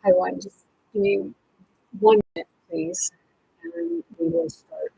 I want just give me 1 minute, please, and we will start.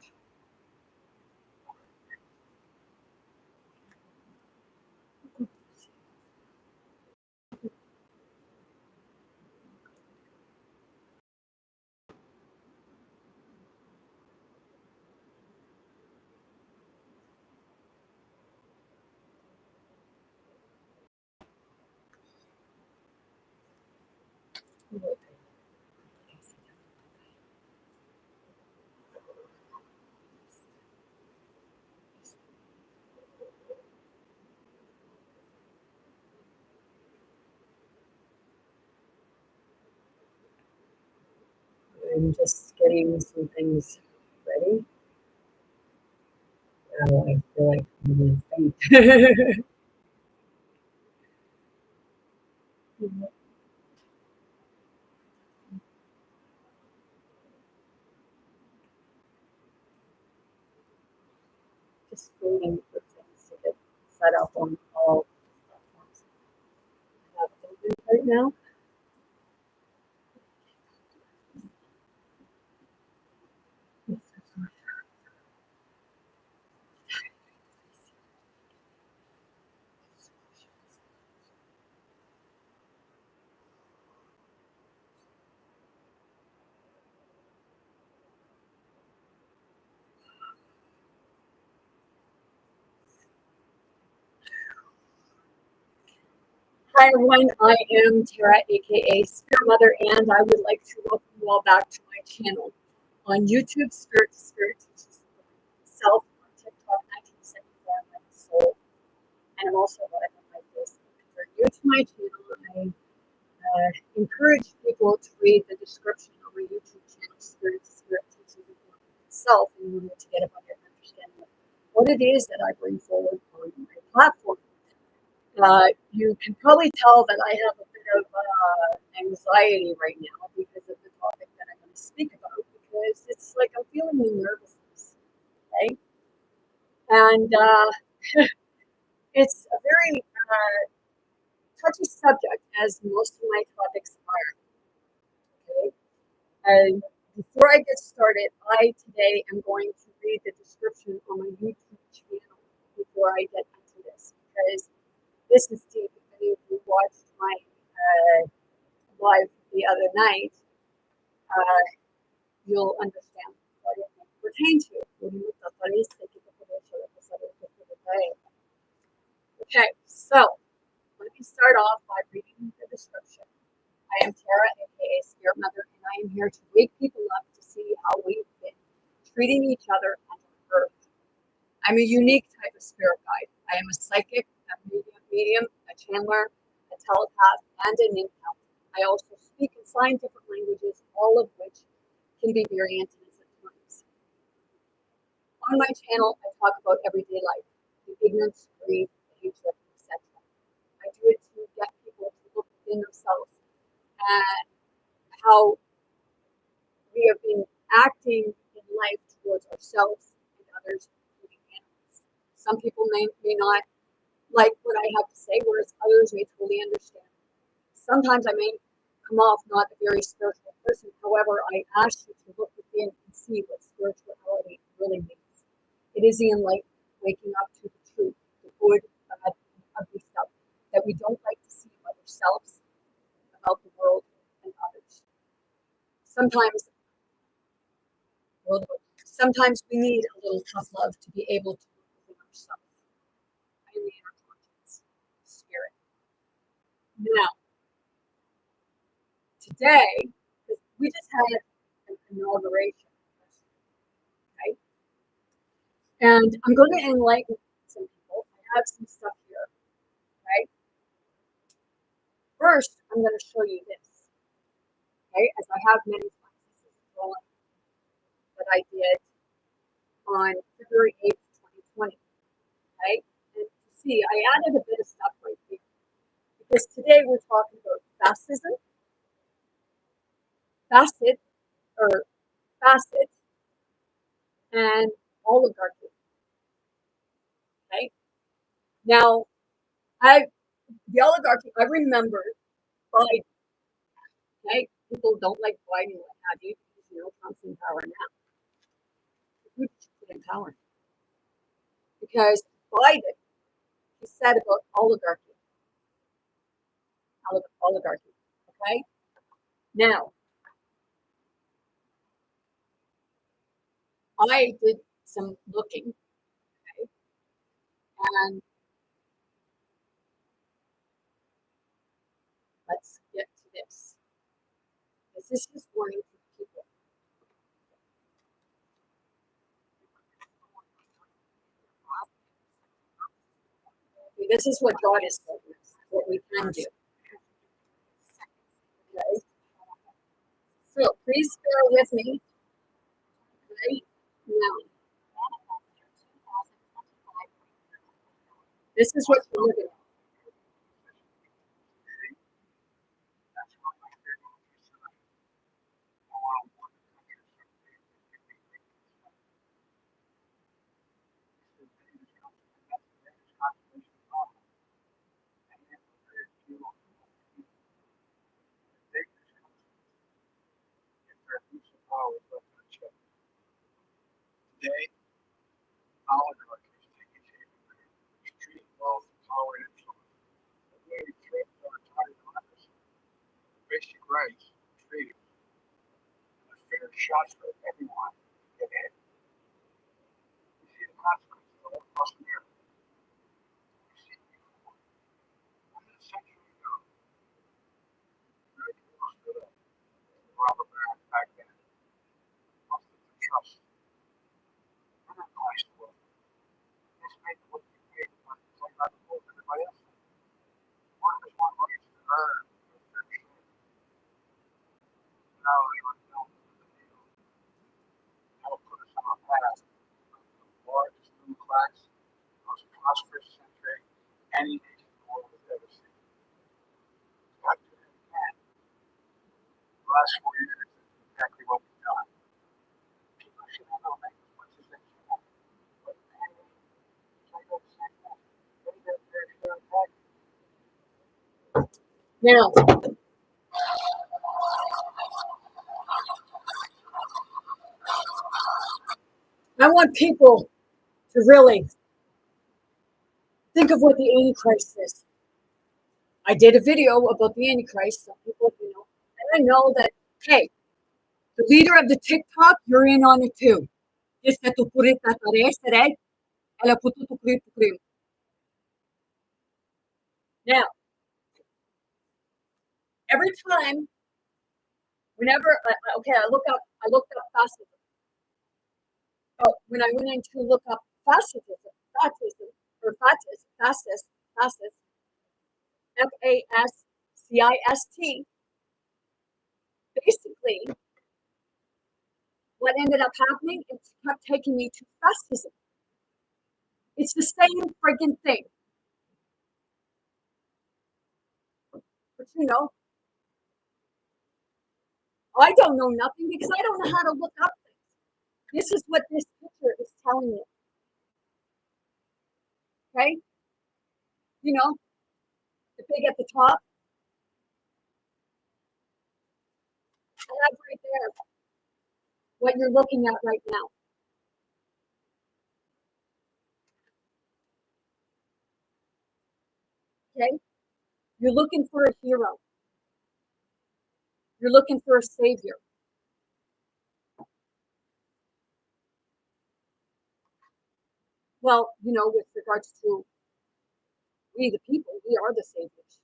I'm just getting some things ready. Oh, I feel like I'm going to faint. Just waiting for things to get set up on all platforms I have open right now. Hi everyone, I am Tara, aka Spirit Mother, and I would like to welcome you all back to my channel on YouTube, Spirit to Spirit Teaches Self, on TikTok, 1974, My Soul, and I'm also live on my Facebook. If you're new to my channel, I encourage people to read the description on my YouTube channel, Spirit to Spirit Teaches Self, in order to get a better understanding of what it is that I bring forward on my platform. You can probably tell that I have a bit of anxiety right now because of the topic that I'm going to speak about, because it's like I'm feeling the nervousness, okay? And it's a very touchy subject, as most of my topics are, okay? And before I get started, I today am going to read the description on my YouTube channel before I get into this, because this is deep. If any of you watched my live the other night, you'll understand what it may pertain to. Okay, so let me start off by reading the description. I am Tara, aka Spirit Mother, and I am here to wake people up to see how we've been treating each other on Earth. I'm a unique type of spirit guide. I am a psychic, a medium, a channeler, a telepath, and an empath. I also speak and sign different languages, all of which can be very intense at times. On my channel, I talk about everyday life, the ignorance, greed, the hatred, etc. I do it to get people to look within themselves and how we have been acting in life towards ourselves and others, including animals. Some people may not like what I have to say, whereas others may totally understand. Sometimes I may come off not a very spiritual person. However, I ask you to look within and see what spirituality really means. It is the enlightenment, waking up to the truth, the good, bad, and ugly stuff that we don't like to see about ourselves, about the world, and others. Sometimes, sometimes we need a little tough love to be able to look within ourselves. I am the inner conscience, spirit. Now, today, we just had an inauguration, okay? And I'm going to enlighten some people. I have some stuff here, okay? First, I'm going to show you this, okay? As I have many times. This is a drawing that I did on February 8th, 2020, okay? And you see, I added a bit of stuff right here, because today we're talking about fascism, facet, or facet, and oligarchy, okay? Now, the oligarchy, I remember Biden, okay? people don't like Biden, what have you, because Trump's in power now. Who should put in power? Because Biden, he said about oligarchy. Oligarchy. Okay? Now, I did some looking, okay, and let's get to this. This is his warning to people. This is what God is telling us, what we can do. Okay? So please bear with me right now. This is what we're looking at. Today, oligarchy is taking shape in extreme wealth, power, and influence. The way we threaten our entire democracy, basic rights, freedom, and a fair shot for everyone to get ahead. We see the consequences all across America. We see it before. More than a century ago, American people stood up to rob America back then. Lost the trust. Criminalized the world. This made what we paid for play by the rules everybody else. Workers want rights to earn their fair share. Now they were down to the deal. Help put us on a path of the largest middle class, most prosperous century any nation in the world has ever seen. Got to do it again. The last 4 years is exactly what we've done. People should have no make as much as they can. But pay the same thing. Pay their fair share of taxes. Now, I want people to really think of what the Antichrist is. I did a video about the Antichrist. Some people, and I know that, hey, the leader of the TikTok, you're in on it too. Now, every time, whenever, okay, I looked up fascism. But when I went in to look up fascism, or fascist, FASCIST, basically, what ended up happening, it kept taking me to fascism. It's the same friggin' thing. But I don't know nothing because I don't know how to look up things. This is what this picture is telling me. Okay? The big at the top, I have right there what you're looking at right now. Okay? You're looking for a hero. You're looking for a savior. Well, with regards to we the people, we are the saviors.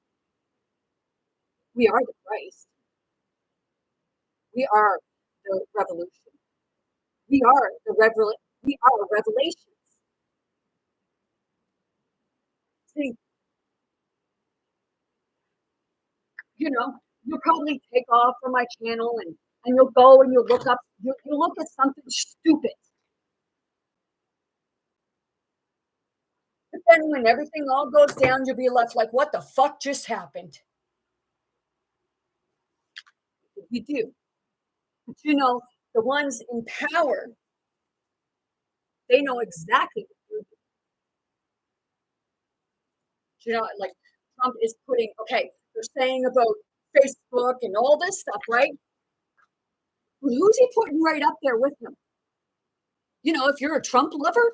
We are the Christ. We are the revolution. We are we are revelations. See, you'll probably take off from my channel and you'll go and you'll look up, you'll look at something stupid. But then when everything all goes down, you'll be left like, what the fuck just happened? You do. But the ones in power, they know exactly what you're doing. Like Trump is putting, okay, they're saying about Facebook and all this stuff, right? Well, who's he putting right up there with him? You know, if you're a Trump lover,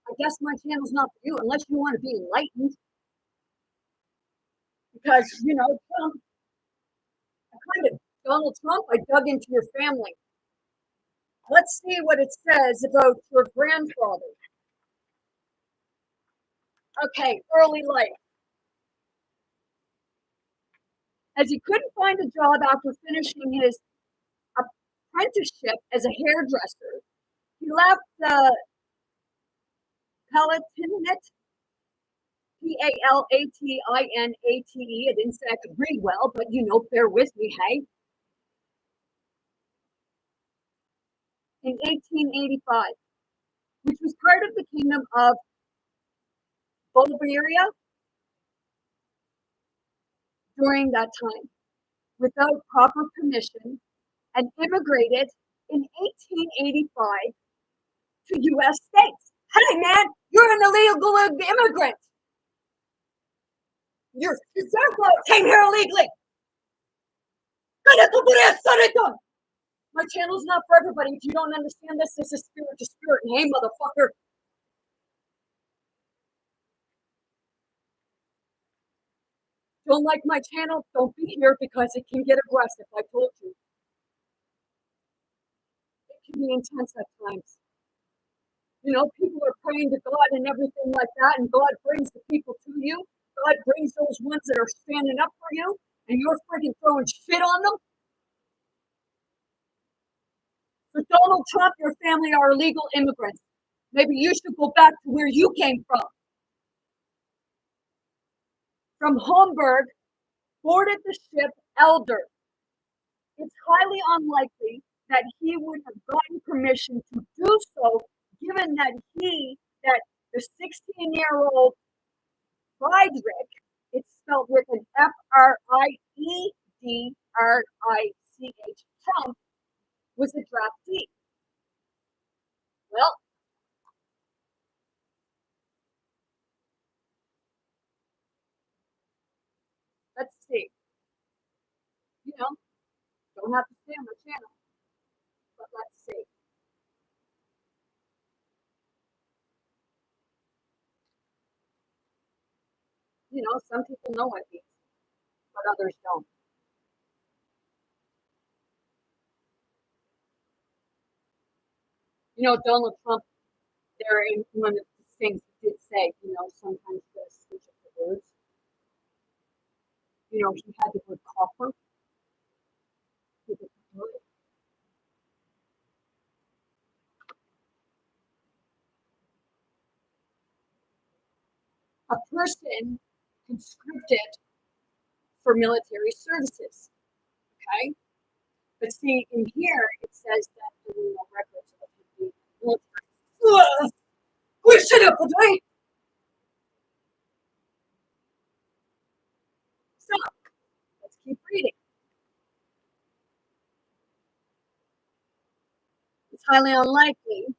I guess my channel's not for you unless you want to be enlightened. Because, you know, Trump, Donald Trump, I dug into your family. Let's see what it says about your grandfather. Okay, early life. As he couldn't find a job after finishing his apprenticeship as a hairdresser, he left the Palatinate, Palatinate. I didn't say I could read well, but you know, bear with me, hey? In 1885, which was part of the kingdom of Bulgaria during that time, without proper permission, and immigrated in 1885 to U.S. states. Hey, man, you're an illegal immigrant. Your grandfather came here illegally. My channel's not for everybody. If you don't understand this, this is spirit to spirit. And hey, motherfucker. Don't like my channel? Don't be here because it can get aggressive. I told you. It can be intense at times. You know, people are praying to God and everything like that, and God brings the people to you. God brings those ones that are standing up for you, and you're freaking throwing shit on them. So Donald Trump, your family are illegal immigrants. Maybe you should go back to where you came from. From Hamburg, boarded the ship Elder. It's highly unlikely that he would have gotten permission to do so, given that the 16-year-old Friedrich, it's spelled with an Friedrich, Trump, was a draftee. Well, let's see. You know, don't have to stay on my channel, but let's see. You know, some people know what it means, but others don't. You know, Donald Trump, there in one of the things he did say, you know, sometimes the switch of the words. You know, he had the word copper. A person conscripted for military services. Okay? But see, in here, it says that there were no records of him being military. Quit shit up, okay? So, let's keep reading. It's highly unlikely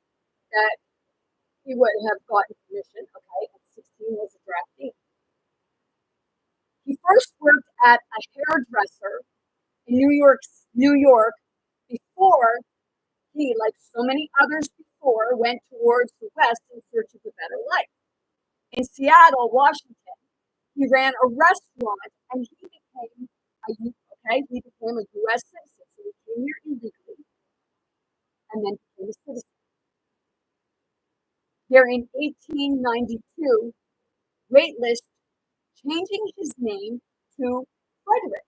that he would have gotten permission, okay, at 16 was a draftee. He first worked at a hairdresser in New York, before he, like so many others before, went towards the West in search of a better life. In Seattle, Washington, he ran a restaurant and he became a U.S. citizen. So he came here illegally and then became a citizen. There in 1892, waitlist changing his name to Frederick.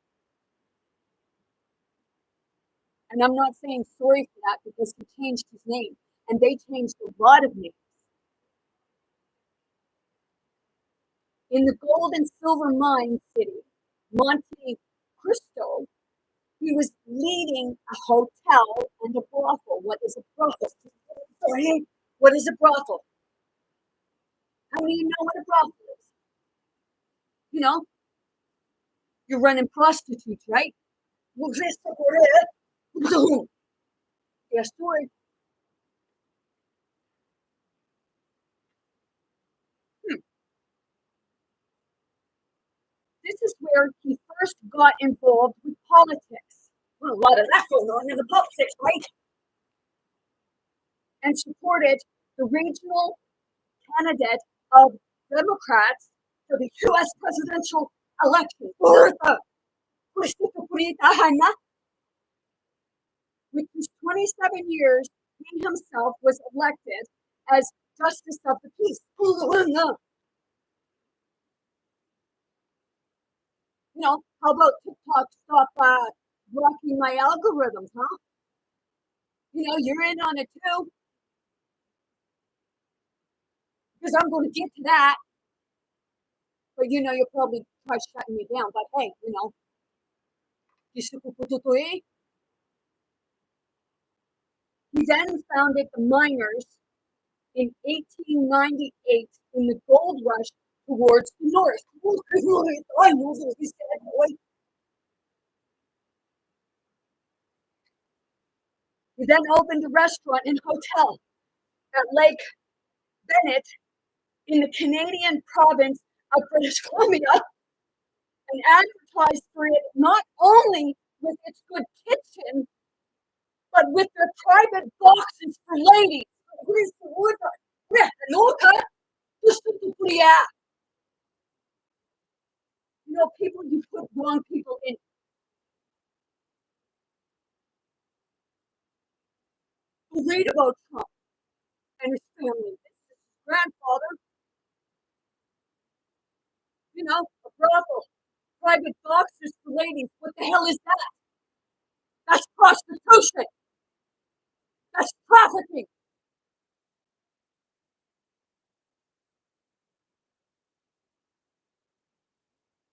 And I'm not saying sorry for that because he changed his name. And they changed a lot of names. In the gold and silver mine city, Monte Cristo, he was leading a hotel and a brothel. What is a brothel? Sorry, what is a brothel? How do you know what a brothel is? You know, you're running prostitutes, right? Yes, story. This is where he first got involved with politics. Well, a lot of that going on in the politics, right? And supported the regional candidate of Democrats for the U.S. presidential election, which was 27 years. He himself was elected as Justice of the Peace. How about TikTok stop blocking my algorithms, huh? You're in on it too, because I'm going to get to that. But you'll probably try shutting me down. But hey, he then founded the miners in 1898 in the gold rush towards the north. He then opened a restaurant and hotel at Lake Bennett in the Canadian province of British Columbia and advertised for it not only with its good kitchen, but with their private boxes for ladies. People, you put wrong people in. You read about Trump and his family. His grandfather, a brothel, private boxes for ladies. What the hell is that? That's prostitution. That's trafficking.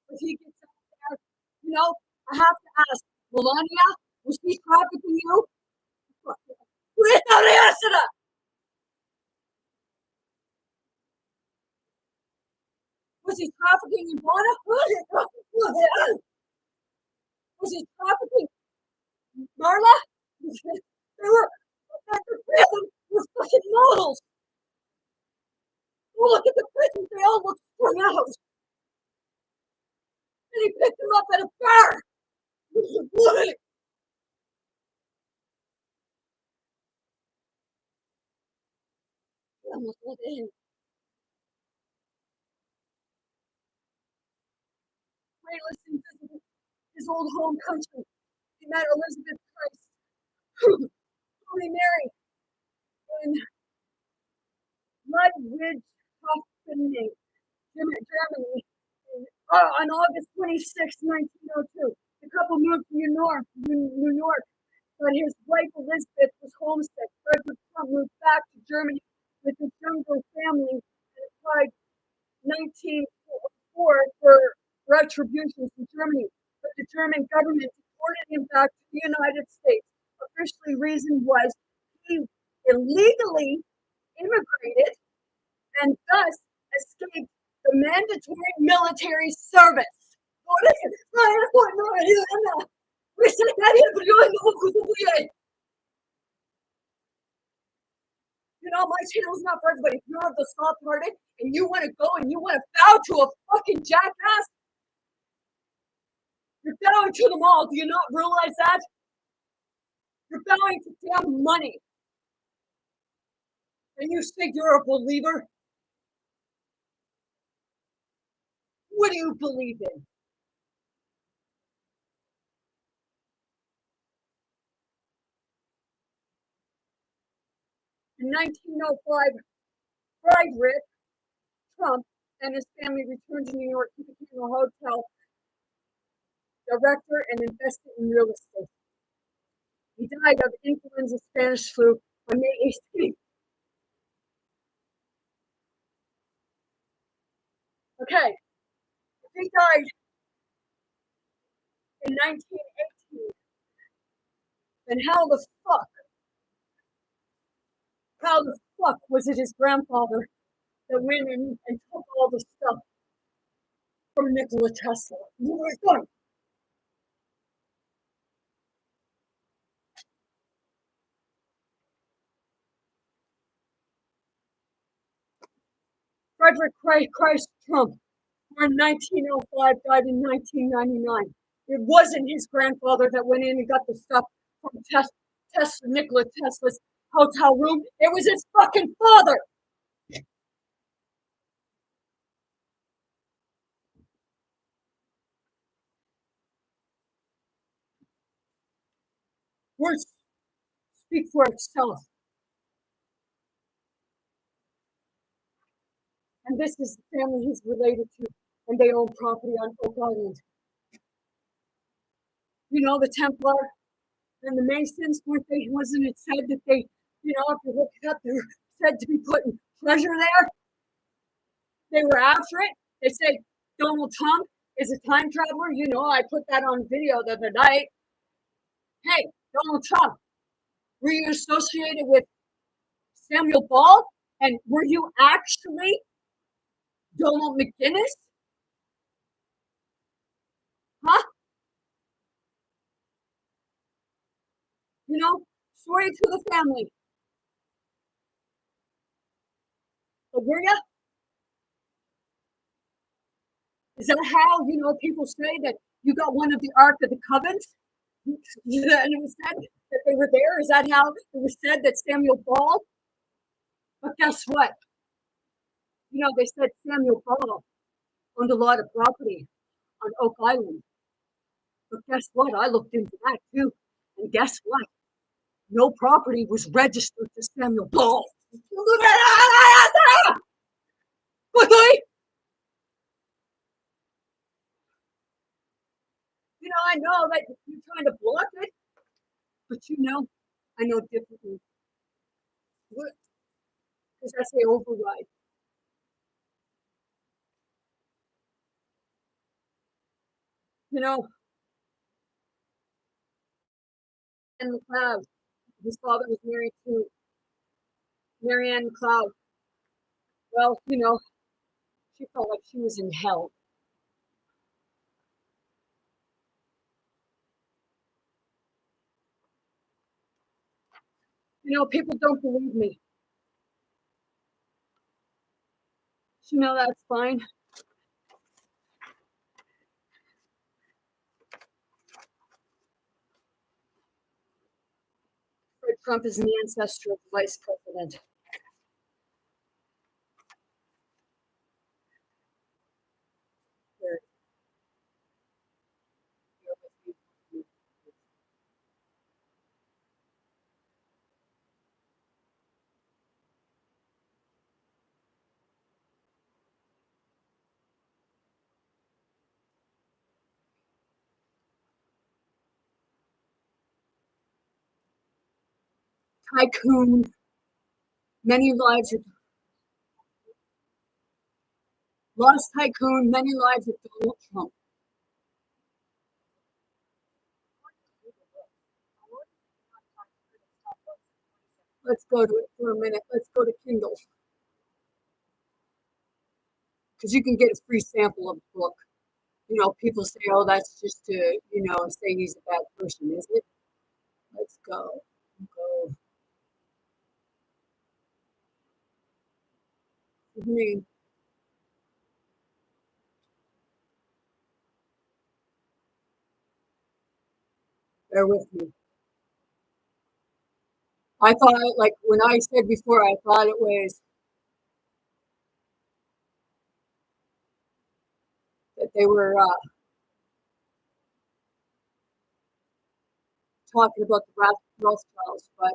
But he gets out there, I have to ask, Melania, was he trafficking you? Was he trafficking in Ghana? Was he trafficking Marla? They were fucking models. Oh, look at the prisons, they all look strung out. And he picked them up at a bar. Almost let in. Ray listened to his old home country. He met Elizabeth Christ, Holy Mary, in Ludwigshafen, Germany, on August 26, 1902. The couple moved to New York, but his wife Elizabeth was homesick. Frederick Trump moved back to Germany with his younger family and applied 1904 for retribution from Germany, but the German government deported him back to the United States. Officially, reason was he illegally immigrated and thus escaped the mandatory military service. My channel's not for everybody. If you're of the soft hearted and you want to go and you want to bow to a fucking jackass, you're bowing to them all. Do you not realize that? You're bowing to damn money. And you say you're a believer? What do you believe in? In 1905, Frederick Trump and his family returned to New York. He became a hotel director and invested in real estate. He died of influenza Spanish flu on May 18th. Okay, he died in 1918. Then how the fuck was it his grandfather that went in and took all the stuff from Nikola Tesla? Frederick Christ Trump Born in 1905, died in 1999. It wasn't his grandfather that went in and got the stuff from Nikola Tesla's hotel room. It was his fucking father. Words speak for itself. And this is the family he's related to, and they own property on Oak Island. You know, the Templar and the Masons, wasn't it said that they, if you look it up, they're said to be putting treasure there? They were after it. They say Donald Trump is a time traveler. You know, I put that on video the other night. Hey, Donald Trump, were you associated with Samuel Ball? And were you actually Donald McGinnis? Huh? You know, sorry to the family. But were you? Is that how, people say that you got one of the Ark of the Covenant? And it was said that they were there? Is that how it was said that Samuel Ball? But guess what? They said Samuel Ball owned a lot of property on Oak Island. But guess what? I looked into that too. And guess what? No property was registered to Samuel Ball. I know that you're trying to block it, but I know differently. Because I say override. In the cloud, his father was married to Marianne Cloud. Well, she felt like she was in hell. People don't believe me. That's fine. Fred Trump is an ancestor of the vice president. Tycoon, many lives of lost tycoon, many lives of Donald Trump. Let's go to it for a minute. Let's go to Kindle. Because you can get a free sample of the book. People say, oh, that's just to, say he's a bad person, is it? Let's go. Go. Me. Bear with me. I thought, like when I said before, I thought it was that they were talking about the Rothschilds, but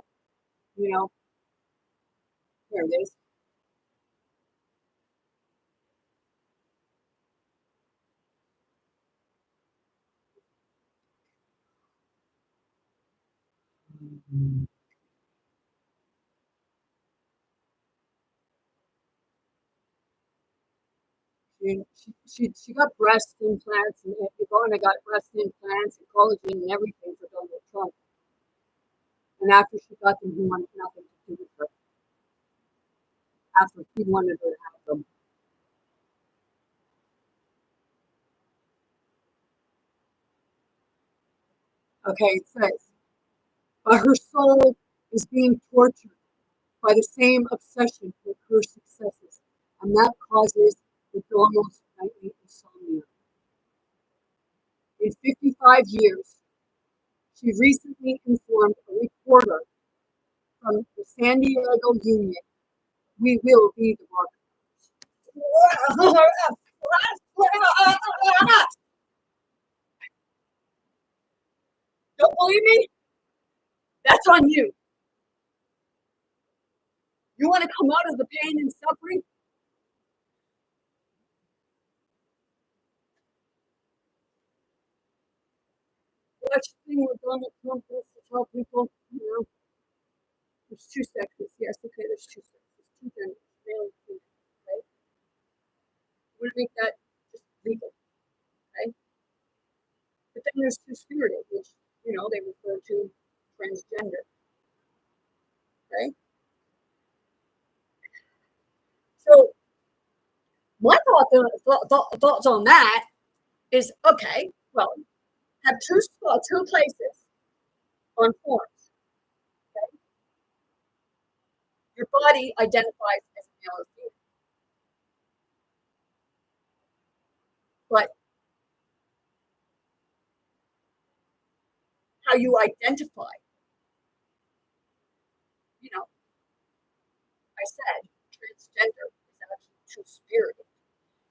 there it is. She got breast implants, and Ivana got breast implants and collagen and everything for Donald Trump. And after she got them, he wanted nothing to do with her. After he wanted her to have them. Okay, it says, but her soul is being tortured by the same obsession with her successes, and that causes the Donald's nightly insomnia. In 55 years, she recently informed a reporter from the San Diego Union, "We will be the Rockefellers." Don't believe me? That's on you. You want to come out of the pain and suffering? Watch the thing where Donald Trump wants to tell people, there's two sexes. Yes, okay, there's two sexes, two genders, male and female. Okay, we're gonna make that just legal. Okay, but then there's two spirited, which they refer to transgender. Okay, so my thoughts on that is okay. Well, have two places on forms. Okay, your body identifies as male or female, but how you identify, I said transgender is actually two spirited.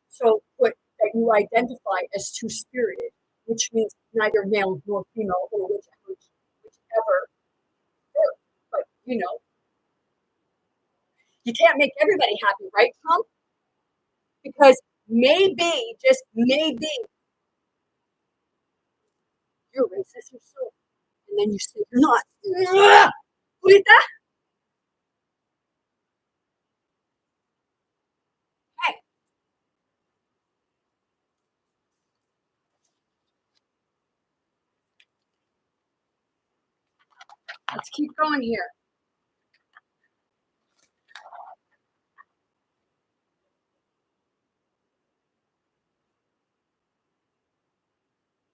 So put that you identify as two spirited, which means neither male nor female or whichever. But you can't make everybody happy, right, Trump? Because maybe, just maybe, you're racist yourself, and then you say you're not. Who did that? Hey, let's keep going here.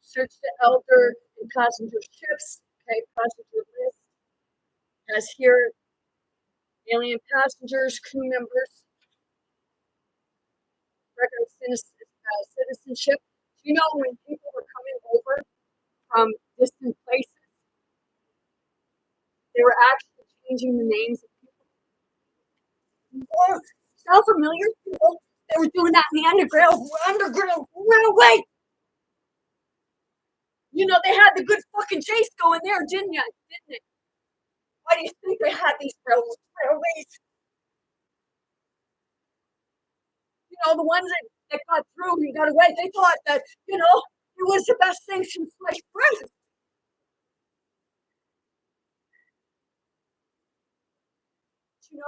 Search the elder and passenger ships. Okay, passenger list has here alien passengers, crew members, record of citizenship. Do you know when people were coming over from distant places, they were actually changing the names of people? Oh, sound familiar? They were doing that in the underground railway. They had the good fucking chase going there, didn't you? Didn't it? Why do you think they had these railways? The ones that got through and got away, they thought that, it was the best thing since sliced bread. Hey,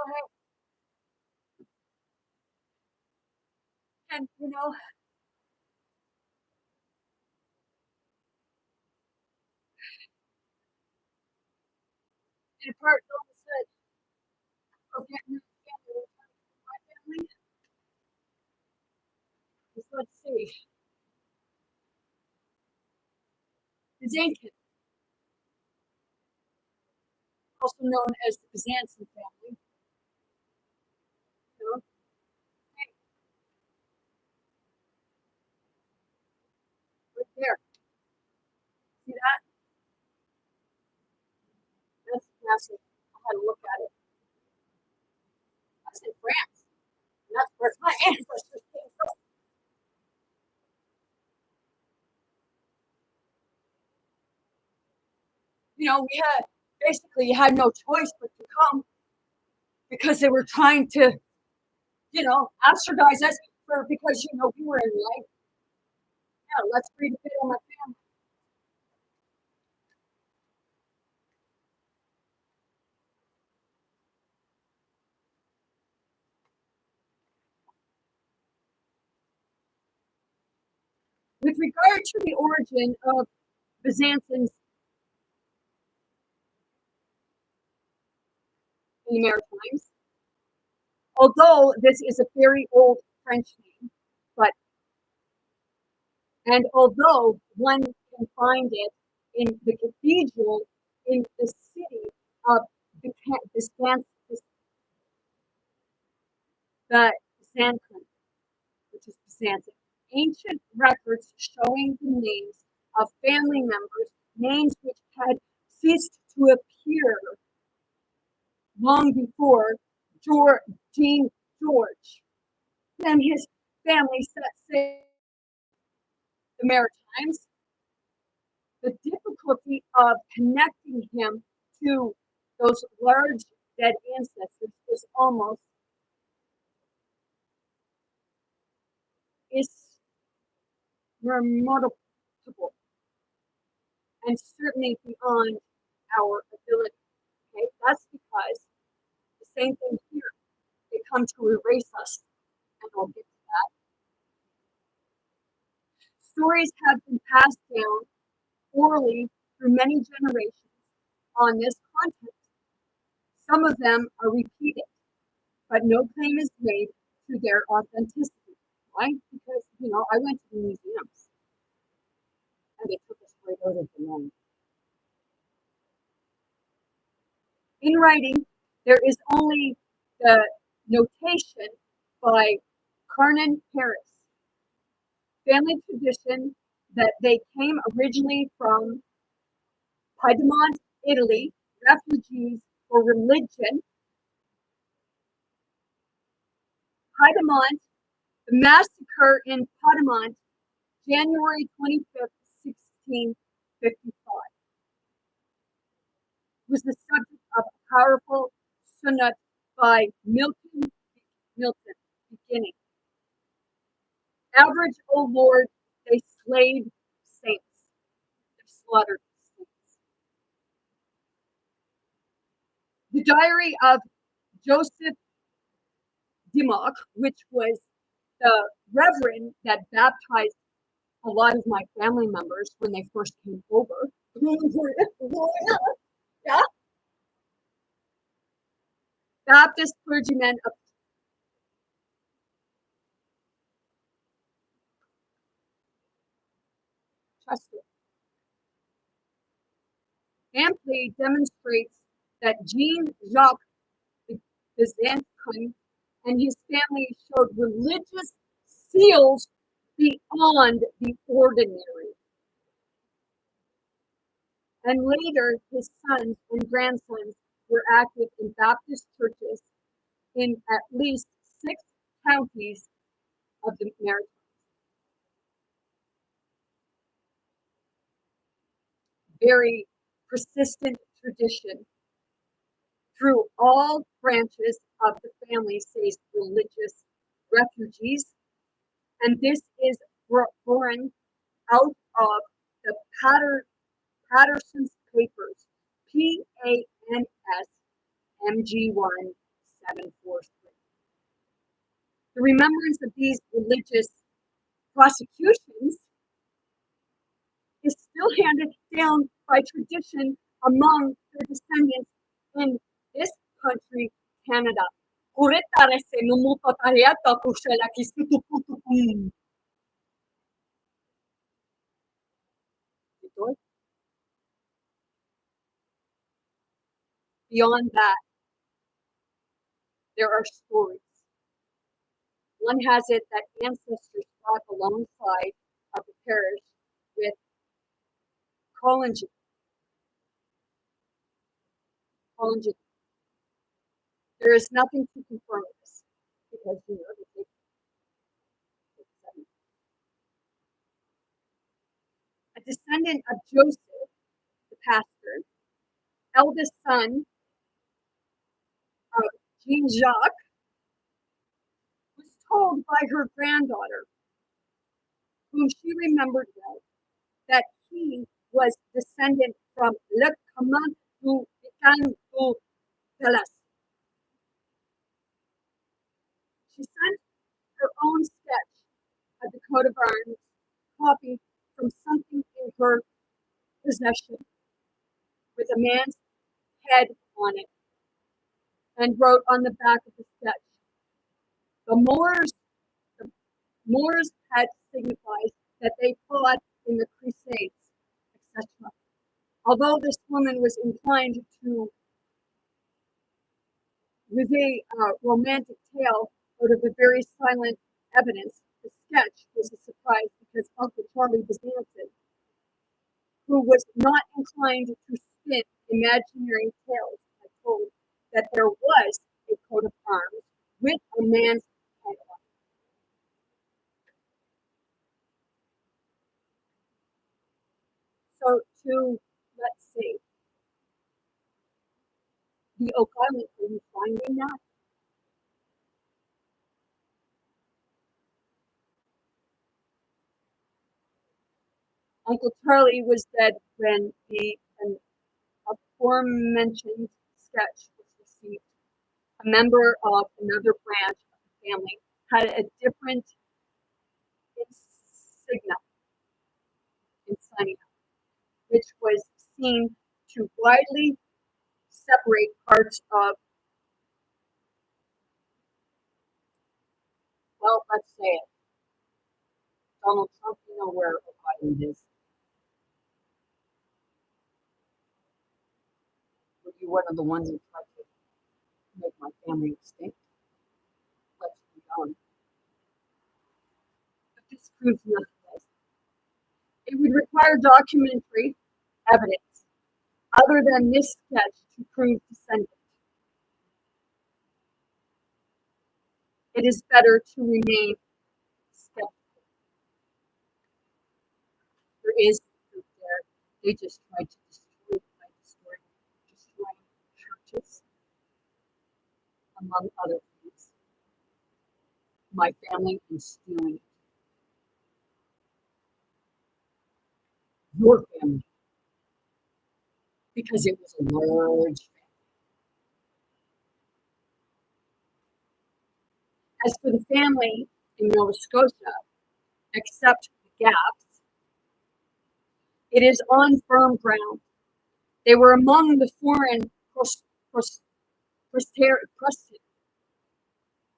and in part, Nova said, "Oh, getting your family, my family." Let's see, the Zankin, also known as the Byzantine family, you know, hey, right there. See that? That's massive. I had to look at it. That's in France. And that's where my ancestors came from. We had basically you had no choice but to come because they were trying to, ostracize us because we were in life. Yeah, let's breed a bit on my family. With regard to the origin of Byzantines in the Maritimes, although this is a very old French name, but and although one can find it in the cathedral in the city of the Byzantium, which is Byzantium. ancient records showing the names of family members, names which had ceased to appear long before King George. Then his family set sail to the Maritimes. The difficulty of connecting him to those large dead ancestors is almost remarkable and certainly beyond our ability. Okay, that's because the same thing here. They come to erase us, and I'll get to that. Stories have been passed down orally through many generations on this content. Some of them are repeated, but no claim is made to their authenticity. Why? Because, I went to the museums and they took us right out of the land. In writing, there is only the notation by Carnan Paris, family tradition that they came originally from Piedmont, Italy, refugees for religion. Piedmont, the massacre in Piedmont, January 25th, 1655, was the subject of a powerful sonnet by Milton, beginning. Average, O Lord, they slayed saints. They slaughtered saints. The diary of Joseph Dimmock, which was the reverend that baptized a lot of my family members when they first came over. Yeah. Baptist clergyman of Chester amply demonstrates that Jean-Jacques Byzantine and his family showed religious seals beyond the ordinary. And later, his sons and grandsons were active in Baptist churches in at least 6 counties of the Maritimes. Very persistent tradition through all branches of the family, says religious refugees. And this is born out of the Patterson's Papers, PANS MG1743. The remembrance of these religious prosecutions is still handed down by tradition among their descendants in this country, Canada. Beyond that, there are stories. One has it that ancestors fought alongside of the parish with Collingy. There is nothing to confirm this because a descendant of Joseph, the pastor, eldest son of Jean Jacques, was told by her granddaughter, whom she remembered well, that he was descendant from Le Comte du Vican du Pelas. She sent her own sketch of the coat of arms, copied from something in her possession, with a man's head on it, and wrote on the back of the sketch, the Moors had signified that they fought in the Crusades, etc. Although this woman was inclined to with a romantic tale out of the very silent evidence, the sketch was a surprise because Uncle Charlie Byzantin, who was not inclined to spin imaginary tales, had told that there was a coat of arms with a man's head on it. So to, let's see, the Oak Island, are you finding that? Uncle Charlie was dead when the aforementioned sketch was received. A member of another branch of the family had a different insignia, which was seen to widely separate parts of, well, let's say it, Donald Trump, you know where Oak is. Were you one of the ones who tried to make my family extinct? Let's be on. But this proves nothing. It would require documentary evidence other than this sketch to prove descendant. It is better to remain skeptical. There is proof there. They just tried to destroy by destroying churches, among other things. My family and stealing your family because it was a large family. As for the family in Nova Scotia, except the gaps, it is on firm ground. They were among the foreign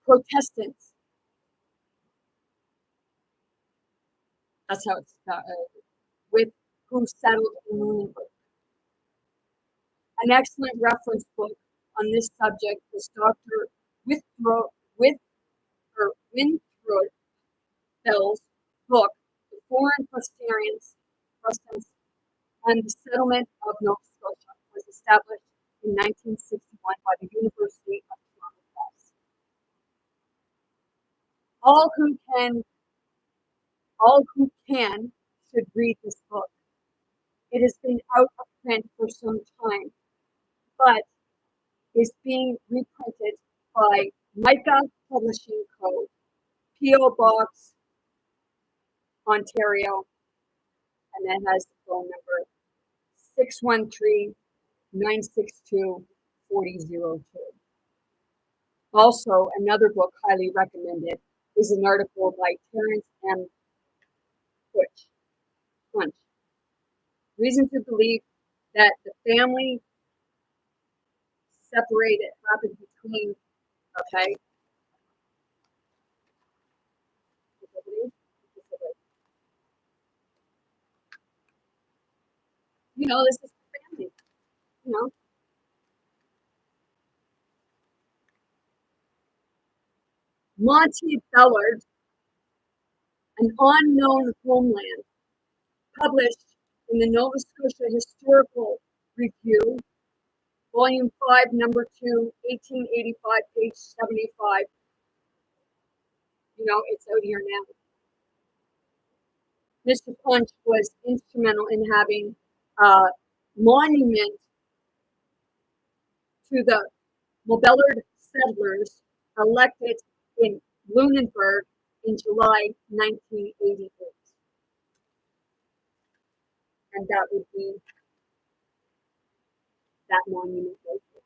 Protestants. That's how it's with who settled in Lunenburg. An excellent reference book on this subject was Dr. Winthrop Bell's book, The Foreign Protestants and the Settlement of Nova Scotia, was established in 1961 by the University of Toronto Press. All who can should read this book. It has been out of print for some time, but is being reprinted by Micah Publishing Co., P.O. Box, Ontario, and that has the phone number 613-962-4002. Also, another book highly recommended is an article by Terence M. Punch. Reason to believe that the family separated happened between, okay, this is family, you know. Monty Bellard, An Unknown Homeland, published in the Nova Scotia Historical Review, Volume 5, Number 2, 1885, page 75. It's out here now. Mr. Punch was instrumental in having a monument to the Bellard settlers elected in Lunenburg in July 1988. And that would be that monument right there.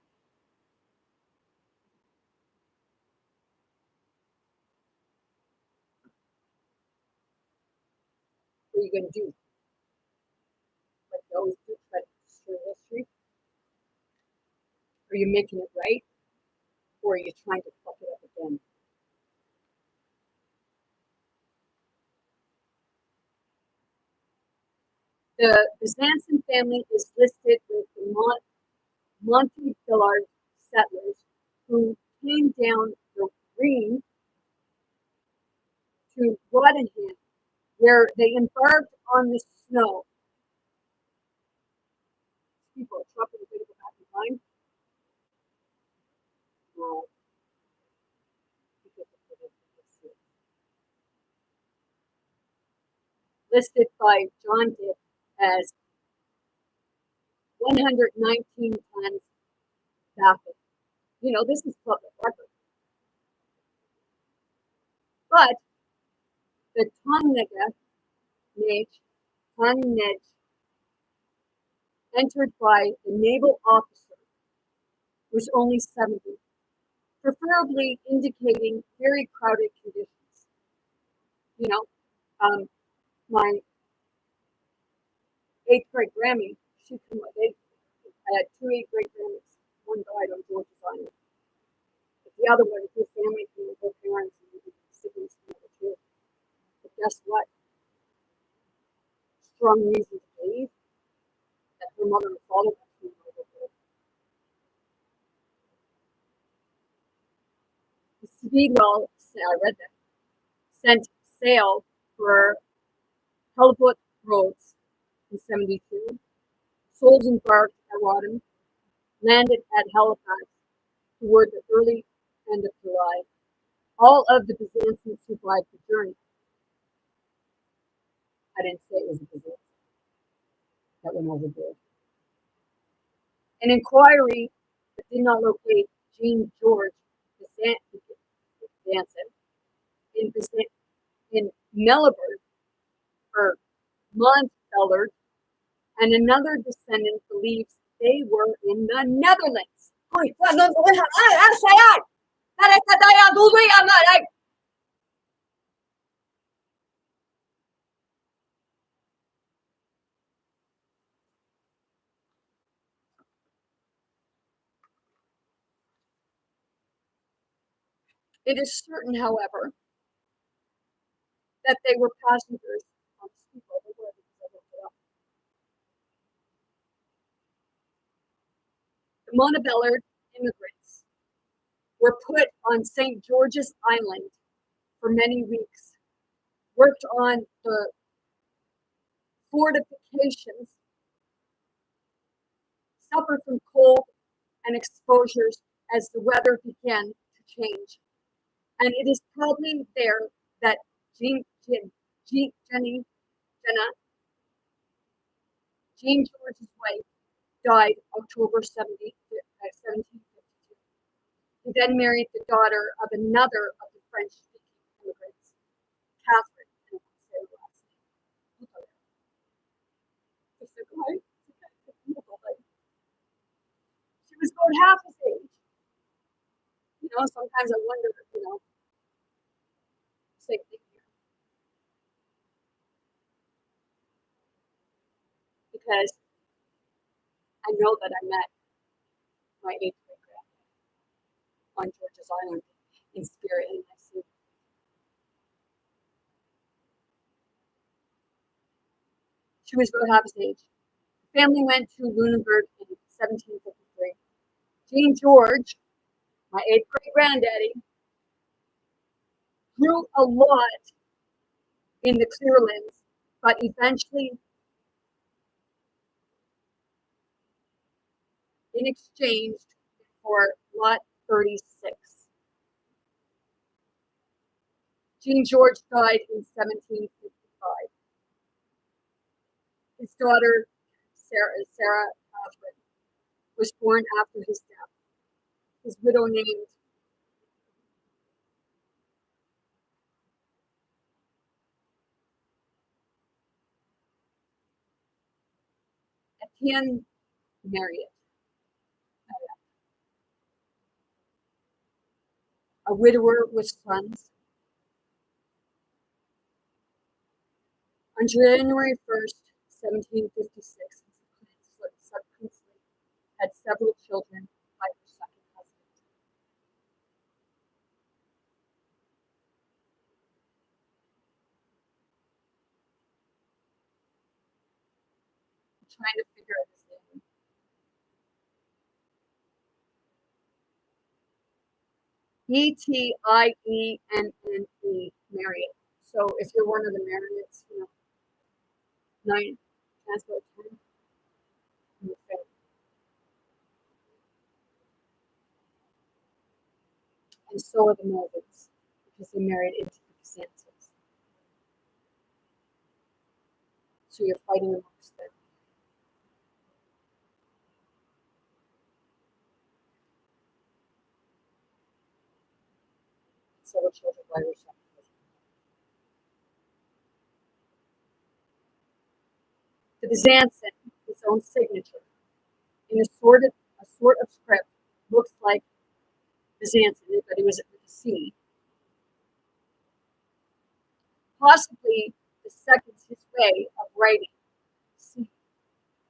What are you going to do? Like you always do, try to destroy history? Are you making it right? Or are you trying to fuck it up again? The Byzantin family is listed with the Monty Bellard settlers who came down the Rhine to Rotterdam, where they embarked on the snow. People are trucking to go back in time. No, listed by John Dick as 119 tons backing. You know, this is public record. But the tonnage entered by the naval officer was only 70, preferably indicating very crowded conditions. You know, my eighth grade Grammy, I had two eighth grade Grammys. One died on George's Island. But the other one, his family came with her parents and siblings came over too. But guess what? Strong reason to believe that her mother and father came over her. The Speedwell, I read that, sent sail for Helvoet Roads in 72. Souls embarked at Rotterdam, landed at Halifax toward the early end of July. All of the Byzantines survived the journey. I didn't say it was a Byzantine that went overboard. An inquiry that did not locate Jean George Danson in Mellibert or Montbellard, and another descendant believes they were in the Netherlands. It is certain, however, that they were passengers on the steamboat. The Montbellard immigrants were put on St. George's Island for many weeks, worked on the fortifications, suffered from cold and exposures as the weather began to change. And it is probably there that Jean George's wife, died October 1752. He then married the daughter of another of the French-speaking immigrants, Catherine, and their last name. She was about half his age. You know, sometimes I wonder, same thing here. Because I know that I met my eighth grade grandmother on George's Island in spirit, and I see. She was about half his age. The family went to Lunenburg in 1753. Jean George, my eighth grade granddaddy, grew a lot in the clearlands, but eventually, in exchange for lot 36. Jean George died in 1755. His daughter, Sarah Catherine, was born after his death. His widow named Etienne Marriott, a widower with sons. On January 1st, 1756, subsequently had several children by her second husband. I'm trying to figure out his name. Etienne Marriott. So if you're one of the Marionettes, 9 times out of 10, you fail. And so are the Melvins, because they married into the Santas. So you're fighting amongst them. So the children by yourself. The Byzantine, its own signature, in a sort of script, looks like Byzantine, but it was with a C. Possibly the second his way of writing C.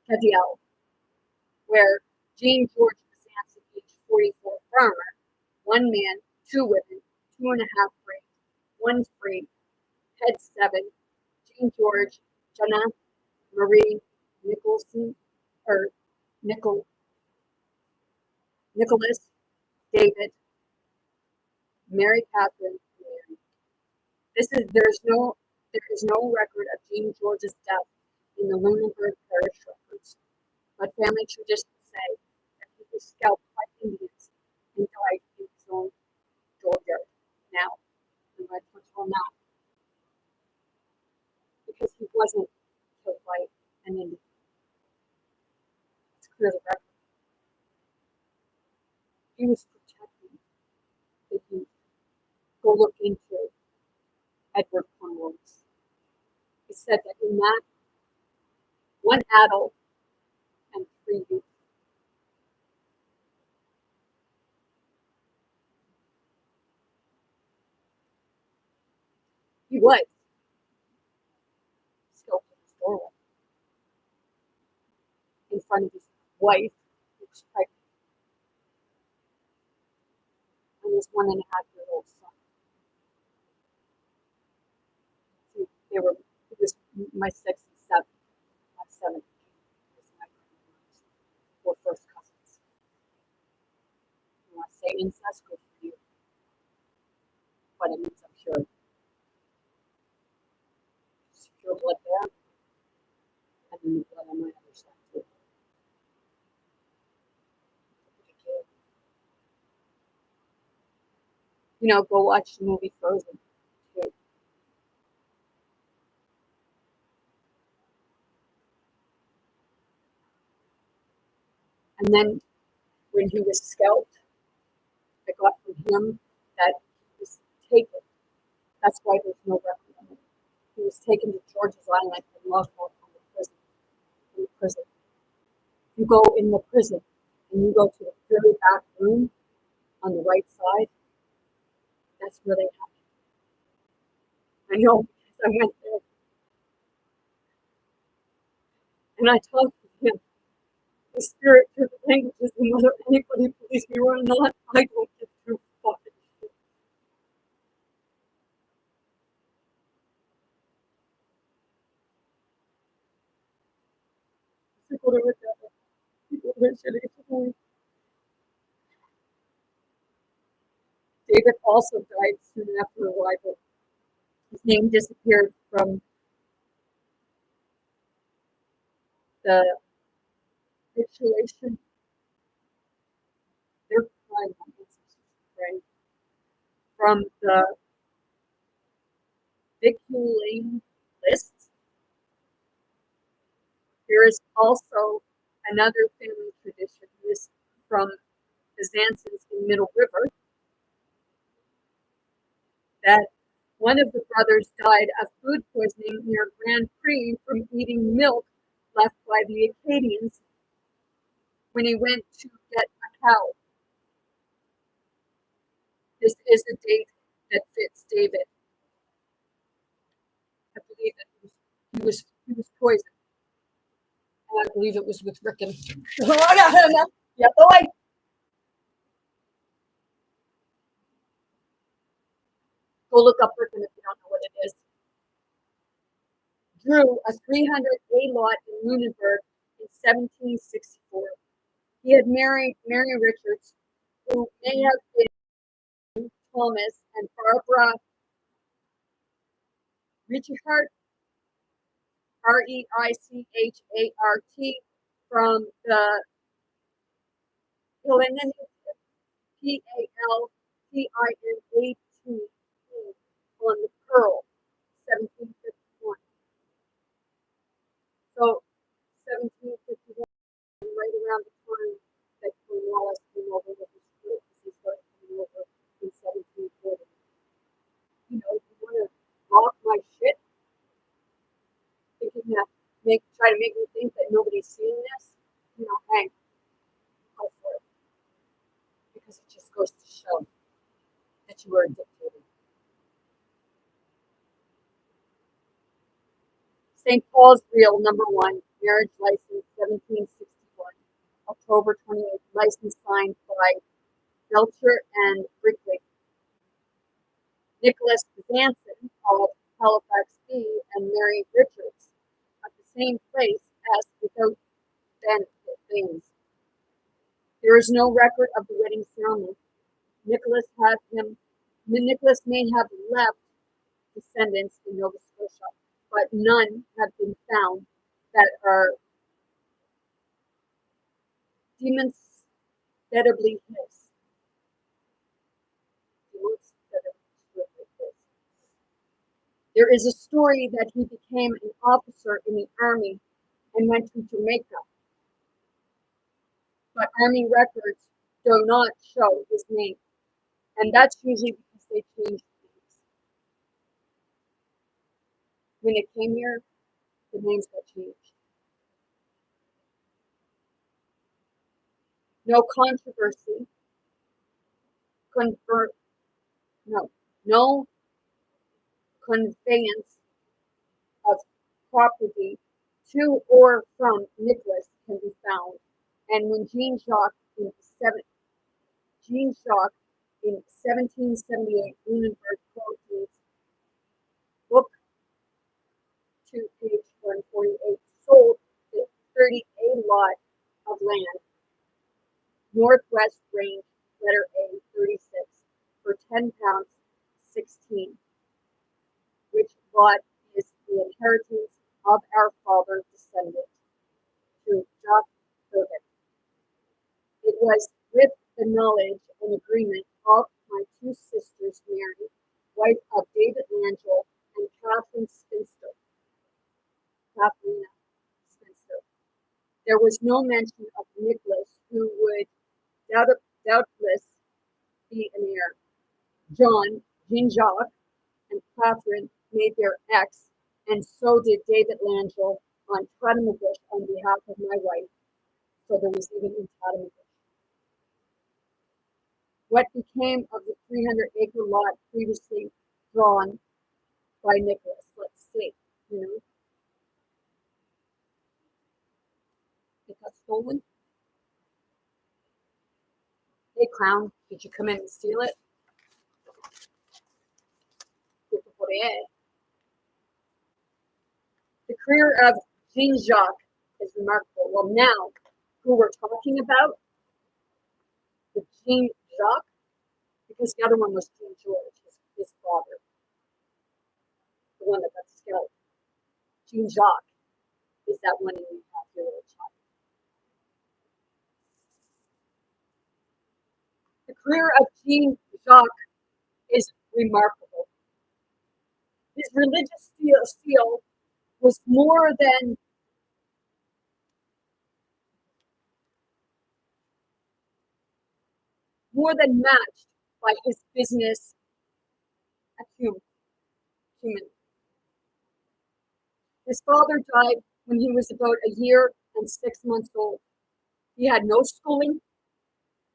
Cadiel, where Jane George Byzantine, age 44, farmer, one man, two women, 2.5 free, one free, head 7, Jane George, Jenna, Marie, Nicholson, or Nicholas, David, Mary Catherine, Mary. There is no record of Jean George's death in the Lunenburg parish records, but family traditions say that he was scalped by Indians and died in his own dooryard. Now, I'm going to touch on that because he wasn't killed by an Indian. It's clear the record. He was protecting the youth. Go look into Edward Cornwallis. It said that in that, one adult and 3 youth. He was scalped in his doorway in front of his wife, who was pregnant, and his 1.5-year-old son. They were, it was my 6th and 7th. My 7th was my grandparents were first cousins. You want to say incest, good for you, but it means I'm pure. Pure blood there, and then the blood on my other side too. Go watch the movie Frozen too. And then when he was scalped, I got from him that he was taken. That's why there's no record of him. He was taken to George's Island and locked up in the prison. In the prison. You go in the prison and you go to the very back room on the right side. That's where they have him. I know because I went there and I talked to him. The spirit through the languages, and whether anybody believes me or not, I don't give two fucking shit. David also died soon after arrival. His name disappeared from the situation. They're crying on right? From the viculating list. There is also another family tradition. This from the Zansons in Middle River that one of the brothers died of food poisoning near Grand Prix from eating milk left by the Acadians when he went to get a cow. This is a date that fits David. I believe that he was poisoned. And I believe it was with Rickon. Yeah, boy. Go look up Rickon if you don't know what it is. Drew a 300 lot in Lunenburg in 1764. He had married Mary Richards, who may have been Thomas and Barbara Reichhart, Reichhart, from the Hellenic, Paltinat, on the Pearl, 1751. So 1751, right around the time that Cornwallis came over with his troops, he started coming over in 1740. You know, you want to rock my shit, thinking that try to make me think that nobody's seeing this, you know, hey, go for it. Because it just goes to show that you were a dictator. St. Paul's Real, #1, marriage license, 1761. October 28th, license signed by Belcher and Brickley. Nicholas Zanson of Halifax B and Mary Richards at the same place as without benefit things. There is no record of the wedding ceremony. Nicholas may have left descendants in Nova Scotia, but none have been found that are demonstrably his. There is a story that he became an officer in the army and went to Jamaica, but army records do not show his name, and that's usually because they changed names. When it came here, the names got changed. No controversy, no conveyance of property to or from Nicholas can be found. And when Jean Jacques in 1778, Lunenburg quotes book 2, page 148, sold the 30A lot of land, Northwest Range, letter A, 36, for £10, 16, which lot is the inheritance of our father descendant to Jacques Burger. It was with the knowledge and agreement of my two sisters, Mary, wife of David Langell, and Katharina Spinster. There was no mention of Nicholas, who would doubtless be an heir. Jean Jacques, and Catherine made their X, and so did David Langell on Tadamabush on behalf of my wife. So there was even in Tadamabush. What became of the 300-acre lot previously drawn by Nicholas? Let's see. You know, it got stolen. Hey, clown, did you come in and steal it? The career of Jean Jacques is remarkable. Well, now, who we're talking about, the Jean Jacques, because the other one was Jean George, his father, the one that got scalped. Jean Jacques is that one in your little child. The career of Jean Jacques is remarkable. His religious zeal was more than matched by his business acumen. His father died when he was about a year and 6 months old. He had no schooling,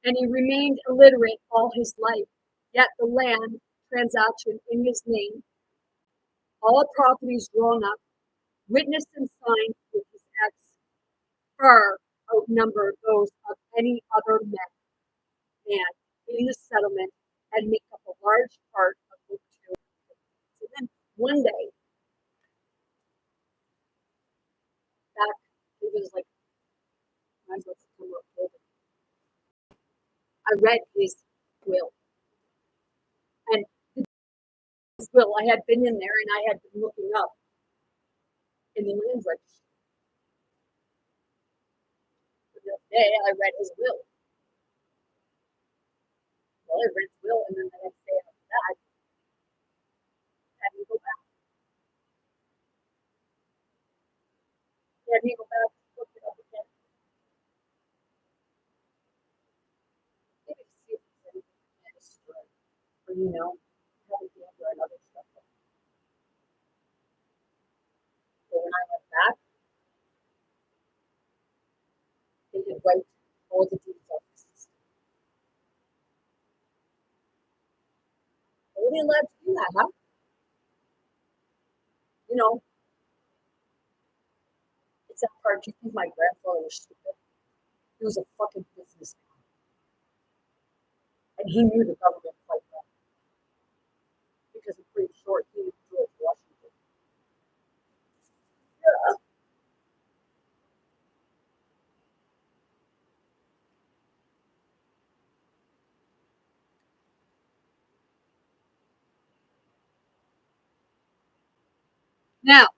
and he remained illiterate all his life. Yet the land transaction in his name, all properties drawn up, witnessed and signed with his ex, far outnumber those of any other man in the settlement, and make up a large part of Book 2. So then one day, back, it was like, September, October, I read his will. And will. I had been in there and I had been looking up in the land registry. The other day I read his will. Well, I read his will, and then the next day after that, I had me go back. He had me go back and look it up again. Maybe to see if there's anything extra, or have a gamble and other stuff. So when I went back, they did write all the details. Are they allowed to do that, huh? You know, it's that part. Do you think my grandfather was stupid? He was a fucking businessman. And he knew the government quite well. Because I'm pretty sure he knew George Washington. Yeah. Now,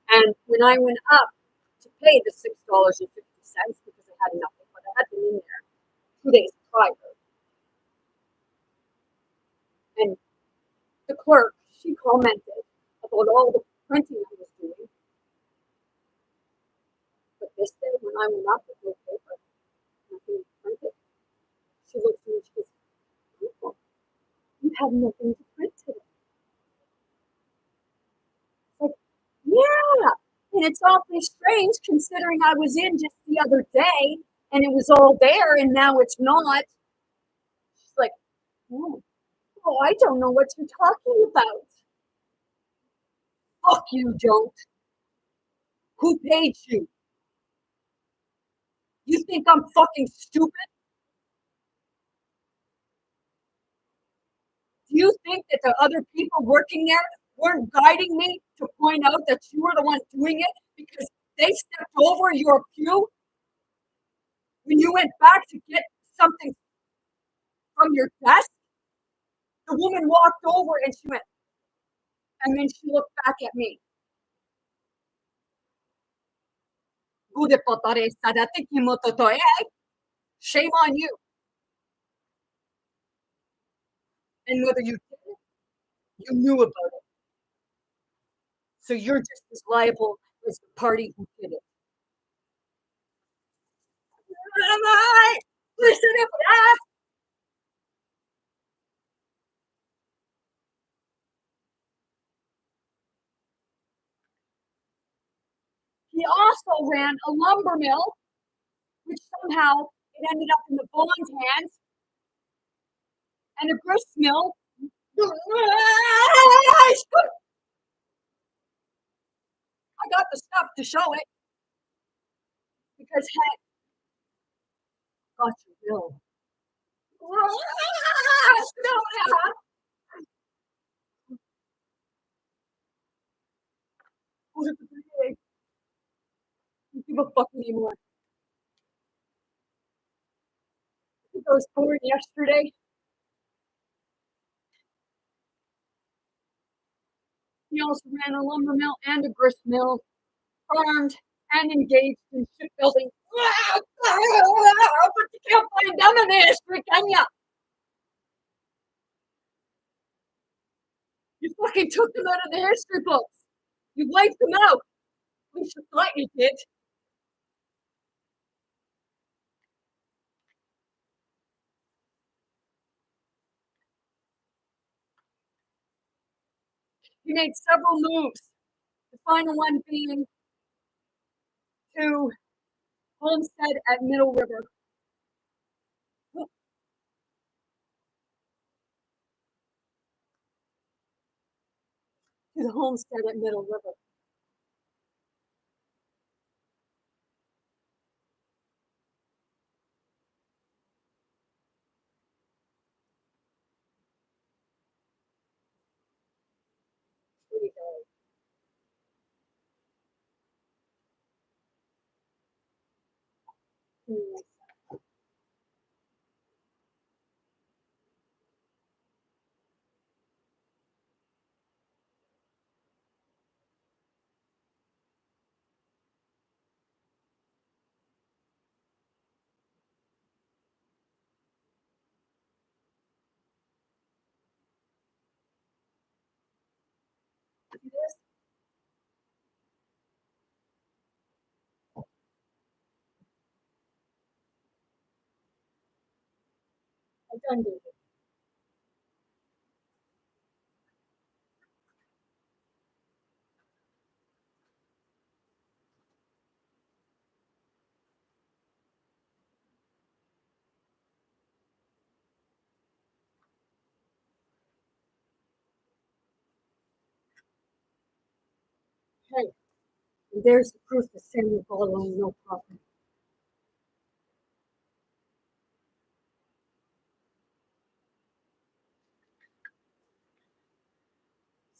and when I went up to pay the $6.50 because I had nothing, but I had been in there 2 days prior, and the clerk, she commented about all the printing I was doing. But this day, when I went up with no paper, nothing printed, she looked at me and she goes, "Oh, you have nothing to print today." It's like, yeah. And it's awfully strange considering I was in just the other day and it was all there and now it's not. She's like, oh, I don't know what you're talking about. Fuck you, don't. Who paid you? You think I'm fucking stupid? Do you think that the other people working there weren't guiding me to point out that you were the one doing it because they stepped over your pew when you went back to get something from your desk? The woman walked over and she went, and then she looked back at me. Shame on you. And whether you did it, you knew about it. So you're just as liable as the party who did it. Am I? Listen to that. He also ran a lumber mill, which somehow it ended up in the Bond's hands, and a grist mill. I got the stuff to show it because heck, got your bill. No, I don't give a fuck anymore. I think I was born yesterday. He also ran a lumber mill and a grist mill, farmed and engaged in shipbuilding. But you can't find them in the history, can you? You fucking took them out of the history books. You wiped them out. At least you thought you did. He made several moves. The final one being to homestead at Middle River. To the homestead at Middle River. done, David. Hey, and there's the proof that Samuel Ball owned no property.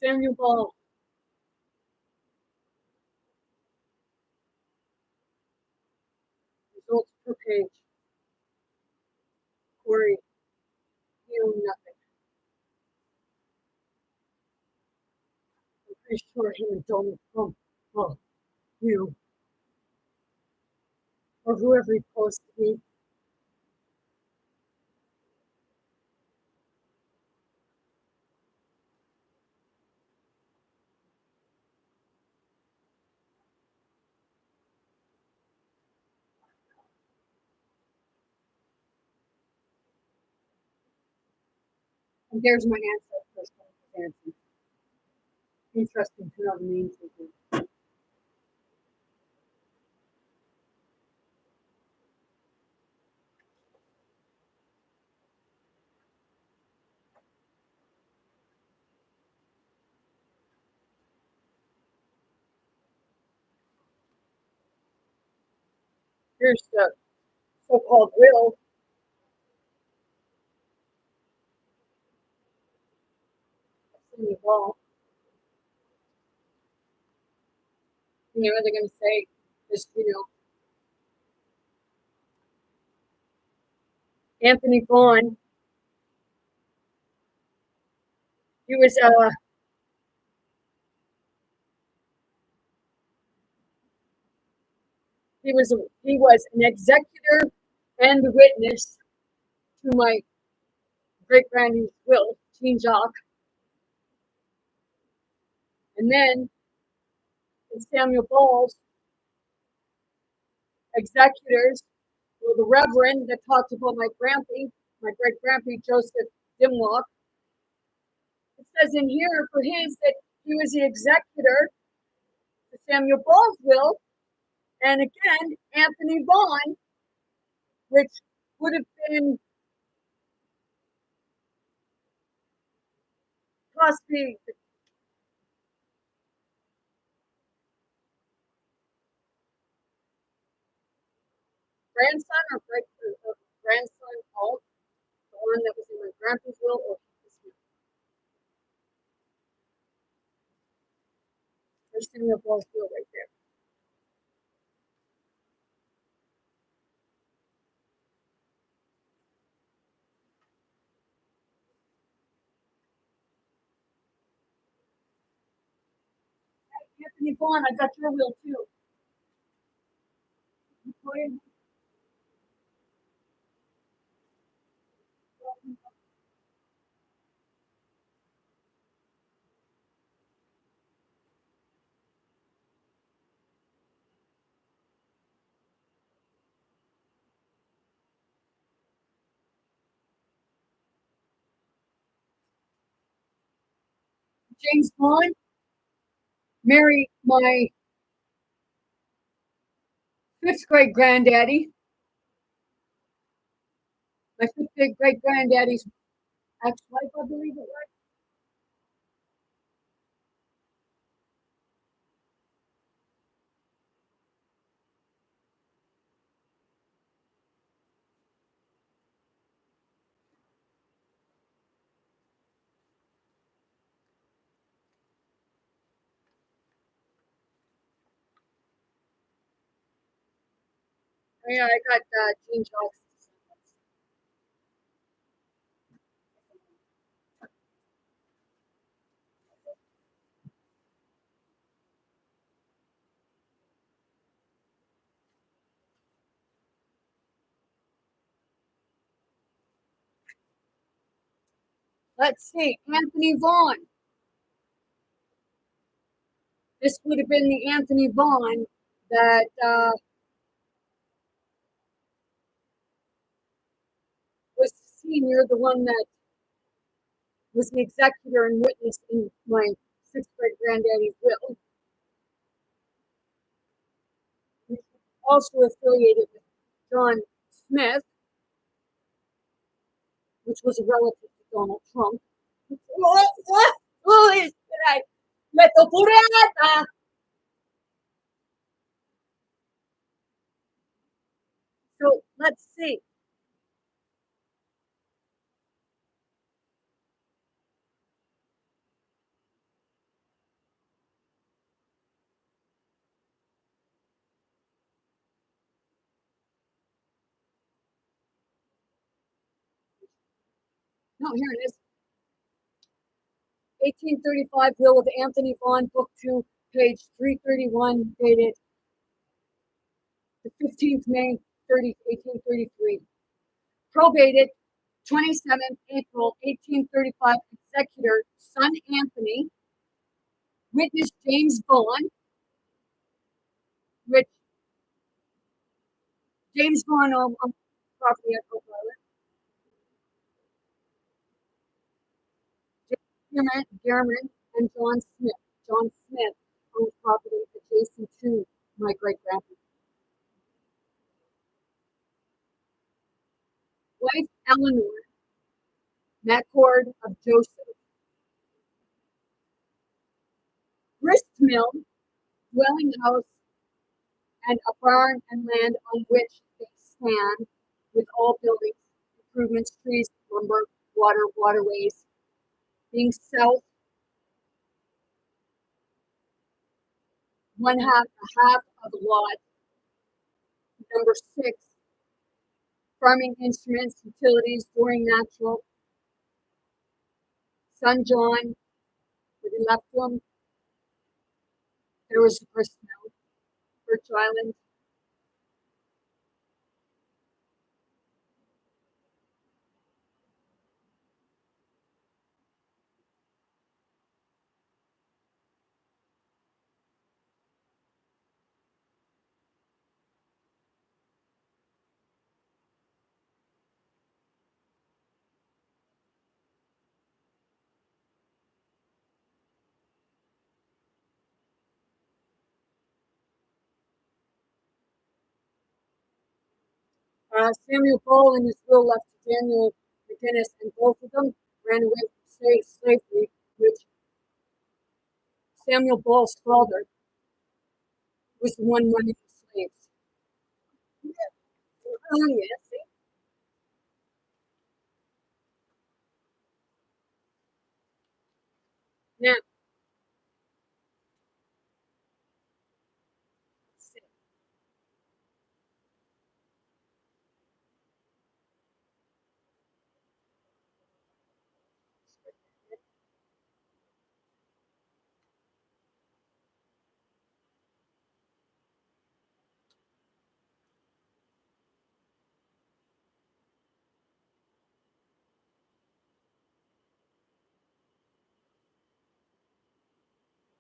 Samuel Ball. Results per page. Corey, he owned nothing. I'm pretty sure him and Donald Trump, well, you, or whoever he supposed to be, and there's my ancestors. Interesting to know the names of them. Here's the so-called will of Samuel Ball. You know, they're going to say, this, Anthony Vaughn, he was he was an executor and witness to my great granddad's will, Jean Jacques. And then in Samuel Ball's executors were the Reverend that talked about my great grandpa Joseph Dimlock. It says in here for his that he was the executor to Samuel Ball's will, and again Anthony Vaughn, which would have been possibly grandson or great grandson of the one that was in my grandpa's will, or his will. There's Samuel Ball's will right there. Anthony Vaughn, I got your will too. James Vaughn married my fifth great granddaddy, my fifth great granddaddy's ex-wife, I believe it was. Yeah, I got Jean Jacques. Let's see, Anthony Vaughn. This would have been the Anthony Vaughn that was 15, you're the one that was an executor and witness in my sixth great granddaddy's will, also affiliated with John Smith, which was a relative to Donald Trump. So let's see. No, here it is. 1835 will of Anthony Vaughan, Book 2, page 331, dated the 15th May 1833. Probated 27th April 1835, executor, son Anthony, witness James Vaughan, which James Vaughan owned property at Oak Island. James Gehrman and John Smith. John Smith owned property adjacent to my great grandfather. Wife Eleanor, MacCord of Joseph. Grist mill, dwelling house, and a barn and land on which they stand, with all buildings, improvements, trees, lumber, waterways, being south, a half of the lot. Number 6, farming instruments, utilities, during natural. Son John, where he left them, there was a grist mill, Birch Island. Samuel Ball in his will left to Daniel McGinnis, and both of them ran away from slavery, which Samuel Ball's father was the one running the slaves. Oh, yes. Now, let's see.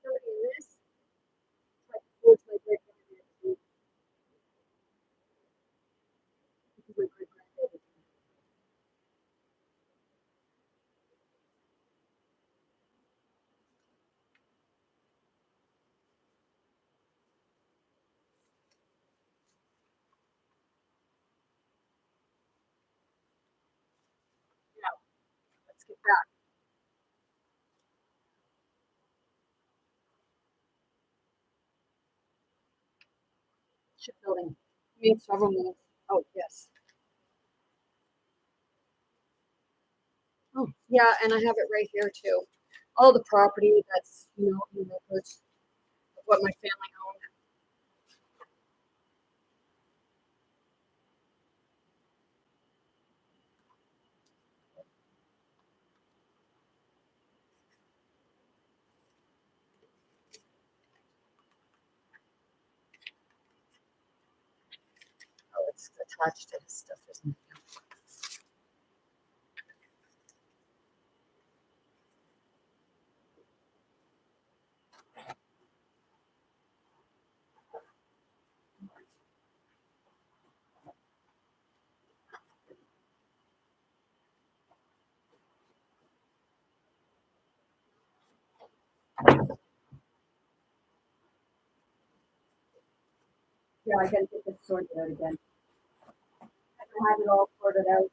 Somebody in this tried to forge my great granddaddy. My great granddaddy. Now, let's get back. Shipbuilding. I mean, several minutes. Oh, yes. Oh, yeah, and I have it right here too. All the property that's, in records of what my family owned. Oh, it's attached to his stuff, isn't it? Yeah, I gotta get this sorted out again. I don't have it all sorted out.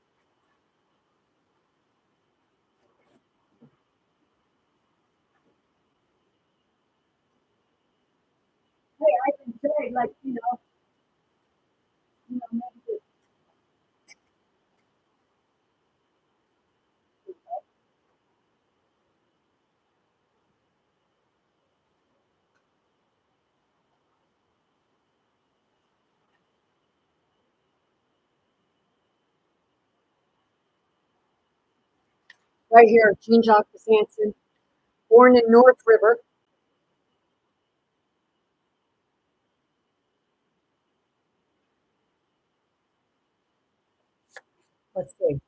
Hey, I can say like, maybe right here, Jean Jacques Sanson, born in North River. Let's see.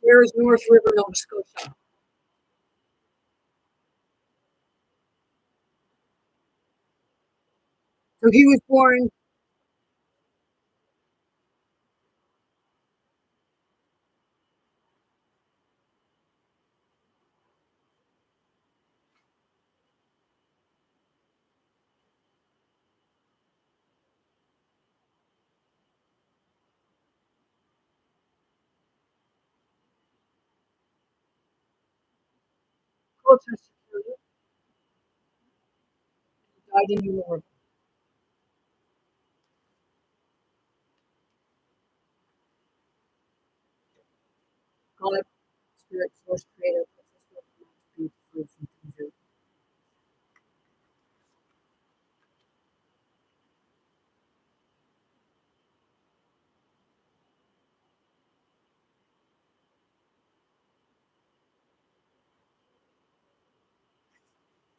Here is North River, Nova Scotia. So he was born closer security, died in New York. God, spirit, source, creator,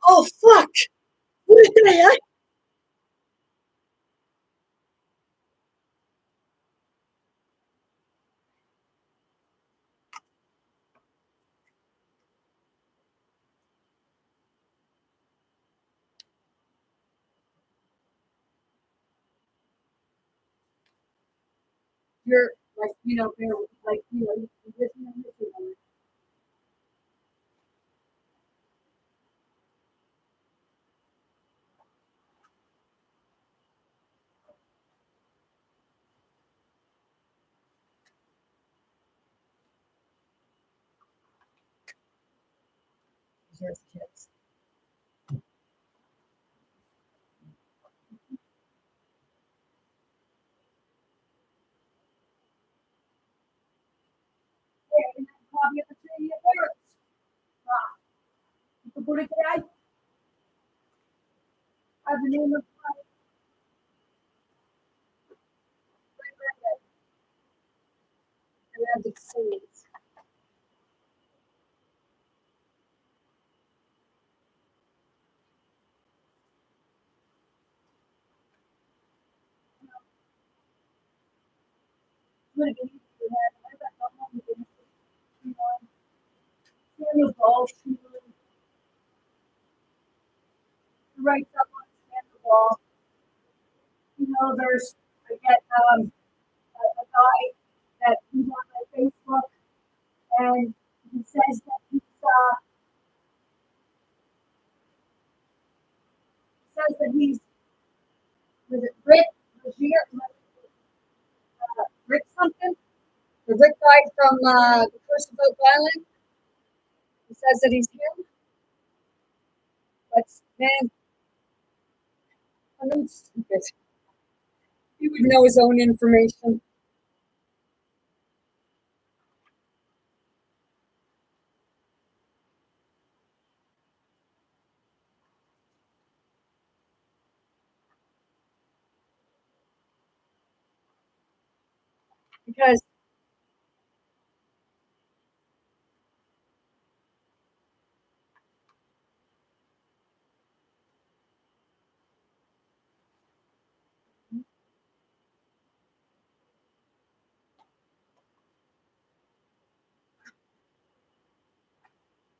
oh fuck! What did I? You're like, they're like, you listen and listen. Here's kids. Hey, copy of the tree of parents. The Buddha guy has the name of my granddad. And I have the descendants. Would have been easy to have. I got the home again. Samuel Ball, she writes up on Samuel Ball. There's I get a guy that he's on my Facebook, and he says that he's was it Rick something? The Rick guy from the Curse of Oak Island. He says that he's him, but man, I know it's stupid. He would know his own information because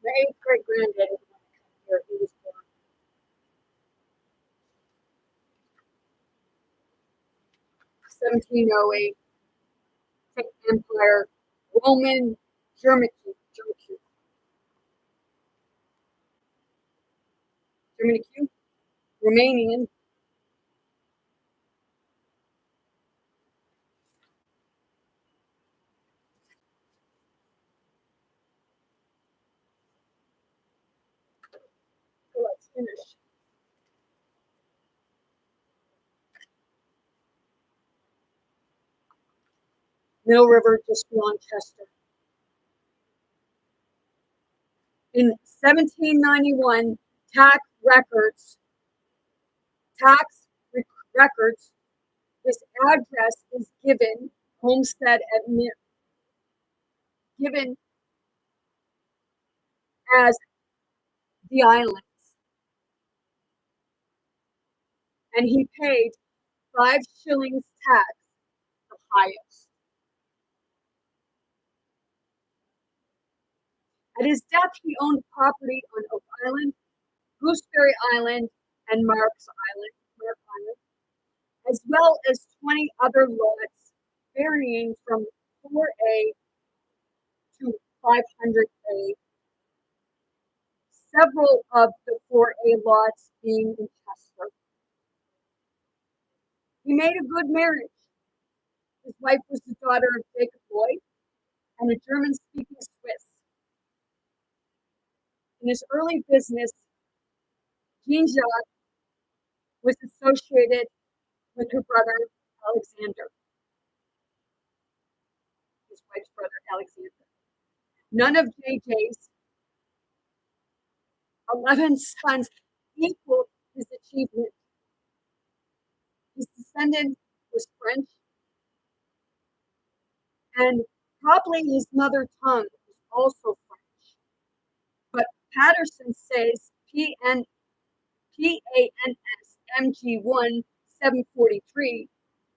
the eighth great granddaddy here, he was born 1708, Empire, Roman, German. Germany Q, Romanian. So let's finish. Middle River, just beyond Chester. In 1791, tax records, this address is given, homestead given as the islands. And he paid 5 shillings tax, the highest. At his death, he owned property on Oak Island, Gooseberry Island, and Mark Island, as well as 20 other lots varying from 4A to 500A, several of the 4A lots being in Chester. He made a good marriage. His wife was the daughter of Jacob Lloyd and a German-speaking Swiss. In his early business, Jean-Jacques was associated with her brother, Alexander, his wife's brother, Alexander. None of JJ's 11 sons equaled his achievement. His descendant was French, and probably his mother tongue was also French. But Patterson says PANS MG1 743,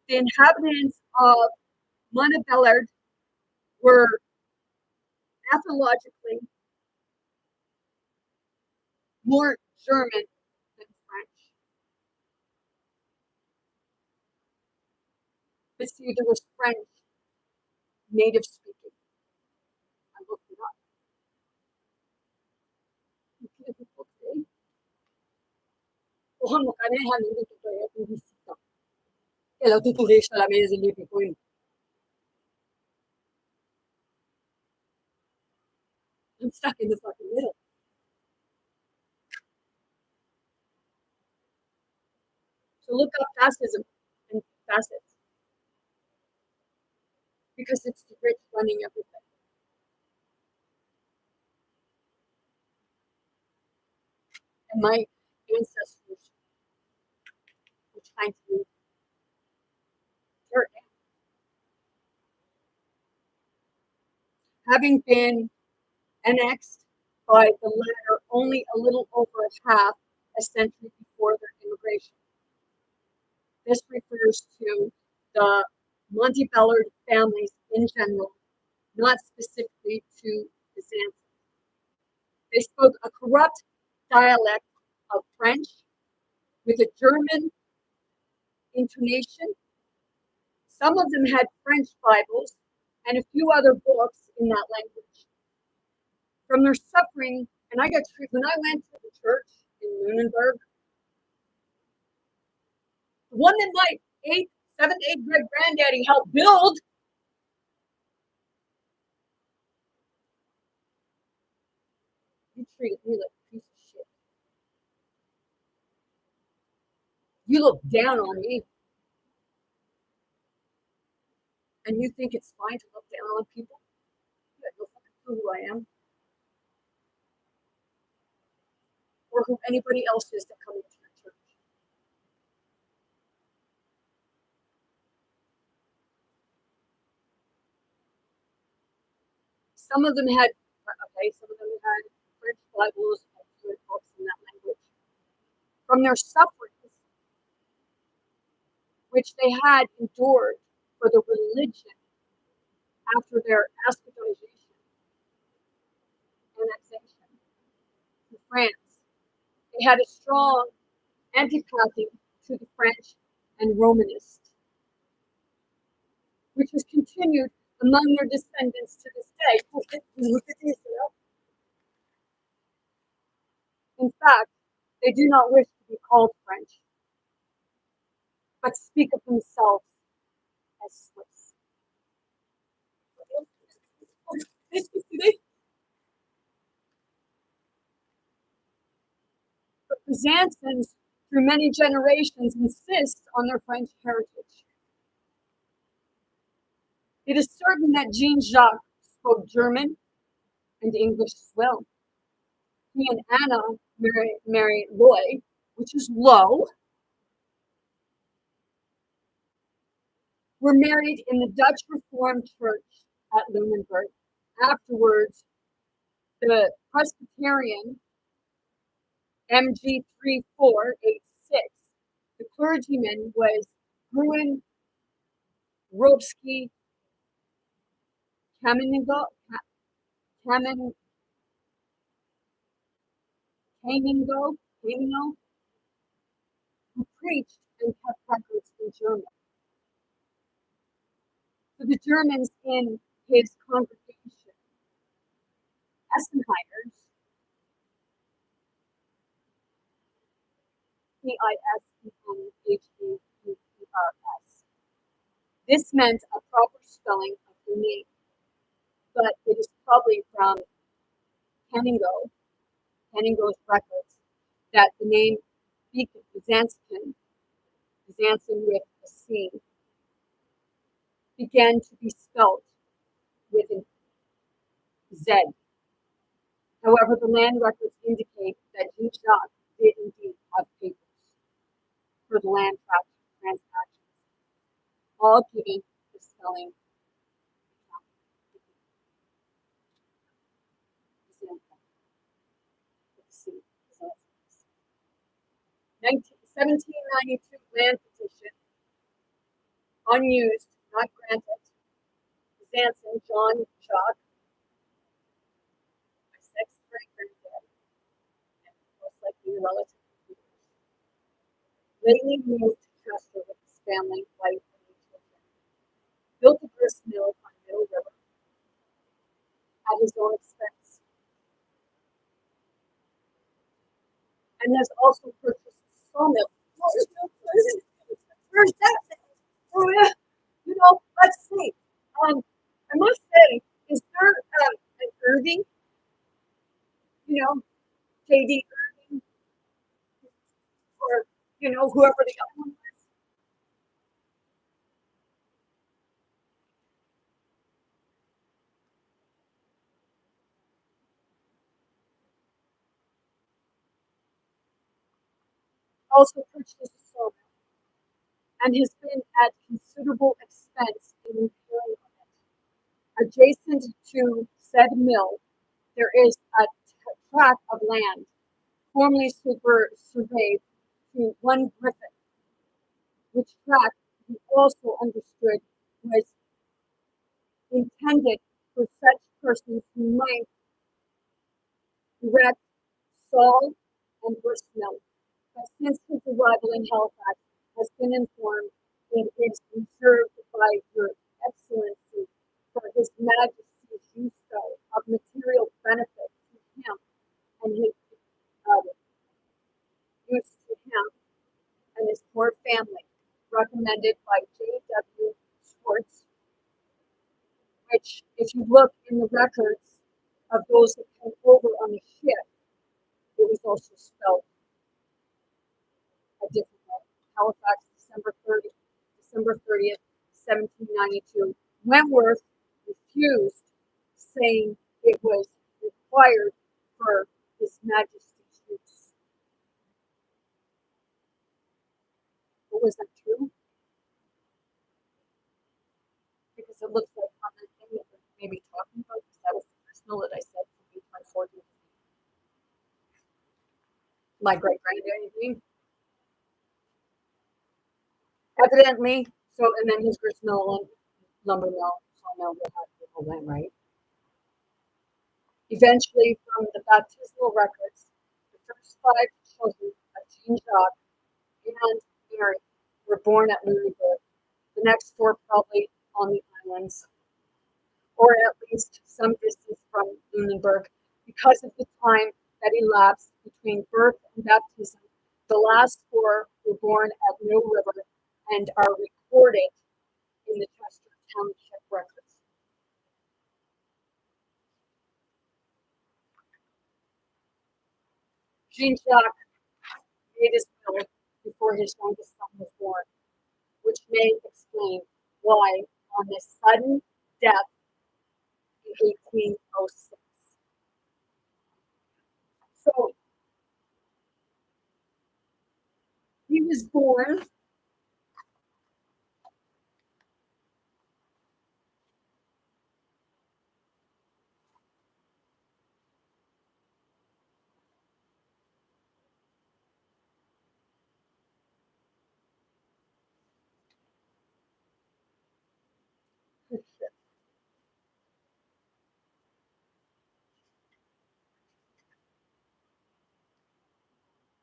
the inhabitants of Montbellard were ethologically more German than French. But see, there was French native speaking. I looked it up. Kung makanehan hindi ko kaya hindi sita. Kaya tutuloy siya lang may zilipi ko yun. I'm stuck in the fucking middle. So look up fascism and facets. Because it's the rich running everything. And my ancestors were trying to tear it down. Having been annexed by the latter only a little over half a century before their immigration. This refers to the Montbellard families in general, not specifically to the Zanzibar. They spoke a corrupt dialect of French with a German intonation. Some of them had French Bibles and a few other books in that language. From their suffering, and I got treated when I went to the church in Lunenburg, the one that my seventh, eighth grade granddaddy helped build, you treated me like a piece of shit. You look down on me. And you think it's fine to look down on people? You have no fucking clue who I am. Or who anybody else is that come into your church. Some of them had French Bibles and fluent books in that language. From their sufferings, which they had endured for the religion after their Ascotization, annexation to France, they had a strong antipathy to the French and Romanists, which was continued among their descendants to this day. In fact, They do not wish to be called French, but speak of themselves as Swiss. But Byzantines, through many generations, insist on their French heritage. It is certain that Jean-Jacques spoke German and English as well. He and Anna married Loy, which is low, were married in the Dutch Reformed Church at Lunenburg. Afterwards, the Presbyterian MG 3486, the clergyman was Gruen Robski Kameningo, Kamen, Kamingo, Kamino, who preached and kept records in German. So the Germans in his congregation, Essenheimer's, Pisenhers, this meant a proper spelling of the name, but it is probably from Kenningo's records, that the name Byzantium with a C, began to be spelled with a Z. However, the land records indicate that Jean-Jacques did indeed have papers for the land transactions, all giving the spelling with C. 1792 land petition, unused, not granted. Byzantine John Jacques, my sixth great-granddad, and most likely a relative of yours, lately moved to Chester with his family, wife, and 8 children. Built a grist mill on Middle River at his own expense, and has also purchased a sawmill. Where's that? Oh yeah, let's see. I must say, is there an Irving? J.D. Irving, or whoever the other one was. Also purchased a sawmill and has been at considerable expense in repairing it. Adjacent to said mill, there is a tract of land formerly surveyed to one Griffin, which tract he also understood was intended for such persons who might erect saw and grist mill. But since his arrival in Halifax has been informed it is reserved by your excellency for his majesty's use of material benefit to him and his use to him and his poor family, recommended by J.W. Schwartz, which, if you look in the records of those that came over on the ship, it was also spelled a different way. Halifax, December 30th, 1792. Wentworth refused, saying it was required for His Majesty's use. But was that true? Because it looks like on the thing that we're maybe talking about, because that was the personal that I said from 1840. My great granddad, evidently. So, and then his grist mill and lumber mill, sawmill will have the whole land, right? Eventually, from the baptismal records, the first 5 children of Jean Jacques and Mary were born at Lunenburg. The next 4 probably on the islands, or at least some distance from Lunenburg, because of the time that elapsed between birth and baptism. The last four were born at Mill River and are recorded in the Chester Township records. Jean-Jacques made his will before his youngest son was born, which may explain why, on his sudden death in 1806. So he was born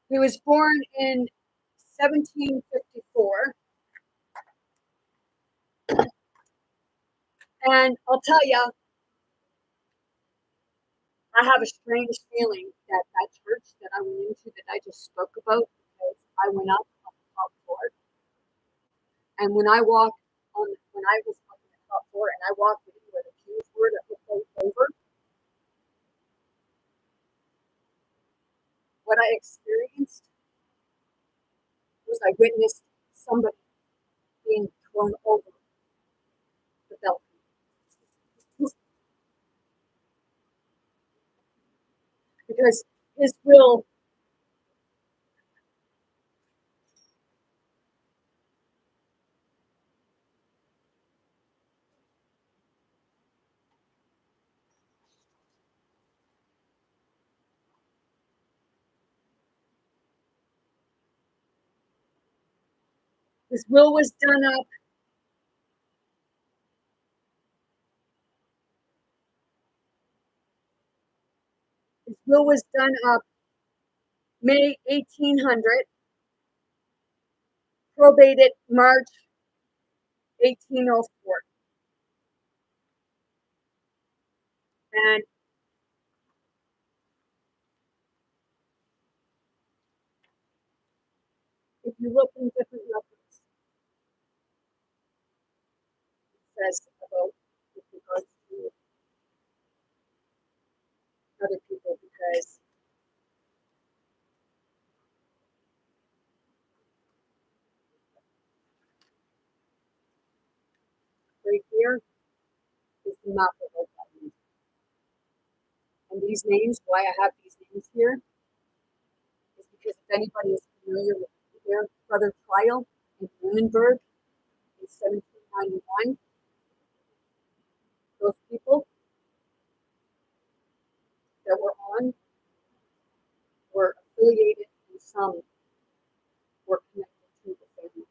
He was born in 1754. And I'll tell you, I have a strange feeling that that church that I went into that I just spoke about, because I went up on the top floor. And when I walked when I was on the top floor and I walked in where the pews were that looked over, what I experienced was I witnessed somebody being thrown over the balcony. Because his will his will was done up his will was done up May 1800, probated March 1804. And if you look in different records, it says about with regards to other people, because right here is the map of Oakland. And these names, why I have these names here, is because if anybody is familiar with their brother trial in Lunenburg in 1791, those people that were on were affiliated, and some were connected to the family.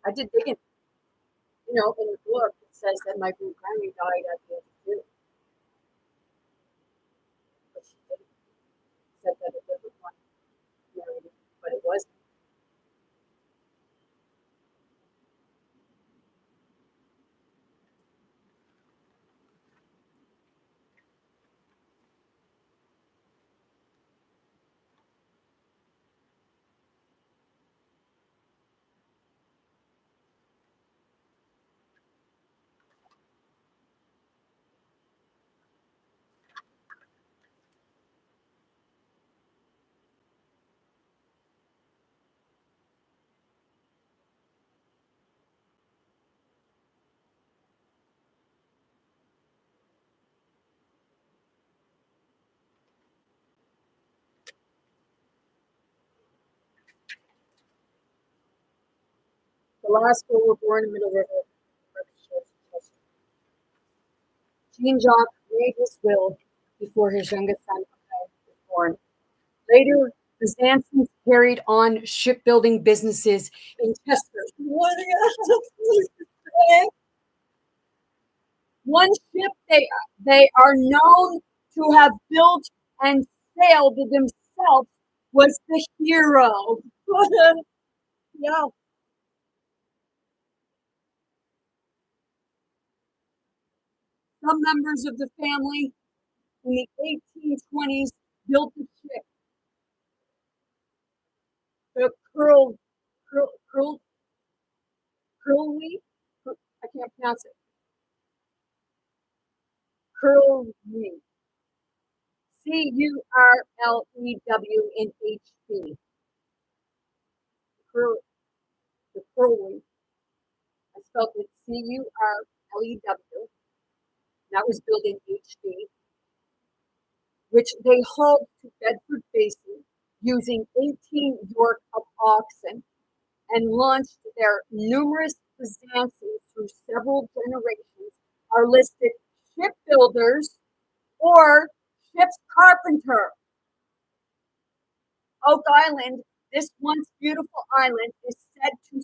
I did dig in, in the book it says that my great granny died at the age of 2, but she didn't. Said that a different one married him, but it wasn't. The last four were born in Middle River. Jean-Jacques made his will before his youngest son was born. Later, the Zansons carried on shipbuilding businesses in Chester. One ship they are known to have built and sailed themselves was the Hero. Yeah, some members of the family in the 1820s built a ship, the Curl, Curlew, I can't pronounce it, Curlew, Curlewhd, the Curlew. I spelled it Curlew. That was built in HD, which they hauled to Bedford Basin using 18 York of oxen and launched their numerous Byzantiums through several generations are listed shipbuilders or ship's carpenter. Oak Island, this once beautiful island, is said to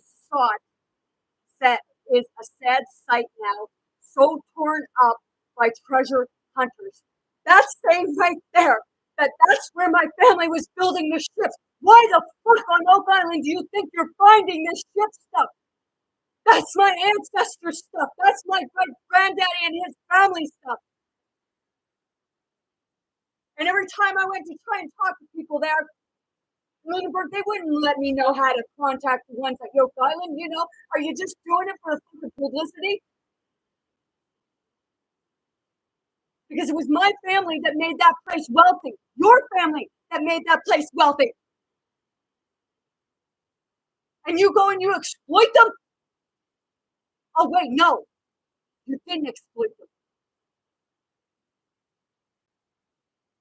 is a sad sight now, so torn up by treasure hunters. That's saying right there that's where my family was building the ships. Why the fuck on Oak Island do you think you're finding this ship stuff? That's my ancestor stuff. That's my great granddaddy and his family stuff. And every time I went to try and talk to people there, Lunenburg, they wouldn't let me know how to contact the ones at Oak Island. Are you just doing it for the publicity? Because it was my family that made that place wealthy. Your family that made that place wealthy. And you go and you exploit them? Oh, wait, no. You didn't exploit them.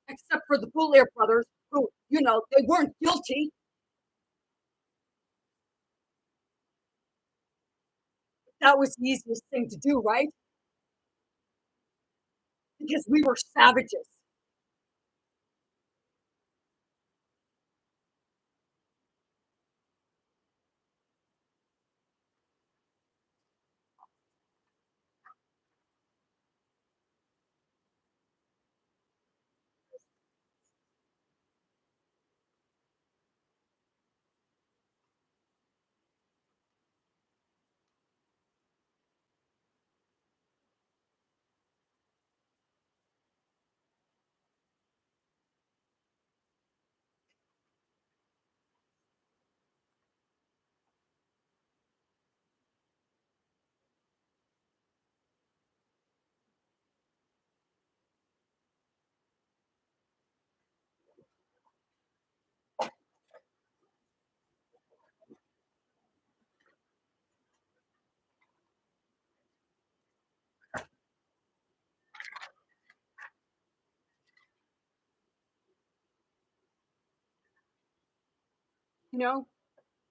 Except for the Boulair brothers, who, they weren't guilty. That was the easiest thing to do, right? Because we were savages.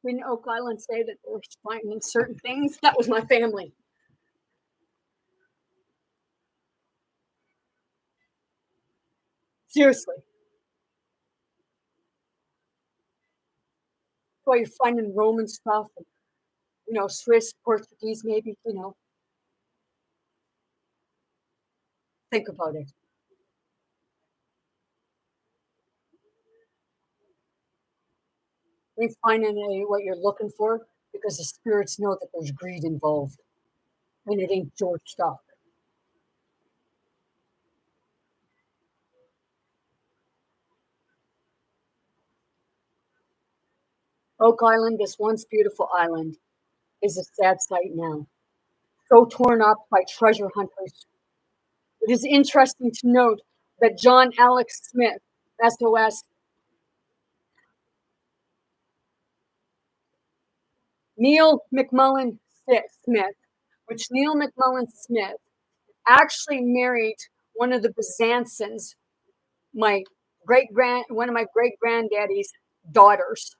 When Oak Island say that they were finding certain things, that was my family. Seriously. Why you're finding Roman stuff and, Swiss, Portuguese, maybe, think about it. You ain't finding what you're looking for because the spirits know that there's greed involved and it ain't George stuff. Oak Island, this once beautiful island, is a sad sight now, so torn up by treasure hunters. It is interesting to note that John Alex Smith, SOS, Neil McMullen Smith, which Neil McMullen Smith actually married one of the Byzantines, one of my great granddaddy's daughters.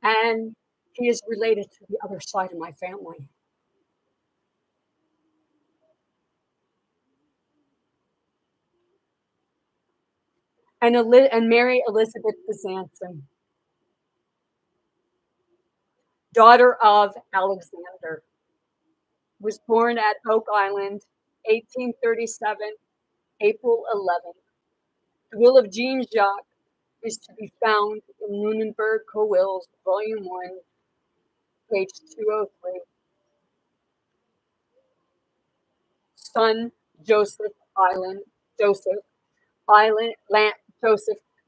And he is related to the other side of my family. And Mary Elizabeth Byzantin, daughter of Alexander, was born at Oak Island, 1837, April 11th. The will of Jean Jacques, is to be found in Lunenburg Co-Wills, Volume 1, page 203. Son Joseph Island, Joseph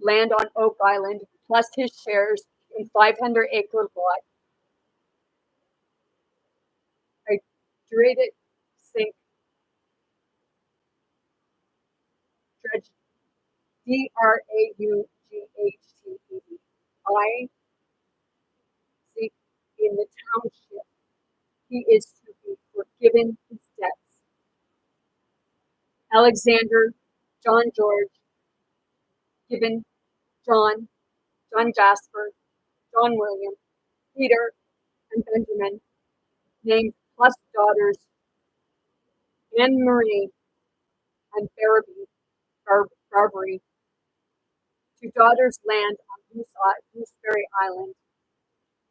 land on Oak Island, plus his shares in 500-acre lot. I dreaded sink dredge Draughted. I seek in the township. He is to be forgiven his debts. Alexander, John George, Gibbon, John Jasper, John William, Peter, and Benjamin, named plus daughters Anne Marie and Barbary, two daughters land on Gooseberry Island,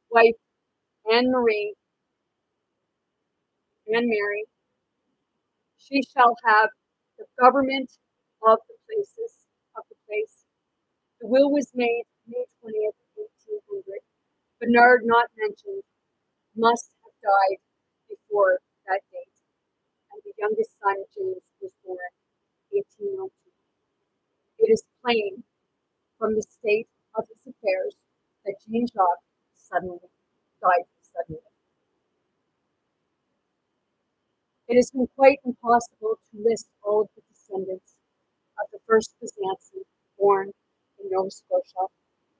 wife Anne Marie, Anne Mary, she shall have the government of the place. The will was made May 20th, 1800. Bernard, not mentioned, must have died before that date, and the youngest son, James, was born 1802. It is plain from the state of his affairs that Jean Jacques died suddenly. It has been quite impossible to list all of the descendants of the first Byzantine born in Nova Scotia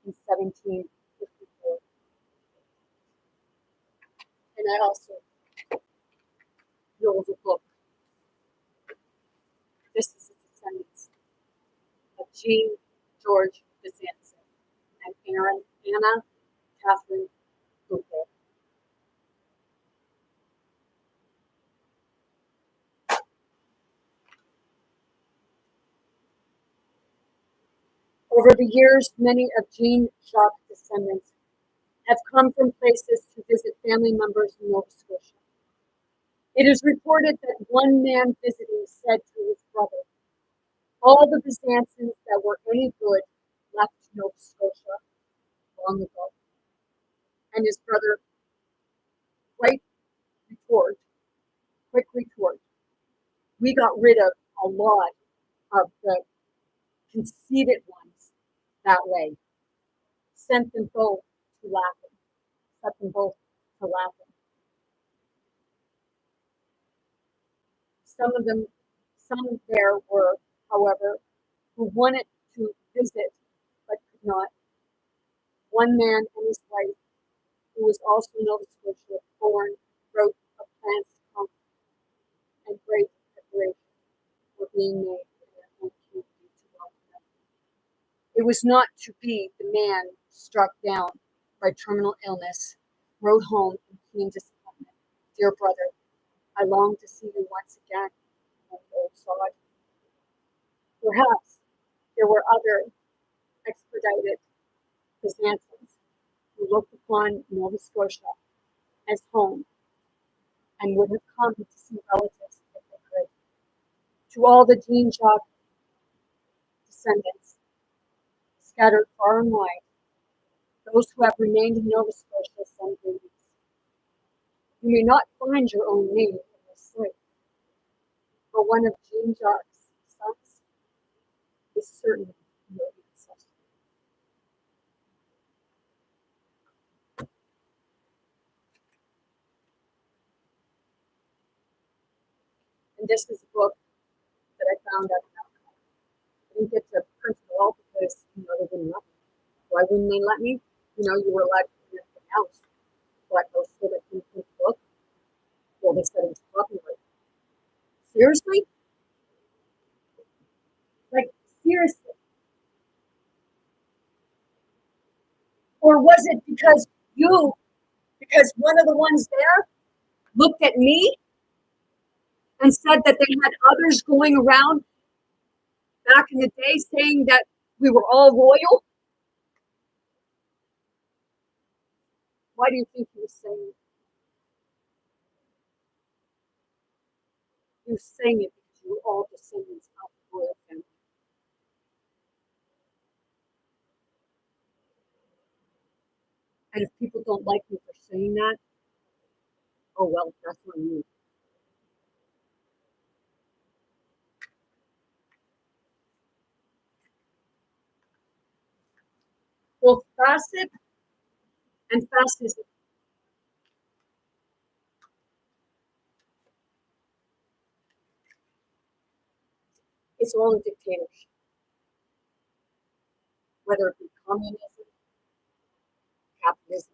in 1754. And I also know of a book. This is the descendants of Jean George Byzantine and Anna Catherine Bouquet. Over the years, many of Jean Jacques' descendants have come from places to visit family members in Nova Scotia. It is reported that one man visiting said to his brother, all the Byzantines that were any good left Nova Scotia long ago. And his brother, quite quick retort, we got rid of a lot of the conceited ones that way. Sent them both to laughing. Set them both to laughing. Some there were, however, who wanted to visit but could not. One man and his wife, who was also Nova Scotia born, wrote a plans to come, and great preparations were being made in their own community to welcome them. It was not to be the man struck down by terminal illness, wrote home in keen disappointment. Dear brother, I long to see you once again on the old sod. Perhaps there were other expedited Byzantines who looked upon Nova Scotia as home and would have come to see relatives if they could. To all the Jean Jacques descendants scattered far and wide, those who have remained in Nova Scotia some days, you may not find your own name in this slate, but one of Jean Jacques' sons is certainly your ancestor. And this is a book that I found at an alcohol. I didn't get to print it all because they wouldn't let me. Why wouldn't they let me? You were allowed to print anything else. But I was told I couldn't print the book. Well, they said it was copyright. Seriously? Like, seriously? Or was it because one of the ones there looked at me and said that they had others going around back in the day saying that we were all royal? Why do you think he was saying it? He was saying it because you were all descendants of the royal family. And if people don't like me for saying that, oh well, that's on you. Both facet and fascism is all a dictatorship, whether it be communism, capitalism,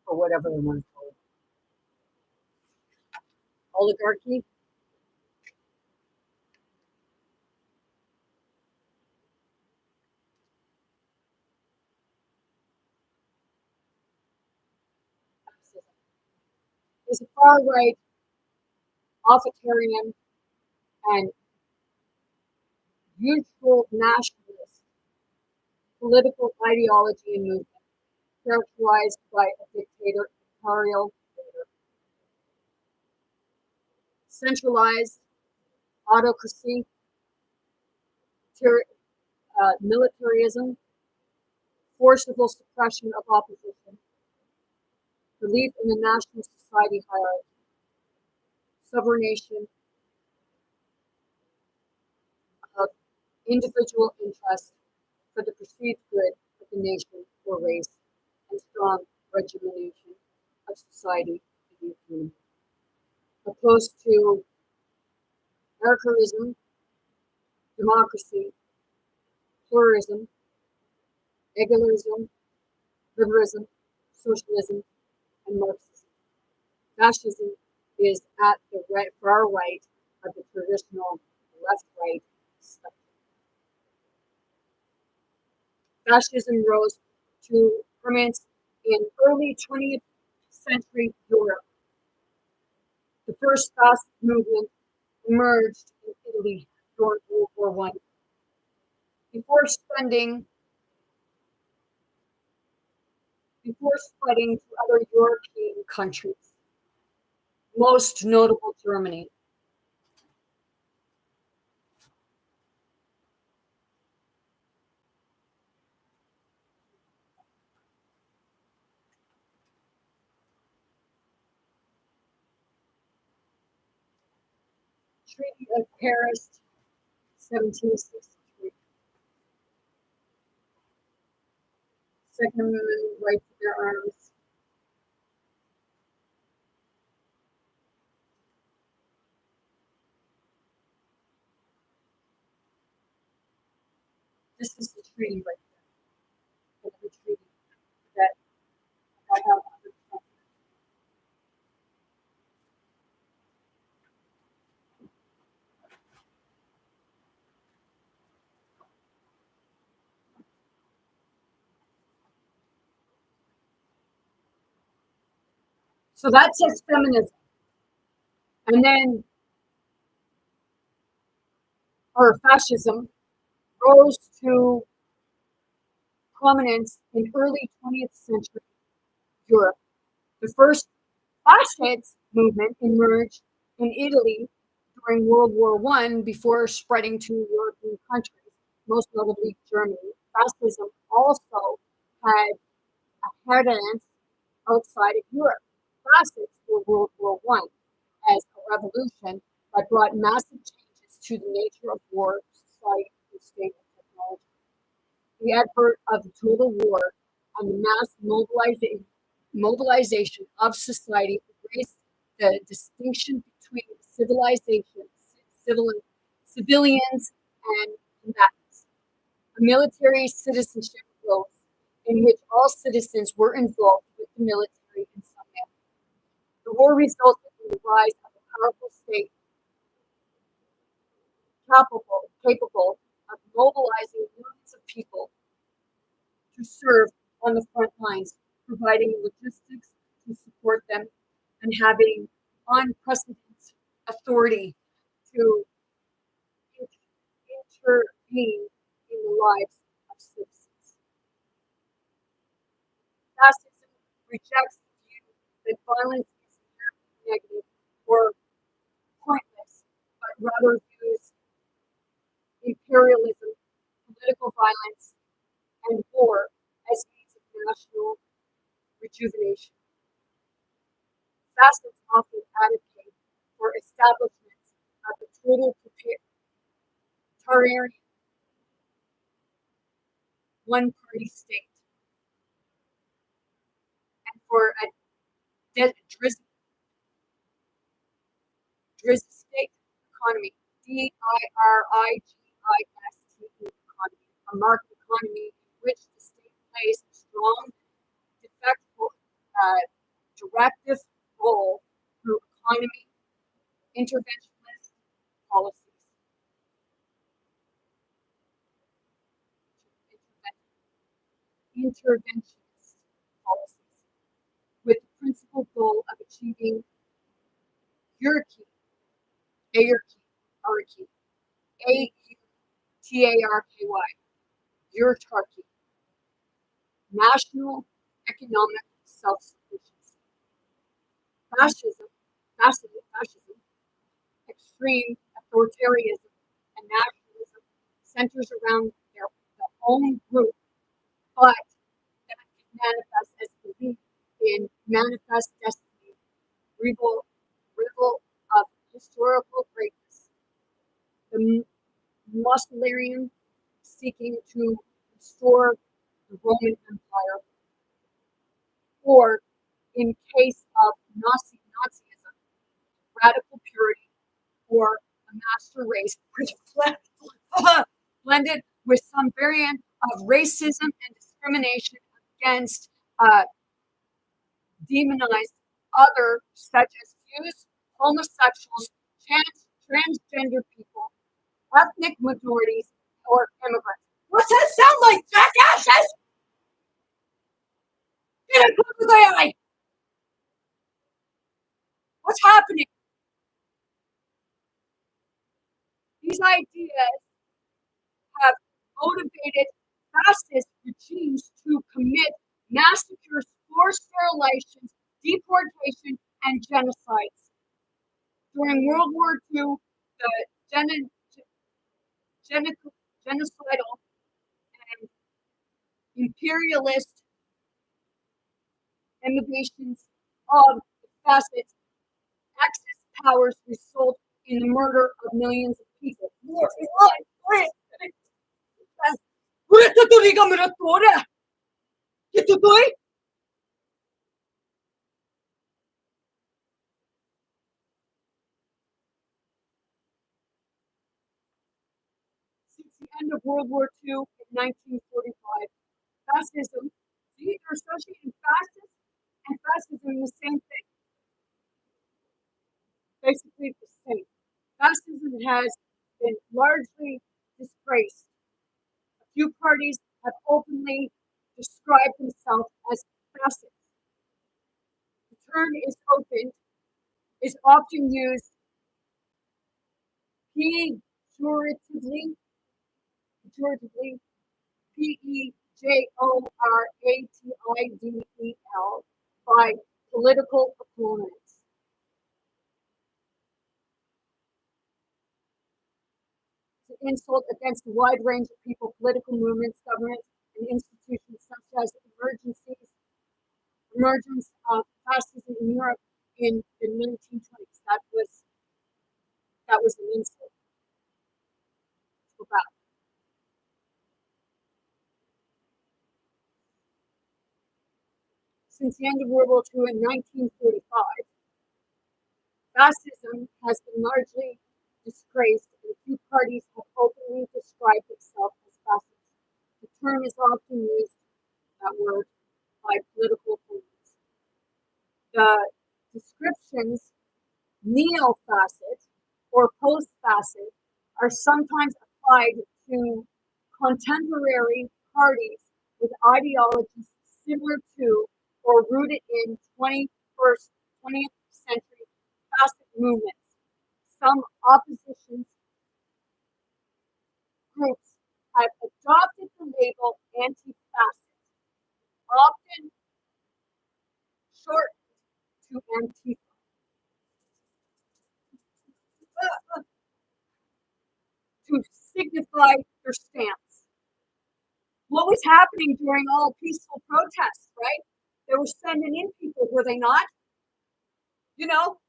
or whatever they want to call it. Oligarchy is a far right, authoritarian, and neutral nationalist political ideology and movement characterized by a dictatorial leader, centralized autocracy, militarism, forcible suppression of opposition, belief in the national society hierarchy, subordination of individual interest for the perceived good of the nation or race, and strong regimentation of society and the economy, opposed to anarchism, democracy, pluralism, egalism, liberalism, socialism, and Marxism. Fascism is at the far right of the traditional left-right spectrum. Fascism rose to prominence in early 20th century Europe. The first fascist movement emerged in Italy during World War One. Before spreading before spreading to other European countries, most notable Germany. Treaty of Paris, 1763. Second Amendment right to bear arms. This is the treaty right there. The treaty that I have under control. So that says feminism. And then, or fascism, rose to prominence in early 20th century Europe. The first fascist movement emerged in Italy during World War One before spreading to European countries, most notably Germany. Fascism also had a headlands outside of Europe. Fascists were World War One as a revolution that brought massive changes to the nature of war, society, and state and technology. The advert of the total war and the mass mobilization of society erased the distinction between civilization, civil, civilians, and combatants. A military citizenship rose in which all citizens were involved with the military in some manner. The war resulted in the rise of a powerful state capable of mobilizing millions of people to serve on the front lines, providing logistics to support them, and having unprecedented authority to intervene in the lives of citizens. Fascism rejects the view that violence is negative or pointless, but rather views imperialism, political violence, and war as means national rejuvenation. Fascists often advocate for establishments of a totalitarian one-party state and for a state economy, DIRIGIST economy, a market economy in which the state plays a strong, effective, directive role through economy interventionist policies. Interventionist policies with the principal goal of achieving autarky, autarky, national economic self-sufficiency. Fascism, extreme authoritarianism, and nationalism centers around their own group, but that can manifest as belief in manifest destiny, rival of historical greatness. The Mussolinian seeking to restore the Roman Empire, or in case of Nazism, radical purity, or a master race, which blended with some variant of racism and discrimination against demonized others, such as Jews, homosexuals, transgender people, ethnic minorities, or immigrants. What's that sound like, jackasses? Get it, the eye. What's happening? These ideas have motivated fascist regimes to commit massacres, forced sterilizations, deportation, and genocides. During World War II, the genocidal and imperialist innovations of the fascist Axis powers result in the murder of millions of people. Since the end of World War II in 1945, fascism, see, they're associating fascist and fascism the same thing, basically the same. Fascism has been largely disgraced. A few parties have openly described themselves as fascists. The term is often used pejoratively, Pejoratidel, by political opponents. It's an insult against a wide range of people, political movements, governments, and institutions, such as emergence of fascism in Europe in the 1920s. That was an insult. Let's go back. Since the end of World War II in 1945, fascism has been largely disgraced, and a few parties have openly described themselves as fascists. The term is often used, that word, by political opponents. The descriptions neo-fascist or post-fascist are sometimes applied to contemporary parties with ideologies similar to or rooted in 20th century fascist movements. Some opposition groups have adopted the label anti-fascist, often shortened to Antifa, to signify their stance. What was happening during all peaceful protests, right? They were sending in people, were they not? You know,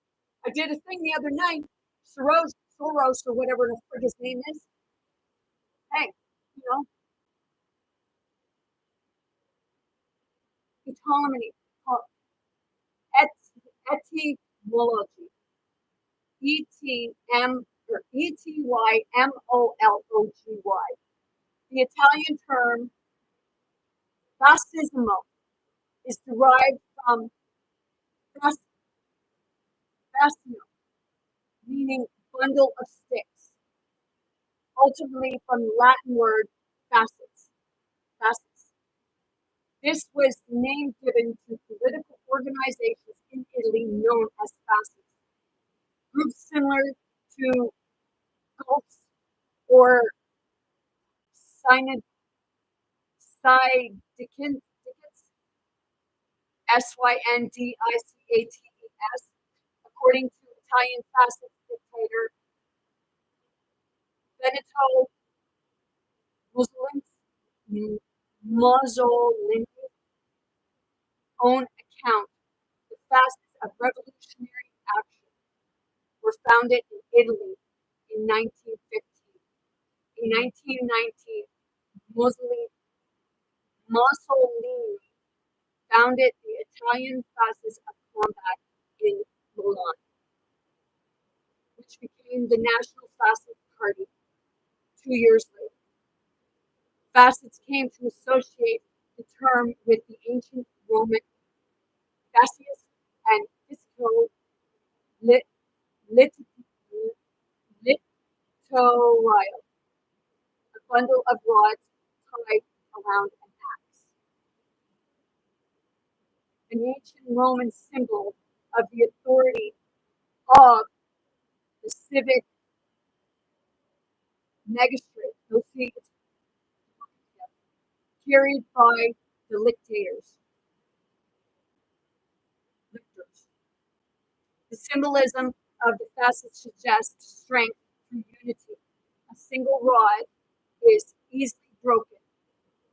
I did a thing the other night, Soros or whatever the frig his name is. Hey, you know, etymology, etymology, E-T-M or E-T-Y-M-O-L-O-G-Y. The Italian term fascismo is derived from fascio, meaning bundle of sticks, ultimately from the Latin word fascis. Fascis. This was the name given to political organizations in Italy known as fascists. Groups similar to cults or syndicates, Syndicates, according to Italian fascist dictator Benito Mussolini's own account. The fascists of revolutionary action were founded in Italy in 1915. In 1919, Mussolini founded the Italian Fascists of Combat in Milan, which became the National Fascist Party 2 years later. Fascists came to associate the term with the ancient Roman fascius and fisco lit, lit, litorial, a bundle of rods tied around an axe. An ancient Roman symbol of the authority of the civic magistrate. You'll see it's carried by the lictors. The symbolism of the facet suggests strength through unity. A single rod is easily broken,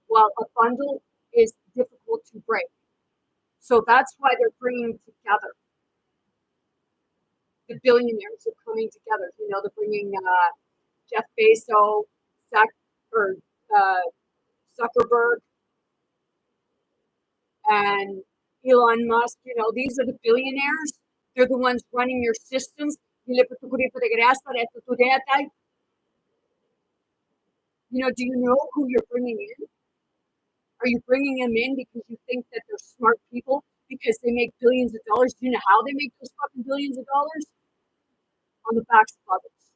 while a bundle is difficult to break. So that's why they're bringing together. The billionaires are coming together. You know, they're bringing Jeff Bezos, Zuckerberg, and Elon Musk. You know, these are the billionaires. They're the ones running your systems. You know, do you know who you're bringing in? Are you bringing them in because you think that they're smart people because they make billions of dollars? Do you know how they make those fucking billions of dollars? On the backs of others.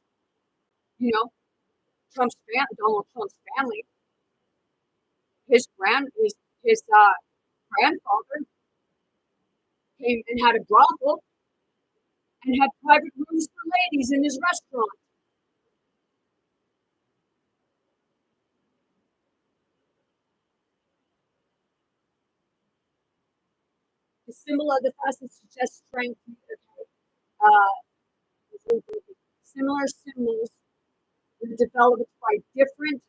You know, Donald Trump's family, his grandfather came and had a brothel and had private rooms for ladies in his restaurant. The symbol of the fascist suggests strength. Similar symbols were developed by different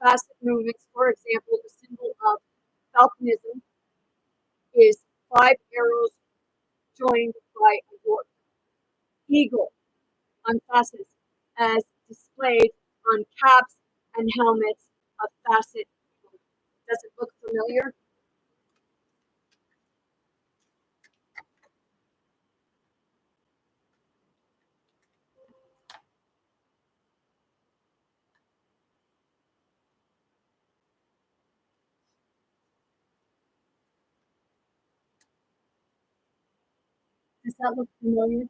facet movements. For example, the symbol of falconism is 5 arrows joined by a dwarf eagle on facets, as displayed on caps and helmets of facet. Does it look familiar? Does that look familiar?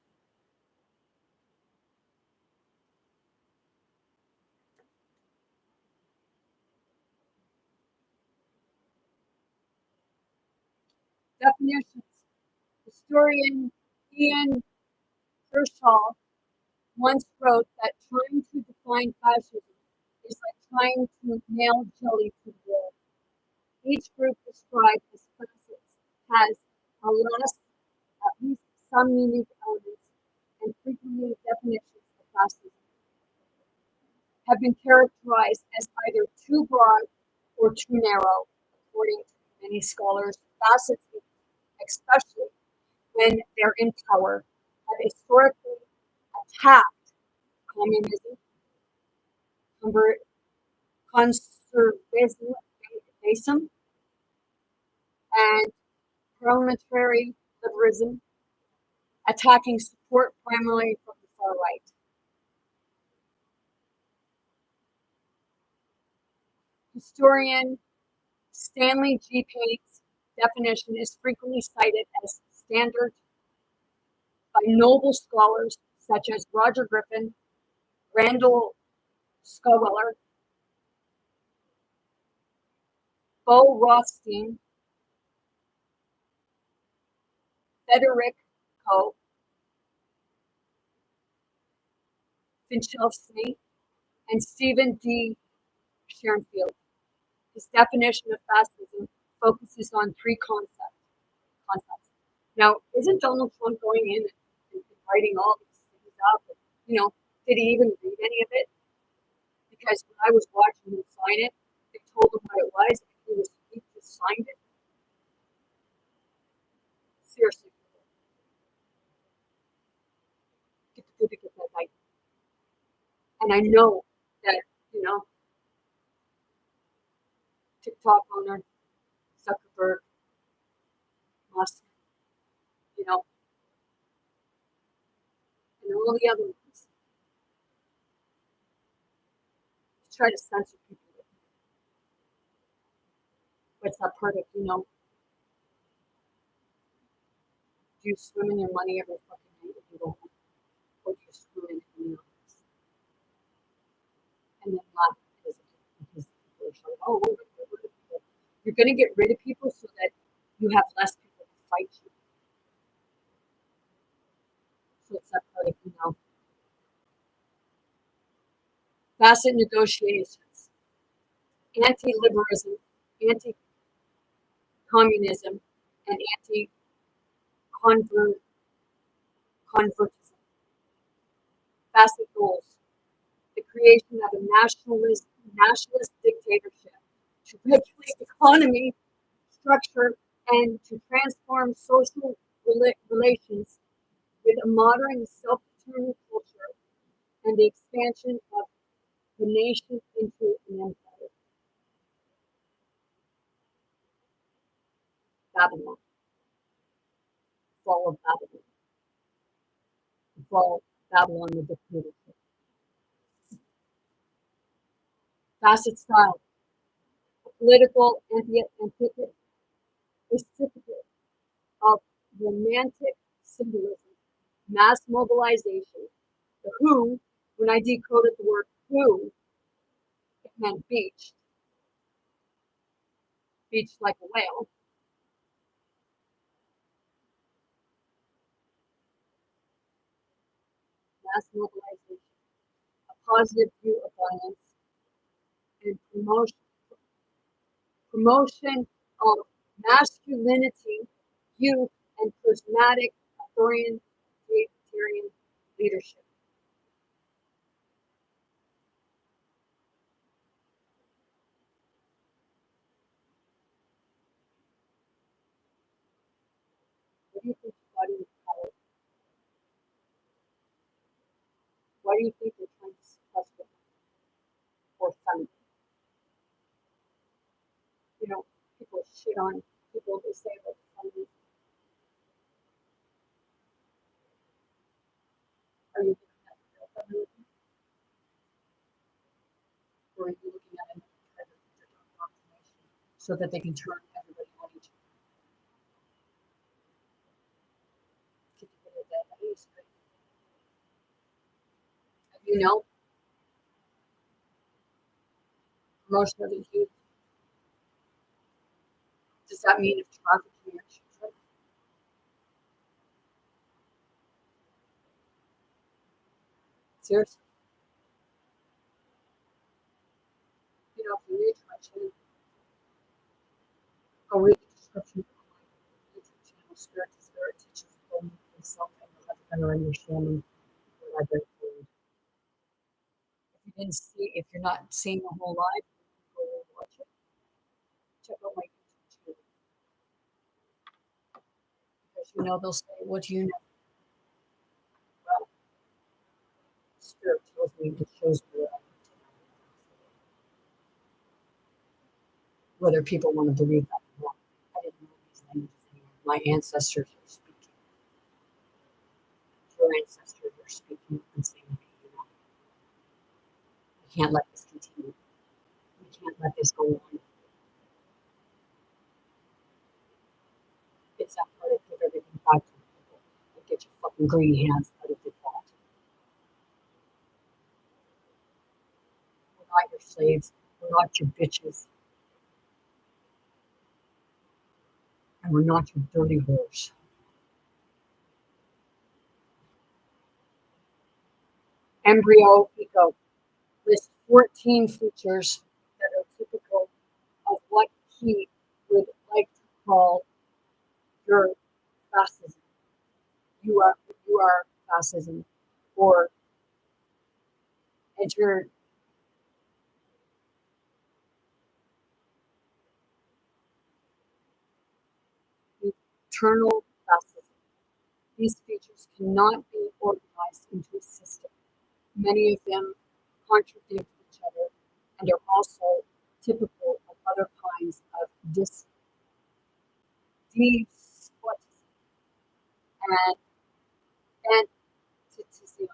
Definitions. Historian Ian Kershaw once wrote that trying to define fascism is like trying to nail jelly to the wall. Each group described as fascists has at least some unique elements, and frequently definitions of fascism have been characterized as either too broad or too narrow, according to many scholars. Fascists, especially when they're in power, have historically attacked communism, conservatism, and parliamentary liberalism, attacking support primarily from the far right. Historian Stanley G. Payne's definition is frequently cited as standard by notable scholars such as Roger Griffin, Randall Scowell, Bo Rothstein, Federico Finchovsky, and Stephen D. Sharonfield. His definition of fascism focuses on three concepts. Now, isn't Donald Trump going in and writing all these things up? Did he even read any of it? Because when I was watching him sign it, they told him what it was, and he just signed it. Seriously, get that right. And I know that, TikTok owner, Zuckerberg, Musk, you know, and all the other ones try to censor people. What's that part of, do you swim in your money every fucking night if you go home? Or do you swim in it in the office? And then laugh because people are showing, oh, we're going to get rid of people. You're going to get rid of people so that you have less people to fight you. So it's that part of, facet negotiations, anti-liberalism, anti-communism, and anti-convertism. Facet goals: the creation of a nationalist dictatorship to regulate economy, structure, and to transform social relations with a modern self-determined culture and the expansion of the nation into an empire. Babylon, fall of Babylon, the fall of Babylon, the dictatorship. Facet style, a political antithesis of romantic symbolism, mass mobilization. The who, when I decoded the word who, it meant beach like a whale. Mass mobilization, a positive view of violence, and promotion of masculinity, youth, and charismatic authoritarian leadership. What do you think body is power? Why do you think they're trying to suppress women or feminism? People shit on people they say about feminism. Are you looking at real feminism, or are you looking at another type of indoctrination so that they can turn everybody on each other? Promotion of the youth. Does that mean if trafficking your children? Seriously, if you're interested, go read the description of my YouTube channel, Spirit to Spirit Teaches Film Himself, and you'll have a better understanding of what I bring forward. If you're not seeing the whole live, go watch it. Because they'll say, "What do you know?" Well, Spirit tells me it shows me what I need to know. Whether people want to believe that or not, I didn't know these languages anymore. My ancestors are speaking. Your ancestors are speaking and saying, we can't let this continue. We can't let this go on. It's that part of give everything back to people and get your fucking greedy hands out of the pot. We're not your slaves. We're not your bitches. And we're not your dirty whores. Embryo Eco lists 14 features that are typical of what he would like to call your fascism. You are fascism, or enter eternal fascism. These features cannot be organized into a system. Many of them contradict each other and are also typical of other kinds of despotism and fanatism,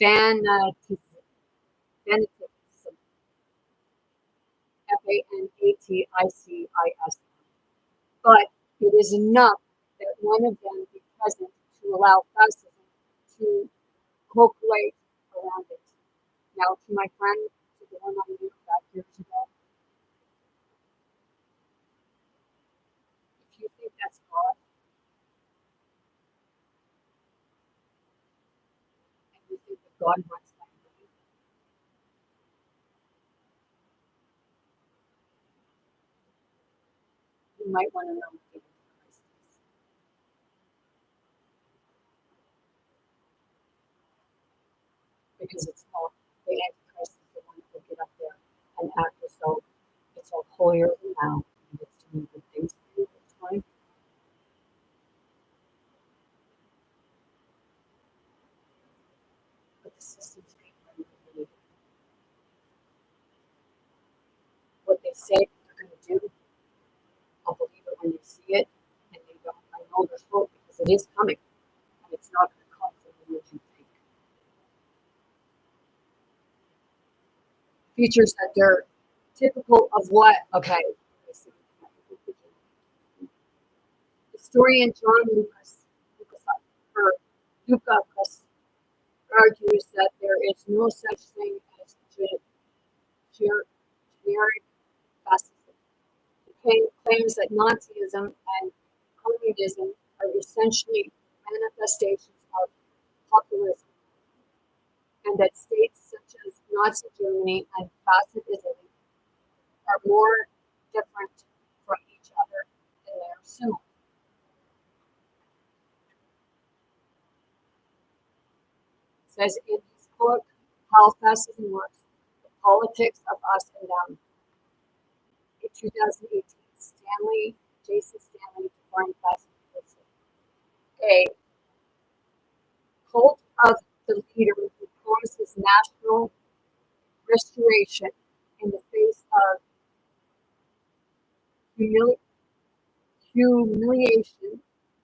fanatism, fanatism, FANATICIS. But it is enough that one of them be present to allow fascism to percolate around it. Now, to my friend, to the one I knew back years ago, if you think that's God, and you think that God wants that money, you might want to know what the Antichrist is. Because it's not the Antichrist is the one that will get up there and act as though it's all holier than thou and it's doing good things for you. It's fine. But the system's people are not believe what they say they're going to do. I'll believe it when you see it, and they don't. I know there's hope because it is coming, and it's not going to come from the way you think. Features that they're typical of what? Okay. Historian John Lucas argues that there is no such thing as generic fascism. He claims that Nazism and communism are essentially manifestations of populism, and that states such as Nazi Germany and fascist Italy are more different from each other than they are similar. It says in his book, How Fascism Works, The Politics of Us and Them, in 2018, Jason Stanley defined fascism as a cult of the leader who promises national restoration in the face of humili- humiliation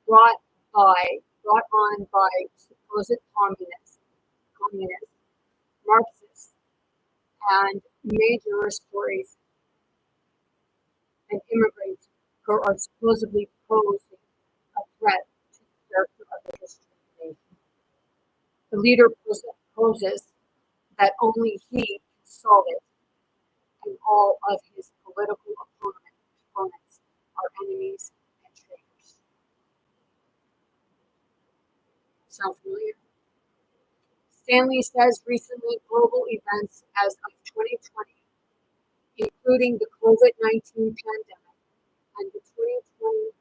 brought on by supposed communists, Marxists, and major stories and immigrants who are supposedly posing a threat to the character of the history of the nation. The leader poses that only he can solve it, and all of his political opponents are enemies and traitors. Sound familiar? Stanley says recently global events as of 2020, including the COVID-19 pandemic and the 2020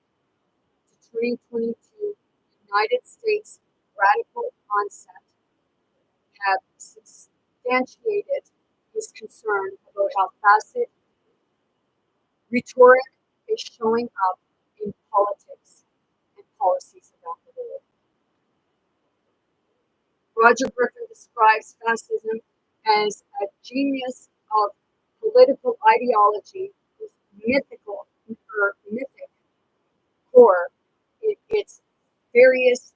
to 2022 United States radical onset, have substantiated his concern about how fascist rhetoric is showing up in politics policies around the world. Roger Griffin describes fascism as a genius of political ideology with mythical or mythic core. Its various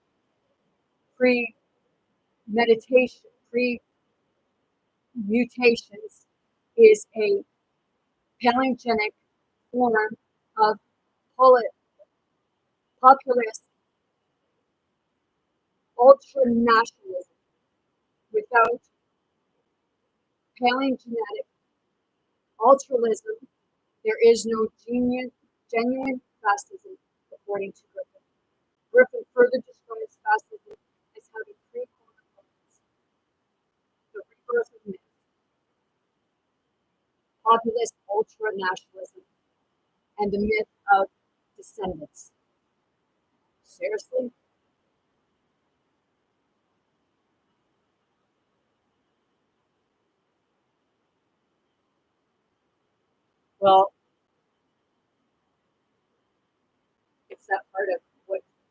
pre-meditation, pre-mutations is a paleogenic form of populist ultranationalism. Without paleogenetic ultralism, there is no genuine fascism, according to Griffin. Griffin further describes fascism as having three components: the rebirth of myth, populist ultranationalism, and the myth of descendants. Seriously? Well, it's that part of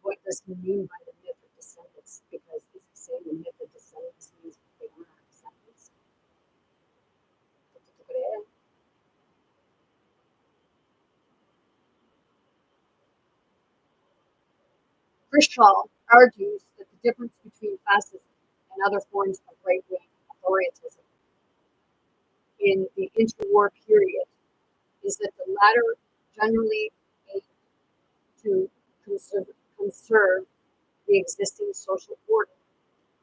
what does he mean by the myth of descendants? Because is he saying the myth of descendants means they weren't our descendants? Krishaw argues that the difference between fascism and other forms of right-wing authoritarianism in the interwar period is that the latter generally aim to conserve the existing social order,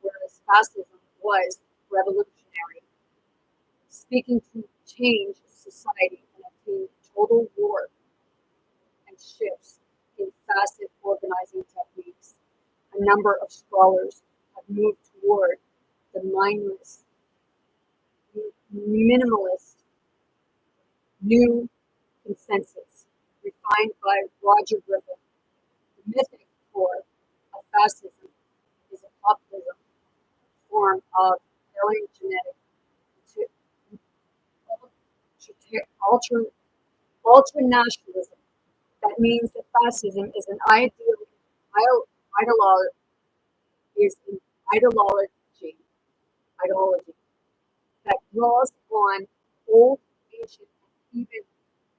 whereas fascism was revolutionary, seeking to change society and obtain total war and shifts in facet organizing techniques. A number of scholars have moved toward the mindless, minimalist, new consensus refined by Roger Griffin. The mythic core of fascism is a populism form of paleogenetic ultranationalism. That means that fascism is an ideology, is an ideology that draws on old, ancient, and even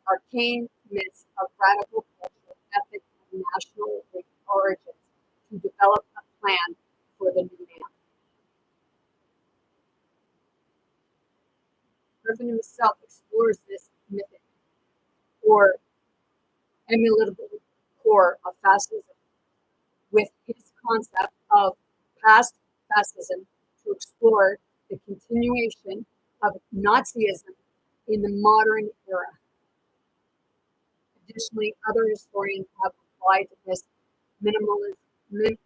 arcane myths of radical cultural, ethic, and national origins to develop a plan for the new man. Griffin himself explores this mythic or emulable core of fascism with his concept of past fascism to explore the continuation of Nazism in the modern era. Additionally, other historians have applied this minimalist,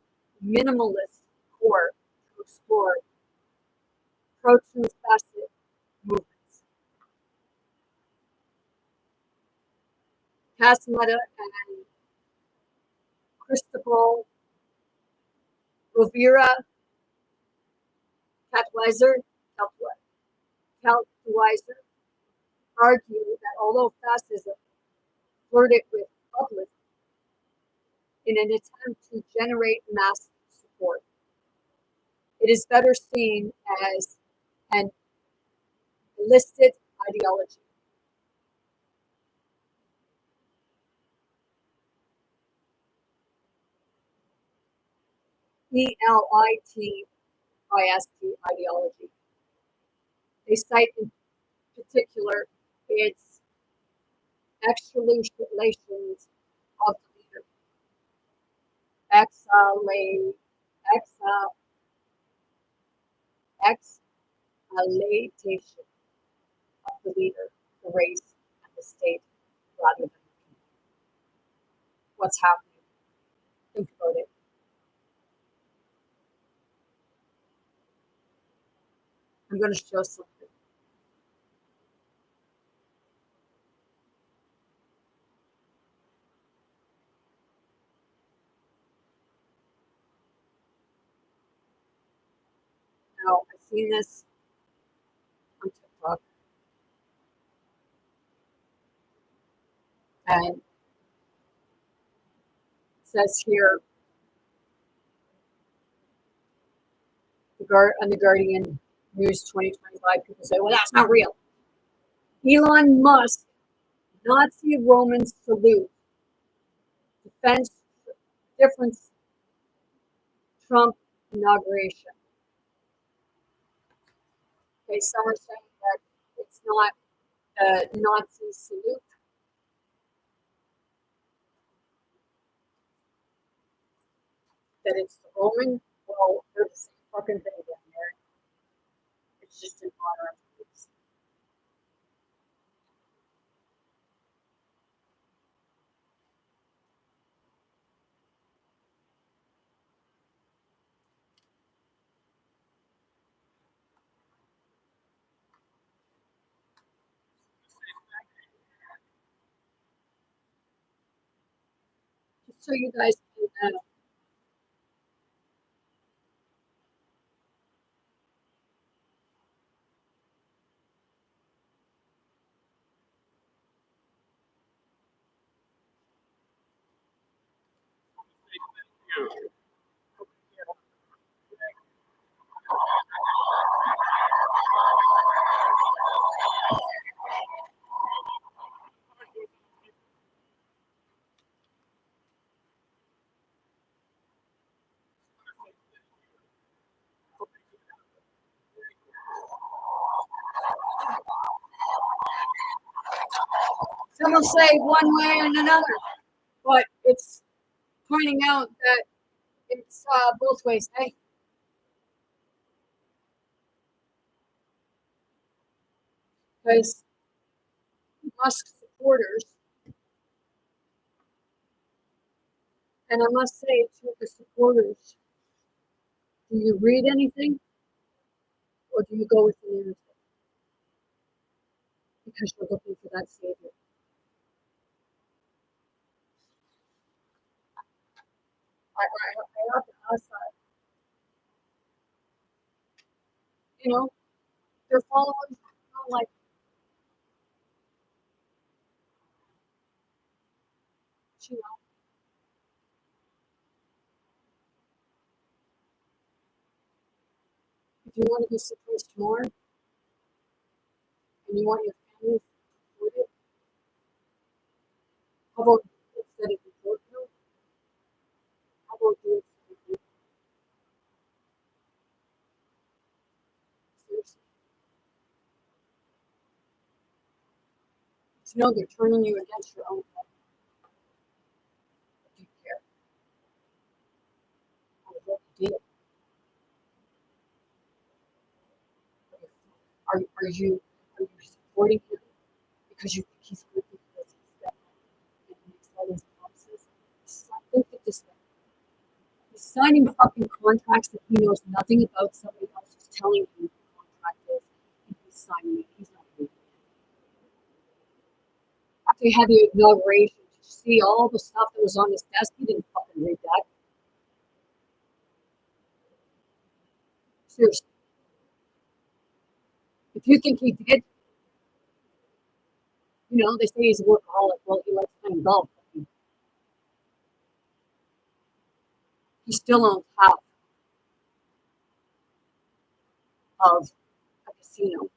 minimalist core to explore pro-truth fascist movements. Castaneda and Cristobal Rovira Caltweiser argue that although fascism flirted with populism in an attempt to generate mass support, it is better seen as an illicit ideology. ELITIST ideology. They cite in particular its extralations of the leader, exhala, exa, exhalation of the leader, the race, and the state, rather than what's happening. Think about it. I'm going to show something. Now, I've seen this on TikTok, and it says here on the Guardian News 2025, people say, well, that's not real. Elon Musk, Nazi Roman salute, defense difference, Trump inauguration. Okay, some are saying that it's not a Nazi salute. That it's the Roman. Well, they're the same fucking thing down there. It's just an honor of peace. Just so you guys can know. Some will say one way and another, but it's pointing out that it's both ways. Hey, because Musk supporters, and I must say to the supporters, do you read anything or do you go with the narrative? Because you're looking for that savior. I have to ask that. You know, their followers are like, you know, if you want to be suppressed more and you want your family supported, how about instead of report you, how about do it for you? Seriously. To know they're turning you against your own family. Do you care? I would love to deal. Are you supporting him because you think he's good because he's got money and he makes all these promises? Think of it this way. He's signing fucking contracts that he knows nothing about. Somebody else is telling him what the contract is, and he's signing it. He's not reading it. After he had the inauguration, to see all the stuff that was on his desk, he didn't fucking read that. Seriously. If you think he did, they say he's a workaholic. Well, he likes playing golf. He still owns half of a casino.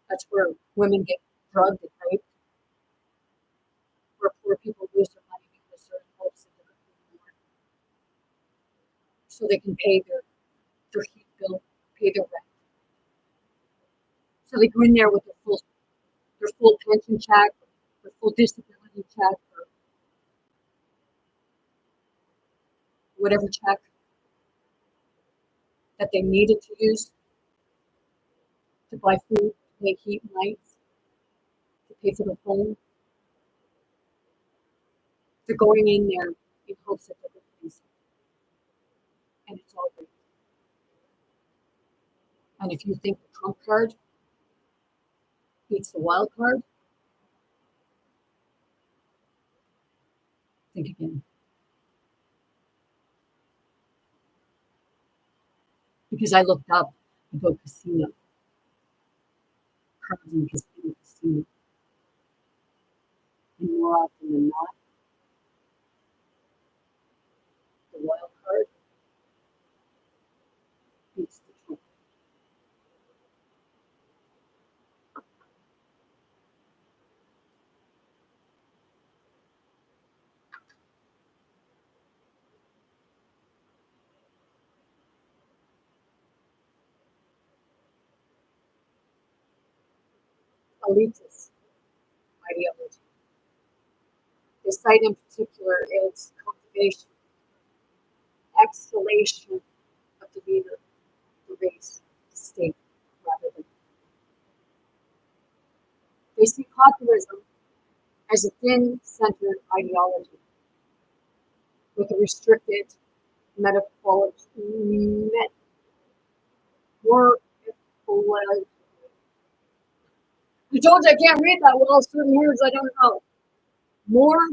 That's where women get drugged and raped, where poor people lose their money because they're in hopes that they're going to be more, so they can pay their heat bill, pay their rent. So they go in there with their full pension check, their full disability check, or whatever check that they needed to use to buy food, to pay heat and lights, to pay for their home. They're going in there in hopes that they're going to do something. And it's all great. And if you think the trump card beats the wild card, think again. Because I looked up about casino cards and casino, and more often than not, the wild card elitist ideology. They cite in particular its cultivation, exhalation of the leader, the race, the state, rather than. They see populism as a thin-centered ideology with a restricted metaphorical. I told you I can't read that well. Certain words I don't know. More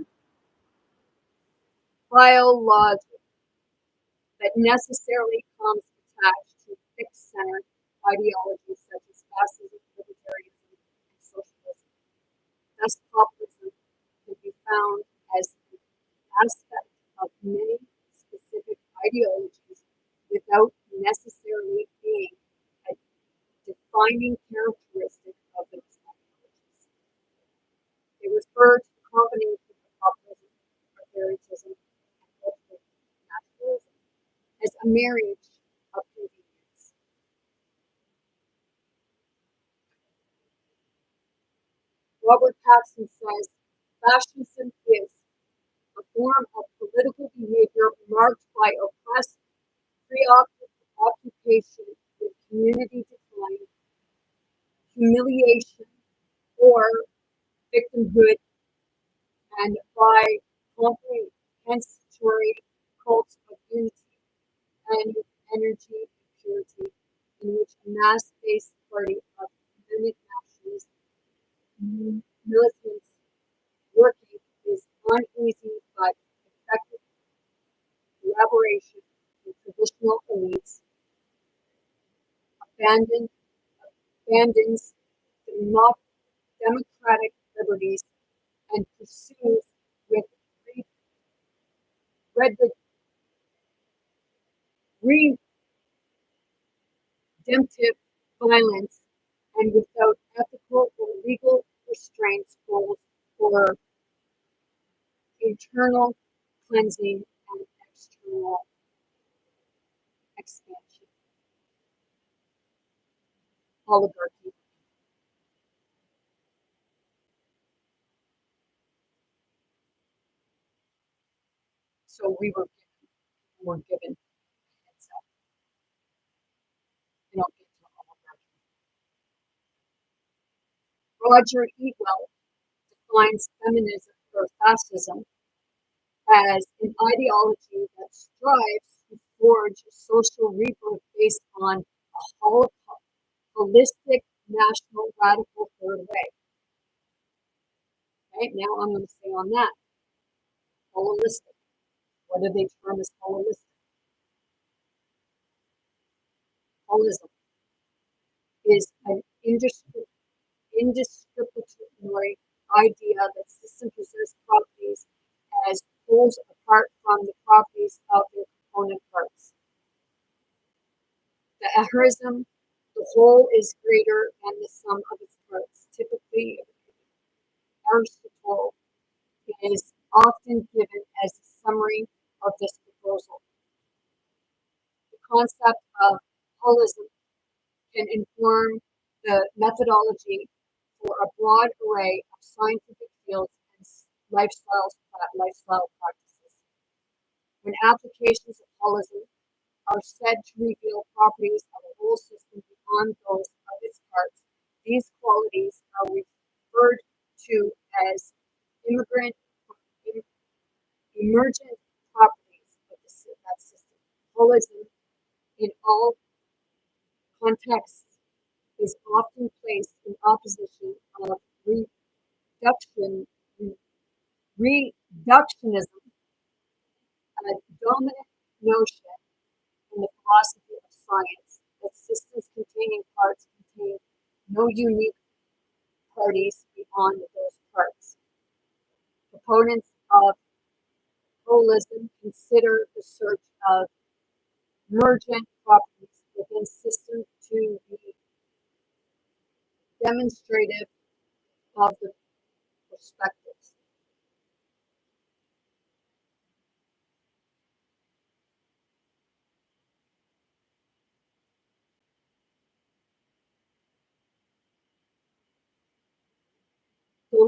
biologic that necessarily comes attached to fixed centered ideologies such as fascism, libertarianism, and socialism. Thus, populism can be found as an aspect of many specific ideologies without necessarily being a defining characteristic of those ideologies. They refer to the combination of populism, authoritarianism, and ultimate nationalism as a marriage of convenience. Robert Paxson says fascism is a form of political behavior marked by oppressed preoccupation with community decline, humiliation, or victimhood, and by compensatory cults of unity and energy and purity, in which a mass-based party of mimic nationalist militants working is uneasy but effective collaboration with traditional elites abandon, abandons democratic liberties and pursues with redemptive violence and without ethical or legal restraints for internal cleansing and external expansion. Oligarchy. So were given heads up. You don't get to oligarchy. Roger Ewell defines feminism or fascism as an ideology that strives to forge a social rebirth based on a holistic, national, radical third way. Right now, I'm going to say on that holistic. What do they term as holistic? Holism is an indiscriminatory idea that system preserves properties as wholes apart from the properties of their component parts. The ahorism, the whole is greater than the sum of its parts. Typically, Aristotle is often given as a summary of this proposal. The concept of holism can inform the methodology for a broad array of scientific fields and lifestyle practices. When applications of holism are said to reveal properties of a whole system beyond those of its parts, these qualities are referred to as immigrant, emergent properties of that system. Holism, in all contexts, is often placed in opposition of reductionism, a dominant notion in the philosophy of science that systems containing parts contain no unique parties beyond those parts. Proponents of holism consider the search of emergent properties within systems to be demonstrative of the perspectives.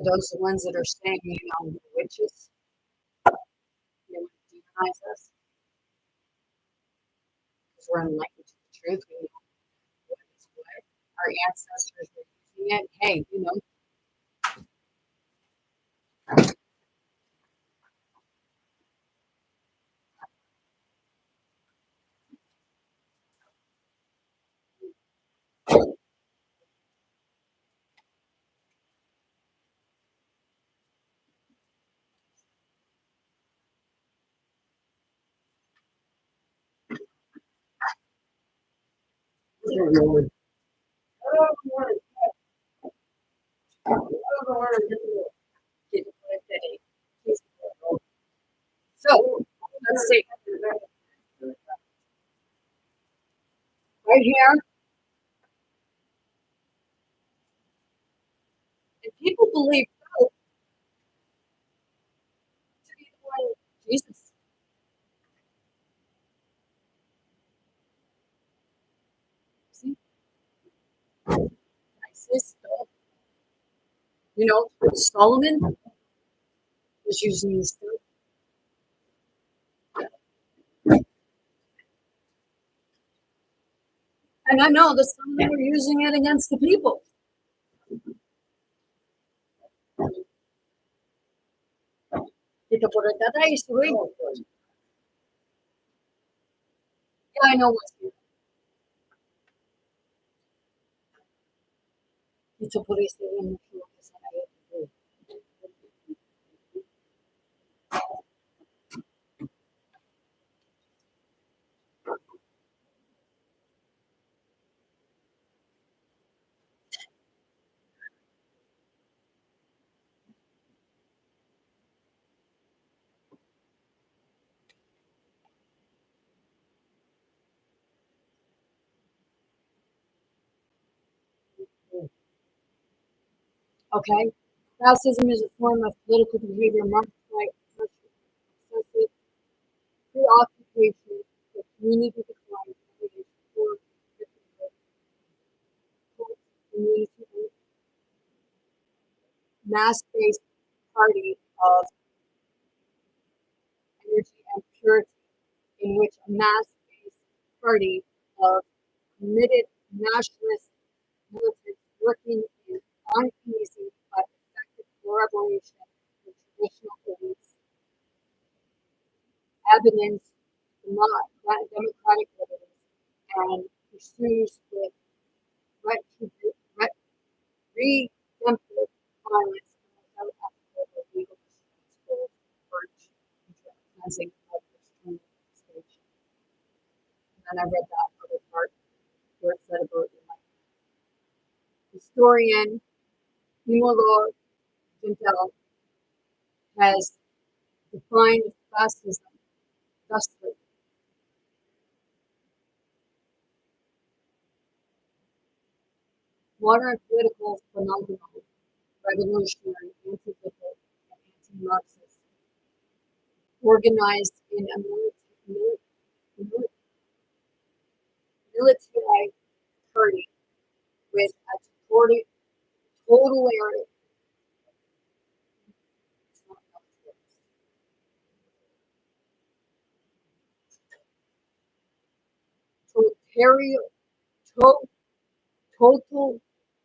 Are those the ones that are saying, witches? They want to demonize us because we're enlightened to the truth. We know what is what. Our ancestors were using it. Hey, so let's see. Right here, and people believe Pope to be the one Jesus. See, ISIS, Solomon was using this stuff. And I know that some of them were using it against the people. Dito po rin tatay, story. Yeah, I know what's here. Dito po rin story. Okay? Fascism is a form of political behavior marked by excessive preoccupation with community decline or community mass-based party of energy and purity, in which a mass-based party of committed nationalist militants working in uneasy but effective collaboration with traditional elites, abandons democratic liberties, and pursues with redemptive violence without ethical or legal responsibility for cleansing of extreme station. And then I read that other part where it said about historian Imolo Gentel has defined fascism thusly: modern political phenomenon, revolutionary, anti-liberal, and anti-Marxist, organized in a military party with a total totalitarian,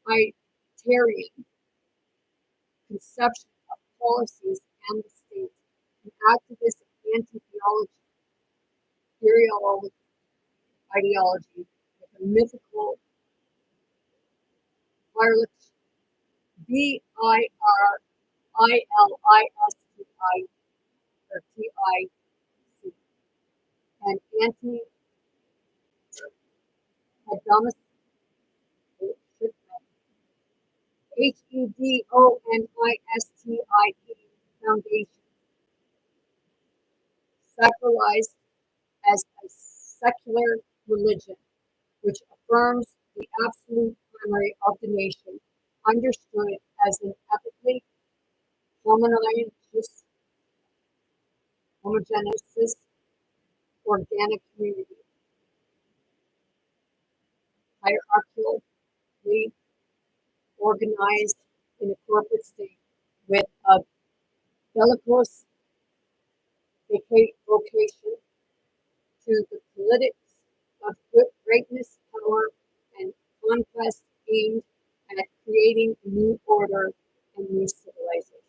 totalitarian conception of policies and the state, an activist ideology with a mythical violence, VIRILISTI or TIC, and anti-hedonistic HEDONISTIE Foundation, sacralized as a secular religion, which affirms the absolute primary of the nation, understood as an ethically homogeneous organic community, hierarchically organized in a corporate state, bellicose vocation to the politics of greatness, power, and conquest aimed at creating a new order and new civilization.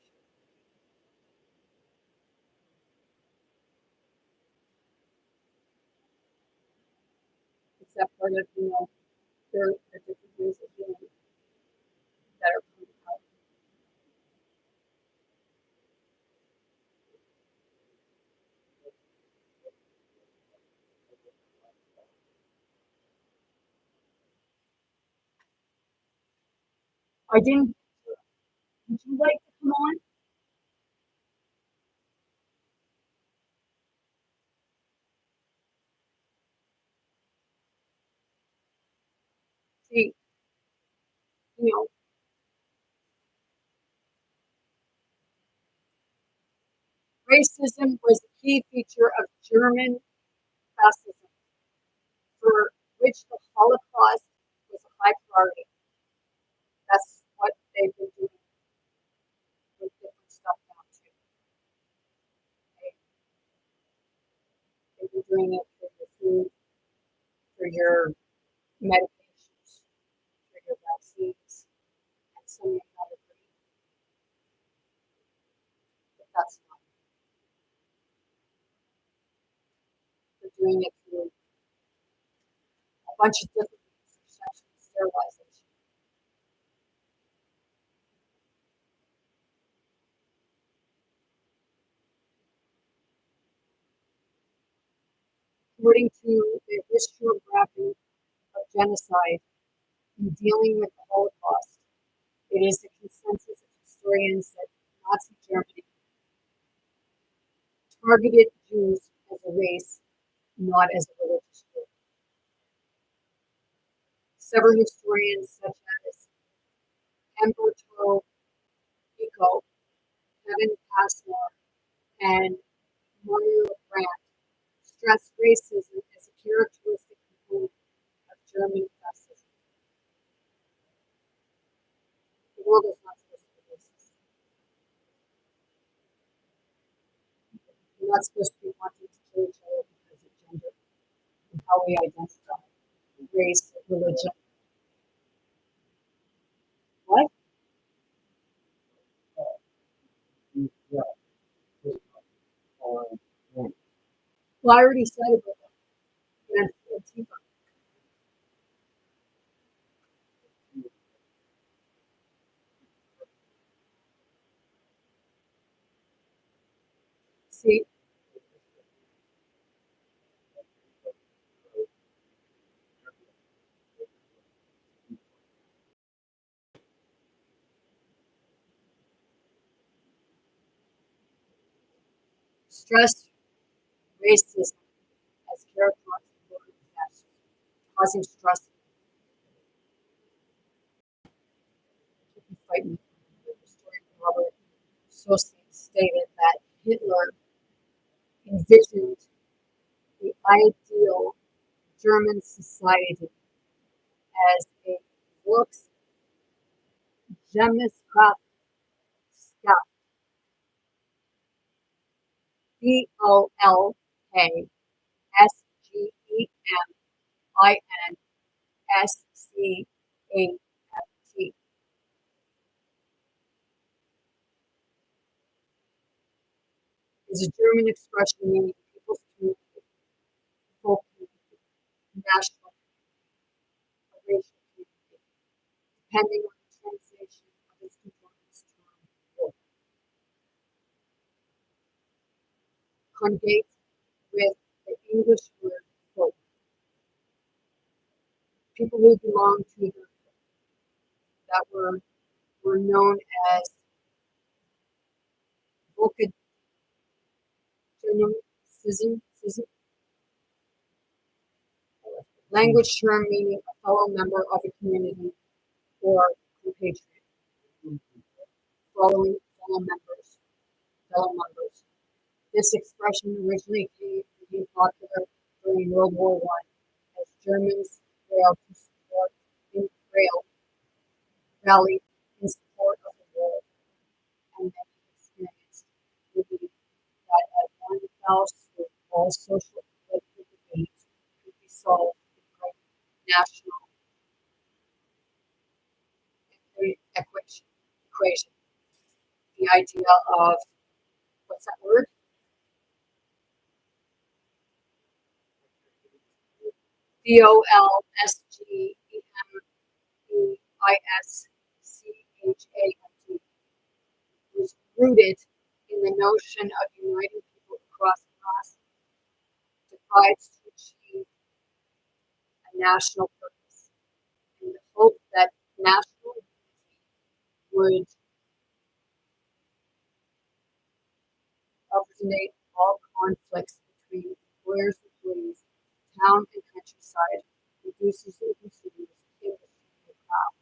It's that part of, there are different ways of doing it that are coming out. I didn't, would you like to come on? See, you know, racism was a key feature of German fascism, for which the Holocaust was a high priority. That's what they've been doing with different stuff now too. Okay? They've been doing it for your food, for your medications, for your vaccines, and so many other things. But that's not. They're doing it through a bunch of different things, such as sterilization. According to the historiography of genocide in dealing with the Holocaust, it is the consensus of historians that Nazi Germany targeted Jews as a race, not as a religious group. Several historians, such as Umberto Eco, Kevin Passmore, and Mario Brandt, stress racism as a characteristic component of German fascism. The world is not supposed to be racist. We're not supposed to be wanting to kill each other because of gender and how we identify, race, religion. What? Yeah. Yeah. Well, I already said about that. And Antifa. See, stress racism as characteristic of causing stress. Fighting. Historian Robert Sosi stated that Hitler envisioned the ideal German society as a Volksgemeinschaft, Volksgemeinschaft, is a German expression meaning people's community, folk community, national community, racial community, depending on the translation of its components term folk. Conjugate with the English word folk. People who belong to the that were known as Volcanism, language term meaning a fellow member of a community or compatriot, following fellow members. This expression originally became popular during World War I as Germans failed to support in rail rallied in support of the war and many experienced believe that at one fell swoop, all social and political debates could be solved with great national equation. The idea of, what's that word? VOLSGEMEISCHAMT was rooted in the notion of uniting people across class divides to achieve a national purpose, in the hope that national unity would eliminate all conflicts between employers and employees, town and countryside, producers and consumers, industry and craft.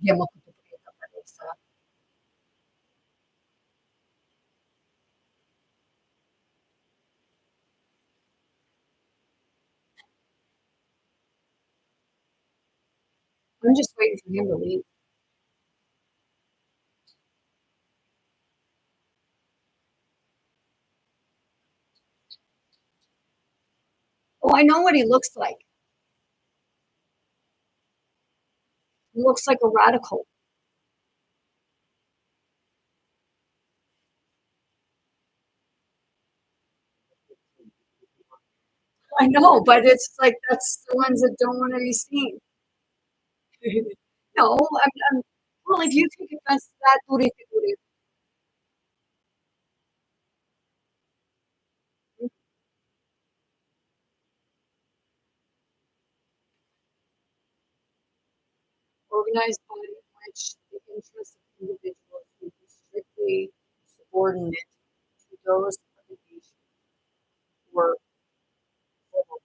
Bien, molto pochetta per questa. I'm just waiting for him to leave. Oh, I know what he looks like. He looks like a radical. I know, but it's like that's the ones that don't want to be seen. No, well, if you take offense to that, organized body in which the interests of individuals would be strictly subordinate to those of the nation were full.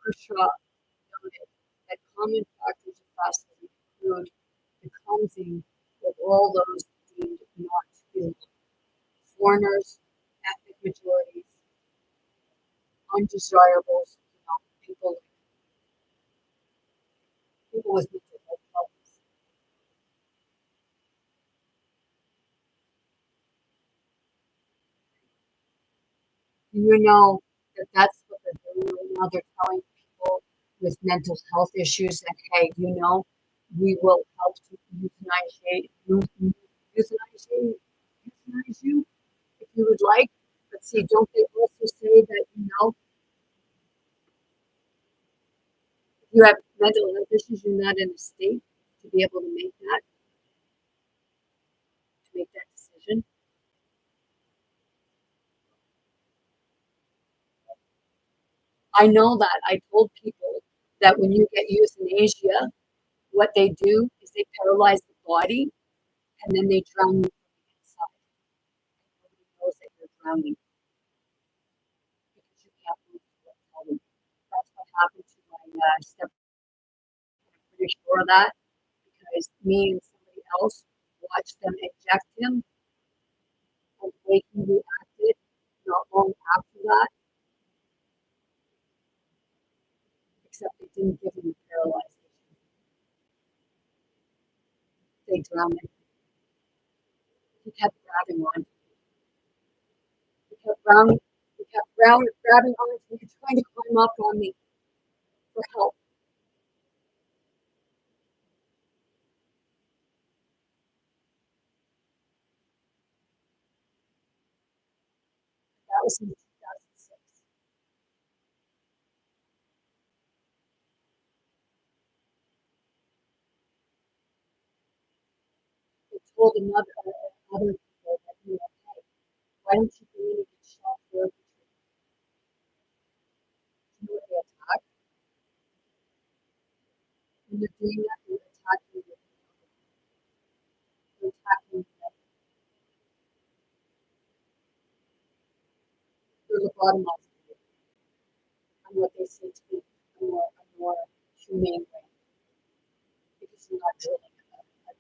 Kershaw noted that common factors of fascism include the cleansing of all those deemed not human, foreigners, ethnic majorities, undesirables, people with mental health problems. You know that that's what they're doing right now. They're telling people with mental health issues that, hey, we will help to euthanize you if you would like. But see, don't they also say that, if you have mental health issues, you're not in a state to be able to make that decision? I know that. I told people that when you get euthanasia, what they do is they paralyze the body and then they drown you from the inside. Nobody knows that you're drowning because you can't move to tell them. That's what happened to my step. I'm pretty sure of that because me and somebody else watched them eject him, and the way he reacted not long after that, except they didn't give him a paralyzation. They drowned him. He kept grabbing on. He kept grabbing on to me, trying to climb up on me for help. That was in 2006. They told other people that, hey, why don't you go in and get shot for it? You know what they attack? When they're doing that, they're attacking the bottom of it and what they say to be a more humane way. Because you're not drilling it.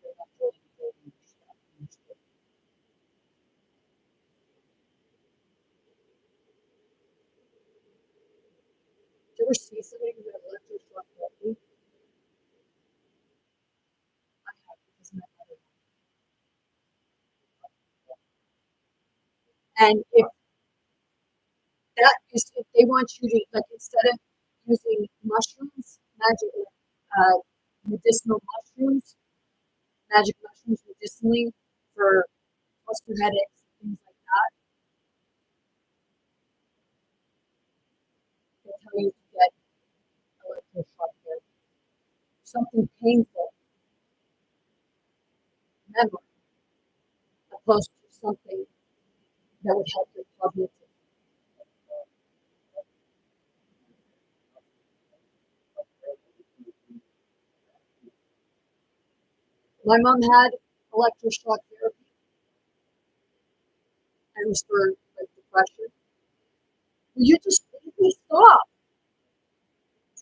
You're not drilling stuff. Did you ever see somebody who had electroshock therapy? I have, because my mother. And if that is, if they want you to, like, instead of using mushrooms, medicinal mushrooms, magic mushrooms medicinally for cluster headaches, things like that, they tell you to get electroshock therapy. Something painful, memory, opposed to something that would help your cognitive. My mom had electroshock therapy, and it was for like depression. Will you just let me stop?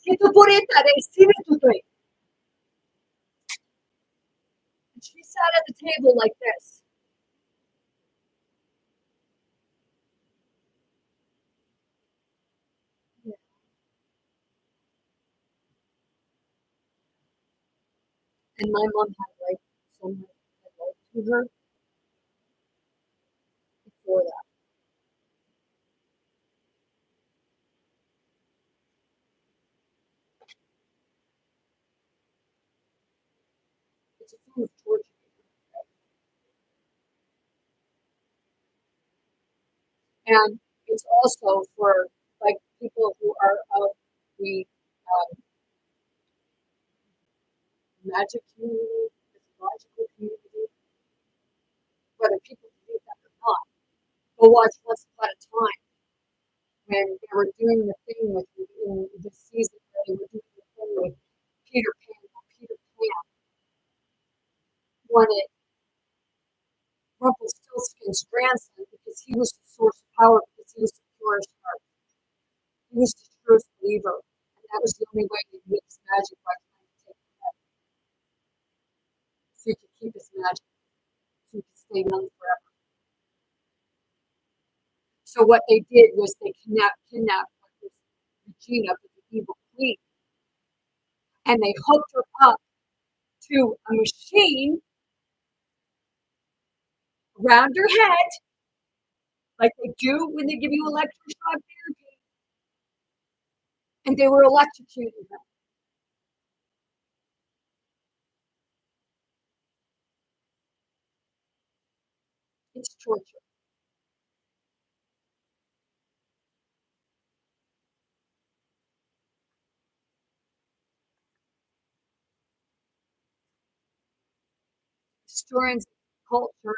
Que tu purita, decime tu drink. And she sat at the table like this. Yeah. And my mom had like so much love to her before that. It's a form of torture. And it's also for like people who are of the magic community, mythological community, whether people believe that or not. Go watch Once Upon a Time when they were doing the thing with in the season where they were doing the thing with Peter Pan. Peter Pan wanted Rumpelstiltskin's grandson because he was the source of power, because he was the purest heart. He was the truest believer. And that was the only way he could get his magic by trying to take him out. So he could keep his magic, so he could stay young forever. So what they did was they kidnapped this Regina, the evil queen, and they hooked her up to a machine around her head, like they do when they give you electroshock therapy, and they were electrocuting her. It's torture. Historians of culture,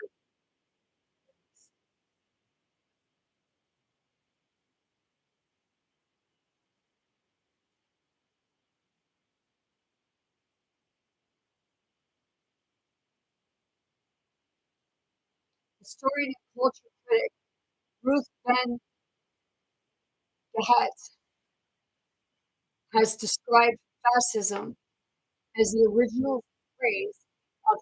historian and culture critic Ruth Ben Gehat has described fascism as the original phrase of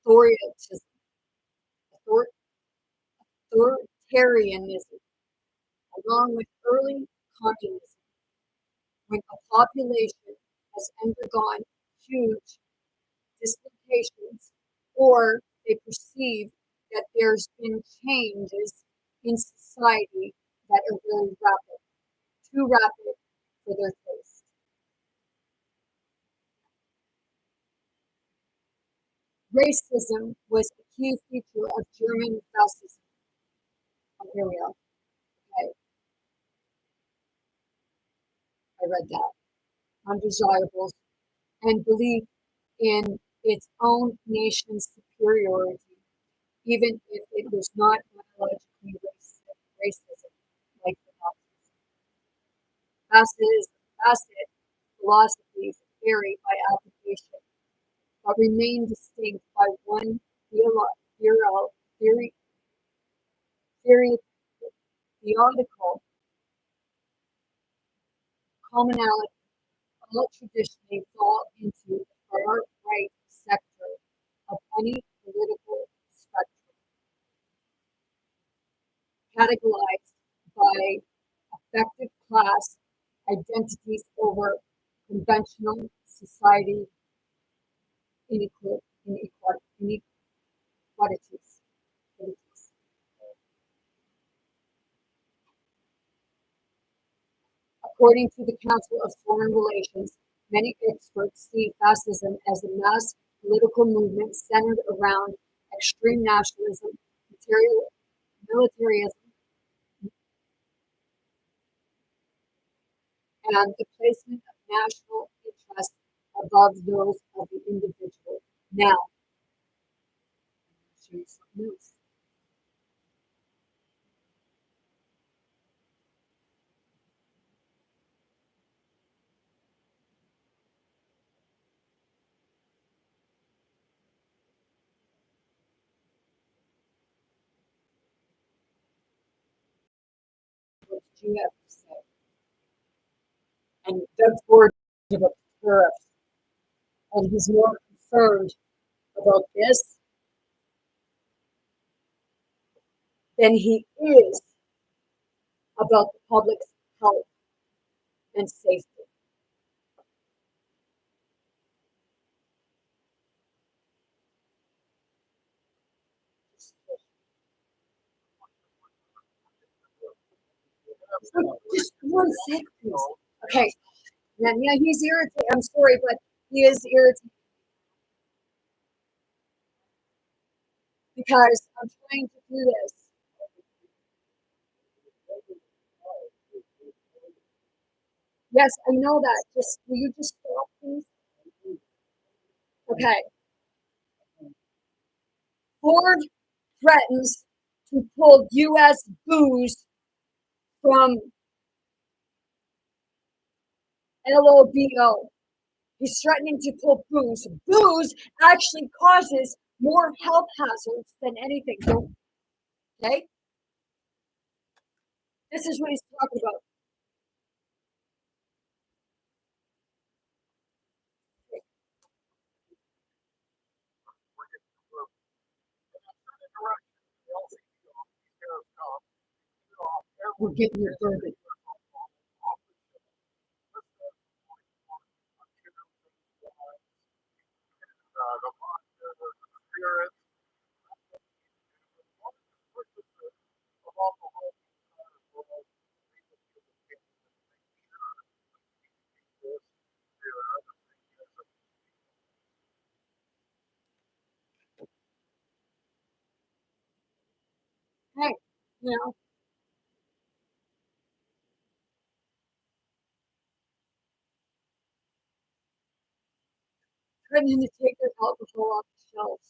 authoritarism, authoritarianism, along with early communism, when a population has undergone huge dislocations or they perceive that there's been changes in society that are really rapid, too rapid for their taste. Racism was a key feature of German fascism. Oh, here we are. Okay, I read that. Undesirables and belief in its own nation's superiority, even if it was not biologically racism, like the Nazis. Fascist philosophies vary by application, but remain distinct by one theory, theory, theoretical commonality all traditionally fall into the far right sector of any political spectrum, categorized by affected class identities over conventional society inequalities. According to the Council of Foreign Relations, many experts see fascism as a mass political movement centered around extreme nationalism, militarism, and the placement of national interests above those of the individual. Now, I'll show you something else. What did you have to say? And Doug Ford about tariffs, and he's more concerned about this than he is about the public's health and safety. Just one sec, please. Okay. Yeah, he's irritated. I'm sorry, but he is irritated because I'm trying to do this. Yes, I know that. Just will you just stop, please? Okay. Ford threatens to pull U.S. booze from LOBO. He's threatening to pull booze. Booze actually causes more health hazards than anything. Okay? This is what he's talking about. We're getting your bourbon. Hey, you know, threatening to take their alcohol off the shelves.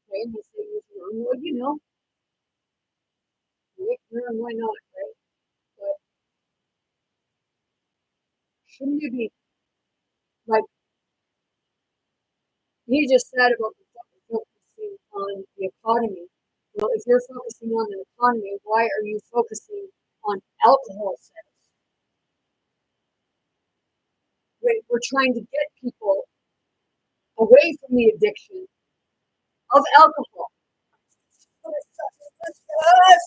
Okay, and they say, well, why not, right? But shouldn't you be, like he just said about the focusing on the economy? Well, if you're focusing on the economy, why are you focusing on alcohol sales? We're trying to get people away from the addiction of alcohol.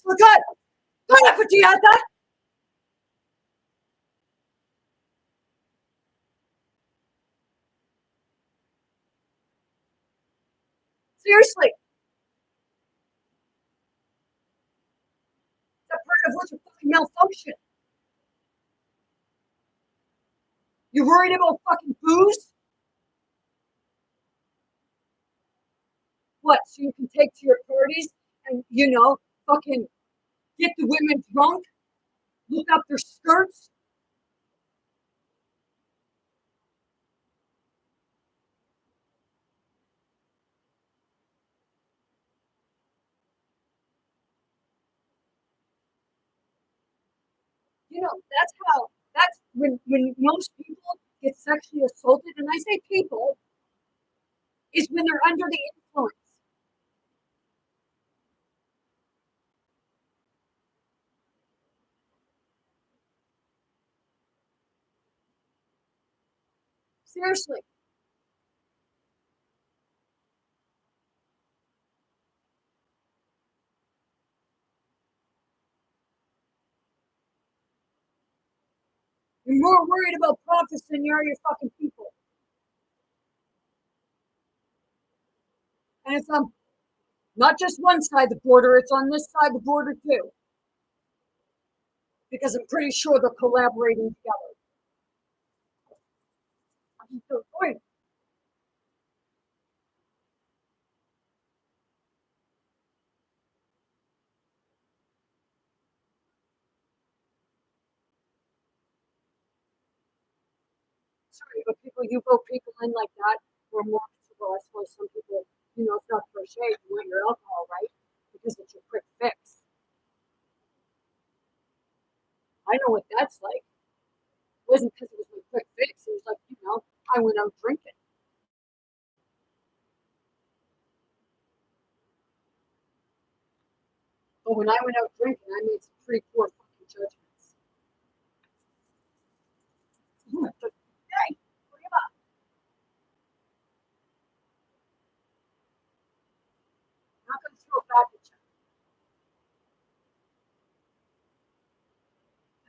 We're good. Good aperitiata. Seriously, that part of what's a fucking malfunction. You worried about fucking booze? What? So you can take to your parties and fucking get the women drunk, look up their skirts. That's when most people get sexually assaulted, and I say people, is when they're under the influence. Seriously. You're more worried about profits than you are your fucking people. And it's on not just one side of the border, it's on this side of the border too. Because I'm pretty sure they're collaborating together. Wait, sorry, but people, you vote people in like that who are more comfortable. I suppose some people, it's not for shade. You want your alcohol, right? Because it's your quick fix. I know what that's like. It wasn't because it was my quick fix. It was like, I went out drinking. But when I went out drinking, I made some pretty poor fucking judgments. Hey, what are you about? I'm not going to throw it back at you.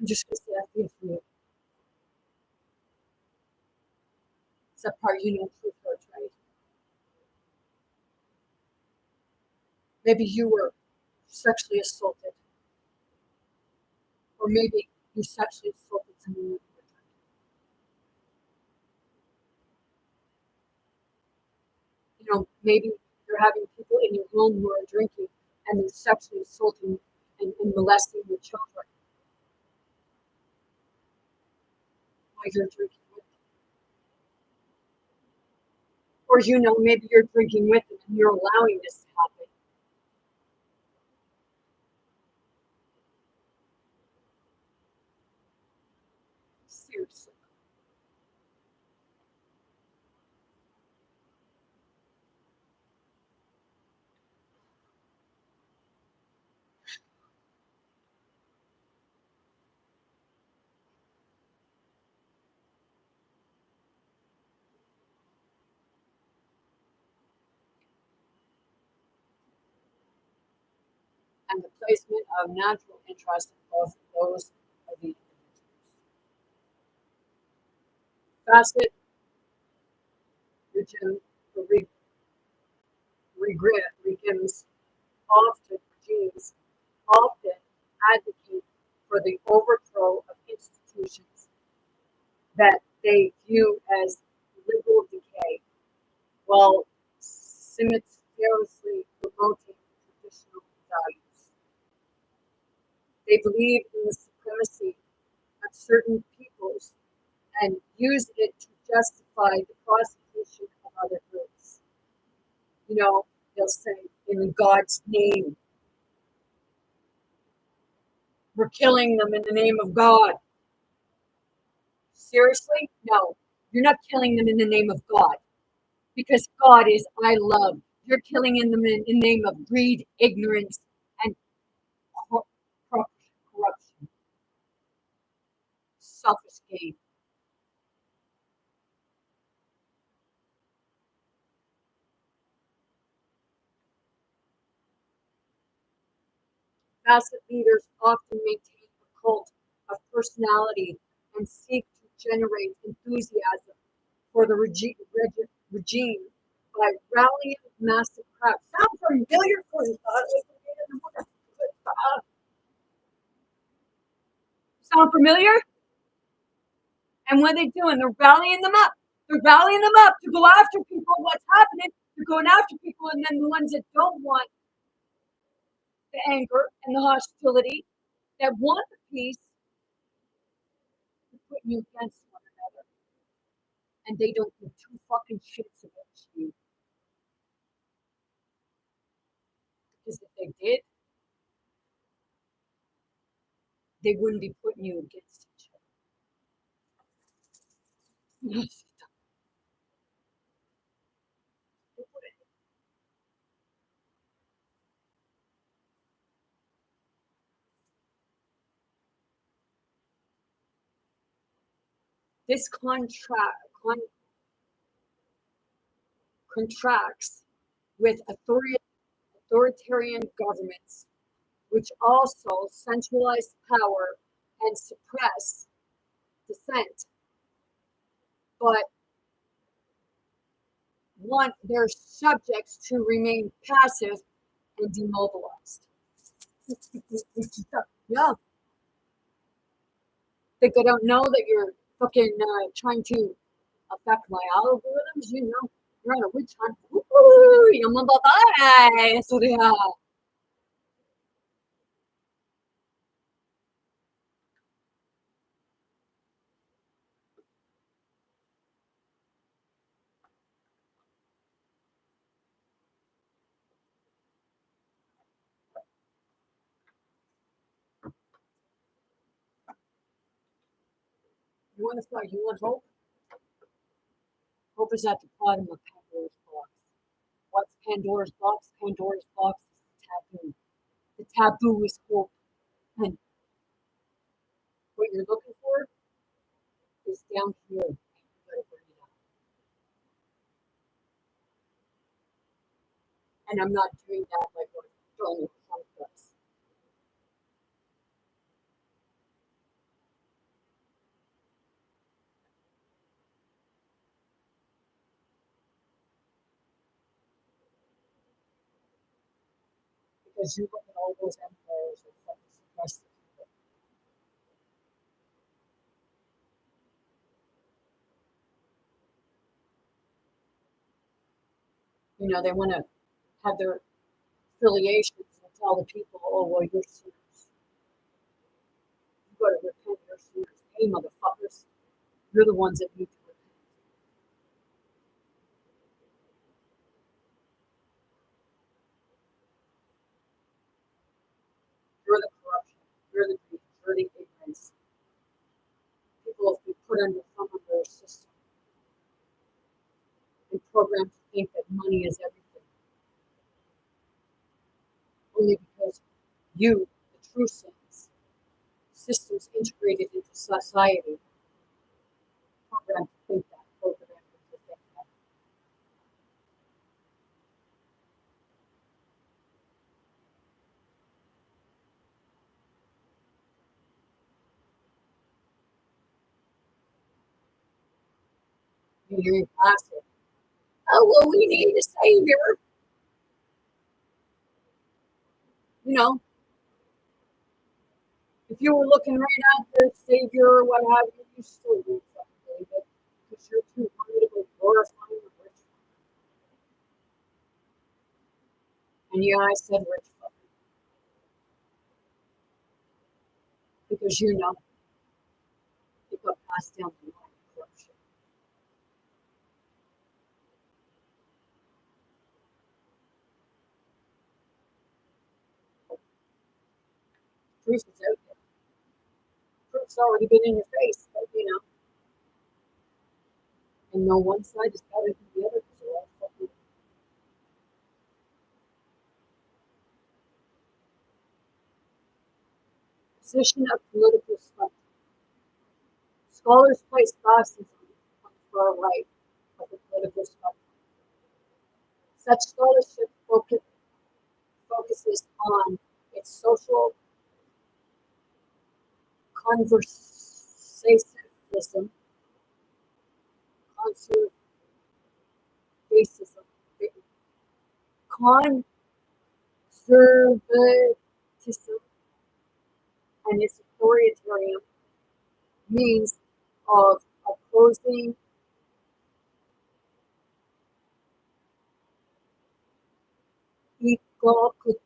I'm just going to say I feel for you. Except part you know truth hurts, right? Maybe you were sexually assaulted, or maybe you sexually assaulted someone. Maybe you're having people in your home who are drinking and they're sexually assaulting and molesting your children while you're drinking with them. Or maybe you're drinking with them and you're allowing this to happen. Seriously. And the placement of natural interest in both those of the individuals. Facet regime, regimes often advocate for the overthrow of institutions that they view as liberal decay, while simultaneously promoting traditional values. They believe in the supremacy of certain peoples and use it to justify the prosecution of other groups. They'll say, in God's name, we're killing them in the name of God. Seriously? No, you're not killing them in the name of God because God is I love. You're killing them in the name of greed, ignorance, and corruption, selfish gain. Facet leaders often maintain a cult of personality and seek to generate enthusiasm for the regime by rallying massive crowds. Sound familiar? Sound familiar? And what are they doing? They're rallying them up. They're rallying them up to go after people. What's happening? They're going after people, and then the ones that don't want the anger and the hostility, that want the peace, they're putting you against one another. And they don't give two fucking shits about you. Because if they did, they wouldn't be putting you against each other. This contract, contracts with authoritarian governments, which also centralize power and suppress dissent, but want their subjects to remain passive and demobilized. Yeah, think I don't know that you're fucking trying to affect my algorithms? You know, you're on a witch hunt. Ooh, yamababae, Surya. You want to start? You want hope? Hope is at the bottom of Pandora's box. What's Pandora's box? Pandora's box is taboo. The taboo is hope. And what you're looking for is down here. You gotta bring it out. And I'm not doing that like what Donald Trump does. Because you look at all those empires that fucking suppress the people. You know, they want to have their affiliations and tell the people, oh, well, you're sinners. You got to repent, you're sinners. Hey, motherfuckers, you're the ones that need to repent. You're the corruption, you're the greed, you're the ignorance. People have been put under thumb under a system and programmed to think that money is everything. Only because you, the true sins, systems integrated into society, programmed to think that, programmed to think that. You're passive. Oh, well, we need a savior. You know, if you were looking right at the savior or what have you, you still wouldn't fucking believe it because you're too worried about glorifying the rich. And yeah, I said rich fucker because you know it got passed down the line of corruption. Proof is out there. Proof's already been in your face, but you know, and no one side is better than the other because they're all fucking. Position of political spectrum. Scholars place fascism on the far right of the political spectrum. Such scholarship focuses on its social conservatism, conservatism, conservatism, and its authoritarian means of opposing egalitarianism.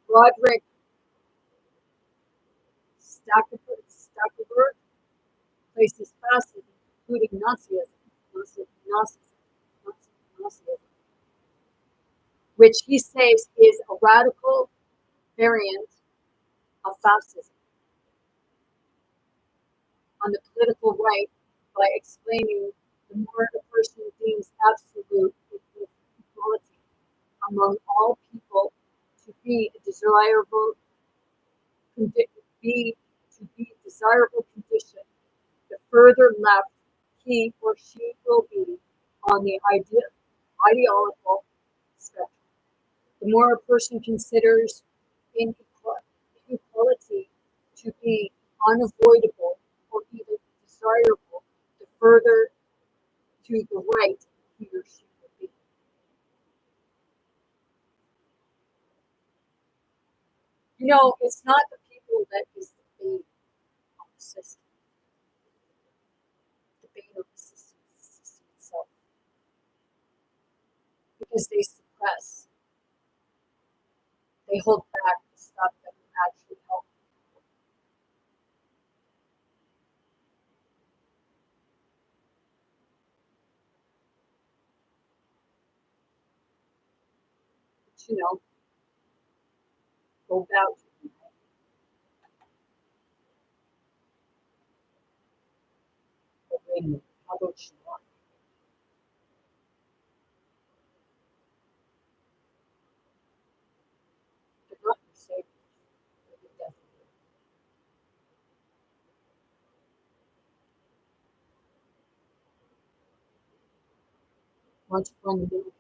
Roderick Stackelberg places fascism, including Nazism, which he says is a radical variant of fascism, on the political right by explaining the more a person deems absolute equality among all people to be a desirable condition, the further left he or she will be on the ideological spectrum. The more a person considers inequality to be unavoidable or even desirable, the further to the right he or she will be. You know, it's not the people that is the bane of the system. The bane of the system is the system itself. Because they suppress, they hold back the stuff that will actually help. But, you know, go about it. But wait a minute, how about you? They're not your saviors. They're your death. Why don't you find the middle?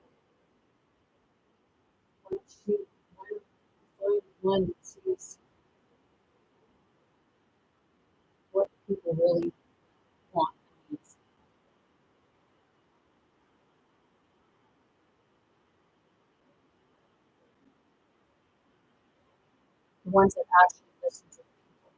Why don't you find one that sees what people really want and needs? The ones that actually listen to people.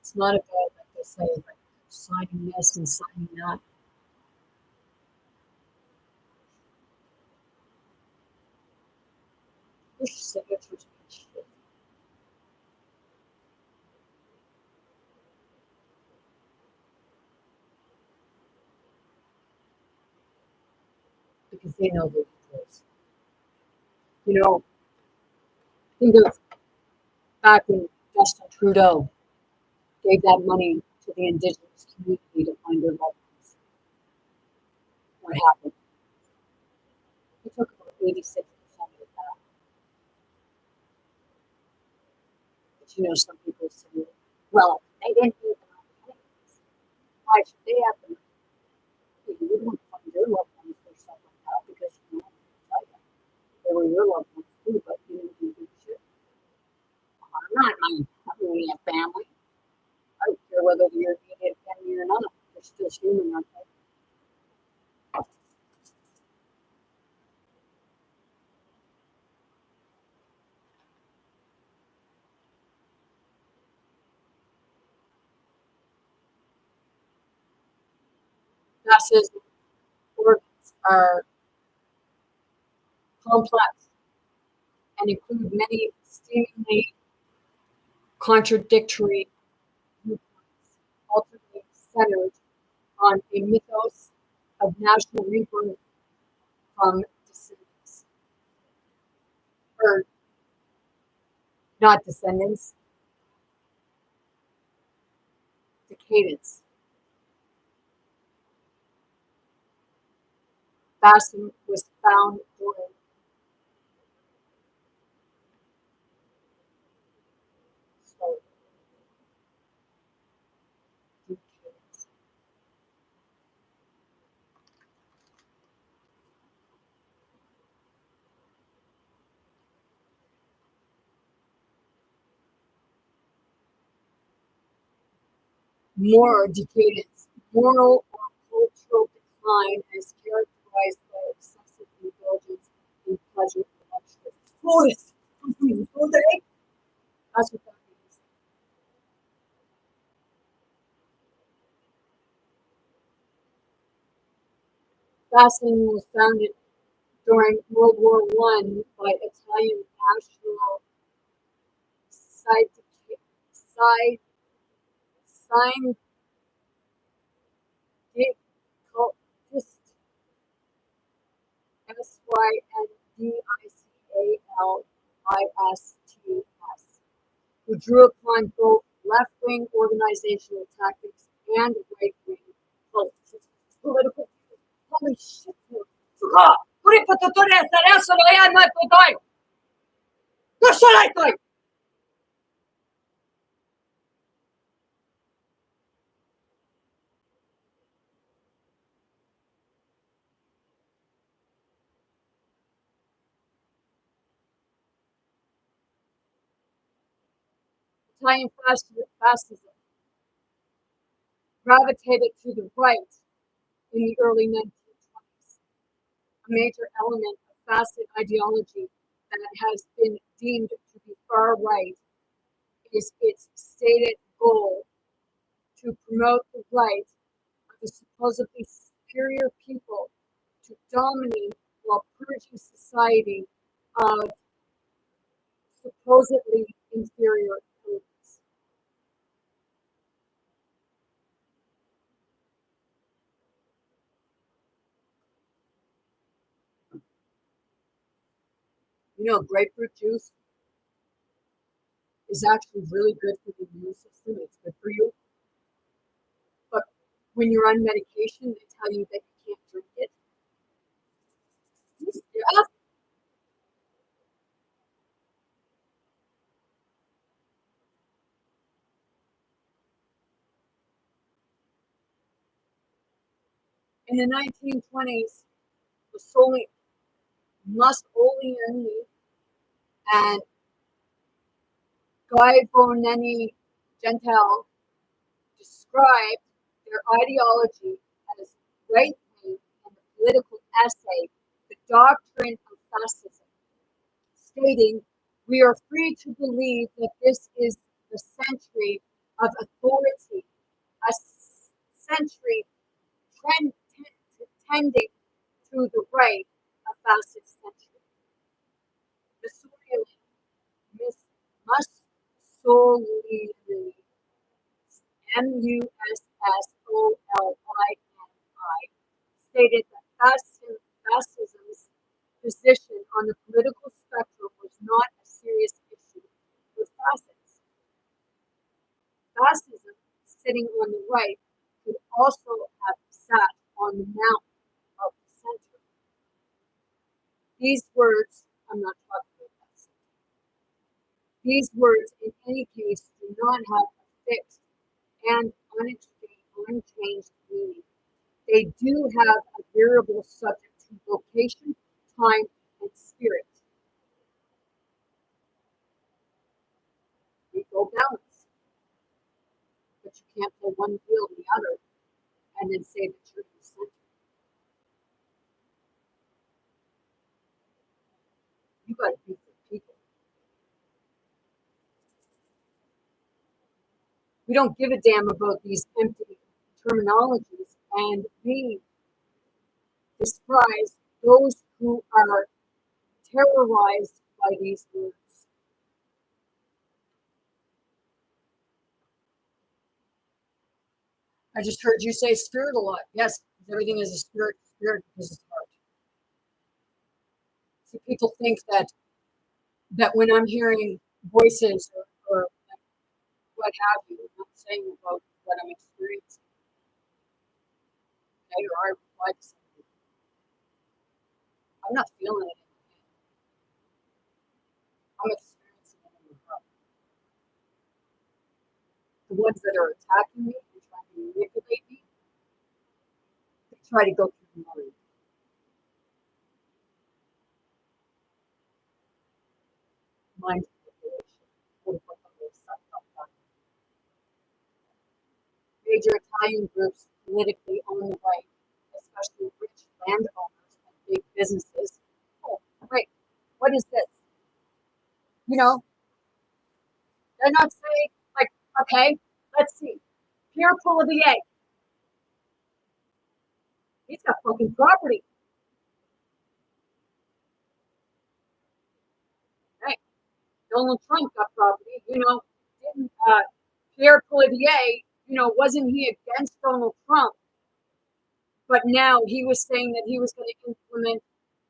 It's not about, like they say, like signing this and signing that. Your signatures mean shit. Because they know the details. You know, think of back when Justin Trudeau gave that money to the indigenous community to find their loved ones. What happened? He took about 86% of that. But you know, some people say, well, they didn't even have it. Why should they have them? You would want to find your loved ones for stuff like that because you know, tell you, they were your loved ones too, but you didn't do good shit. I'm not my immediate family. I don't care whether they're your immediate family or not. They're still human, aren't they? Fascism organs are complex and include many seemingly contradictory viewpoints, ultimately centered on a mythos of national rebirth from descendants, or not descendants, decadence. Fascism was found during so decadence. More decadence, moral or cultural decline as characterized by excessive indulgence in pleasure and luxury. Tourist. That's what that means. Fascinating was founded during World War One by Italian national scientific, scientist Syndicalist, who drew upon both left-wing organizational tactics and right-wing political. Holy shit! That's what I think. Italian fascism gravitated to the right in the early 1920s. A major element of fascist ideology that has been deemed to be far right is its stated goal to promote the right of the supposedly superior people to dominate while purging society of supposedly inferior elements. You know, grapefruit juice is actually really good for the immune system. It's good for you. But when you're on medication, they tell you that you can't drink it. Yeah. In the 1920s, Mussolini and Guy Bonanni Gentile described their ideology as right wing in the political essay, The Doctrine of Fascism, stating, "We are free to believe that this is the century of authority, a century tending to the right, a fascist century." Mussolini, Mussolini, Mussolini, stated that fascism's position on the political spectrum was not a serious issue for fascists. Fascism, sitting on the right, could also have sat on the mountain of the center. These words, I'm not talking about that. These words, in any case, do not have a fixed and unchanged meaning. They do have a variable subject to location, time, and spirit. Equal balance. But you can't play one field and the other and then say that you're in the center. You got to be for people. We don't give a damn about these empty terminologies, and we despise those who are terrorized by these words. I just heard you say spirit a lot. Yes, everything is a spirit because it's heart. So people think that when I'm hearing voices or what have you, I'm not saying about what I'm experiencing. Okay, or I reply to something. I'm not feeling it. I'm experiencing it in the heart. The ones that are attacking me and trying to manipulate me, they try to go through the mind. Mind manipulation. Major Italian groups politically on the right, especially rich landowners and big businesses. Oh, wait, what is this? You know, they're not saying, like, okay, let's see. Pierre Poilievre, he's got fucking property. Right? Donald Trump got property. You know, didn't Pierre Poilievre, wasn't he against Donald Trump? But now he was saying that he was going to implement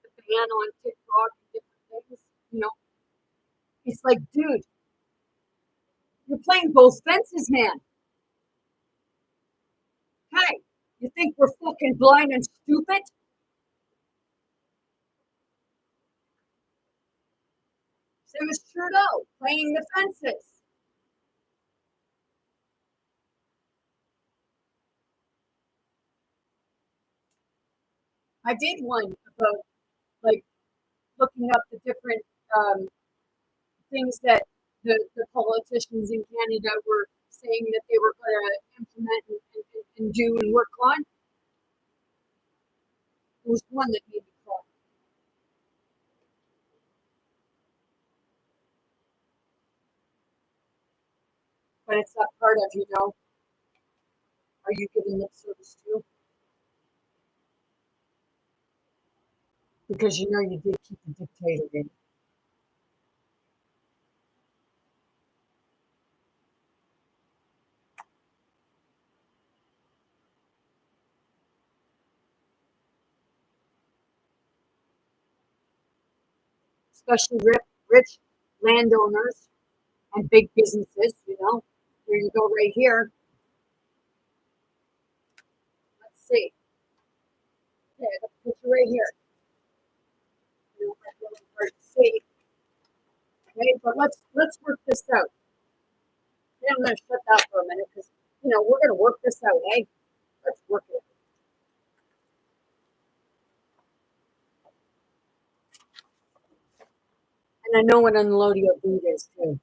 the ban on TikTok and different things. You know, it's like, dude, you're playing both fences, man. Hey, you think we're fucking blind and stupid? Same as Trudeau playing the fences. I did one about like looking up the different things that the politicians in Canada were saying that they were going to implement and do and work on. There was one that made me cry. But it's that part of, are you giving lip service to? Because you did keep the dictator in. Especially rich landowners and big businesses. Here you go right here. Let's see. Okay, I got the picture right here. That's really hard to see. Okay, but let's work this out. Yeah, I'm gonna shut that for a minute because we're gonna work this out, eh? Let's work it. And I know what unload your boot is too.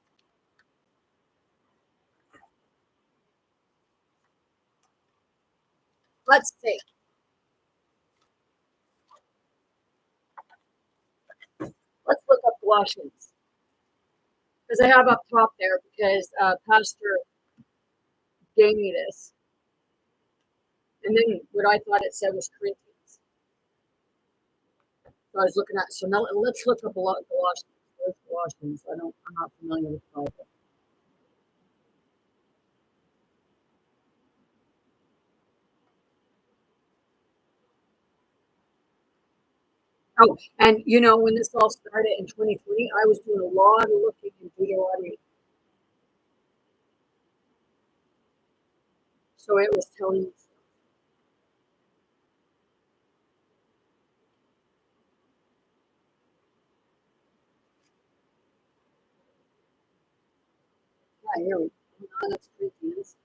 Let's see. Let's look up Colossians because I have up top there because Pastor gave me this, and then what I thought it said was Corinthians. So I was looking at. So now let's look up a lot of Colossians. There's Colossians. I'm not familiar with the Bible. Oh, and when this all started in 2020, I was doing a lot of looking in Deuteronomy. So it was telling me. Yeah, here we go. That's Corinthians.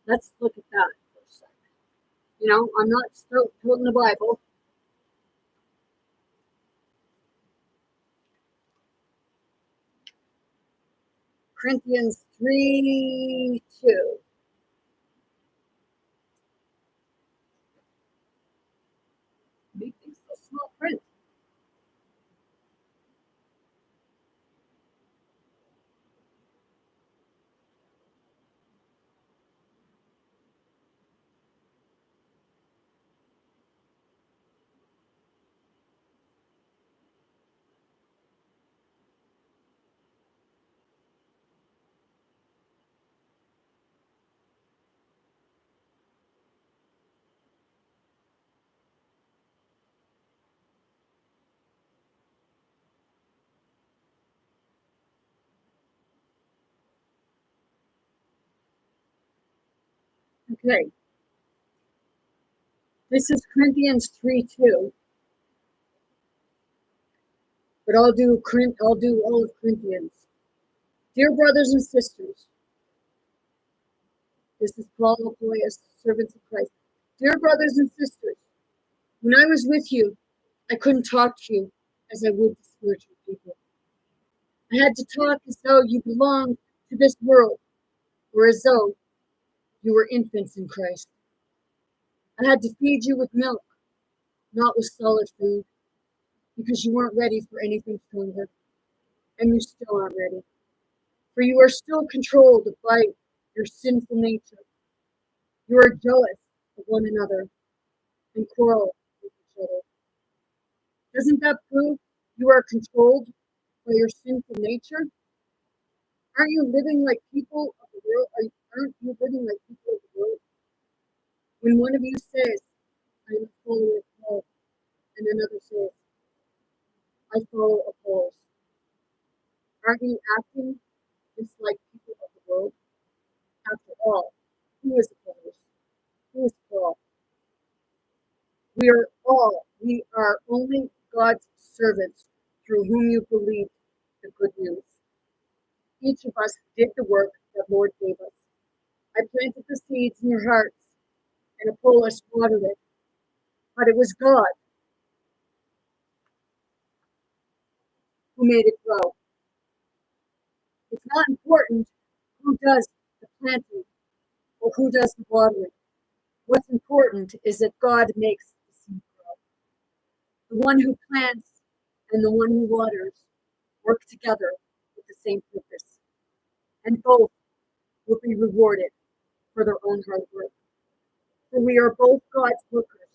Let's look at that for a second. I'm not still quoting the Bible. Corinthians 3:2. Make things so small print. Okay. This is Corinthians 3:2. But I'll do all of Corinthians. Dear brothers and sisters, this is Paul Apollos, servants of Christ. Dear brothers and sisters, when I was with you, I couldn't talk to you as I would to spiritual people. I had to talk as though you belonged to this world, or as though you were infants in Christ. I had to feed you with milk, not with solid food, because you weren't ready for anything stronger, and you still aren't ready. For you are still controlled by your sinful nature. You are jealous of one another and quarrel with each other. Doesn't that prove you are controlled by your sinful nature? Aren't you living like people of the world? Aren't you living like people of the world? When one of you says, I am a follower of Paul, and another says, I follow Apollos, aren't you acting just like people of the world? After all, who is Apollos? Who is Paul? We are only God's servants through whom you believed the good news. Each of us did the work that Lord gave us. I planted the seeds in your hearts, and Apollos watered it, but it was God who made it grow. It's not important who does the planting or who does the watering. What's important is that God makes the seed grow. The one who plants and the one who waters work together with the same purpose, and both will be rewarded for their own hard work. For we are both God's workers,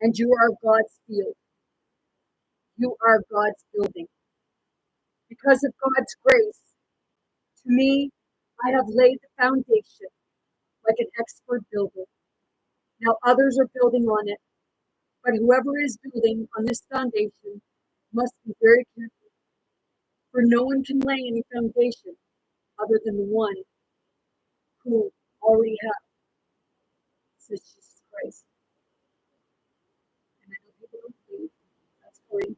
and you are God's field. You are God's building. Because of God's grace, to me, I have laid the foundation like an expert builder. Now others are building on it, but whoever is building on this foundation must be very careful, for no one can lay any foundation other than the one who already has, says Jesus Christ. And I know people don't believe that's fine,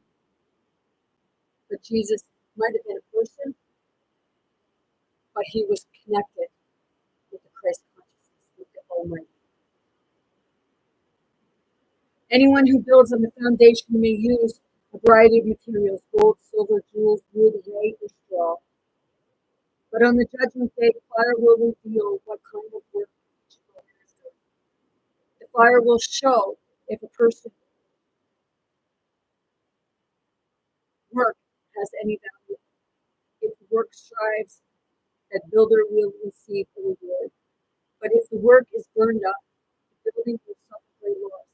but Jesus might have been a person, but he was connected with the Christ consciousness, with the Almighty. Anyone who builds on the foundation may use a variety of materials: gold, silver, jewels, wood, hay, or straw. But on the judgment day, fire will reveal what kind of work each one has done. The fire will show if a person's work has any value. If the work strives, that builder will receive a reward. But if the work is burned up, the building will suffer great loss.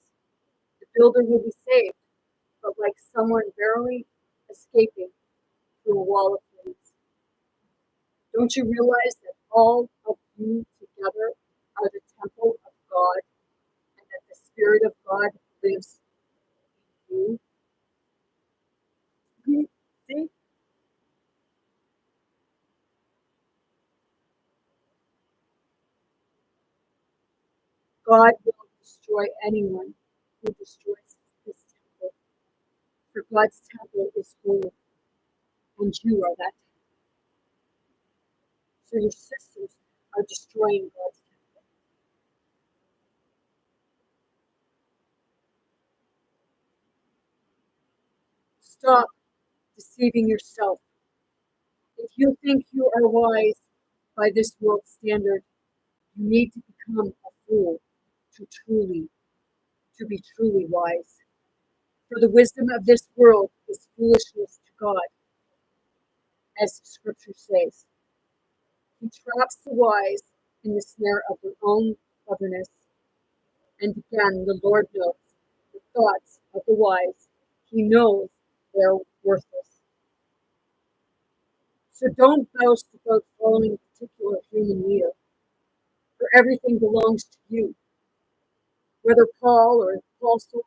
The builder will be saved, but like someone barely escaping through a wall of flames. Don't you realize that all of you together are the temple of God, and that the Spirit of God lives in you? See? God will destroy anyone who destroys his temple. For God's temple is holy, and you are that temple. So your sisters are destroying God's temple. Stop deceiving yourself. If you think you are wise by this world's standard, you need to become a fool to be truly wise. For the wisdom of this world is foolishness to God, as the scripture says. He traps the wise in the snare of their own cleverness. And again, the Lord knows the thoughts of the wise. He knows they're worthless. So don't boast about following a particular human leader, for everything belongs to you. Whether Paul or Apostle,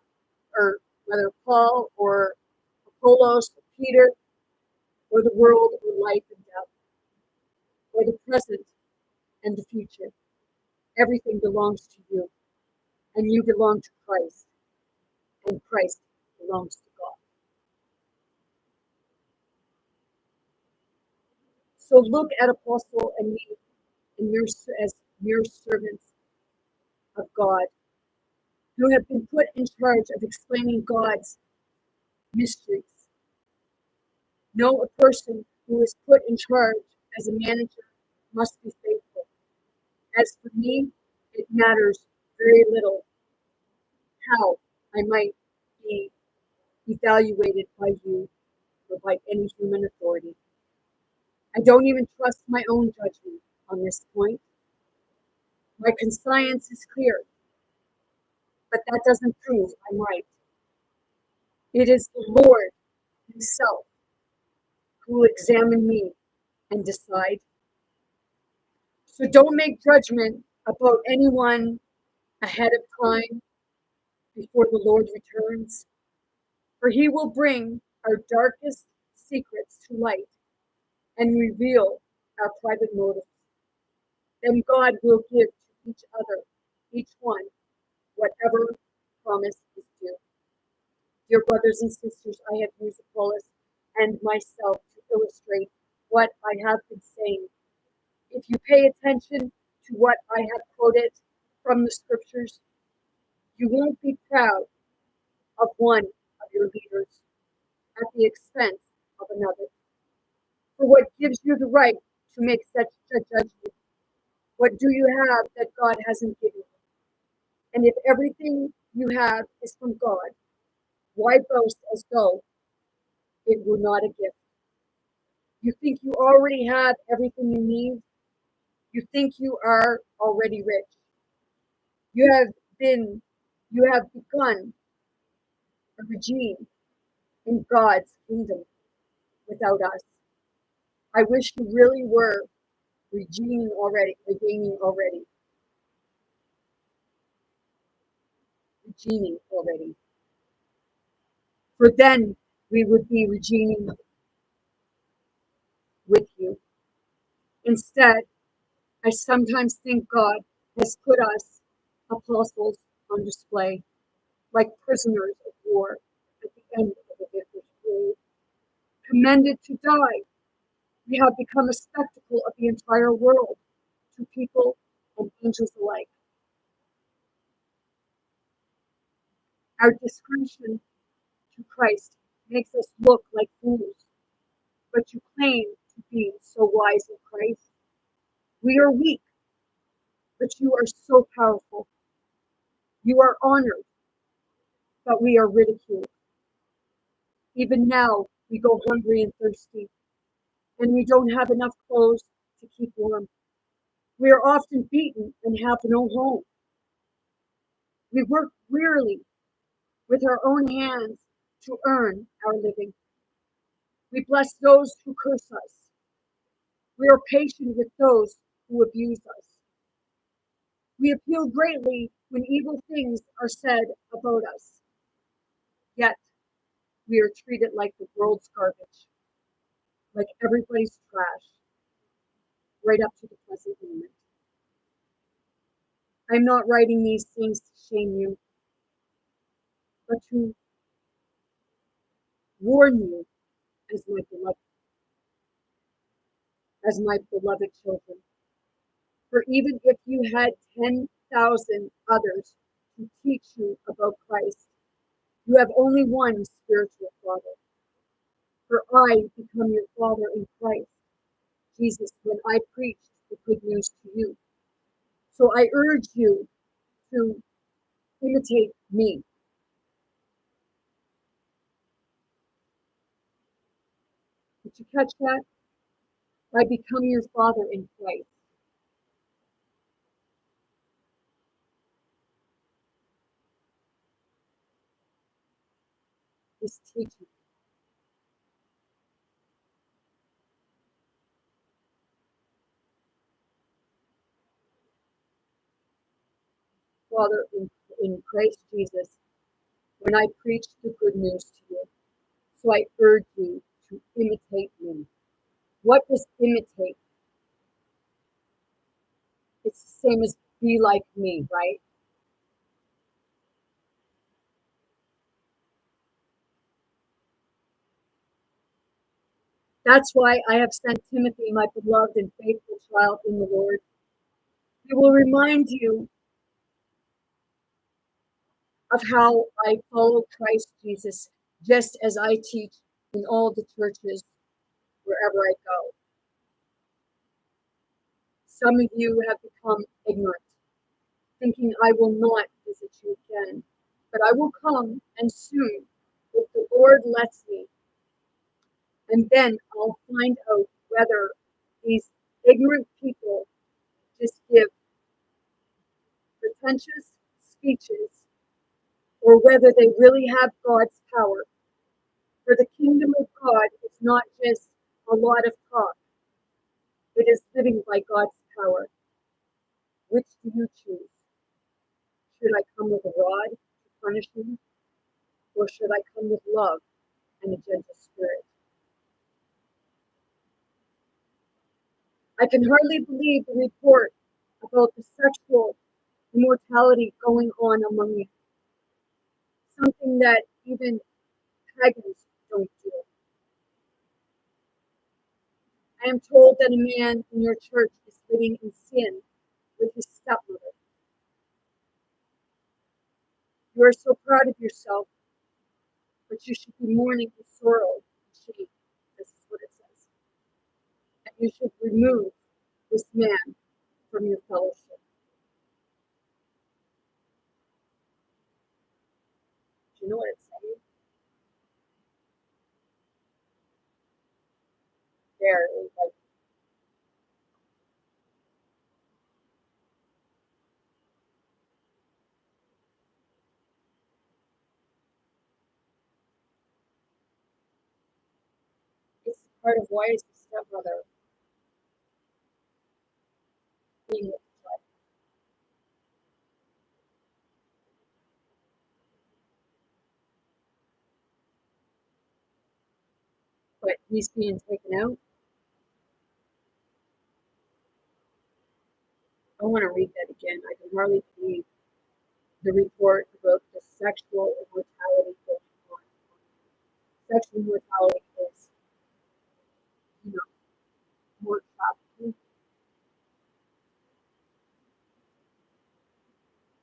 or whether Paul or Apollos or Peter, or the world or life and death, or the present and the future, everything belongs to you, and you belong to Christ, and Christ belongs to God. So look at Apostle and me as mere servants of God, who have been put in charge of explaining God's mysteries. No, a person who is put in charge as a manager must be faithful. As for me, it matters very little how I might be evaluated by you or by any human authority. I don't even trust my own judgment on this point. My conscience is clear, but that doesn't prove I'm right. It is the Lord Himself who will examine me and decide. So don't make judgment about anyone ahead of time before the Lord returns, for He will bring our darkest secrets to light and reveal our private motives. Then God will give to each other, each one, whatever promise is due. Dear brothers and sisters, I have used Apollos and myself to illustrate what I have been saying. If you pay attention to what I have quoted from the scriptures, you won't be proud of one of your leaders at the expense of another. For what gives you the right to make such a judgment? What do you have that God hasn't given you? And if everything you have is from God, why boast as though it were not a gift? You think you already have everything you need? You think you are already rich? You have been, you have begun a regime in God's kingdom without us. I wish you really were regaining already. For then we would be regening with you. Instead, I sometimes think God has put us apostles on display, like prisoners of war at the end of the victor's parade, commended to die. We have become a spectacle of the entire world to people and angels alike. Our discretion to Christ makes us look like fools, but you claim to be so wise in Christ. We are weak, but you are so powerful. You are honored, but we are ridiculed. Even now, we go hungry and thirsty, and we don't have enough clothes to keep warm. We are often beaten and have no home. We work wearily with our own hands to earn our living. We bless those who curse us. We are patient with those who abuse us. We appeal greatly when evil things are said about us. Yet, we are treated like the world's garbage, like everybody's trash, right up to the present moment. I'm not writing these things to shame you, but to warn you as my beloved children. For even if you had 10,000 others to teach you about Christ, you have only one spiritual father. For I become your father in Christ, Jesus, when I preached the good news to you. So I urge you to imitate me. Did you catch that? I become your father in Christ. This teaching. Father in Christ Jesus, when I preached the good news to you. So I urge you to imitate me. What is imitate? It's the same as be like me, right? That's why I have sent Timothy, my beloved and faithful child in the Lord. He will remind you of how I follow Christ Jesus, just as I teach in all the churches wherever I go. Some of you have become ignorant, thinking I will not visit you again, but I will come and soon, if the Lord lets me, and then I'll find out whether these ignorant people just give pretentious speeches or whether they really have God's power. For the kingdom of God is not just a lot of talk, it is living by God's power. Which do you choose? Should I come with a rod to punish you, or should I come with love and a gentle spirit? I can hardly believe the report about the sexual immortality going on among you, something that even pagans don't do. I am told that a man in your church is living in sin with his stepmother. You are so proud of yourself, but you should be mourning in sorrow and shame. This is what it says. And you should remove this man from your fellowship. Do you know what it's saying? There, like, it's part of why is the stepbrother being with the child. But he's being taken out. I want to read that again. I can hardly believe the report about the sexual immortality going on. Sexual immortality is, you know, more trafficking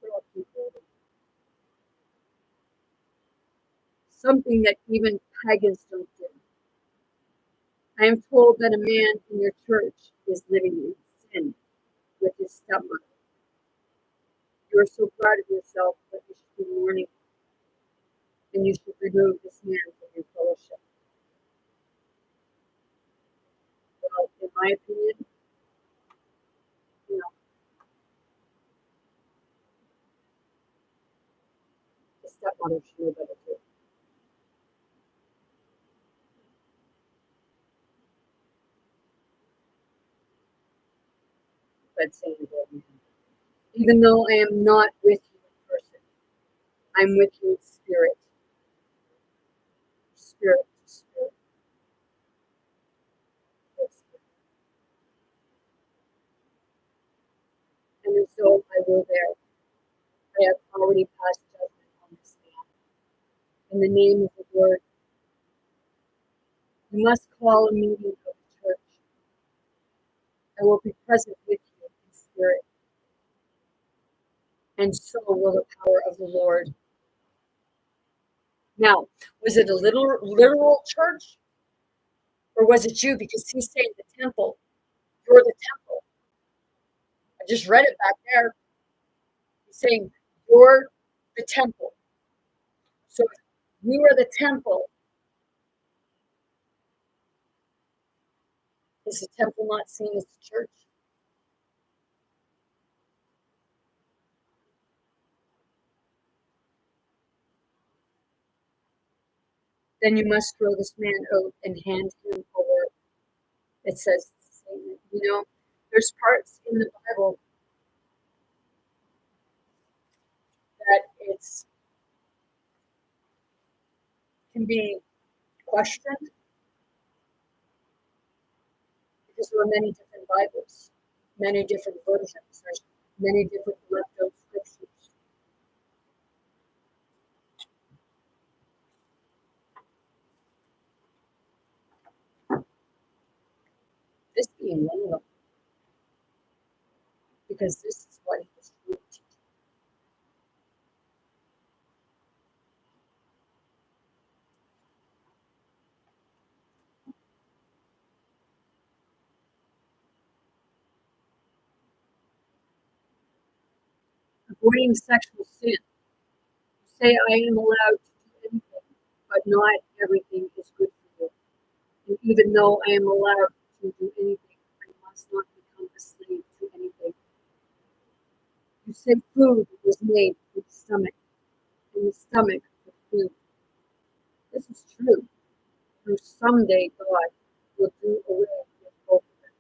for people. Something that even pagans don't do. I am told that a man in your church is living in sin with his stepmother. You are so proud of yourself, but you should be mourning, and you should remove this man from your fellowship. Well, in my opinion, you know, the stepmother should know better too. But saying that, even though I am not with you in person, I'm with you in spirit, spirit to spirit. And as though I were there, I have already passed judgment on this man. In the name of the Lord, you must call a meeting of the church. I will be present with you in spirit, and so will the power of the Lord. Now, was it a literal church, or was it you? Because he's saying the temple, you're the temple. I just read it back there. He's saying you're the temple. So if you are the temple, is the temple not seen as the church? Then you must throw this man out and hand him over. It says, you know, there's parts in the Bible that it's can be questioned because there are many different Bibles, many different versions, there's many different left out scriptures. This being one of them, because this is what he was doing. Avoiding sexual sin. Say I am allowed to do anything, but not everything is good for you. And even though I am allowed to do anything, I must not become a slave to anything. You say food was made for the stomach, and the stomach for food. This is true. Through someday God will do away with both of them.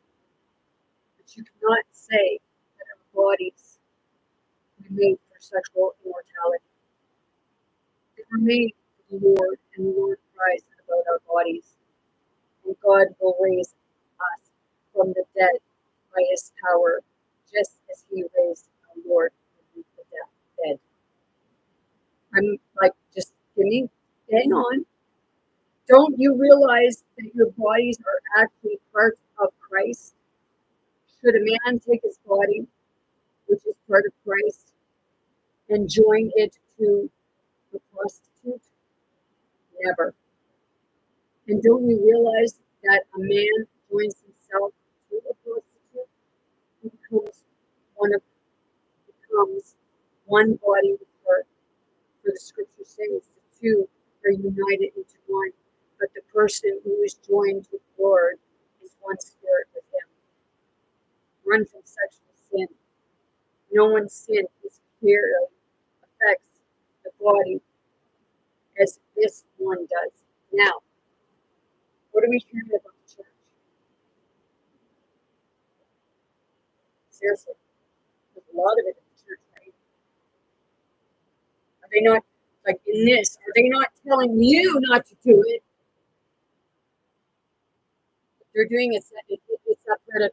But you cannot say that our bodies were made for sexual immortality. They were made for the Lord, and the Lord cries about our bodies. And God will raise us from the dead by his power, just as he raised our Lord from the dead. I'm like, just give me, hang on. Don't you realize that your bodies are actually part of Christ? Should a man take his body, which is part of Christ, and join it to a prostitute? Never. And don't we realize that a man joins himself to a prostitute? He becomes one body with her. For the scripture says the two are united into one. But the person who is joined to the Lord is one spirit with him. Run from sexual sin. No one's sin is clearly affects the body as this one does. Now, what are we hearing about the church? Seriously, there's a lot of it in the church, right? Are they not, like in this, are they not telling you not to do it? They're doing it, it's that part of,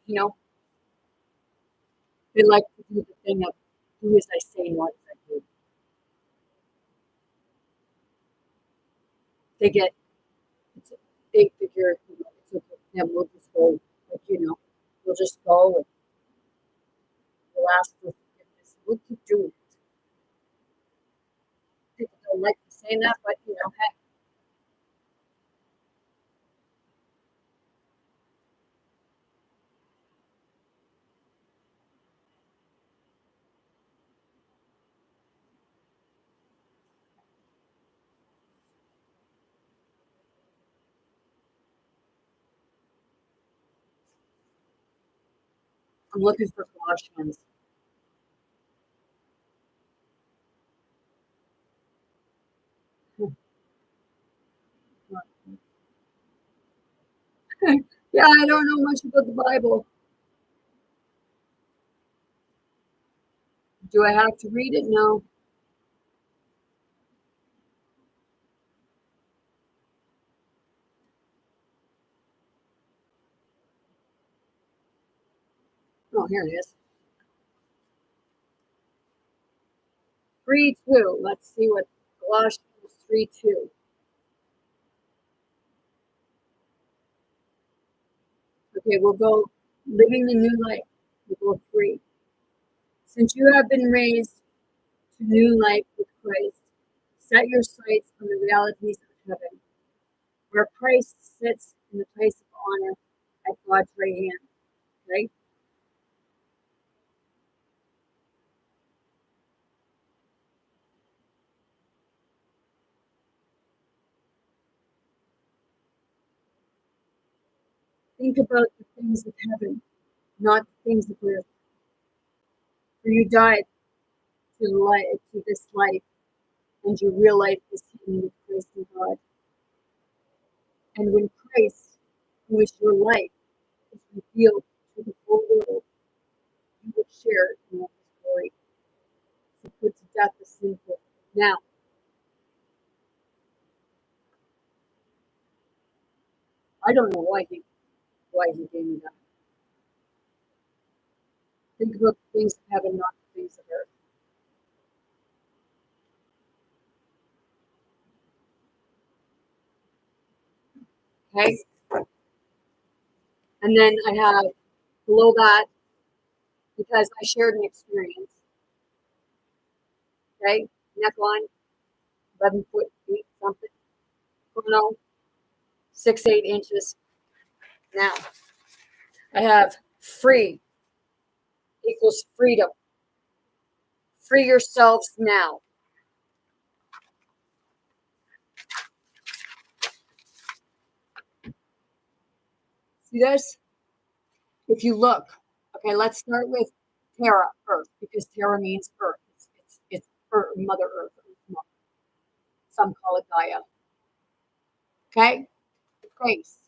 they like to do the thing of do as I say, not as I do. They get, they figure, it's okay, then we'll just go, like, we'll just go and we'll ask for forgiveness. We'll keep doing it. People don't like me saying that, but, hey, I'm looking for Colossians. Yeah, I don't know much about the Bible. Do I have to read it? No. Oh, here it is. 3:2. Let's see what Colossians 3:2. Okay, we'll go living the new life. We'll go 3. Since you have been raised to new life with Christ, set your sights on the realities of heaven, where Christ sits in the place of honor at God's right hand. Right? Think about the things of heaven, not the things of earth. For you died to this life, and your real life is hidden with Christ in God. And when Christ, who is your life, is revealed to the whole world, you will share in his glory. To put to death the sinful. Now, I don't know why he gave me that. Think about the things of heaven, not the things of earth. Okay? And then I have below that, because I shared an experience. Okay? Neckline, 11 foot feet something. Chrono, 6'8" inches. Now, I have free equals freedom. Free yourselves now. See this? If you look, okay, let's start with Terra, Earth, because Terra means Earth. It's Earth, Mother Earth. Some call it Gaia. Okay? The face,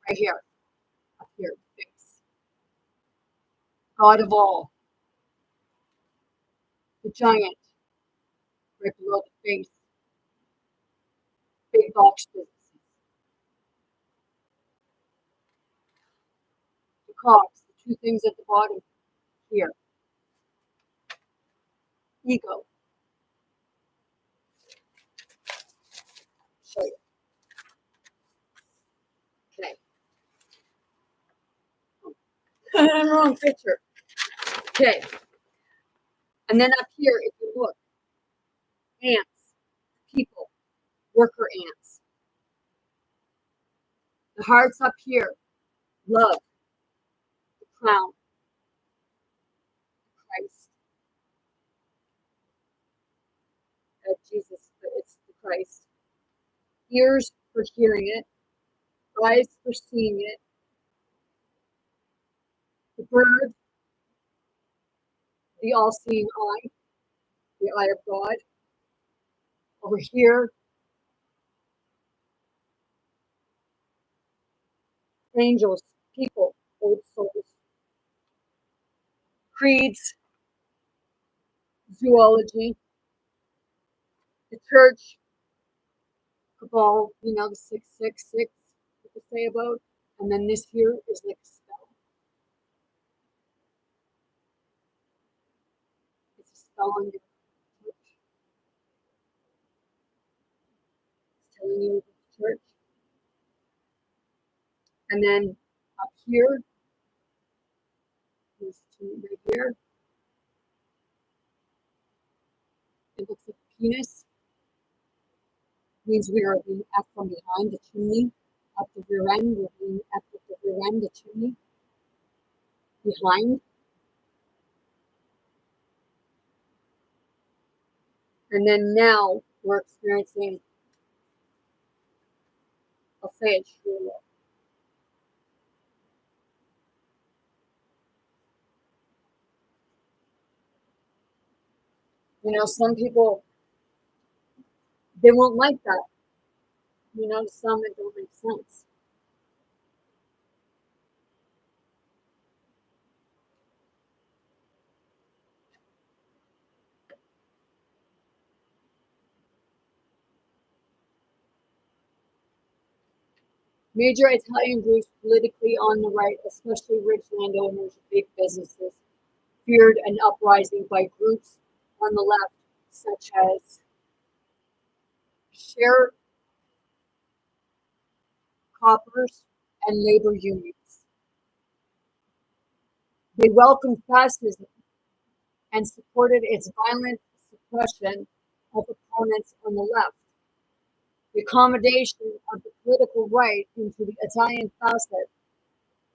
right here, up here, the face. God of all, the giant, right below the face, big box businesses, the cogs, the two things at the bottom here, ego. Show you. Okay. Wrong picture. Okay. And then up here, if you look, ants, people, worker ants. The hearts up here, love, the crown, Christ. Jesus, it's the Christ. Ears for hearing it, eyes for seeing it. The bird, the all-seeing eye, the eye of God. Over here, angels, people, old souls. Creeds, zoology, the church, cabal, the 666, what they say about. And then this here is like a spell. It's a spell on your church. It's telling you about the church. And then up here, these two right here, it looks like a penis. Means we are being F from behind the chimney. Up the rear end, we're being F at the rear end, the chimney. Behind. And then now we're experiencing, I'll say it true love. Some people, they won't like that. Some it don't make sense. Major Italian groups politically on the right, especially rich landowners and big businesses, feared an uprising by groups on the left, such as sharecroppers and labor unions. They welcomed fascism and supported its violent suppression of opponents on the left. The accommodation of the political right into the Italian fascist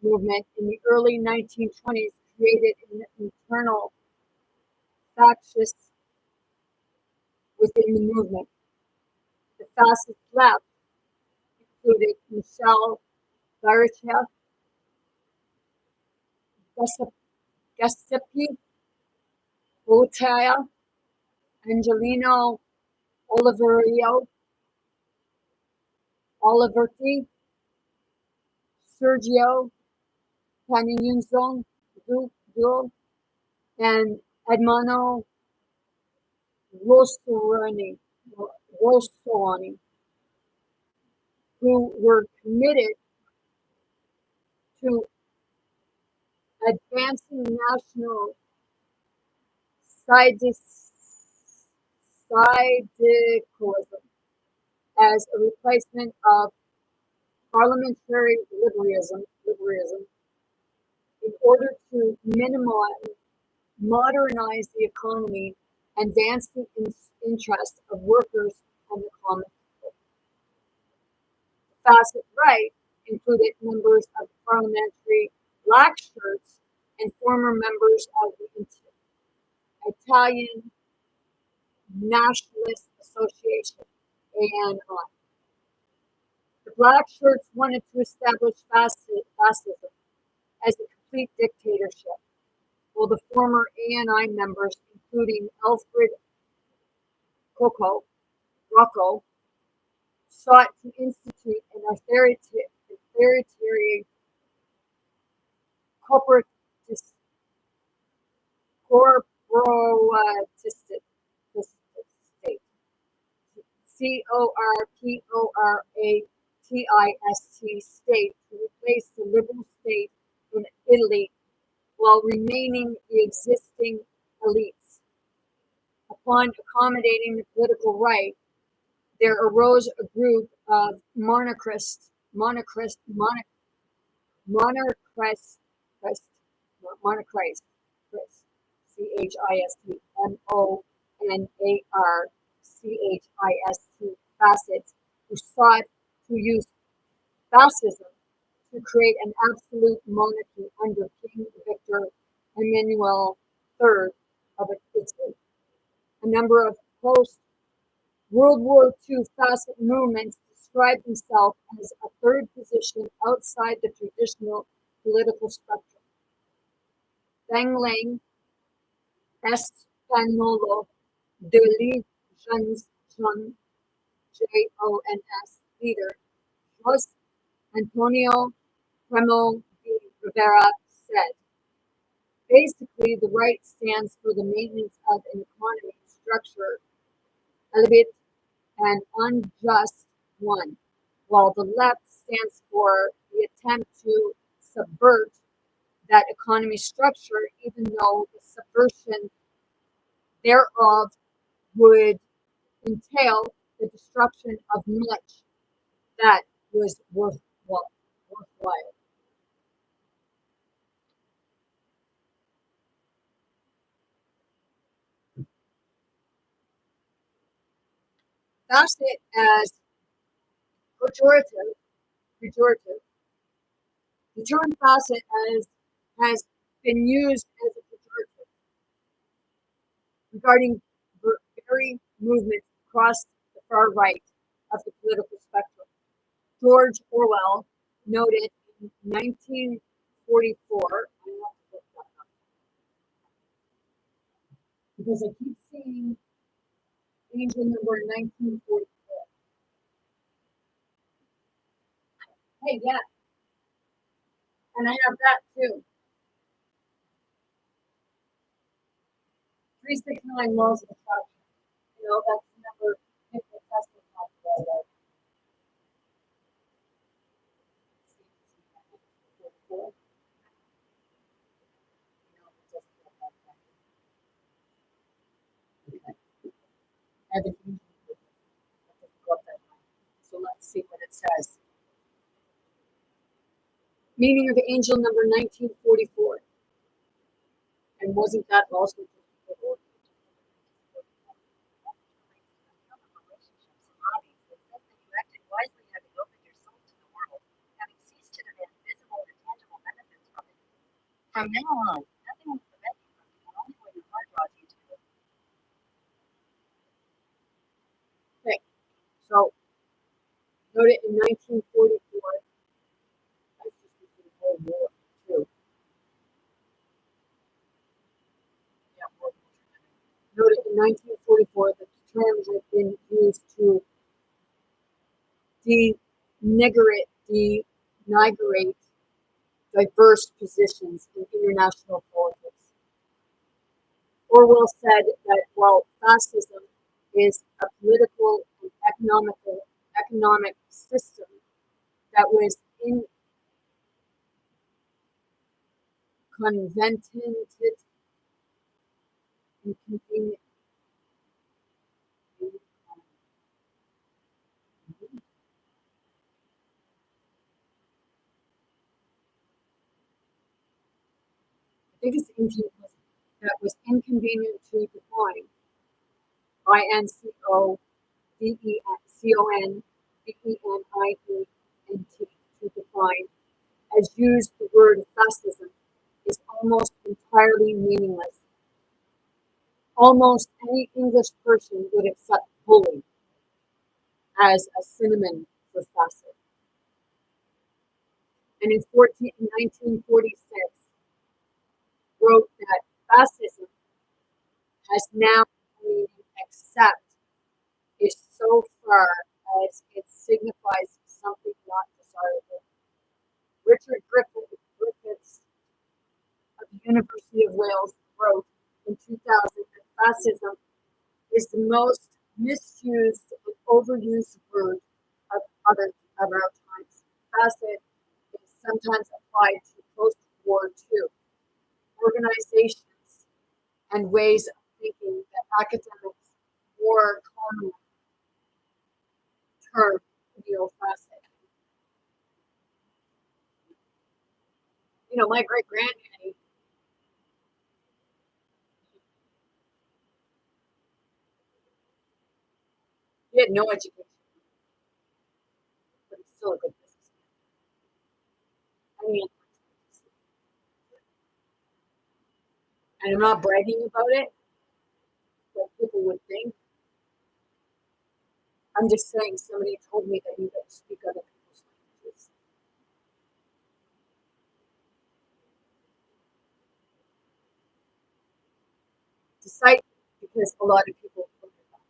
movement in the early 1920s created an internal fascists within the movement. The fascist left included Michel Bariccia, Giuseppe Voltaire, Angelino Oliverti, Sergio Panizzo, and Edmano Rossellini, who were committed to advancing national syndicalism as a replacement of parliamentary liberalism in order to modernize the economy and advance the interests of workers and the common people. The fascist right included members of the parliamentary black shirts and former members of the Italian Nationalist Association, ANI. The black shirts wanted to establish fascism as a complete dictatorship, while the former ANI members, including Alfred Rocco, sought to institute an authoritarian corporatist state, corporatist state, to replace the liberal state in Italy while remaining the existing elites. Upon accommodating the political right, there arose a group of monarchists Monarchist, C-H-I-S-T, M-O-N-A-R-C-H-I-S-T, fascists, who sought to use fascism to create an absolute monarchy under King Victor Emmanuel III of Italy. A number of post-World War II fascist movements described themselves as a third position outside the traditional political spectrum. Dangling Españolo de Legion's Jons leader, Jose Antonio Primo de Rivera, said, basically, the right stands for the maintenance of an economy structure, elevate and unjust one, while the left stands for the attempt to subvert that economy structure, even though the subversion thereof would entail the destruction of much that was worthwhile. That's it as pejorative. The term facet has been used as a pejorative regarding very movements across the far right of the political spectrum. George Orwell noted in 1944, I have to look that up because I keep seeing angel number 1944. Hey, yeah, and I have that too. 369 laws of attraction. You know, that's number 50 Tesla talked about that. So let's see what it says. Meaning of the angel number 1944. And wasn't that also from now on, nothing will prevent you from doing only what your heart draws you to do. Okay, so wrote it in 1944. That's just before the World War too. Yeah, wrote it in 1944 that the terms have been used to denigrate diverse positions in international politics. Orwell said that while fascism is a political and economic system that was inconvenient, inconvenient, I think it's inconvenient, that was inconvenient to define. INCONVENIENT to define, as used the word fascism is almost entirely meaningless. Almost any English person would accept bully as a synonym for fascist. And in 1946, wrote that fascism has now meaning except is so far as it signifies something not desirable. Richard Griffiths of the University of Wales wrote in 2000 that fascism is the most misused and overused word of our times. Fascist is sometimes applied to post-war II organizations and ways of thinking that academics more commonly term neo-fascist. You know, my great granddaddy He had no education, but he's still a good businessman. I mean, and I'm not bragging about it, like people would think. I'm just saying somebody told me that you got to speak other people's languages. Despite, because a lot of people look at that.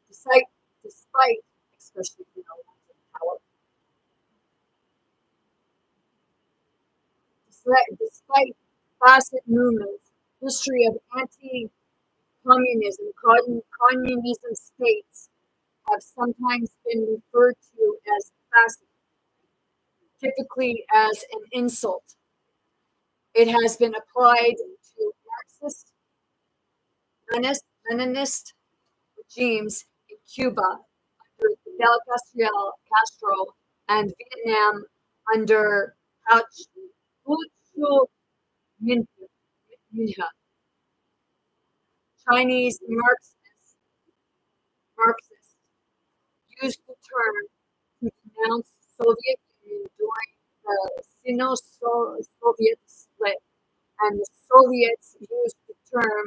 Despite, especially in power, despite facet movements, history of anti-communism, communism states have sometimes been referred to as fascist, typically as an insult. It has been applied to Marxist, Leninist regimes in Cuba under Fidel Castro and Vietnam under Ho Chi Minh. Chinese Marxists used the term to denounce Soviet Union during the Sino-Soviet split, and the Soviets used the term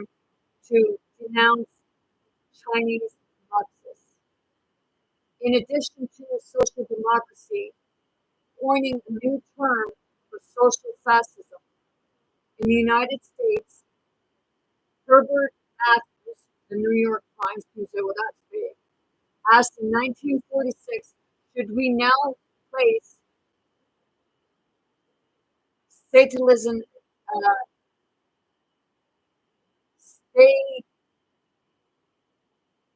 to denounce Chinese Marxists. In addition to social democracy, coining a new term for social fascism. In the United States, Herbert Matthews, the New York Times, who said, well, that's big, asked in 1946, should we now place Stalinism,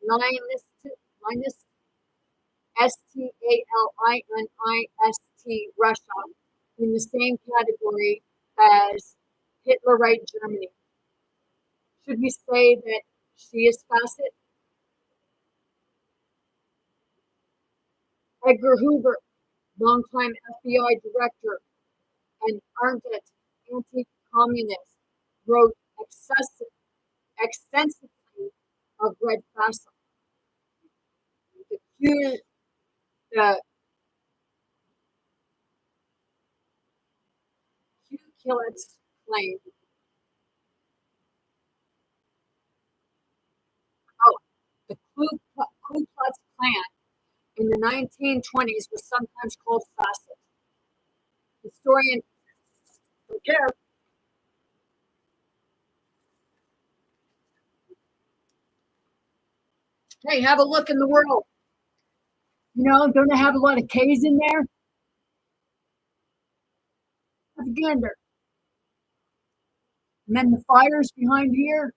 Stalinist, Stalinist, Russia, in the same category as Hitlerite Germany? Should we say that she is facet? Edgar Hoover, longtime FBI director and ardent anti-communist, wrote extensively of red fascism. The Kuklux claim. Oh, the Ku Klux Klan in the 1920s was sometimes called fascist. Historian don't care. Hey, have a look in the world. You know, don't they have a lot of K's in there? Have a gander. And then the fires behind here.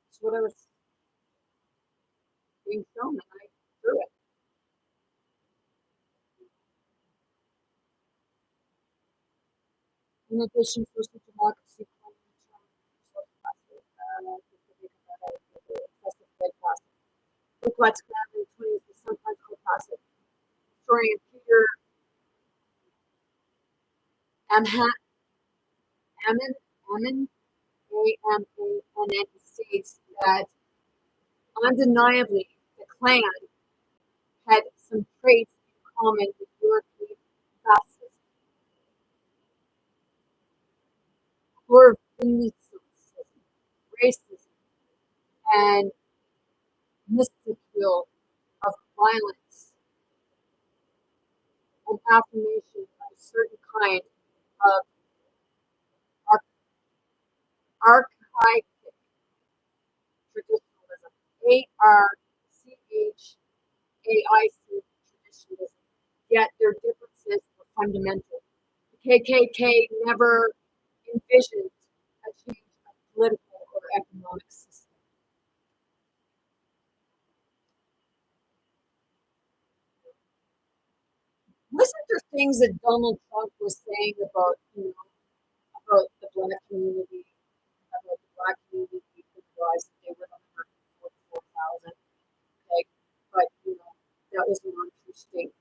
That's what I was being shown, and I drew it. In addition, social democracy Ku Klux Klan in the 20s was sometimes called fascist. Historian Peter Amman, Amman, A-M-A-N-N, states that undeniably the Klan had some traits in common with European fascism. Corvinism, racism, and mystical of violence and affirmation of a certain kind of archaic traditionalism. ARCHAIC traditionalism. Yet their differences were fundamental. The KKK never envisioned a change of political or economic system. Wasn't there things that Donald Trump was saying about, about the black community, about the black community realized that they were 144,000, okay? But, that was a non-true statement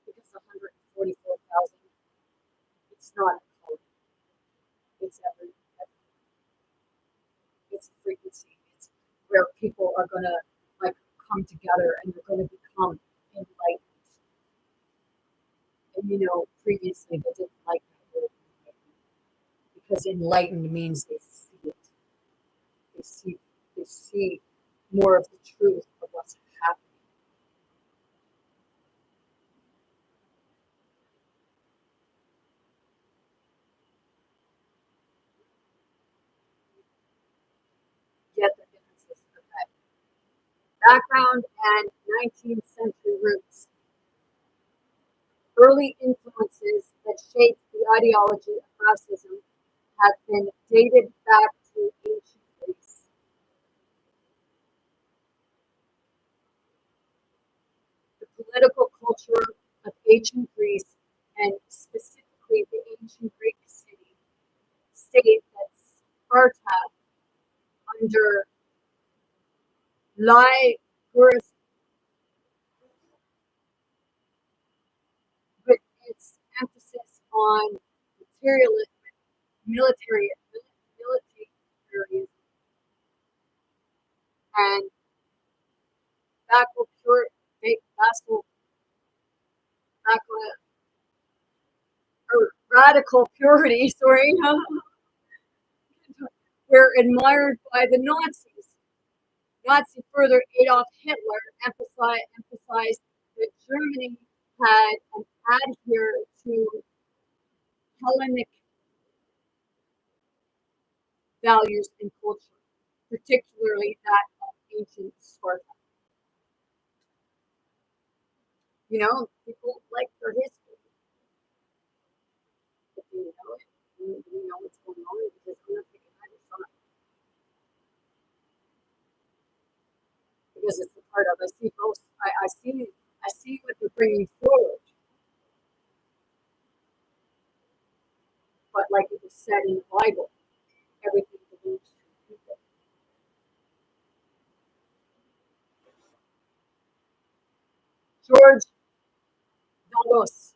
because 144,000 it's frequency. It's where people are gonna like come together and they're gonna become enlightened. And previously they didn't like that word because enlightened means they see it. They see they see more of the truth of what's happening. Get the differences. Okay. Background and 19th century roots. Early influences that shaped the ideology of fascism have been dated back to ancient Greece. The political culture of ancient Greece, and specifically the ancient Greek state that Sparta under Lycurgus, with its emphasis on materialism, militarism, and vassal, vassal, or radical purity, sorry, were admired by the Nazis. Further, Adolf Hitler emphasized that Germany had an adhere to Hellenic values and culture, particularly that of ancient Sparta. People like their history. If you know it, you know what's going on because I'm not picking either side. Because it's a part of I see both. I see what they're bringing forward. But like it was said in the Bible, everything belongs to the people. George Dagos,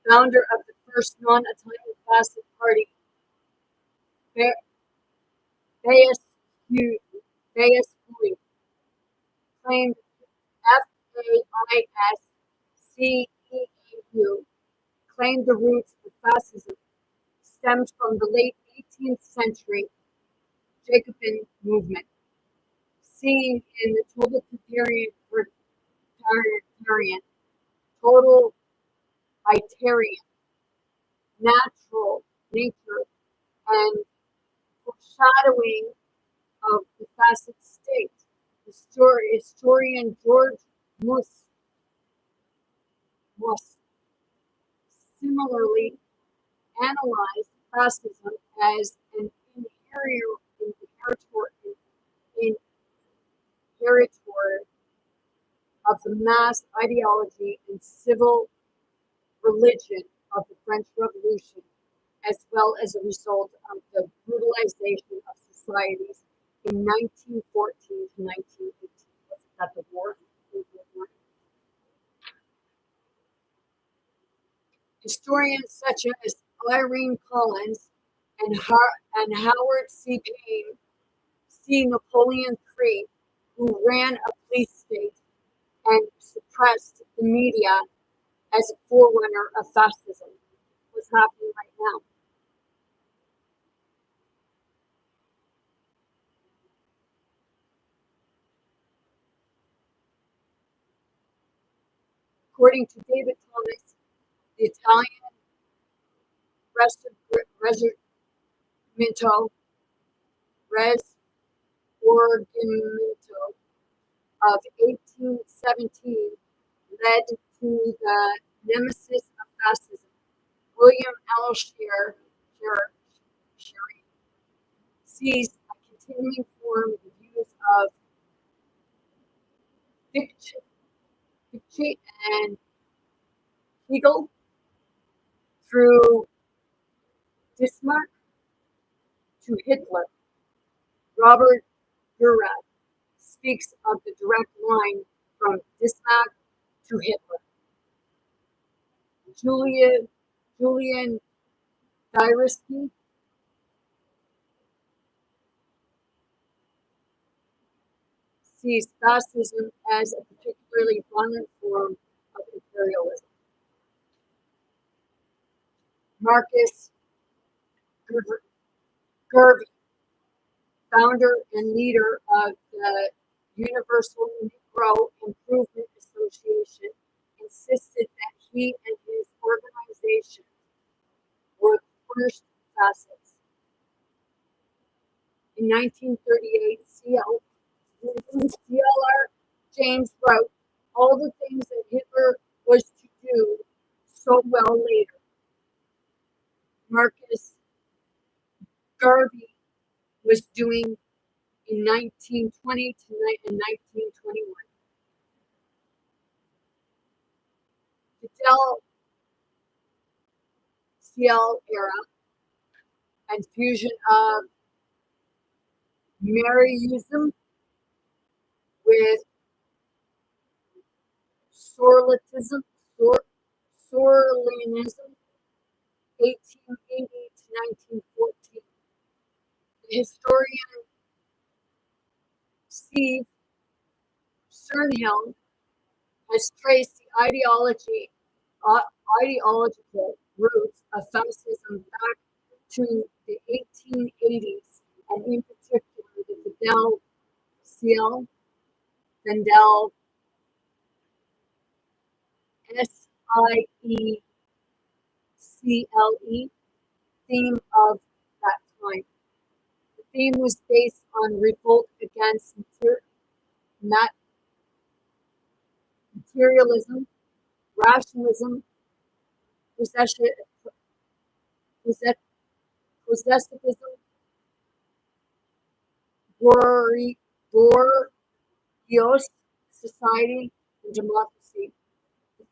founder of the first non-Italian fascist party, FAISU, claimed FAISCEAU, claimed the roots of fascism stemmed from the late 18th century Jacobin movement, seeing in the totalitarian, totalitarian, natural nature and foreshadowing of the fascist state. Historian George Mus similarly analyzed fascism as an inheritor of the mass ideology and civil religion of the French Revolution, as well as a result of the brutalization of societies in 1914 to 1918. Was that the war? Historians such as Irene Collins and Howard C. Payne see Napoleon III, who ran a police state and suppressed the media, as a forerunner of fascism. What's happening right now? According to David Thomas, the Italian Resorgimento of 1817 led to the nemesis of fascism. William L. Sherry sees a continuing form the views of Fichte and Hegel through Bismarck to Hitler. Robert Durad speaks of the direct line from Bismarck to Hitler. Julian Dyrowski sees fascism as a particularly violent form of imperialism. Marcus Garvey, founder and leader of the Universal Negro Improvement Association, insisted that he and his organization were the first fascists. In 1938, CLR James wrote all the things that Hitler was to do so well later. Marcus Garvey was doing in 1920 to 1921. Fidel CL era and fusion of Maoism with Sorletism, Sorleanism, 1880 to 1914. The historian Steve Sternhelm has traced the ideological roots of fascism back to the 1880s, and in particular the Fidel SIECLE theme of that time. The theme was based on revolt against materialism, rationalism, possessivism, bourgeois society, and democracy. The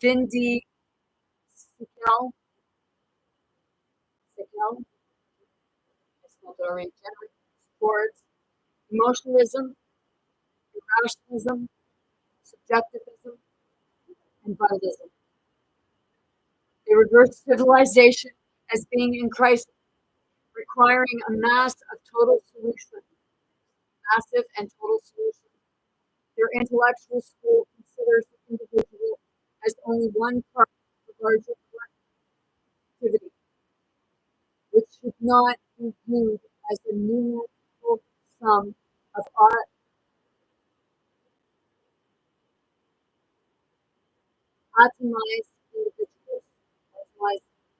Findi Sikel, towards emotionalism, irrationalism, subjectivism, and vitalism. They regard civilization as being in crisis, requiring a massive and total solution. Their intellectual school considers the individual as only one part of the larger collectivity, which should not be viewed as a numerical sum of atomized individuals.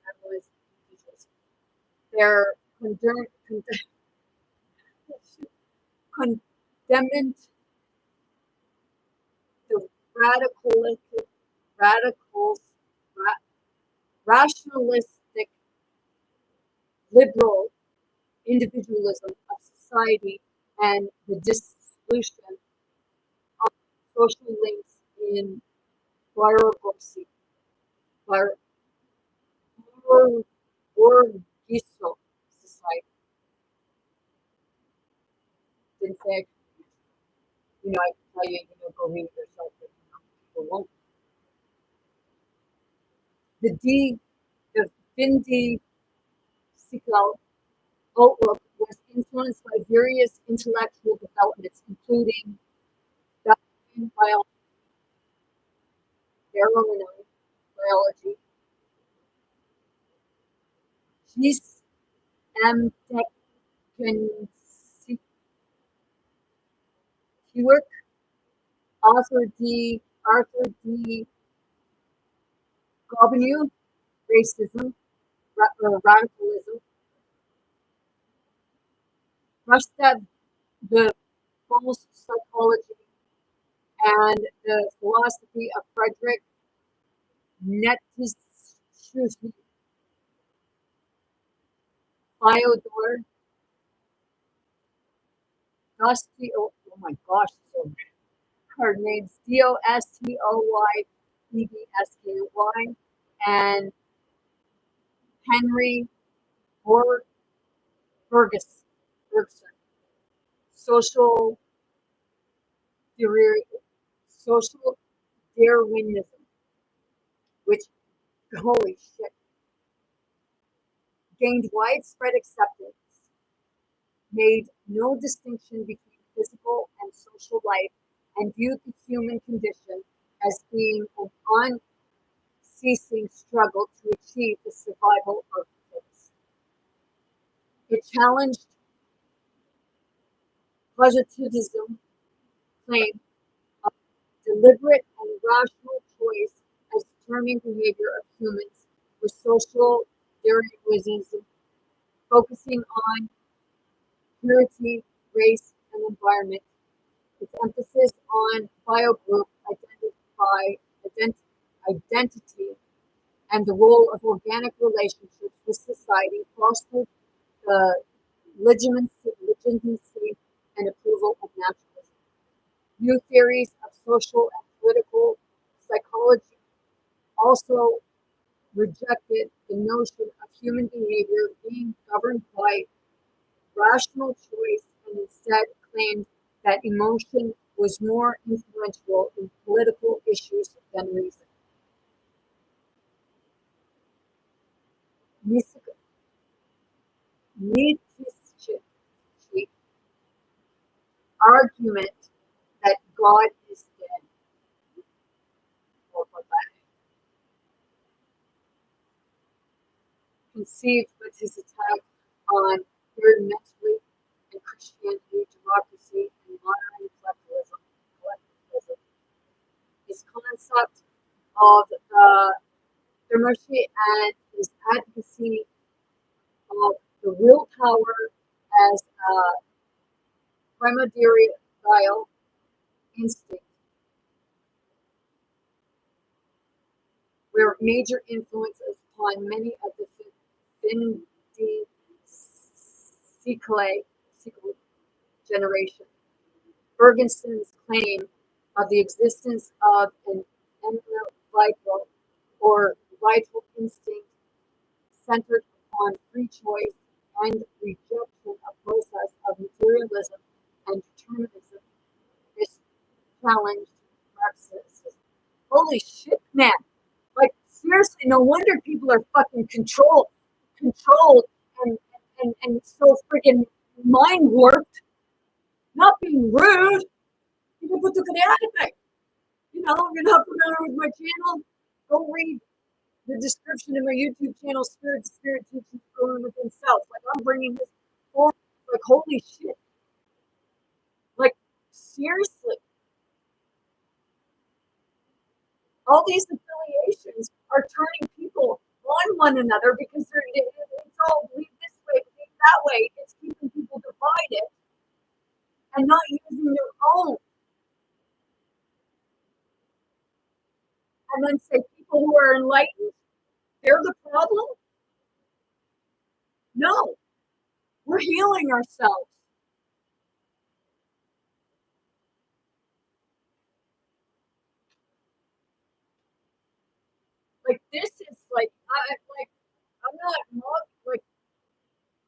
Atomized individuals. Their condemned the radicals, rationalistic liberal individualism of society and the dissolution of social links in bureaucracy, Borgiso society. Didn't say, I can tell you, go read it yourself, but people won't. The Vindi Sikal outlook was influenced by various intellectual developments, including Darwinian biology, Gis M. Hewitt, Arthur D. Gobineau, racism, radicalism, Gustav the false psychology, and the philosophy of Frederick Nietzsche, Fyodor Dostoevsky, oh my gosh, so her name's Dostoevsky, and Henry Bergson, social theory, social Darwinism, which, holy shit, gained widespread acceptance made no distinction between physical and social life and viewed the human condition as being an unceasing struggle to achieve the survival of the fittest. It challenged positivism claim of deliberate and rational choice as determining behavior of humans with social Darwinism focusing on purity, race, and environment. Its emphasis on biogroup identity and the role of organic relationships with society fostered the legitimacy and approval of naturalism. New theories of social and political psychology also rejected the notion of human behavior being governed by rational choice and instead claimed that emotion was more influential in political issues than reason. Nietzsche's argument that God is dead, conceived with his attack on fundamentally and Christianity, democracy, and modern collectivism. His concept of the democracy and his advocacy of the willpower as a primordial instinct were major influences upon many of the Vindicale generation. Ferguson's claim of the existence of an inner vital or vital instinct centered upon free choice and rejection of process of materialism and determinism is challenged Marxism. Holy shit, man. Like, seriously, no wonder people are fucking controlled and so freaking mind warped. Not being rude. People put the anything. You know, you're not familiar with my channel? Go read the description of my YouTube channel, Spirit to Spirit Teaching Growing Within Self. Like, I'm bringing this forward. Like, holy shit. Like, seriously. All these affiliations are turning people on one another because it's all believe this way, believe that way. It's keeping people divided and not using their own. And then say people who are enlightened, they're the problem? No, we're healing ourselves. Like, this is like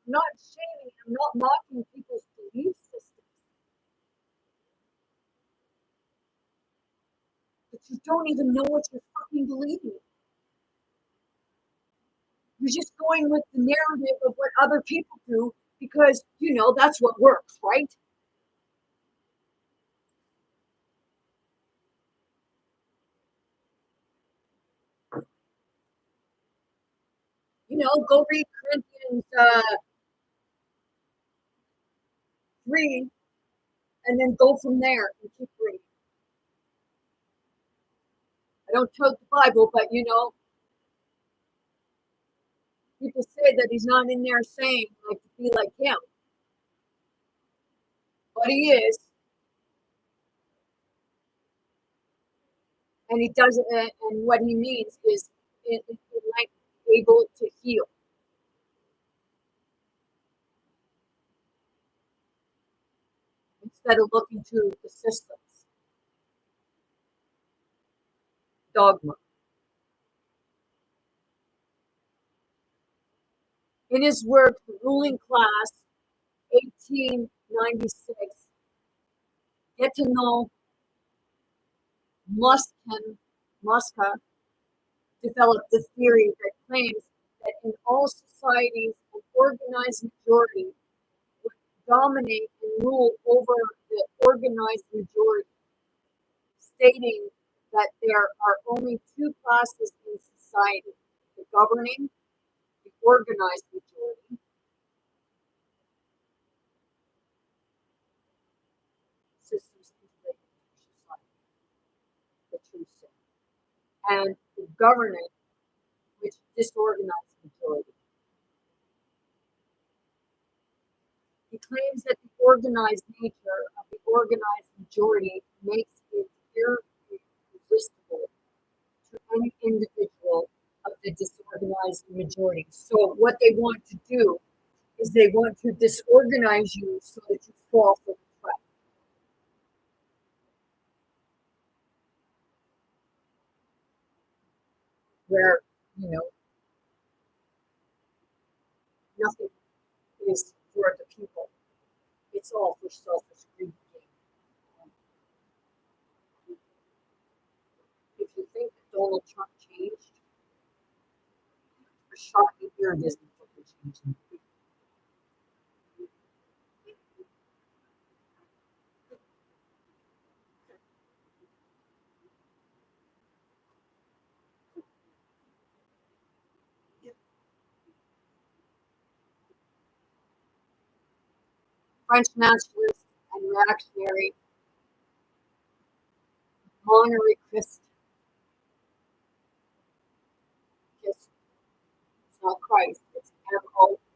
I'm not shaming, I'm not mocking people's belief systems. But you don't even know what you're fucking believing. You're just going with the narrative of what other people do because, you know, that's what works, right? You know, go read Corinthians 3 and then go from there and keep reading. I don't tote the Bible, but, you know, people say that he's not in there saying, like, to be like him. But he is. And he doesn't, and what he means is like able to heal. Instead of looking to the systems, dogma. In his work, The Ruling Class, 1896, Get to Know Muska developed the theory that claims that in all societies, an organized majority dominate and rule over the organized majority, stating that there are only two classes in society: the governing, the organized majority, systems integrated into society, the true system, and the governance, which disorganized majority. He claims that the organized nature of the organized majority makes it irresistible to any individual of the disorganized majority. So what they want to do is they want to disorganize you so that you fall for the trap. Where, you know, nothing is for the people. It's all for selfish greed. If you think that Donald Trump changed, a shot in your ear isn't fucking changing. French nationalist and reactionary monarchist, it's not Christ, it's Monarchist.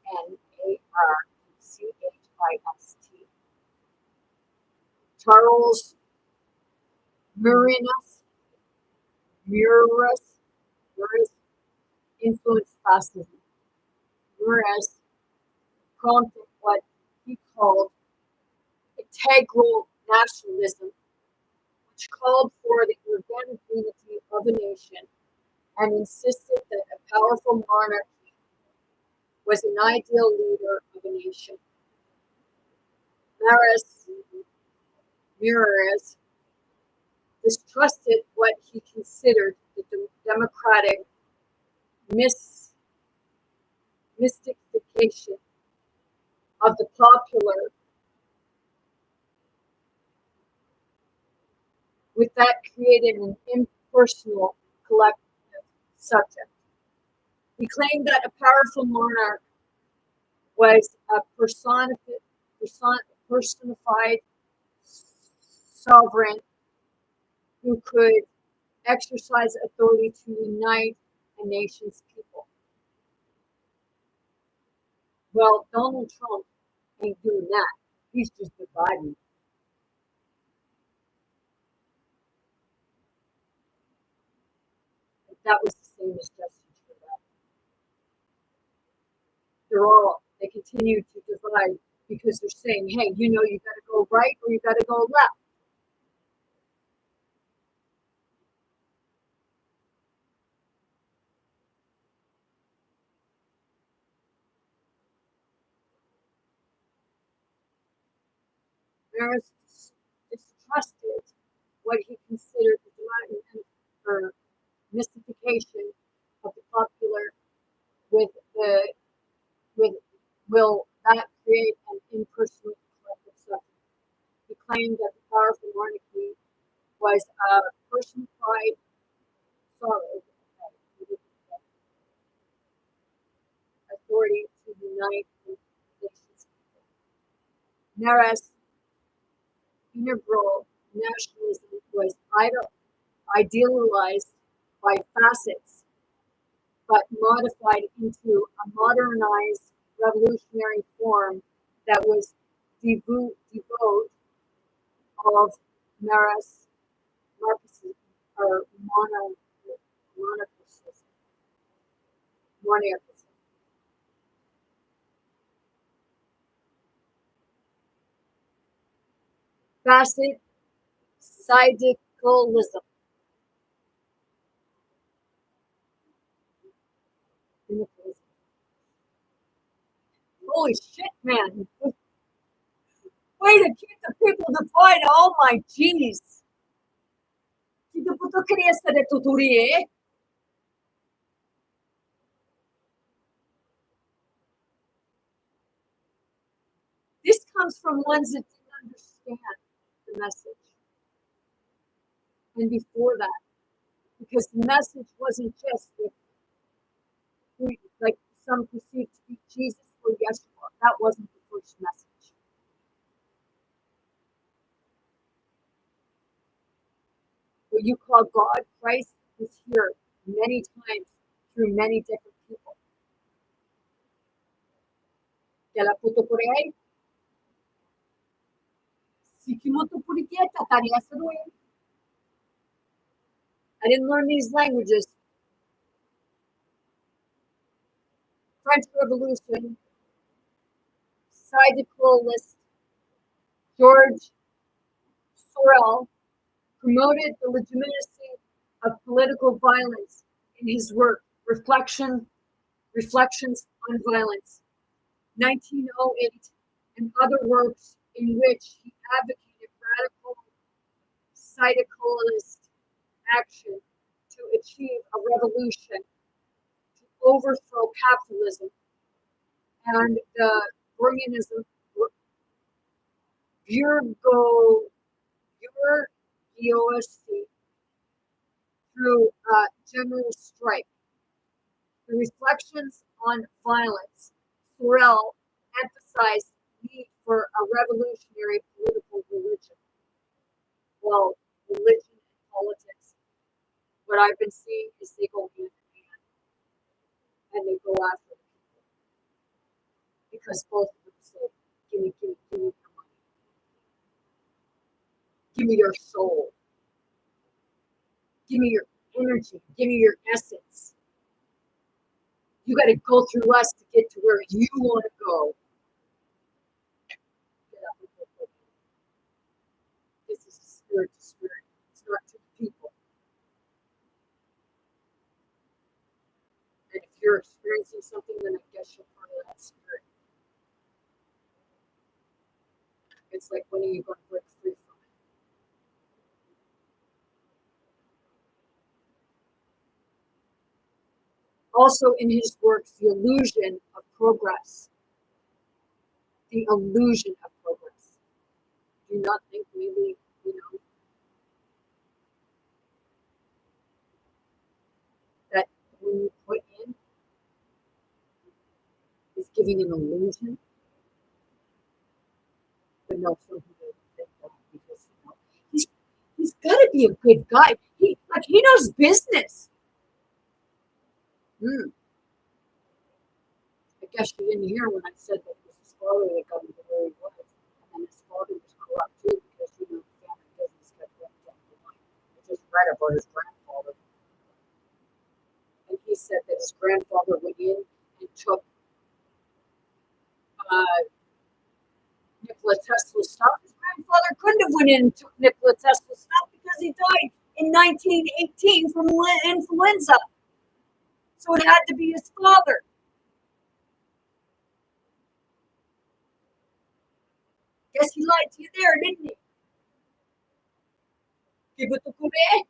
Charles Murray's influenced fascism. Murray prompted what he called integral nationalism, which called for the organic unity of a nation and insisted that a powerful monarchy was an ideal leader of a nation. Murray distrusted what he considered the democratic mystification of the popular, with that created an impersonal collective subject. He claimed that a powerful monarch was a personified sovereign who could exercise authority to unite a nation's people. Well, Donald Trump ain't doing that. He's just dividing. That was the same as Justin Trudeau. They continue to divide because they're saying, hey, you know, you got to go right or you got to go left. Maris distrusted what he considered the Latin or mystification of the popular with the with will that create an impersonal collective subject. He claimed that the powerful monarchy was a personified sorrow authority to unite the nation's people. Whereas integral nationalism was idealized by fascists, but modified into a modernized revolutionary form that was devoid of Maris Marxism or monarchism. Fascist syndicalism. Holy shit, man. Way to keep the people divided. Oh my jeez. ¿Tú querías ser de tutoría? This comes from ones that didn't understand the message. And before that, because the message wasn't just like some perceived to be Jesus or Yeshua. That wasn't the first message. What you call God, Christ, is here many times through many different people. I didn't learn these languages. French Revolution, syndicalist George Sorel promoted the legitimacy of political violence in his work, Reflections on Violence, 1908, and other works in which he advocated radical syndicalist action to achieve a revolution, to overthrow capitalism and the Burgonism, bureaucracy through general strike. The Reflections on Violence, Sorel emphasized the need for a revolutionary political religion. Well, religion and politics, what I've been seeing is they go hand in hand and they go after the people. Because both of them say, give me your money. Give me your soul. Give me your energy. Give me your essence. You got to go through us to get to where you want to go. This is spirit to spirit. It's not to the people. And if you're experiencing something, then I guess you're part of that spirit. It's like, when are you going to break free from it? Also in his works, the illusion of progress. The illusion of progress. Do you not think maybe, that when you put in is giving an illusion? But no, some people think that because he's got to be a good guy. He knows business. I guess you didn't hear when I said that it was his father that got him to where he was, and then his father was corrupt too because the family business kept going down the line. I just read about his grandfather, and he said that his grandfather went in and took Nikola Tesla's stuff. His grandfather couldn't have went in and took Nikola Tesla's stuff because he died in 1918 from influenza. So it had to be his father. Guess he lied to you there, didn't he? Give it to Korea.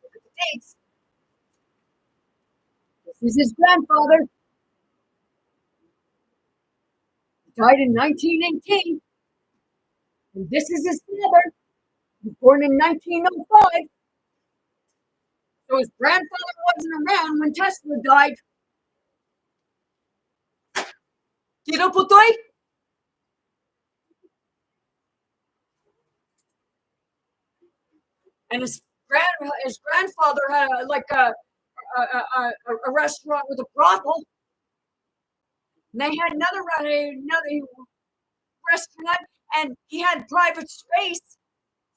Look at the dates. This is his grandfather. He died in 1918. And this is his father. He was born in 1905. So his grandfather wasn't around when Tesla died. Kilo Putoy? And his grandfather had a restaurant with a brothel. And they had another restaurant, and he had private space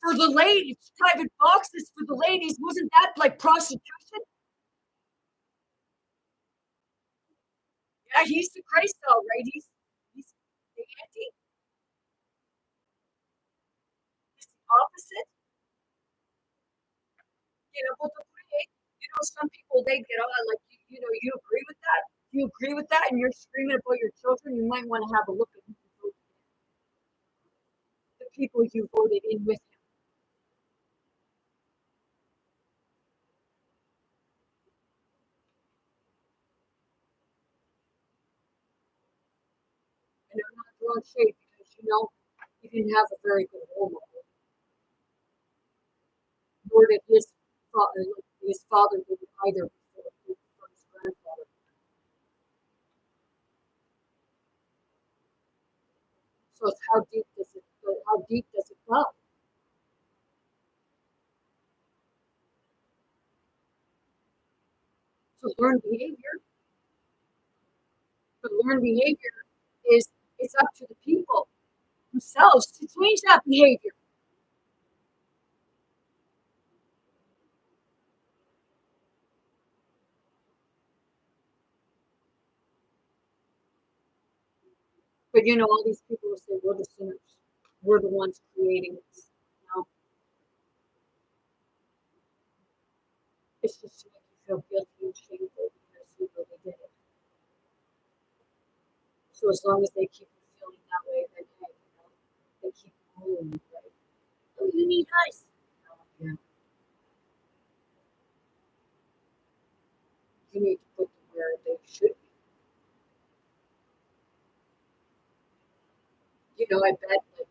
for the ladies, private boxes for the ladies. Wasn't that like prostitution? Yeah, he's the Christ, all right. He's the anti. He's the opposite. Some people, they get on like, you agree with that? You agree with that, and you're screaming about your children. You might want to have a look at the people you voted in with him. throwing shade because he didn't have a very good role model. Nor did his father. His father didn't either before his grandfather. So it's how deep does it go? How deep does it go? So learned behavior. But learned behavior is it's up to the people themselves to change that behavior. But all these people will say we're the sinners. We're the ones creating this. It's just to make you feel guilty and shameful because they did it. So as long as they keep you feeling that way, then hey, they keep ruling you, right? Oh, you need ice. Yeah. You need to put them where they should be. I bet, like,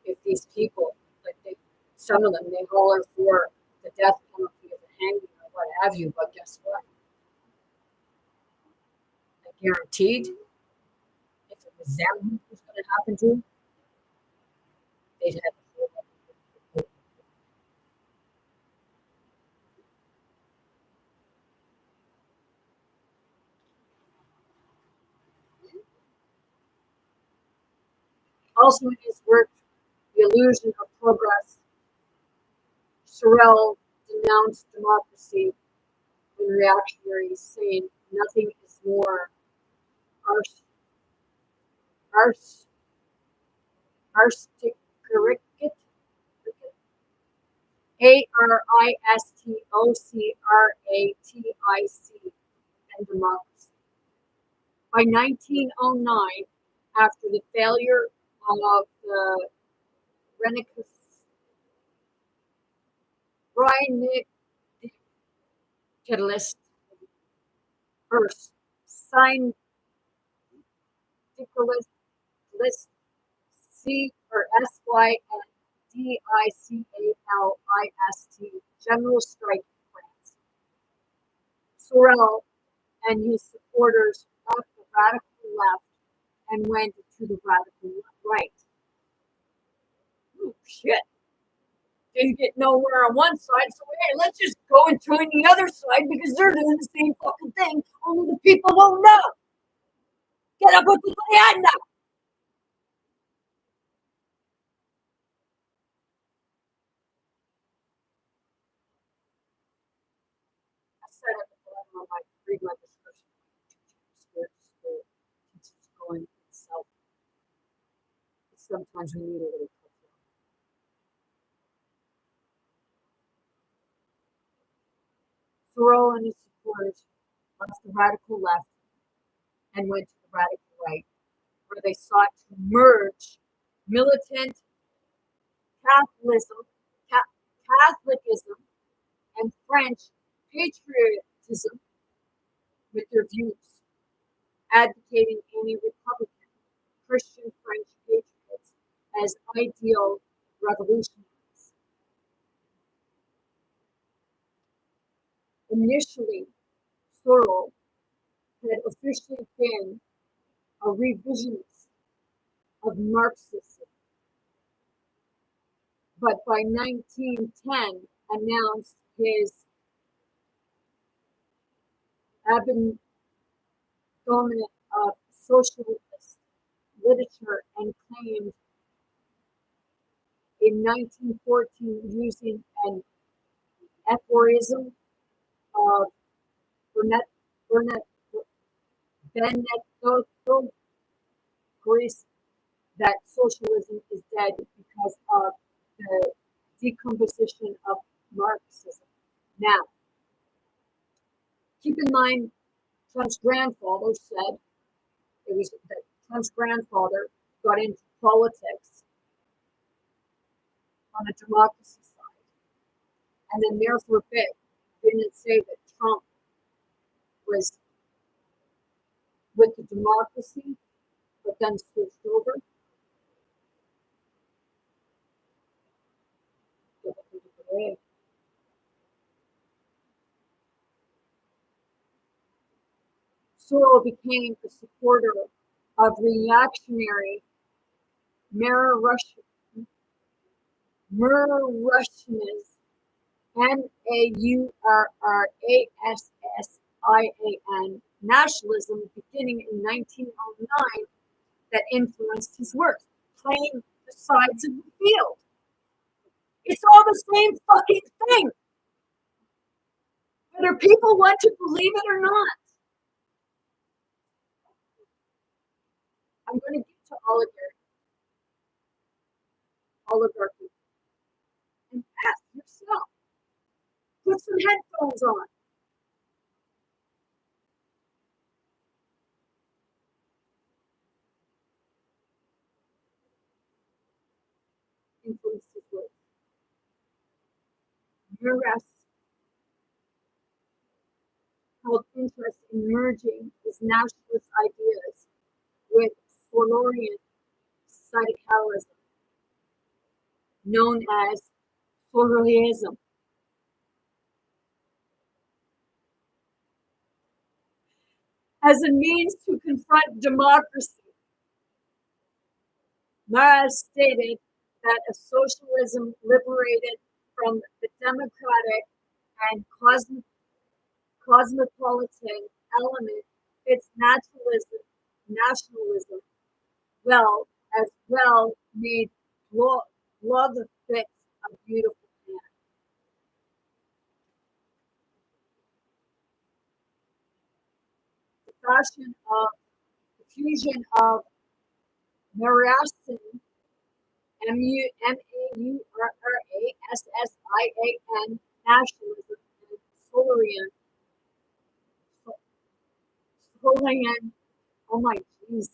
if these people, like, some of them, they holler for the death penalty of the hanging or what have you, but guess what? I guaranteed if it was them who was going to happen to, they'd have a whole lot. Also, in his work, The Illusion of Progress, Sorel denounced democracy and reactionaries, saying nothing is more ars- ars- aristocratic, aristocratic, and democracy. By 1909, after the failure of the Rheinicalist first syndicalist list C or Syndicalist general strike in France. Sorel and his supporters left the radical left and went to the radical right. Oh, shit. Didn't get nowhere on one side, so hey, let's just go and join the other side because they're doing the same fucking thing, only the people won't know. Get up with the hand now. I said at the bottom of my read my description of my spirit school teaches going itself. Sometimes we need a little cover. Thoreau and his supporters left the radical left and went to the radical right, where they sought to merge militant Catholicism, Catholicism and French patriotism with their views, advocating anti-republican Christian French patriots as ideal revolutionaries. Initially, Thoreau had officially been a revisionist of Marxism, but by 1910 announced his abandonment of socialist literature and claimed in 1914 using an aphorism of Burnett, Burnett, Benedetto Croce that socialism is dead because of the decomposition of Marxism. Now, keep in mind, Trump's grandfather said it was that Trump's grandfather got into politics on the democracy side, and then there for a bit didn't say that Trump was with the democracy, but then switched over to a different way. Sorrell became a supporter of reactionary Mauritianism, Maurrassian nationalism beginning in 1909 that influenced his work, playing the sides of the field. It's all the same fucking thing, whether people want to believe it or not. I'm going to get to oligarchy and ask yourself. Put some headphones on. Influenced his work. Muras held interest in merging his nationalist ideas with Florian syndicalism, known as Sorrelism, as a means to confront democracy. Maras stated that a socialism liberated from the democratic and cosmopolitan element fits nationalism well made love fits a beautiful man. The fusion of Marassin Maurrassian nationalism and Solarian, oh my jeez,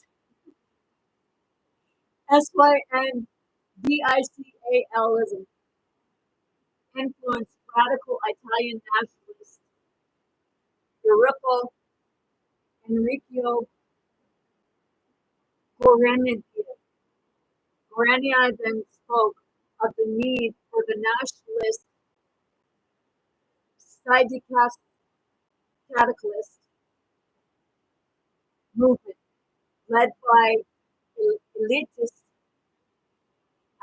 Syndicalism influenced radical Italian nationalists Enrico Gorenzi. Gorenzi then spoke of the need for the nationalist syndicalist movement led by elitist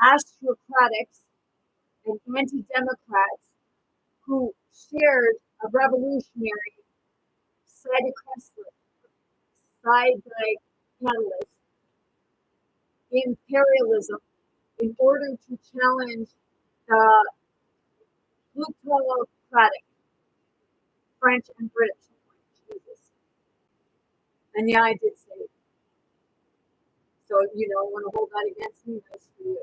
aristocrats and anti-democrats who shared a revolutionary syndicalist imperialism in order to challenge the plutocratic French and British. Jesus. And yeah, I did say it. So, want to hold that against me, that's for you.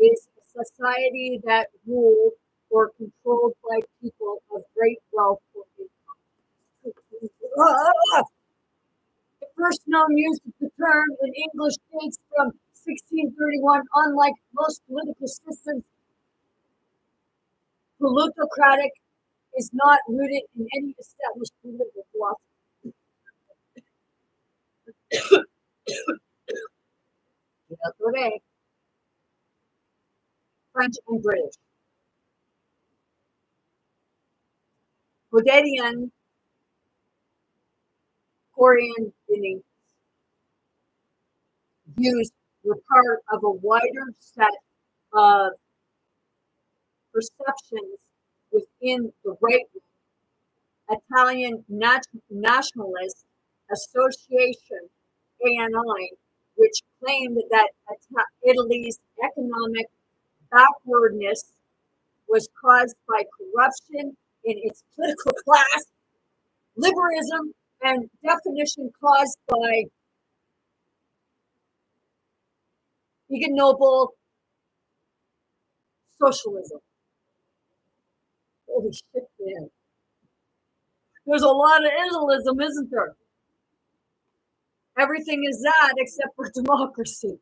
Is a society that ruled or controlled by people of great wealth or income. The first known use of the term in English dates from 1631. Unlike most political systems, plutocratic is not rooted in any established political philosophy. French and British. Hungarian, Korean views were part of a wider set of perceptions within the right wing. Italian Nationalist Association, ANI, which claimed that Italy's economic backwardness was caused by corruption in its political class, liberalism, and definition caused by ignoble socialism. Holy shit, man. There's a lot of Islam, isn't there? Everything is that except for democracy.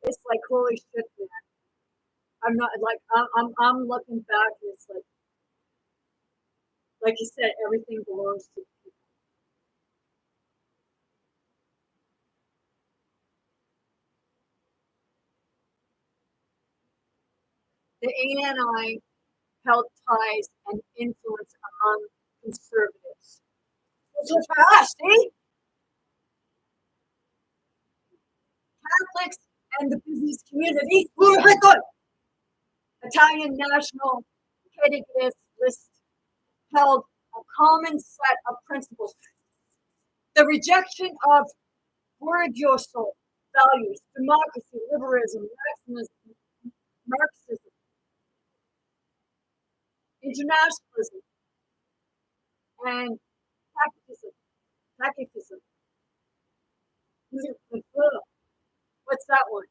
It's like, holy shit, man. I'm not like I'm looking back. And it's like you said, everything belongs to the ANI. Held ties and influence among conservatives. So for us, see, Catholics and the business community, who are good. Italian national list held a common set of principles. The rejection of bourgeoisie values, democracy, liberalism, Marxism, internationalism, and pacifism. Pacifism. What's that one?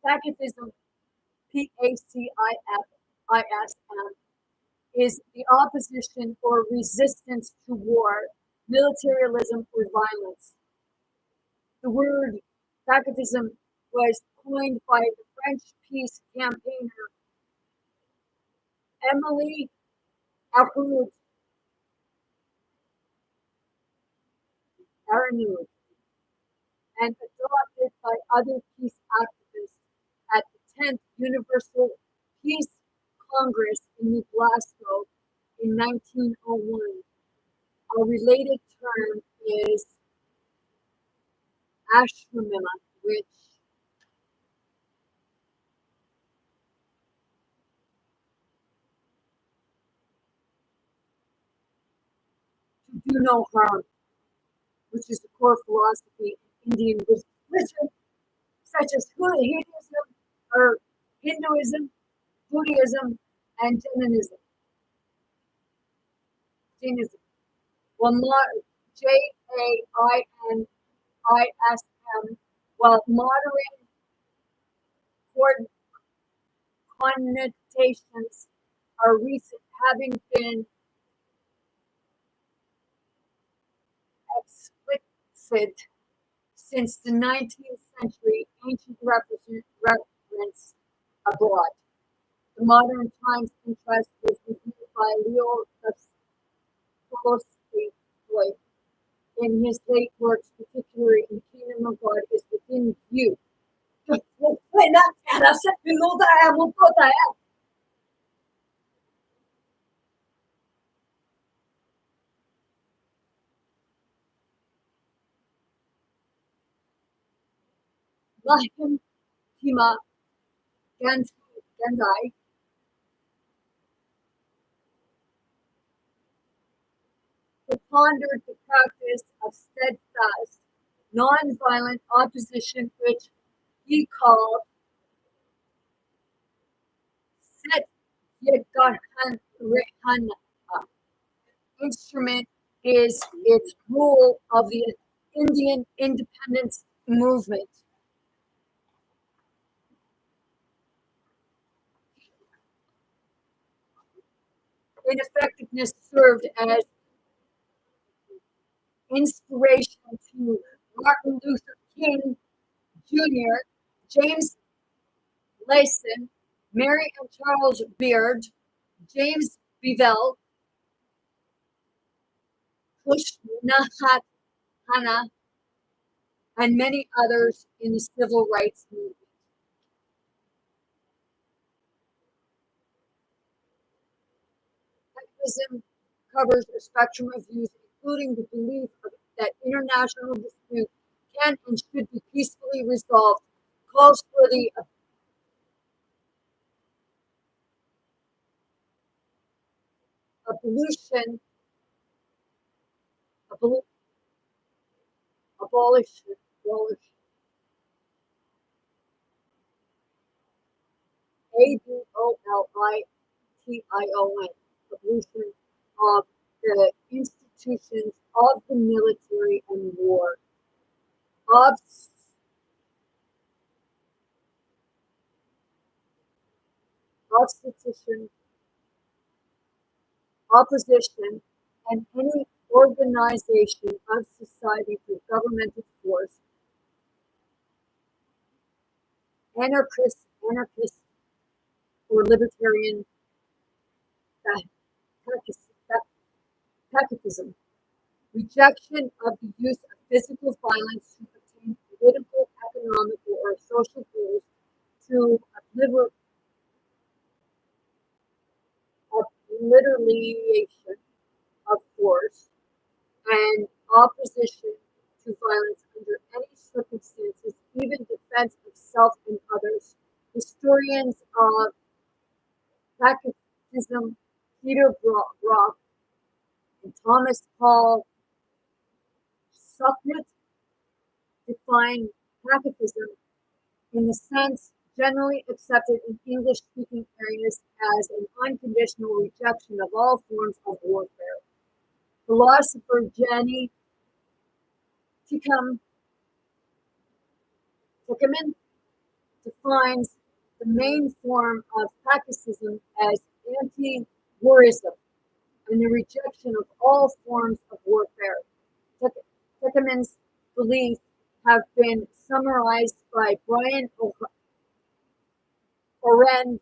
Pacifism, Pacifism, is the opposition or resistance to war, militarism, or violence. The word pacifism was coined by the French peace campaigner Emily Arnaud, and adopted by other peace activists at the 10th Universal Peace Congress in Glasgow in 1901. A related term is ashramima, which to do no harm, which is the core philosophy in Indian wisdom, such as Hinduism, Buddhism, and Jainism. Well, Jainism, while modern connotations are recent, having been explicit since the 19th century, ancient reference abroad. The modern times interest is reviewed by Leo Tolstoy in his late works, particularly in Kingdom of God is Within You. Lahim Tima Gandhi pondered the practice of steadfast, non-violent opposition, which he called Set Yagahana. Instrument is its rule of the Indian independence movement. Ineffectiveness served as inspiration to Martin Luther King Jr., James Layson, Mary and Charles Beard, James Bevel, Kushnahat Hannah, and many others in the civil rights movement. Activism covers a spectrum of views, including the belief that international dispute can and should be peacefully resolved, calls for the abolition, abolition, abolition, ABOLITION, abolition of the institutions of the military and war. Obstetrician, opposition, and any organization of society through governmental force, anarchist or libertarian pacifism, rejection of the use of physical violence to obtain political, economical, or social goals, to obliteration of force, and opposition to violence under any circumstances, even defense of self and others. Historians of pacifism, Peter Brock and Thomas Paul Sucknett, define pacifism in the sense generally accepted in English-speaking areas as an unconditional rejection of all forms of warfare. Philosopher Jenny Tickham defines the main form of pacifism as anti-warism and the rejection of all forms of warfare. Tickham's beliefs have been summarized by Brian Oren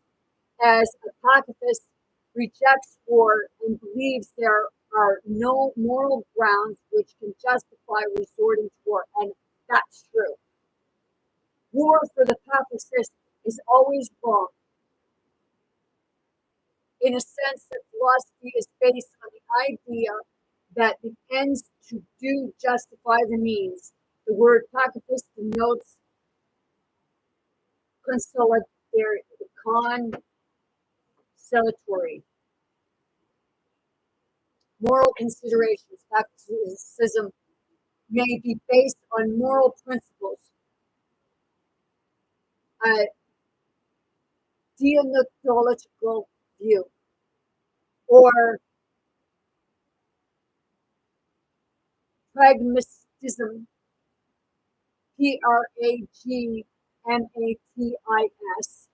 as a pacifist rejects war and believes there are no moral grounds which can justify resorting to war. And that's true. War for the pacifist is always wrong. In a sense, that philosophy is based on the idea that the ends to do justify the means. The word pacifist denotes conciliatory. Moral considerations. Pacifism may be based on moral principles, a deontological view, or pragmatism, Pragmatis,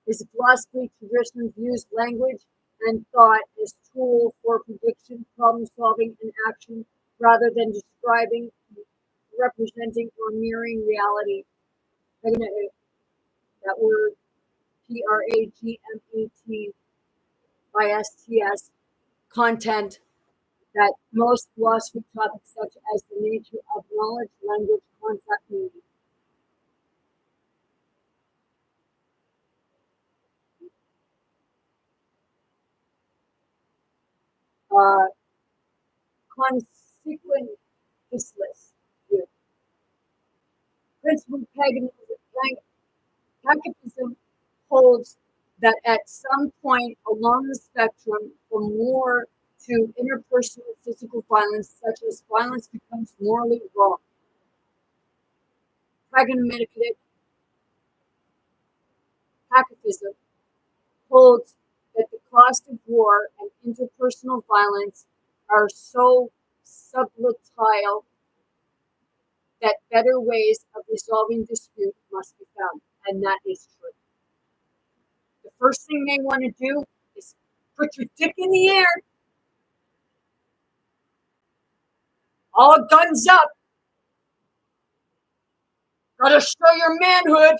is a philosophy traditionally views language and thought as tool for prediction, problem solving, and action rather than describing, representing, or mirroring reality. That word Pragmatis, content, that most philosophy topics such as the nature of knowledge, language, concept, meaning. Uh, Consequent useless. Principal paganism holds that at some point along the spectrum, from war to interpersonal physical violence, such as violence becomes morally wrong. Pragmatic pacifism holds that the cost of war and interpersonal violence are so subtile that better ways of resolving dispute must be found, and that is true. The first thing they want to do is put your dick in the air, all guns up, gotta show your manhood.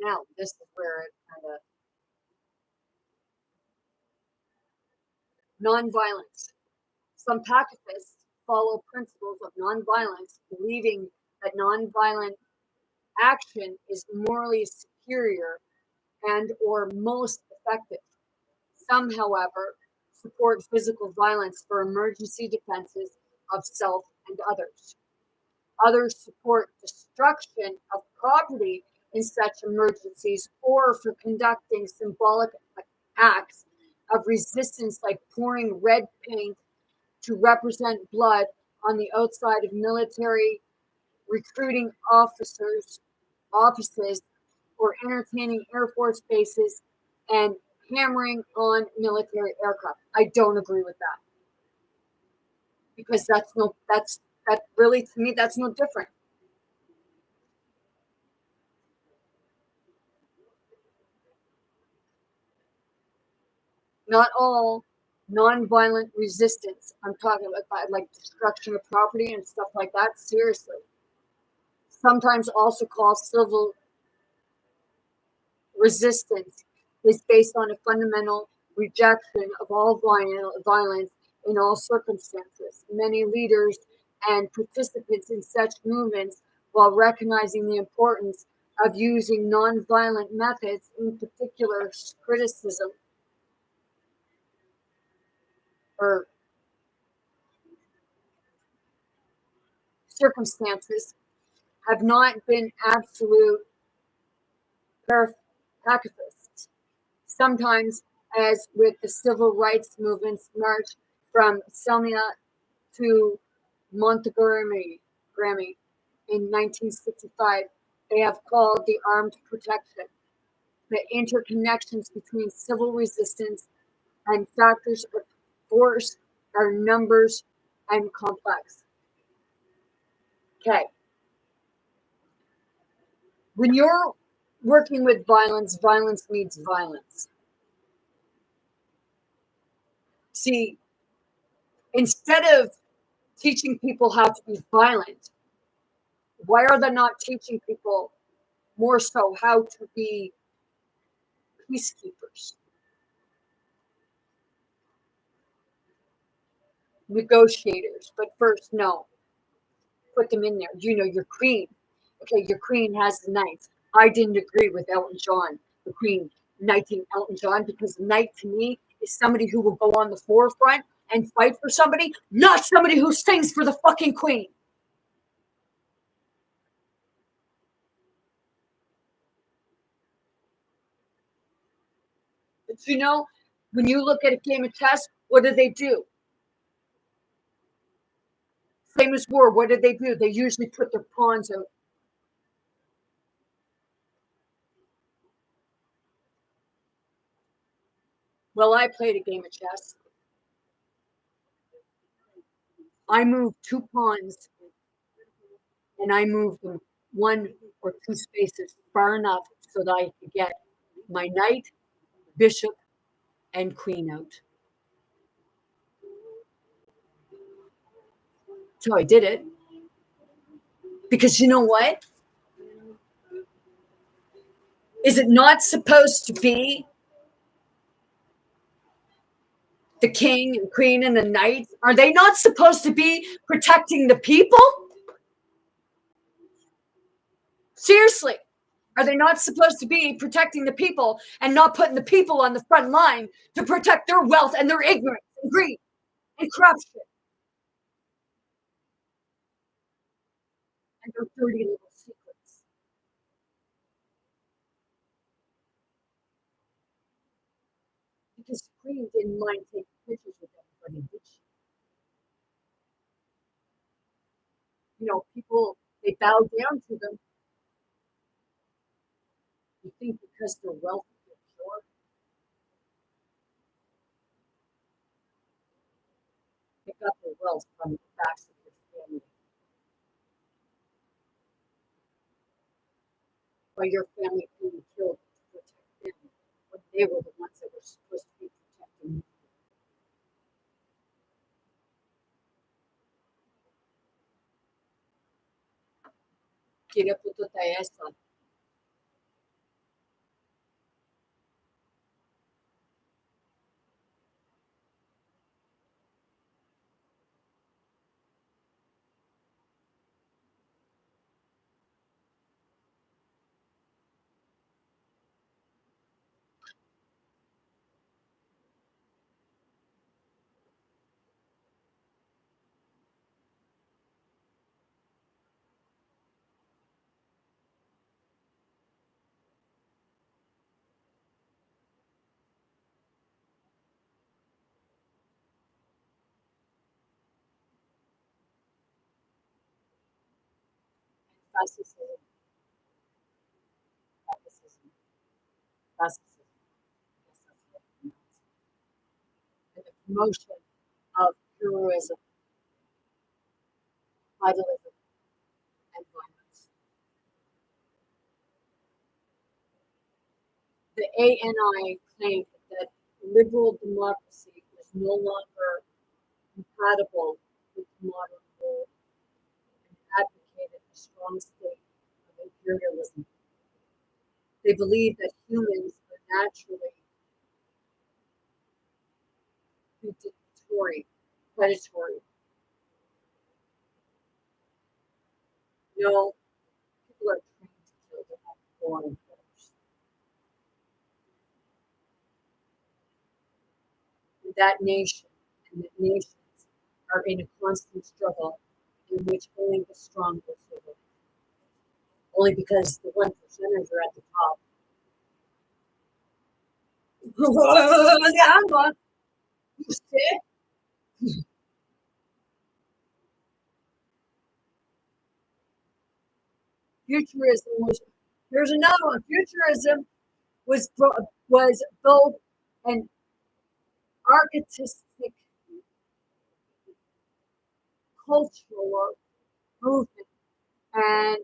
Now, this is where it kind of nonviolence. Some pacifists follow principles of nonviolence, believing that nonviolent action is morally superior and or most effective. Some, however, support physical violence for emergency defenses of self and others. Others support destruction of property in such emergencies or for conducting symbolic acts of resistance like pouring red paint to represent blood on the outside of military recruiting offices, or entertaining Air Force bases and hammering on military aircraft. I don't agree with that because that really to me that's no different. Not all nonviolent resistance. I'm talking about like destruction of property and stuff like that. Seriously, sometimes also called civil resistance, is based on a fundamental rejection of all violence in all circumstances. Many leaders and participants in such movements, while recognizing the importance of using nonviolent methods, in particular criticism or circumstances, have not been absolute pacifists. Sometimes, as with the civil rights movement's march from Selma to Montgomery in 1965, they have called the armed protection. The interconnections between civil resistance and factors of force are numbers and complex. Okay. When you're working with violence, violence means violence. See, instead of teaching people how to be violent, why are they not teaching people more so how to be peacekeepers, negotiators? But first, no, put them in there. You know, your queen. Okay, your queen has the knights. I didn't agree with Elton John, the queen knighting Elton John, because knight to me is somebody who will go on the forefront and fight for somebody, not somebody who sings for the fucking queen. But you know, when you look at a game of chess, what do? Same as war, what do? They usually put their pawns out. Well, I played a game of chess. I moved two pawns and I moved them one or two spaces far enough so that I could get my knight, bishop, and queen out. So I did it because you know what? Is it not supposed to be the king and queen and the knight? Are they not supposed to be protecting the people? Seriously. Are they not supposed to be protecting the people and not putting the people on the front line to protect their wealth and their ignorance and greed and corruption and their dirty little secrets? Because the queen didn't mind taking pictures with everybody, did she? You know, people, they bow down to them. You think because they're wealthy, they're pure? They got their wealth from the backs of their family, by your family being killed to protect them when they were the ones that were supposed to be protecting you. Kira puto taesa. fascism, fascism, fascism, yes, that's what it's pronounced, and the promotion of heroism, vitalism, and violence. The ANI claimed that liberal democracy was no longer compatible with modern rule and advocated a strong state of imperialism. They believe that humans are naturally predatory. No, people are trained to kill to have foreign first. And that nation and the nations are in a constant struggle in which only the strong will survive. Only because the 1%ers are at the top. I'm on. You sick? Futurism was. Here's another one. Futurism was both an artistic, cultural movement, and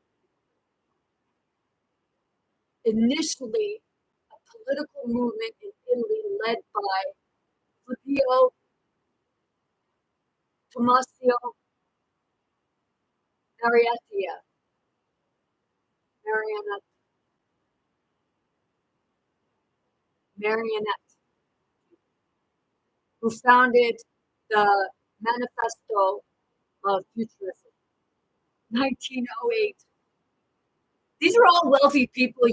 initially a political movement in Italy led by Flavio Tomasio Marietta, Marionette, Marionette, who founded the Manifesto of Futurism, 1908. These are all wealthy people,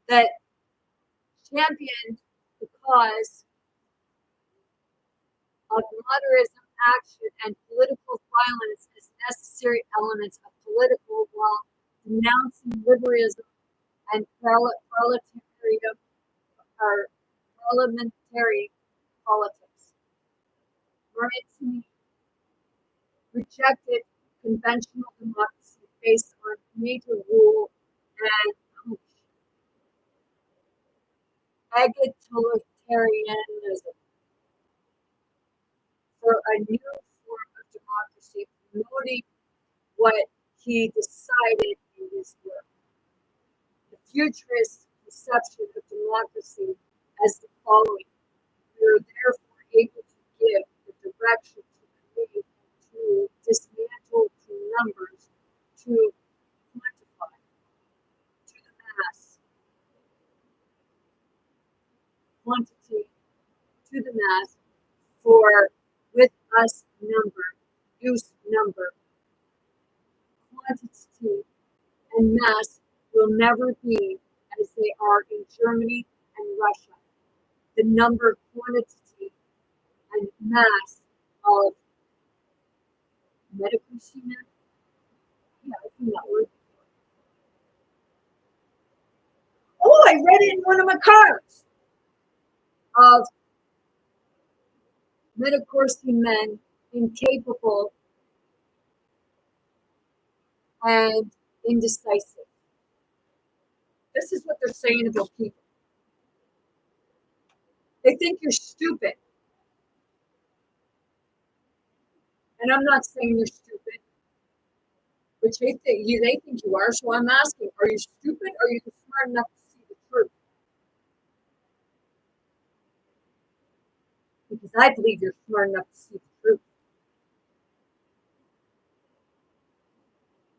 that championed the cause of modernism action and political violence as necessary elements of political while denouncing liberalism and proletarianism or parliamentary politics. Maritini rejected conventional democracy based on major rule and egalitarianism for a new form of democracy, promoting what he decided in his work. The futurist conception of democracy as the following: we are therefore able to give the direction to create, to dismantle, to numbers, to quantify, to the mass, quantity, to the mass, for with us number, use number, quantity, and mass will never be as they are in Germany and Russia. The number, quantity, and mass of medical cement. Yeah, I've seen that word before. Oh, I read it in one of my cards. Of metacorsi men incapable and indecisive. This is what they're saying about people. They think you're stupid. And I'm not saying you're stupid, but they think you are. So I'm asking, are you stupid or are you smart enough to see the truth? Because I believe you're smart enough to see the truth.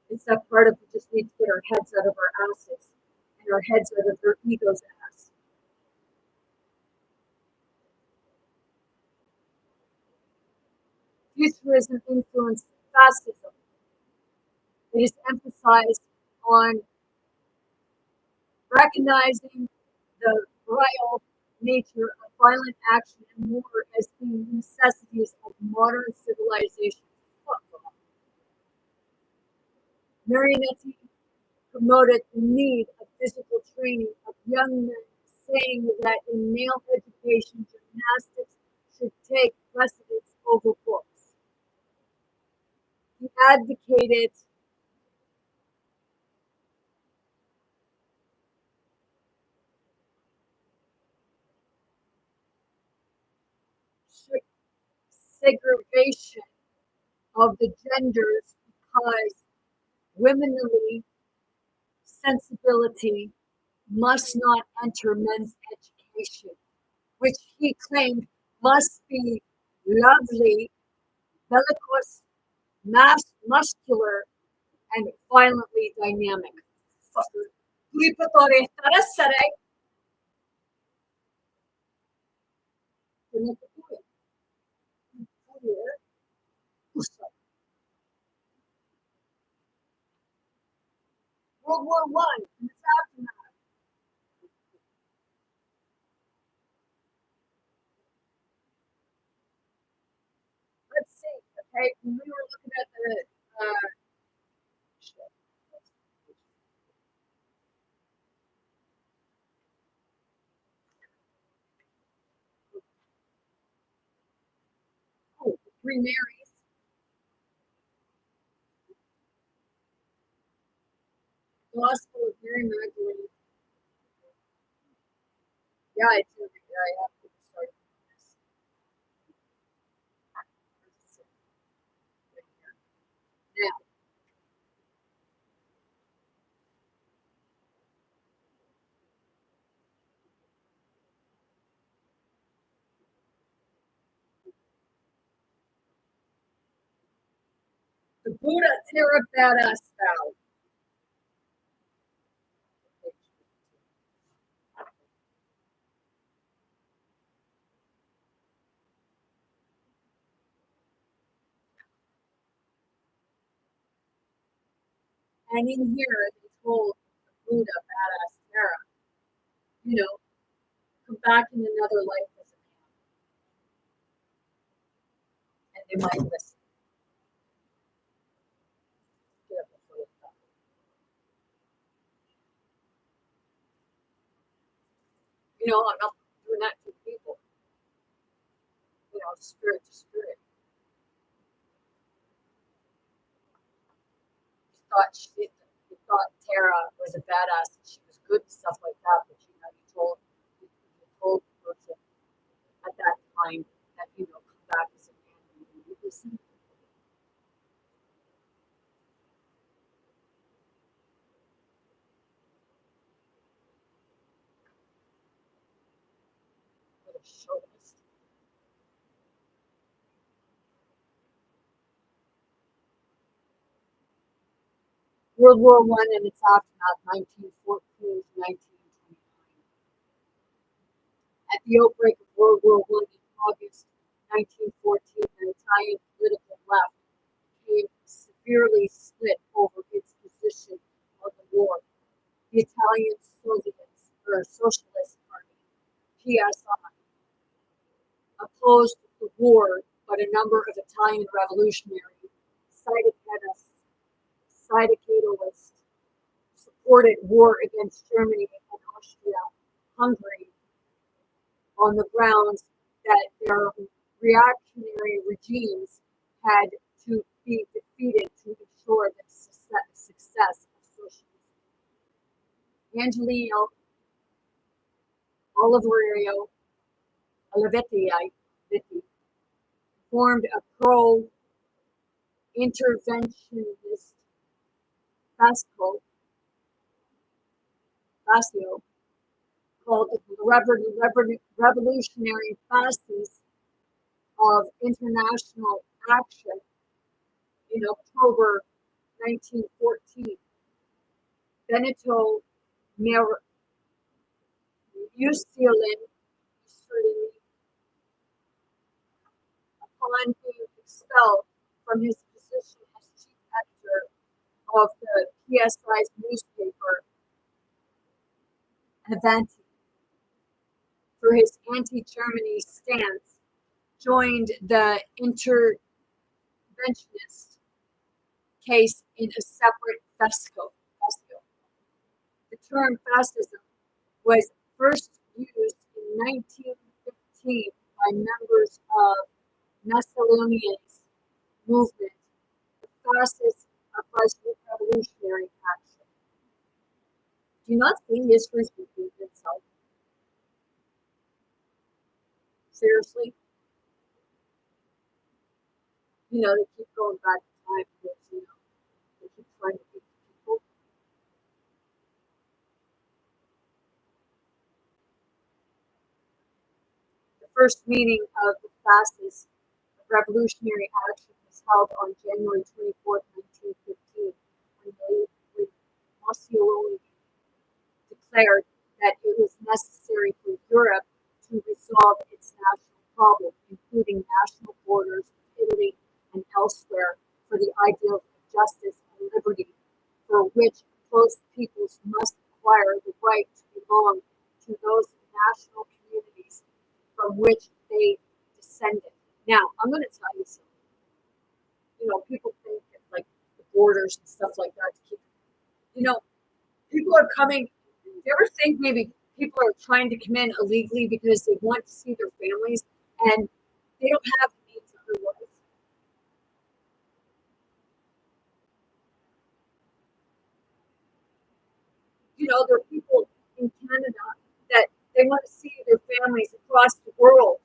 It's that part of we just need to get our heads out of our asses and our heads out of their ego's ass. Futurism influenced fascism. It is emphasized on recognizing the vile nature of violent action and war as being necessities of modern civilization. Marionetti promoted the need of physical training of young men, saying that in male education, gymnastics should take precedence over books. He advocated segregation of the genders because womanly sensibility must not enter men's education, which he claimed must be lovely, bellicose, muscular, and violently dynamic. Fucker. Lipatore, tarasare. World War One and its aftermath. Let's see. Okay, when we were looking at the Three Marys, Gospel of Mary Magdalene. Yeah, I do. Yeah, I have to start this. Now, the Buddha Terra Badass Vow. And in here, they told the Buddha Badass Terra, you know, come back in another life as a man. And they might listen. You know, I'm not doing that to people. You know, spirit to spirit. He thought Tara was a badass and she was good and stuff like that, but you know, you told the person at that time that, you know, come back as a man and you listen. What a chauvinist. World War One and its aftermath, 1914 to 1929. At the outbreak of World War One in August 1914, the Italian political left became severely split over its position on the war. The Italian Socialist Party (PSI) opposed the war, but a number of Italian revolutionary syndicalists supported war against Germany and Austria-Hungary on the grounds that their reactionary regimes had to be defeated to ensure the success of socialism. Angelino Olivetti formed a pro-interventionist fascio called the Revolutionary Fascists of International Action in October 1914. Benito Mussolini, upon being expelled from his position as chief editor of the PSI's newspaper, Avanti, for his anti-Germany stance, joined the interventionist case in a separate fascio. The term fascism was first used in 1915 by members of Mussolini's movement, the fascist revolutionary action. Do you not think history is repeating itself? Seriously? They keep going back in time because, they keep trying to beat people. The first meeting of the fascist revolutionary action was held on January 24th, 1915, when Mussolini declared that it was necessary for Europe to resolve its national problems, including national borders of Italy and elsewhere, for the ideals of justice and liberty, for which most peoples must acquire the right to belong to those national communities from which they descended. Now, I'm going to tell you something. People think that, like, the borders and stuff like that to keep, you know, people are coming. Do you ever think maybe people are trying to come in illegally because they want to see their families and they don't have the means otherwise? There are people in Canada that they want to see their families across the world,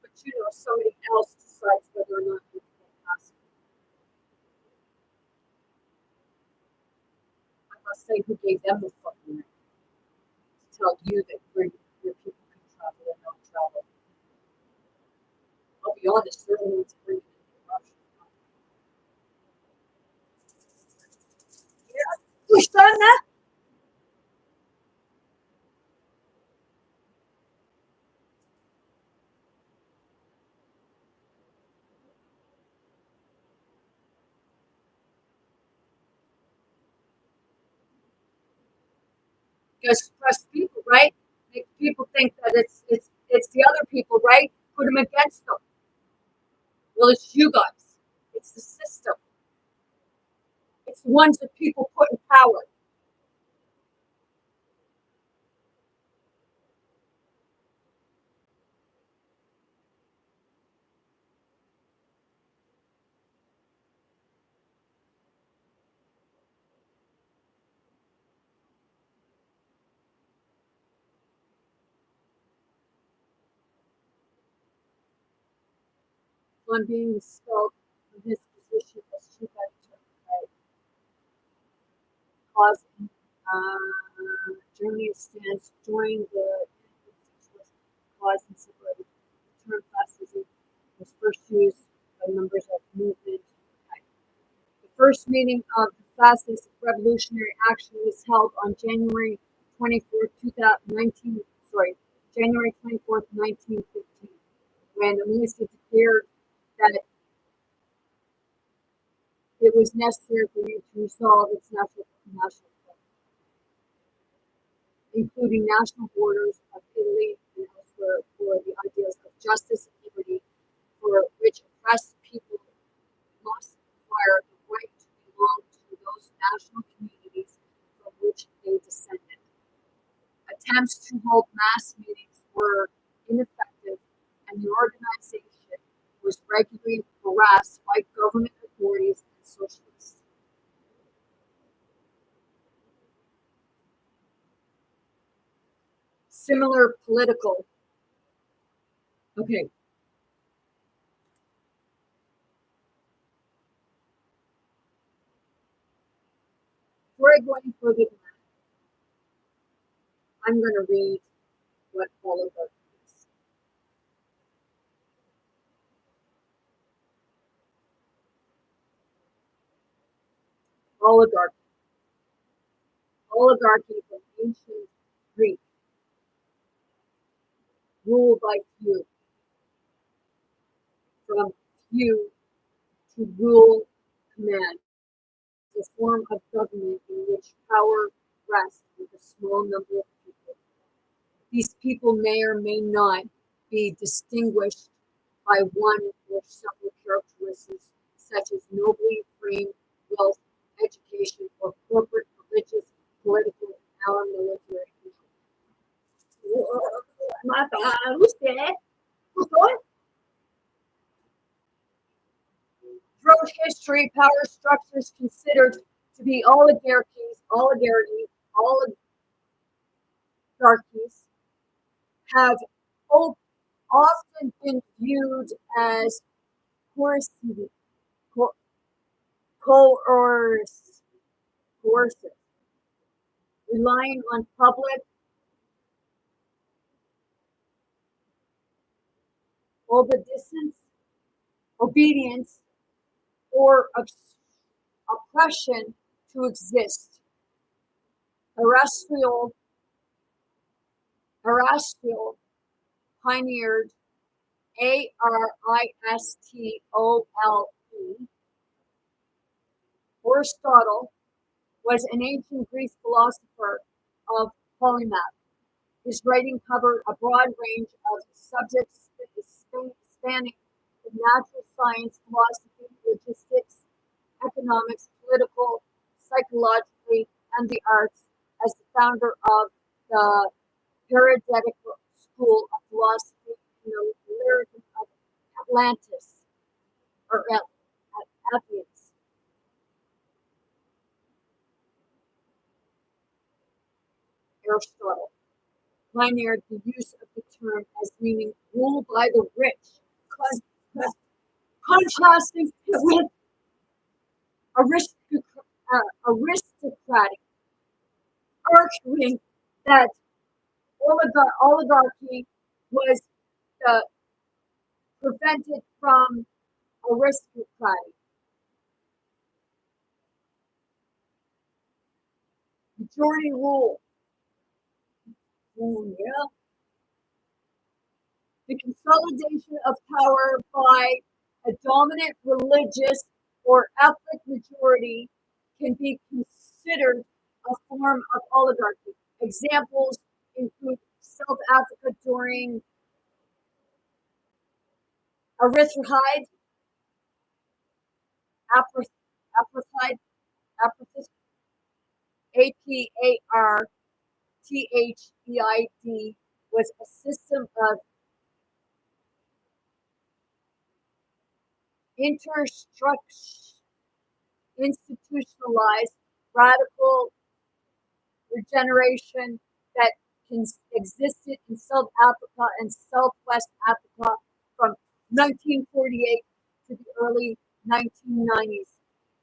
but somebody else decides whether or not you can pass. I must say, who gave them the fucking right to tell you that your people can travel and not travel? I'll be honest, they're the ones bringing in corruption. Yeah, we've done that. You suppress people, right? Make people think that it's the other people, right? Put them against them. Well, it's you guys. It's the system. It's the ones that people put in power. On being expelled from his position as chief editor, right? Causing Germany stance during the causing separation. The term fascism was first used by members of movement. The first meeting of the fascist revolutionary action was held on January 24th, 2019. Sorry, January 24th, 1915, when Amici declared that it was necessary for you to resolve its national problems, including national borders of Italy and elsewhere, for the ideas of justice and liberty, for which oppressed people must acquire the right to belong to those national communities from which they descended. Attempts to hold mass meetings were ineffective, and the organization was regularly harassed by government authorities and socialists. Similar political. Okay, before I go any further than that, I'm going to read what oligarchy is. Oligarchy. Oligarchy from ancient Greek, rule by few, from few to rule, command, a form of government in which power rests with a small number of people. These people may or may not be distinguished by one or several characteristics such as nobly framed wealth, education, or corporate, religious, political, or military control. My God, who's that? Throughout history, power structures considered to be oligarchies have often been viewed as coercive, co- coercive, coercive, relying on public obedience, obedience or oppression to exist. Aristotle pioneered Aristole. Aristotle was an ancient Greek philosopher of polymath. His writing covered a broad range of subjects spanning the natural science, philosophy, logistics, economics, political, psychologically, and the arts. As the founder of the Periodic School of Philosophy in the Lyric of Atlantis, or Athens, Aristotle pioneered the use of the term as meaning ruled by the rich, contrasting with aristocratic, arguing that oligarchy was prevented from aristocracy. Majority rule. Yeah. The consolidation of power by a dominant religious or ethnic majority can be considered a form of oligarchy. Examples include South Africa during apartheid, apartheid, apartheid, APARTHEID was a system of institutionalized radical regeneration that existed in South Africa and Southwest Africa from 1948 to the early 1990s.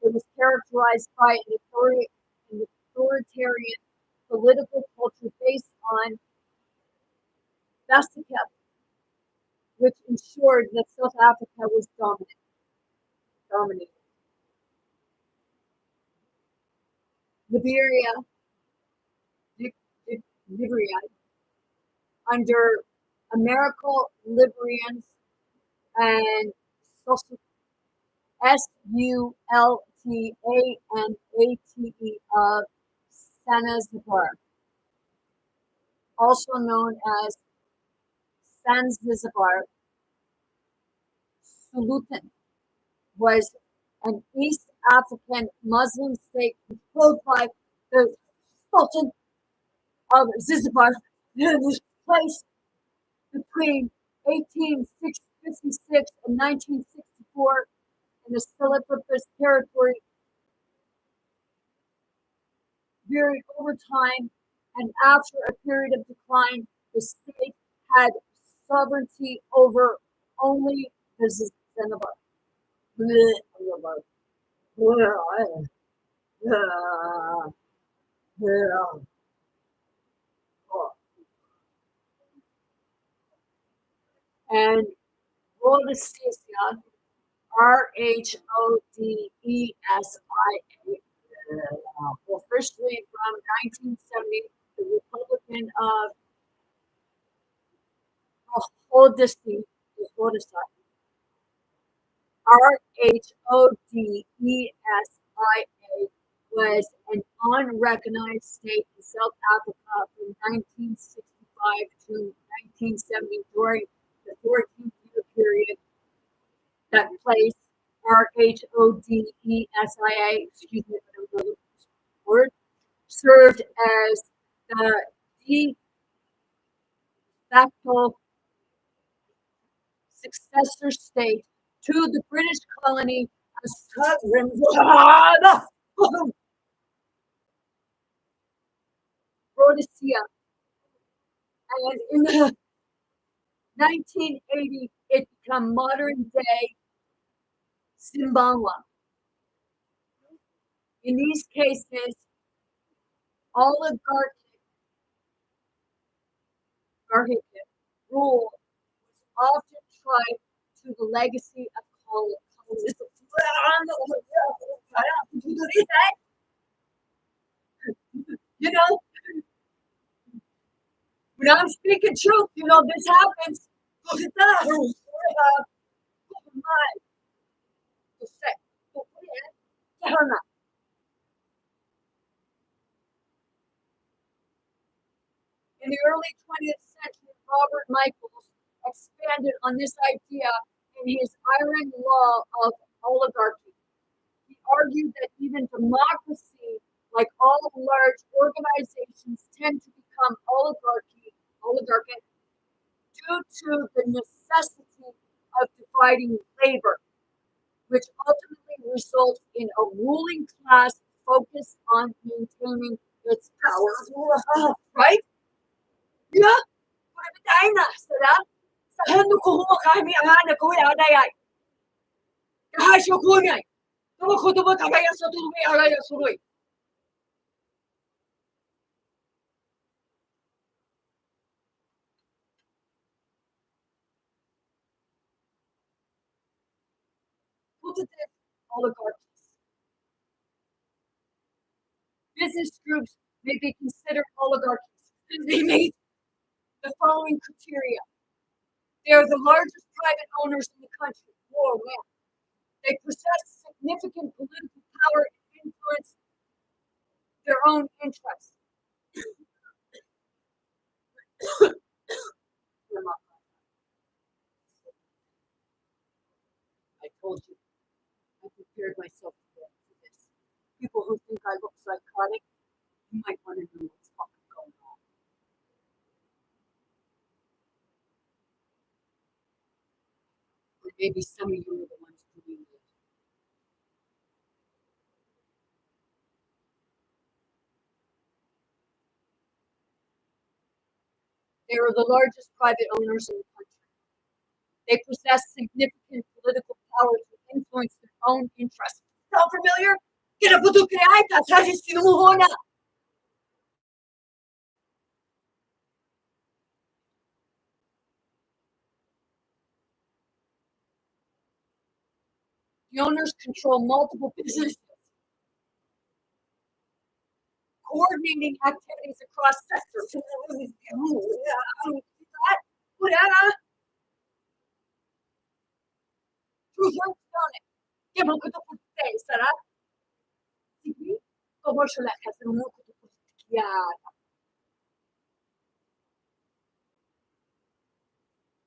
It was characterized by an authoritarian political culture based on fascism, which ensured that South Africa was dominated. Liberia, Liberia, under American Liberians and social SULTANATE of Zanzibar, also known as Zanzibar. Sultan was an East African Muslim state controlled by the Sultan of Zanzibar. It was placed between 1856 and 1964 in the Philippines territory varied over time, and after a period of decline, the state had sovereignty over only the Zanzibar. And Rhodesia, Rhodesia, officially from 1970, the Republican of Rhodesia, Rhodesia, was an unrecognized state in South Africa from 1965 to 1970 during the 14-year period that place Rhodesia, excuse me, I don't know the word, served as the de facto successor state to the British colony of Rhodesia. And in the 1980, it became modern day Zimbabwe. In these cases, oligarchic rule was often tied to the legacy of colonialism. You know, when I'm speaking truth, this happens. In the early 20th century, Robert Michaels expanded on this idea in his Iron Law of Oligarchy. He argued that even democracy, like all large organizations, tend to become oligarchic due to the necessity of dividing labor, which ultimately results in a ruling class focused on maintaining its power. Right? Yeah. Cái nè, sau đó sa hết nó cũng không có mi ang ana ko ya dai ai. Ka shi ko mi ai. To ba ka ga ya so to mi ara ya suroi. Quantitative oligarchies. Business groups may be considered oligarchies. They meet the following criteria. They are the largest private owners in the country. Whoa, man. They possess significant political power and influence their own interests. I told you, I prepared myself for this. People who think I look psychotic, you might want to know what's fucking going on. Or maybe some of you are the ones doing it. They are the largest private owners in the country. They possess significant political power to influence their own interests. Sound familiar? Get up with the owners control multiple businesses, coordinating activities across sectors.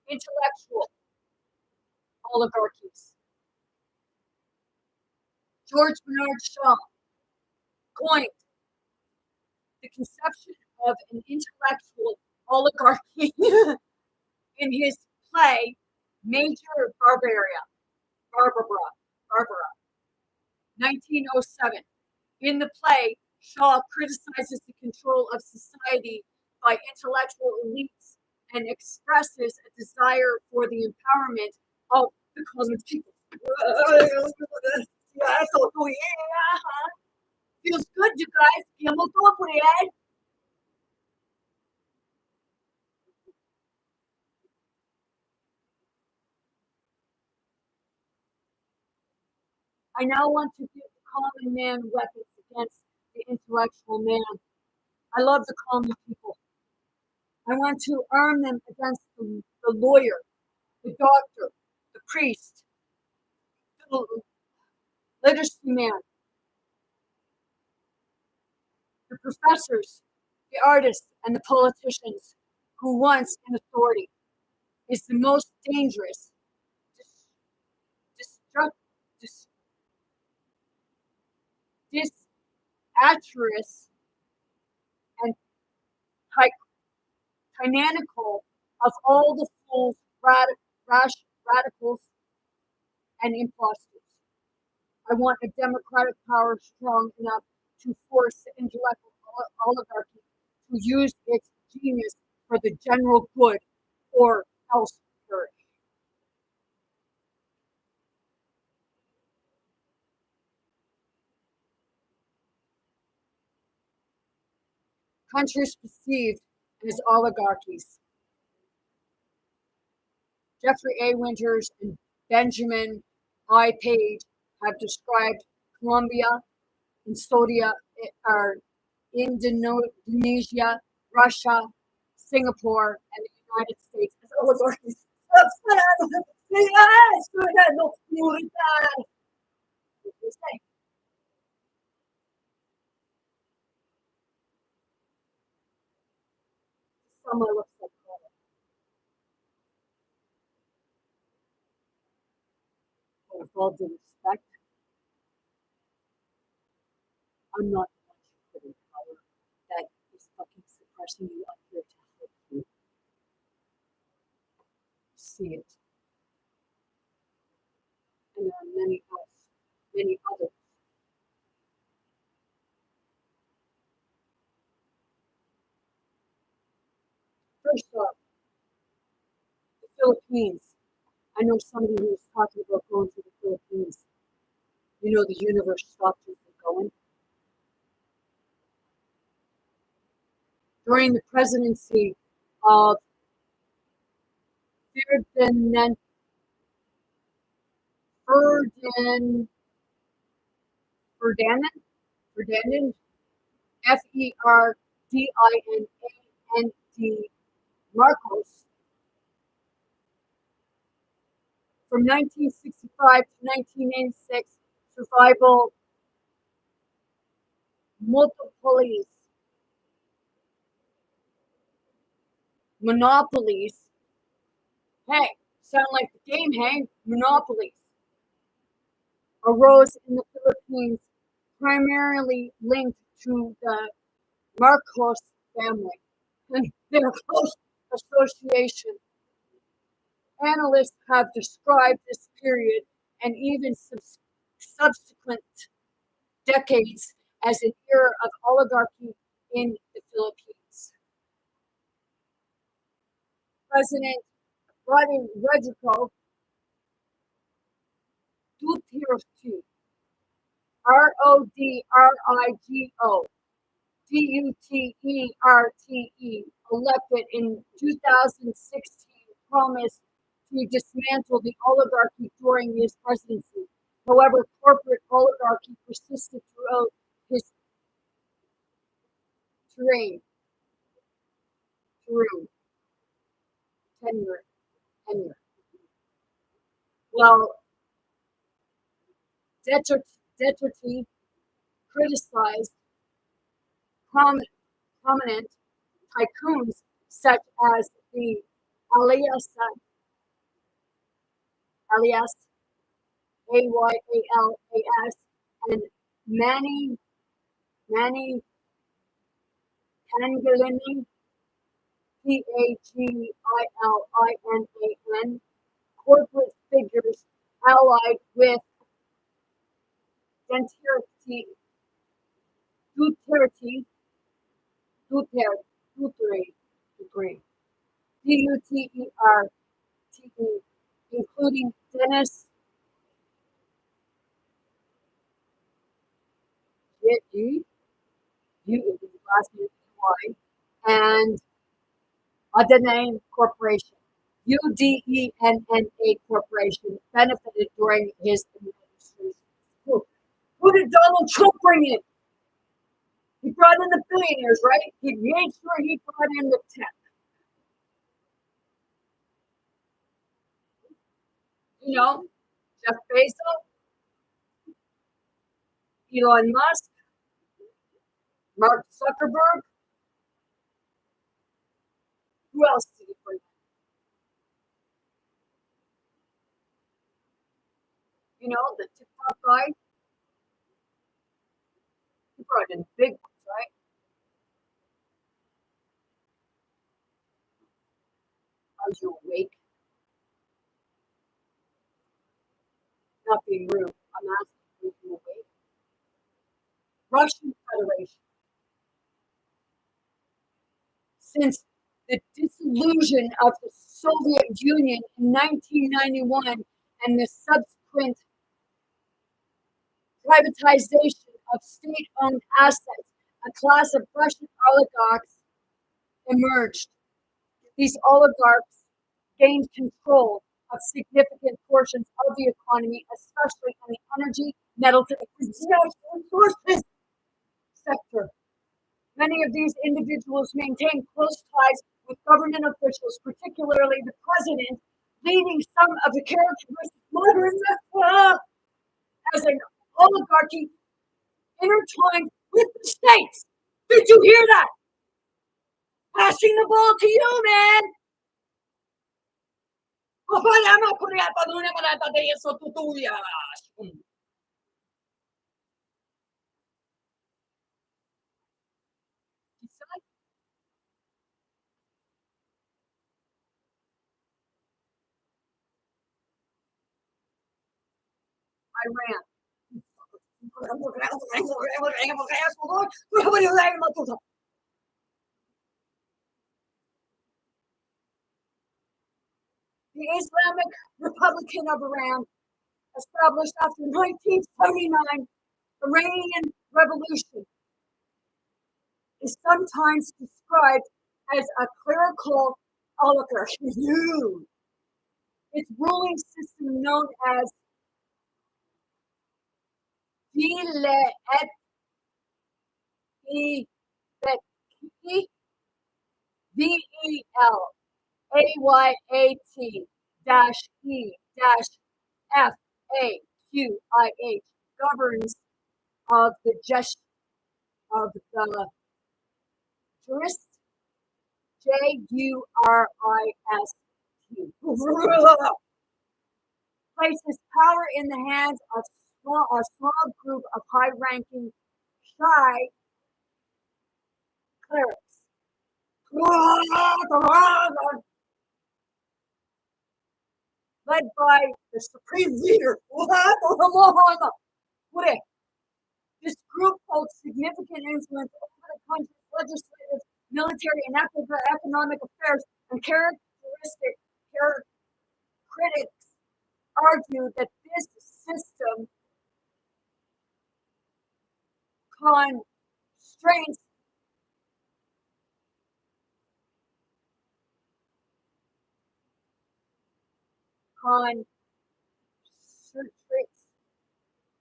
Intellectual oligarchies. George Bernard Shaw coined the conception of an intellectual oligarchy in his play Major Barbara, 1907. In the play, Shaw criticizes the control of society by intellectual elites and expresses a desire for the empowerment of the common people. Feels good, you guys. I now want to give the common man weapons against the intellectual man. I love the common people. I want to arm them against the lawyer, the doctor, the priest, the literacy man, the professors, the artists, and the politicians who once in authority is the most dangerous, destructive, disastrous, and tyrannical of all the fools, radicals, and imposters. I want a democratic power strong enough to force the intellectual oligarchy to use its genius for the general good or else perish. Countries perceived as oligarchies. Jeffrey A. Winters and Benjamin I. Page have described Colombia, Indonesia, or Indonesia, Russia, Singapore, and the United States as oligarchies. Some looks like with all due respect, I'm not the one who's in power that is fucking suppressing you. I'm here to help you see it. And there are many others. First off, the Philippines. I know somebody who was talking about going to the Philippines. You know, the universe stopped you from going. During the presidency of Ferdinand, Ferdinand, Ferdinand, Ferdinand Marcos, from 1965 to 1986, survival monopolies, monopolies. Hey, sound like the game, hey? Monopolies arose in the Philippines, primarily linked to the Marcos family and their close association. Analysts have described this period and even subsequent decades as an era of oligarchy in the Philippines. President Rodrigo Duterte, Rodrigo Duterte, elected in 2016, promised to dismantle the oligarchy during his presidency. However, corporate oligarchy persisted throughout his terrain, through tenure, tenure. Well, Duterte criticized prominent tycoons such as the alias alias AYALAS and Manny Pangilinan Pagilinan, corporate figures allied with Duterte, Duterte, Duterte, Duterte, Duterte, including Dennis Yee, last name Y, and Adene Corporation. UDENNA Corporation benefited during his administration. Who did Donald Trump bring in? He brought in the billionaires, right? He made sure he brought in the tech. You know, Jeff Bezos, Elon Musk, Mark Zuckerberg. Who else did he bring in? You know, the TikTok guy. He brought in big ones, right? Are you awake? not being rude. I'm asking you to wait. Russian Federation. Since the dissolution of the Soviet Union in 1991 and the subsequent privatization of state-owned assets, a class of Russian oligarchs emerged. These oligarchs gained control of significant portions of the economy, especially in the energy, metals, and resources sector. Many of these individuals maintain close ties with government officials, particularly the president, leading some of the characteristics modern as an oligarchy intertwined with the states. Did you hear that? Passing the ball to you, man. Iran. The Islamic Republic of Iran, established after 1979 Iranian Revolution, is sometimes described as a clerical oligarchy. Its ruling system, known as VELAYAT FAQIH, governs of the jurist JURIST places power in the hands of a small group of high-ranking shy clerics, led by the supreme leader. This group holds significant influence over the country's legislative, military, and economic affairs, and critics argue that this system constrains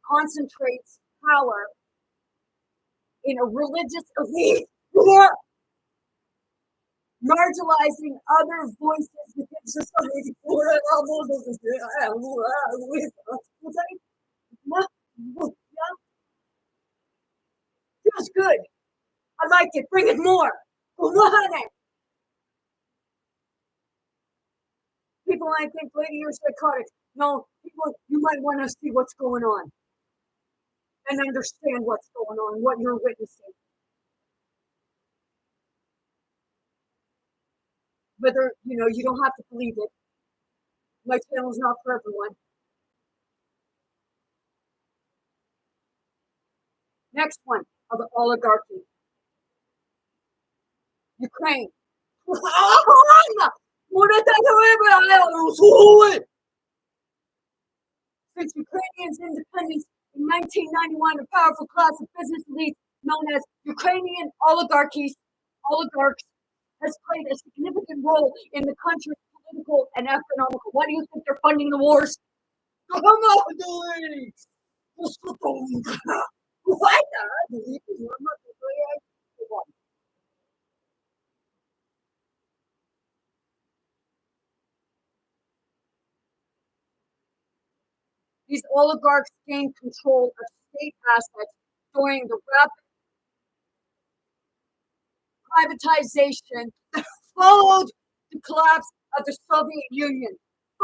concentrates power in a religious elite, marginalizing other voices within society. Feels good. I like it. Bring it more. People might think, lady, you're psychotic. No, people, you might want to see what's going on and understand what's going on, what you're witnessing. Whether, you don't have to believe it. My channel is not for everyone. Next one of the oligarchy. Ukraine. Since Ukrainians' independence in 1991, a powerful class of business elites known as Ukrainian oligarchs, has played a significant role in the country's political and economical. Why do you think they're funding the wars? These oligarchs gained control of state assets during the rapid privatization that followed the collapse of the Soviet Union.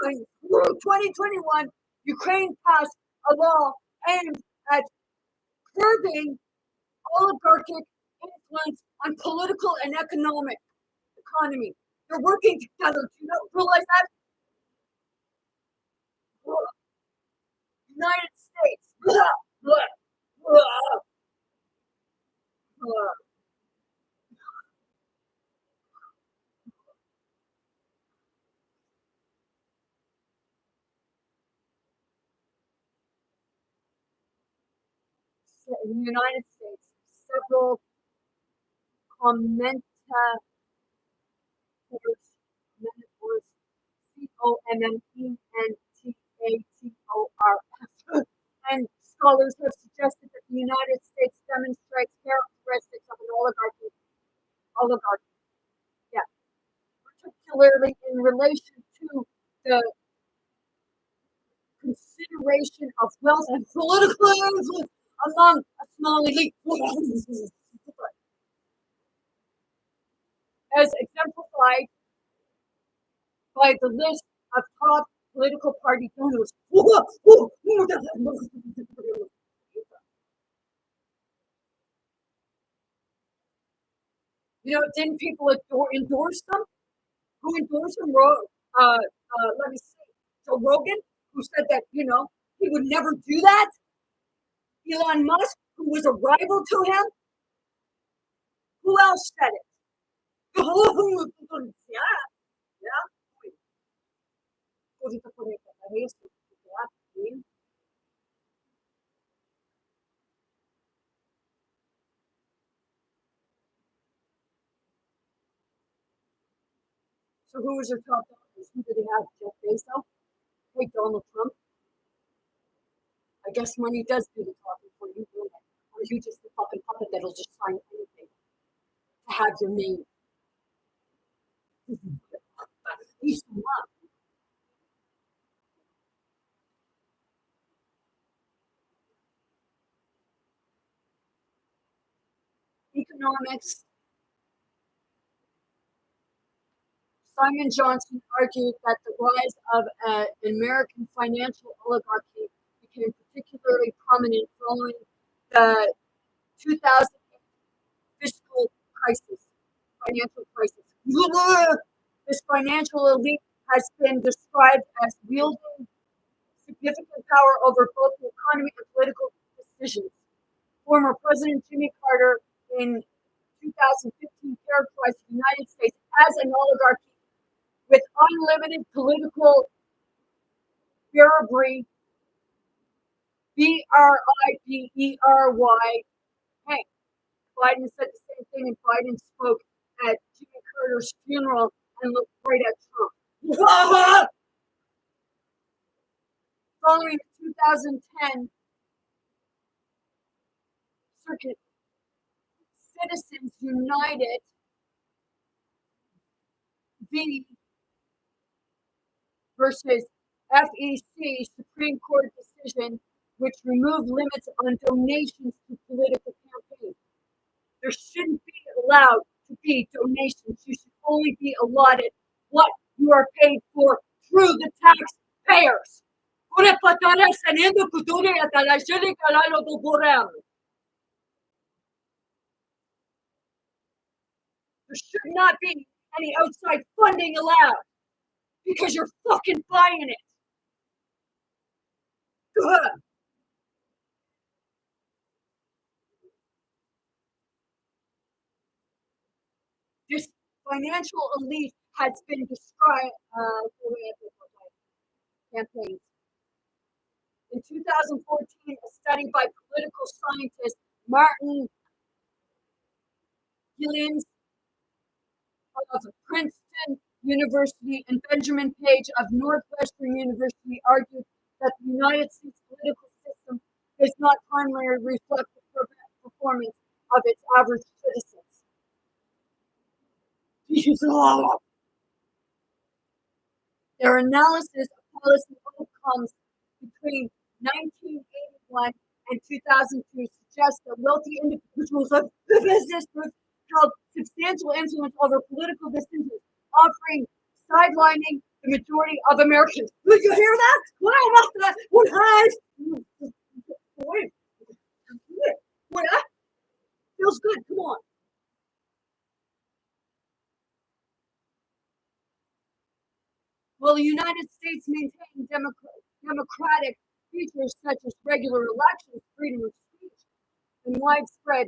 In 2021, Ukraine passed a law aimed at curbing oligarchic influence on political and economic economy. They're working together. Do you realize that? United States. Blah, blah, blah, blah. In the United States, several commentators, mentors, COMMENTATORS, and scholars have suggested that the United States demonstrates characteristics of an oligarchy. Oligarchy, yeah, particularly in relation to the consideration of wealth and political influence among a small elite, as exemplified by the list of top political party donors. Didn't people endorse them? Who endorsed them? Let me see. Joe Rogan, who said that, he would never do that. Elon Musk, who was a rival to him. Who else said it? Yeah, yeah. So who was your top donors? Who did they have? Jeff Bezos? Hey, Donald Trump? I guess money does do the talking for you, doing it. Or are you just a fucking puppet that'll just sign anything to have your name? He's the one. Economics. Simon Johnson argued that the rise of an American financial oligarchy became particularly prominent following the 2008 fiscal crisis, financial crisis. This financial elite has been described as wielding significant power over both the economy and political decisions. Former President Jimmy Carter in 2015 characterized the United States as an oligarchy with unlimited political bribery, Bribery. Hey, Biden said the same thing, and Biden spoke at Jimmy Carter's funeral and looked right at Trump. Following the 2010 circuit, Citizens United v. versus FEC Supreme Court decision, which removed limits on donations to political campaigns. There shouldn't be allowed to be donations. You should only be allotted what you are paid for through the taxpayers. There should not be any outside funding allowed because you're fucking buying it. Ugh. This financial elite has been described campaigns. In 2014, a study by political scientist Martin Gillians of Princeton University and Benjamin Page of Northwestern University argued that the United States political system does not primarily reflect the performance of its average citizens. Their analysis of policy outcomes between 1981 and 2002 suggests that wealthy individuals of business groups held substantial influence over political decisions, offering sidelining the majority of Americans. Did you hear that? What has? What? Feels good. Come on. Will the United States maintain democratic features such as regular elections, freedom of speech, and widespread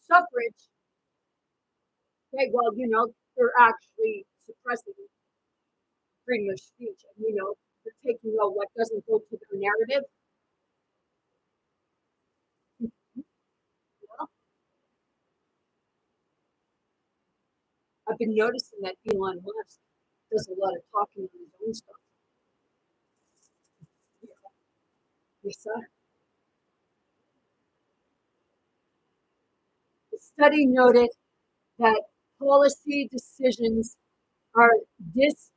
suffrage, okay, well, they're actually suppressing freedom of speech. And, they're taking out what doesn't go to their narrative. Well, I've been noticing that Elon Musk does a lot of talking on his own stuff. Yes, sir. The study noted that policy decisions are disproportionately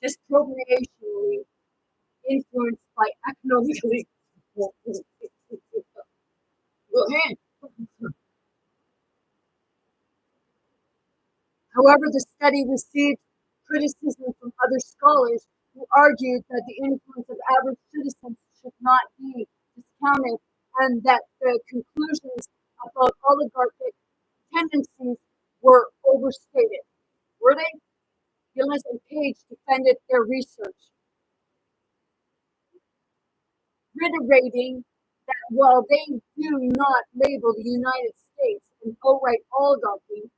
disproportionately influenced by economically. However, the study received criticism from other scholars who argued that the influence of average citizens should not be discounted and that the conclusions about oligarchic tendencies were overstated. Were they? Gillis and Page defended their research, reiterating that while they do not label the United States an outright oligarchy,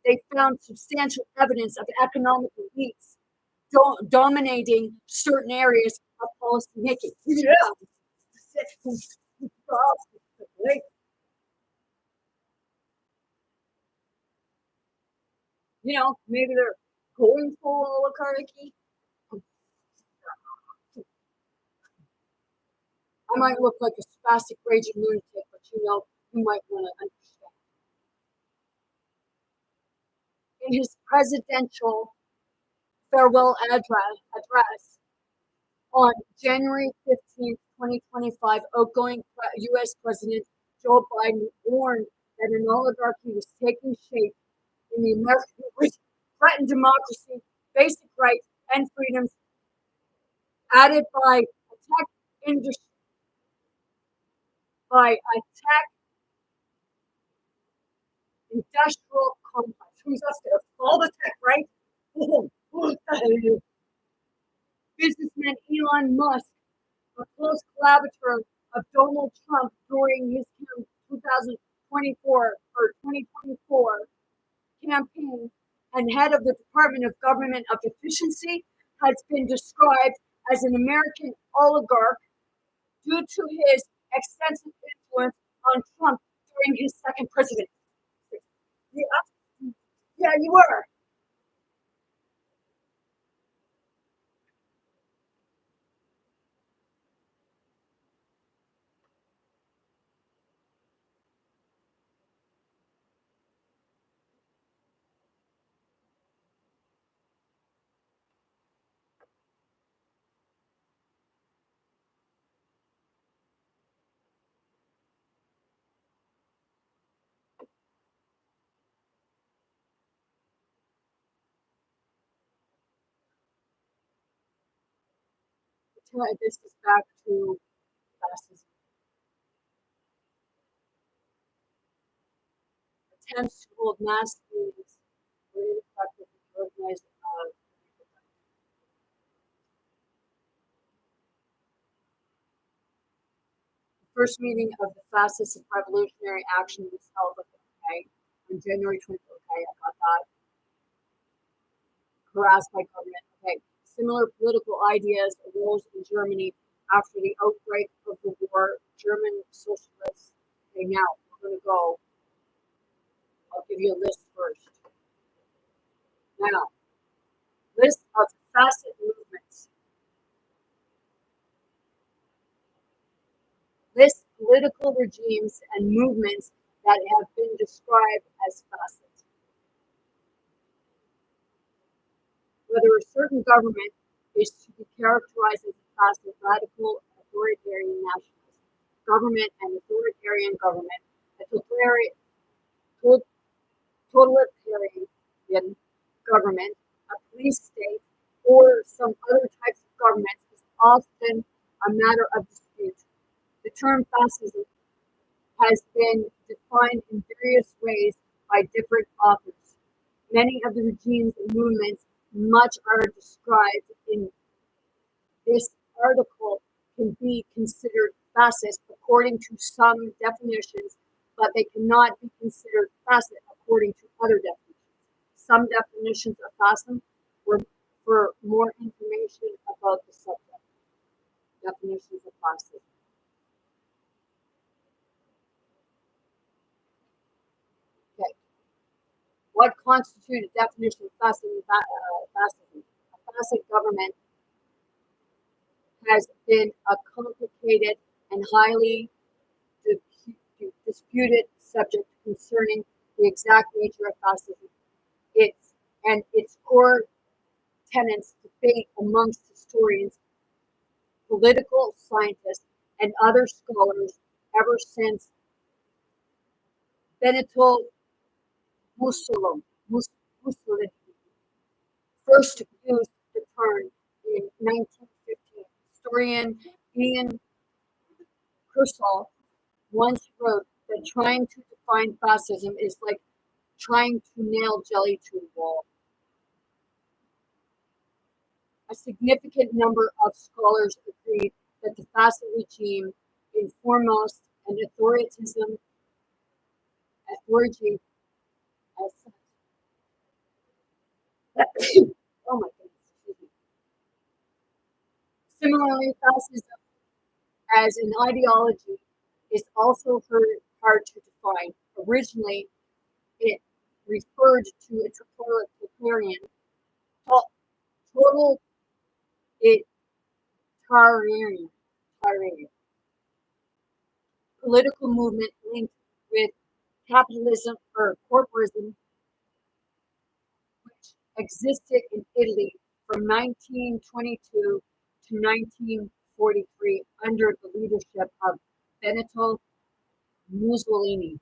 they found substantial evidence of economic elites dominating certain areas of policy making. Yeah. Maybe they're going for oligarchy. I might look like a spastic raging lunatic, but you might want to understand. In his presidential farewell address on January 15th, 2025, outgoing U.S. President Joe Biden warned that an oligarchy was taking shape in the American, which threatened democracy, basic rights, and freedoms, added by a tech industrial complex. Who's us there? All the tech, right? Businessman Elon Musk, a close collaborator of Donald Trump during his 2024 campaign and head of the Department of Government of Efficiency, has been described as an American oligarch due to his extensive influence on Trump during his second presidency. Yeah, yeah, you were. This is back to fascism. Attempts to hold mass meetings were ineffective and organized. The first meeting of the Fascist Revolutionary Action was held on January 20th. Okay, I got that. Harassed by government. Okay, similar political ideas arose in Germany after the outbreak of the war. German socialists. Okay, now we're going to go. I'll give you a list first. Now, list of facet movements. List political regimes and movements that have been described as facet. Whether a certain government is to be characterized as a facet, radical, authoritarian nationalist government, and authoritarian government, a totalitarian government, a police state, or some other types of government is often a matter of dispute. term fascism has been defined in various ways by different authors. Many of the regimes and movements, much are described in this article, can be considered fascist according to some definitions, but they cannot be considered fascist according to other definitions. Some definitions of fascism were for more information about the subject. Definitions of fascism. Okay. What constitutes a definition of fascism? Fascism? A fascist government has been a complicated and highly disputed subject concerning the exact nature of fascism. Its core tenets debate amongst historians, political scientists, and other scholars ever since Benito Mussolini first used the term in 1915. Historian Ian Kershaw once wrote that trying to define fascism is like trying to nail jelly to a wall. A significant number of scholars agreed that the fascist regime in foremost and authority as such. Oh my goodness, excuse me. Similarly, fascism as an ideology is also hard to define. Originally, it referred to a totalitarian, total tyrarian political movement linked with capitalism or corporatism, which existed in Italy from 1922 to 1943 under the leadership of Benito Mussolini.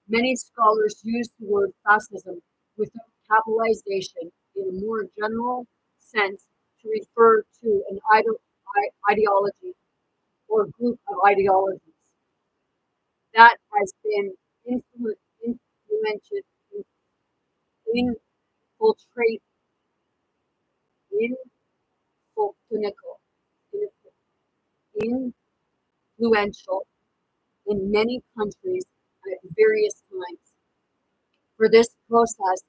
Many scholars use the word fascism without capitalization in a more general sense to refer to an ideology or group of ideologies that has been influential, infiltrate, influential, influential in many countries at various times. For this process,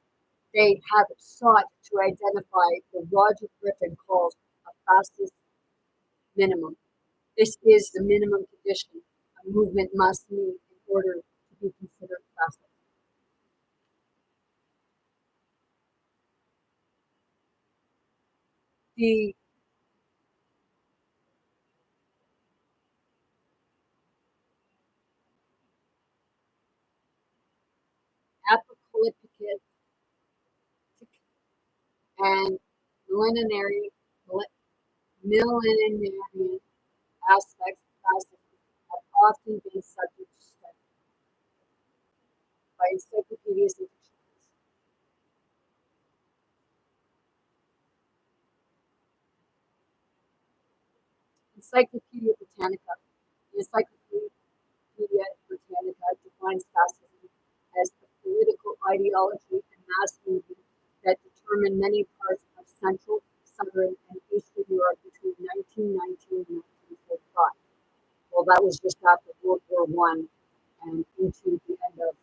they have sought to identify what Roger Griffin calls a fascist minimum. This is the minimum condition a movement must meet in order to be considered fascist. The apocalyptic and millenarian aspects of fascism have often been subject to study by encyclopedias and dictionaries. Encyclopedia Britannica. The Encyclopedia Britannica defines fascism as a political ideology and mass movement that determined many parts of Central, Southern, and Eastern Europe between 1919 and 1945. Well, that was just after World War One and into the end of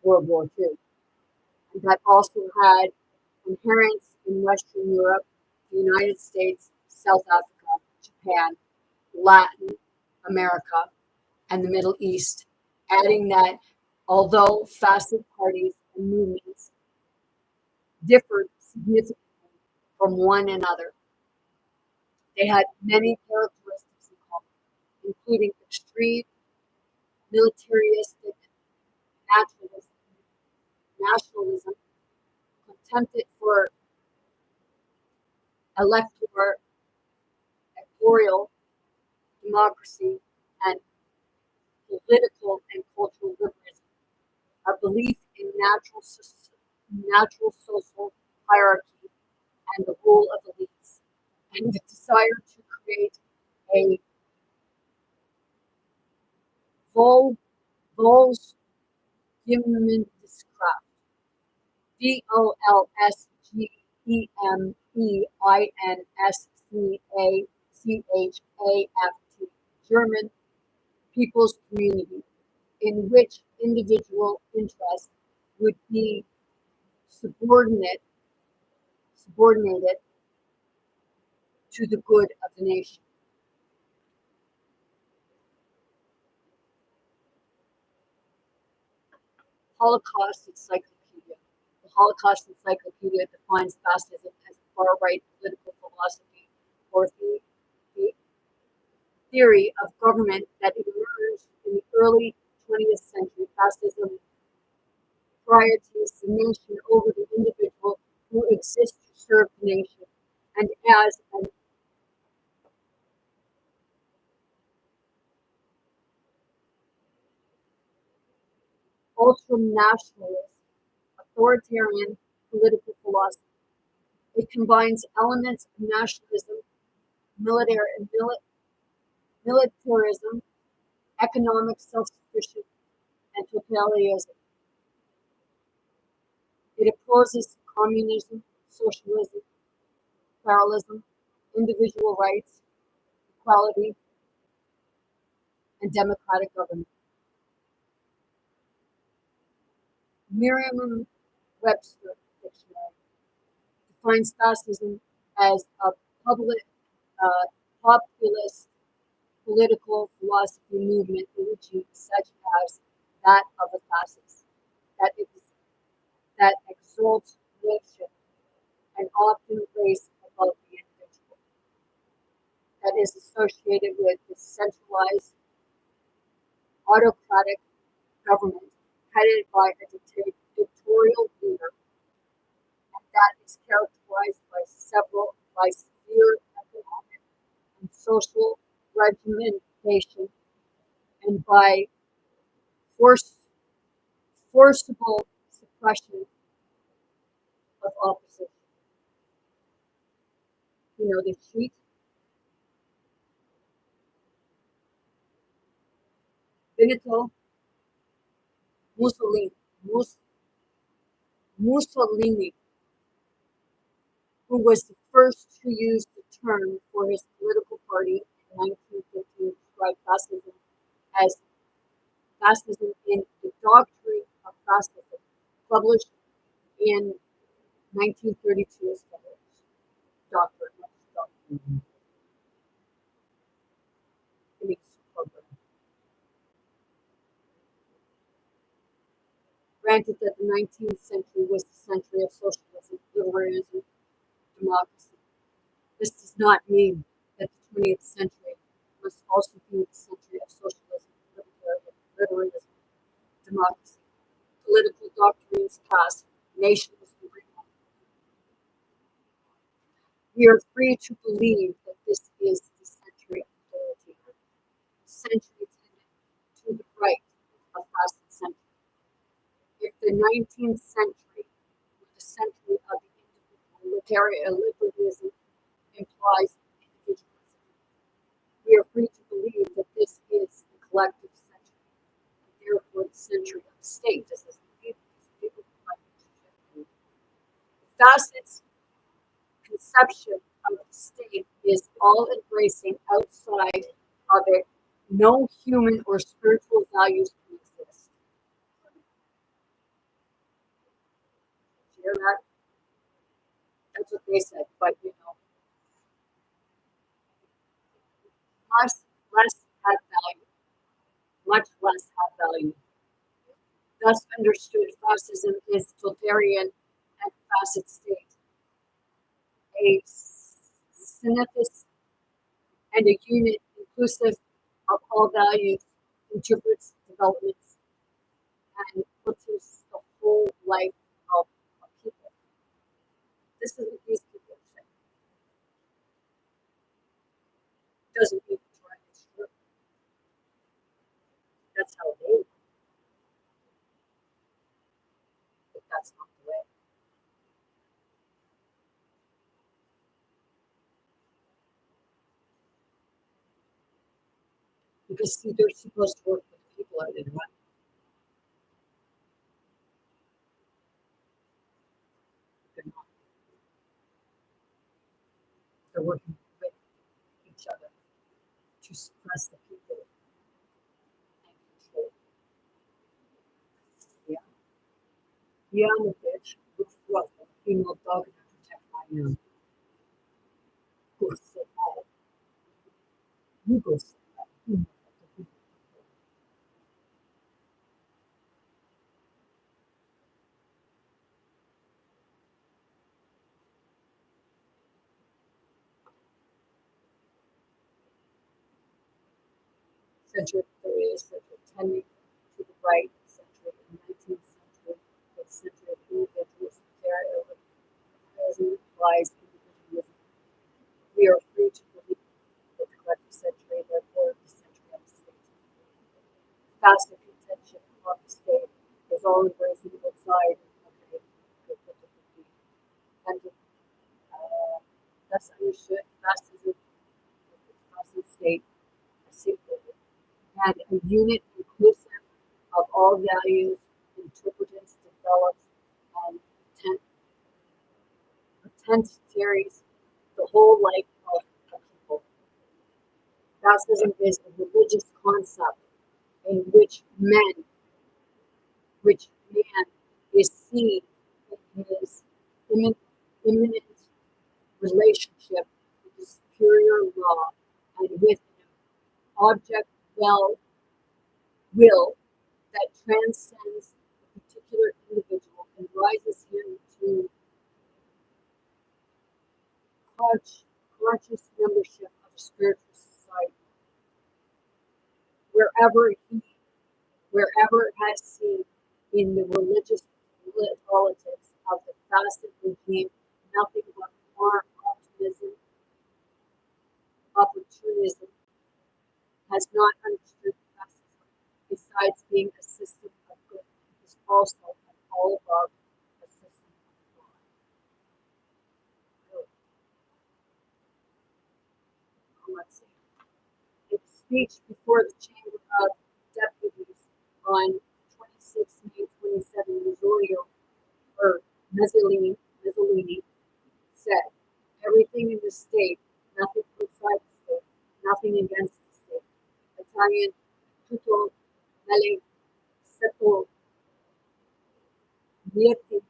World War II. And that also had inherents in Western Europe, the United States, South Africa, Japan, Latin America, and the Middle East, adding that although fascist parties and movements differed significantly from one another, they had many characteristics in common, including extreme militaristic nationalism, contempt for electoral democracy, and political and cultural liberalism, a belief in natural social hierarchy and the role of elites, and the desire to create a Vol, Volsgemeindeskraft, Volsgemeinschaftschaft, German people's community, in which individual interests would be subordinated to the good of the nation. Holocaust Encyclopedia. The Holocaust Encyclopedia defines fascism as a far-right political philosophy or the theory of government that emerged in the early 20th century. Fascism priorities the nation over the individual who exists to serve the nation, and as an ultranationalist, authoritarian political philosophy. It combines elements of nationalism, militarism, economic self-sufficiency, and totalitarianism. It opposes communism, socialism, pluralism, individual rights, equality, and democratic government. Merriam-Webster dictionary defines fascism as a public, populist political philosophy movement origin such as that of the fascists, that, that exalts nation and often race above the individual, that is associated with the centralized autocratic government headed by a dictatorial leader, and that is characterized by severe economic and social regimentation and by force, forcible suppression of opposition. The cheat Benito Mussolini, Mussolini, who was the first to use the term for his political party in 1915 to describe fascism as fascism in the Doctrine of Fascism, published in 1932 as follows. Doctrine. It means program. Granted that the 19th century was the century of socialism, liberalism, democracy. This does not mean that the 20th century must also be the century of socialism, liberalism, democracy. Political doctrines pass, nations will remain. We are free to believe that this is the century of authority, the century tended to the right of fascist century. If the 19th century were the century of the individual, liberalism implies individualism. We are free to believe that this is the collective century, and therefore the century of the state. This is the fascist conception of the state is all embracing. Outside of it, no human or spiritual values can exist. Did you hear that? That's what they said, but less have value, much less have value. Thus understood, fascism is totalitarian and fascist state, a synthesis and a unit inclusive of all values, interprets developments, and puts the whole life of people. This is what these people are saying. Doesn't mean it's right, it's true. That's how they live, but that's not the way. Because see, they're supposed to work with people. blooded, right? They're not. They're working with each other to suppress the people and control. Yeah. Yeah, I'm a bitch. Roof, roof. I'm a female dog and I protect my young. Go sit down. You go sit down. Century 30, century 10 to the right, century in the 19th century, the century of individuals, their present lies individualism. We are free to believe that the collective century, therefore, the century of the state. Faster contention of the state is all embracing both sides. Okay, and thus understood, fascism, fascist state, a single and a unit inclusive of all values, interpretants, develops, and potentiaries the whole life of a people. Fascism is a religious concept in which man is seen in his imminent relationship with the superior law and with an object will that transcends a particular individual and rises him to conscious membership of a spiritual society. Wherever he, wherever it has seen in the religious politics of the fascist regime nothing but more opportunism, has not understood fascism, besides being a system of good, is also and all above a system of fraud. Let's see. In a speech before the Chamber of Deputies on 26 May 27, Mussolini said, everything in the state, nothing outside the state, nothing against the state. Italian, tutto nelle setto vieti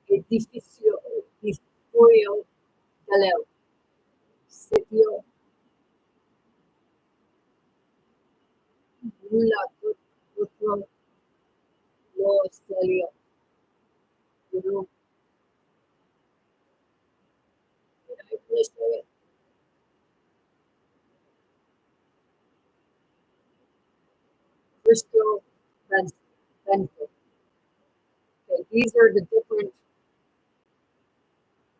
edificio dello sitio nulla tutto lo stelio. You know, did I finish it? Crystal benefit. Okay, these are the different,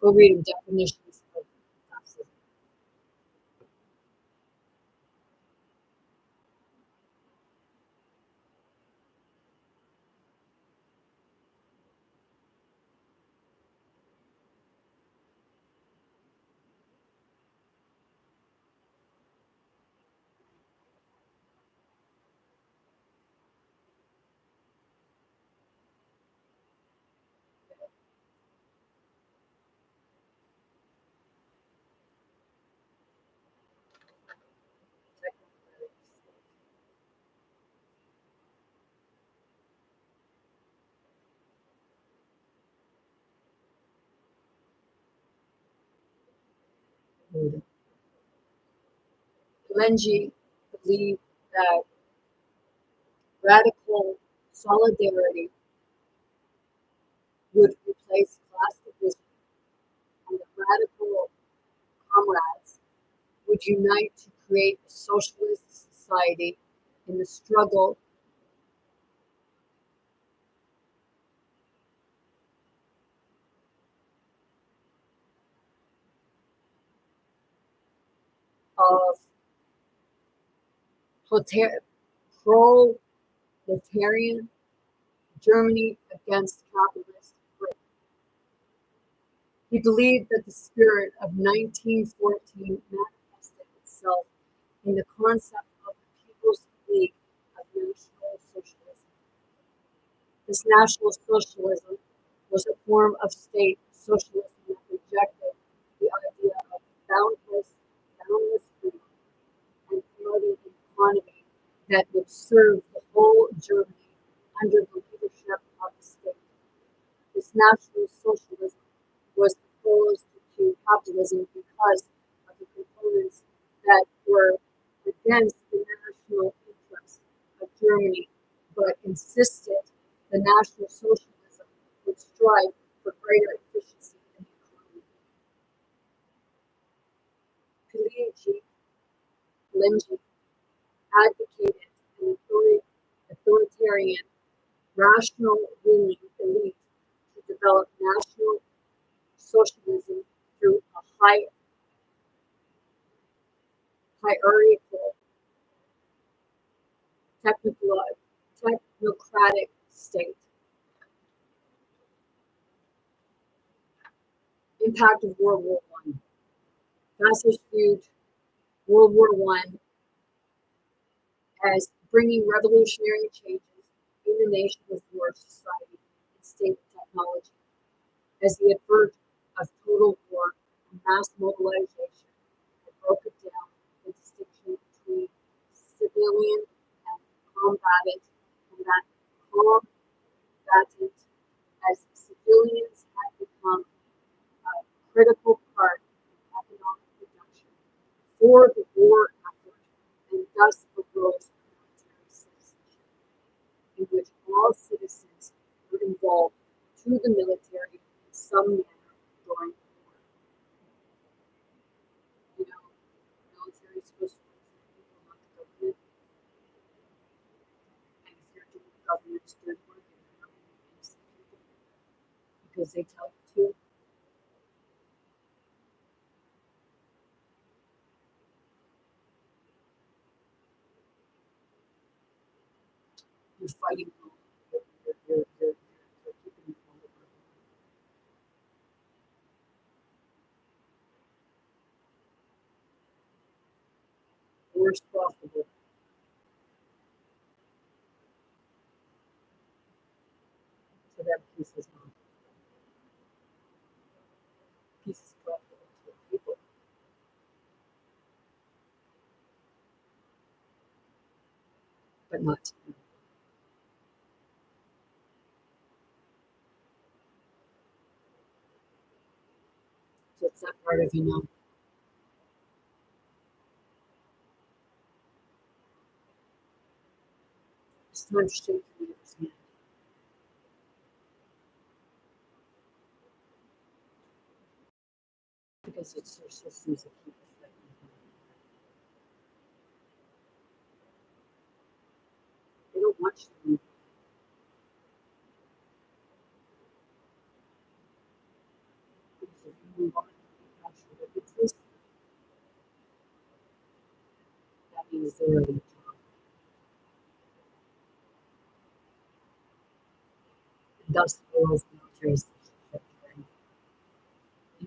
go read them, definitions of fascism. Lenji believed that radical solidarity would replace class division and that radical comrades would unite to create a socialist society in the struggle of proletarian Germany against capitalist Britain. He believed that the spirit of 1914 manifested itself in the concept of the People's League of National Socialism. This National Socialism was a form of state socialism that rejected the idea of boundless freedom and promoted an economy that would serve the whole Germany under the leadership of the state. This National Socialism was opposed to capitalism because of the components that were against the national interests of Germany, but insisted the National Socialism would strive for greater efficiency in the economy. Lenji advocated an authoritarian, rational ruling elite to develop national socialism through a hierarchical, technocratic state. Impact of World War I. Fascists viewed World War I as bringing revolutionary changes in the nation's war society and state technology. As the advert of total war and mass mobilization had broken down the distinction between civilian and combatant, as civilians had become a critical part of economic production for the war effort, and thus arose military citizenship, in which all citizens were involved to the military in some manner during the war. You know, the military is supposed to work for the people, not the government. And if you're doing government's good work and you're not doing innocent people because they tell you to, you're fighting wrong. You're keeping it vulnerable. Worst profitable. To them, peace is not. Peace is profitable to the people, but not to them. So it's that part of, it's time to shake the leader's hand. Because it's their systems that keep us fighting. They don't want you to move. Because if you move on and capture the business, that means they're in the job. And thus arose military citizenship,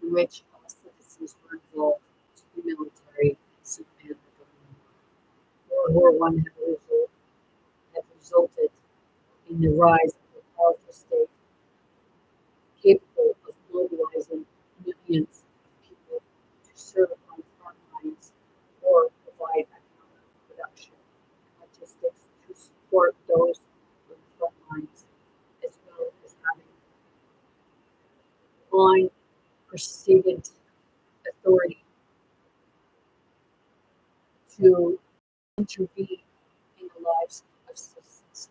in which all citizens were involved to the military in some manner during the war. World War I had resulted in the rise of a powerful state capable of mobilizing millions of people to serve on the front lines or provide economic production and logistics to support those on the front lines, as well as having unprecedented authority to intervene in the lives of citizens.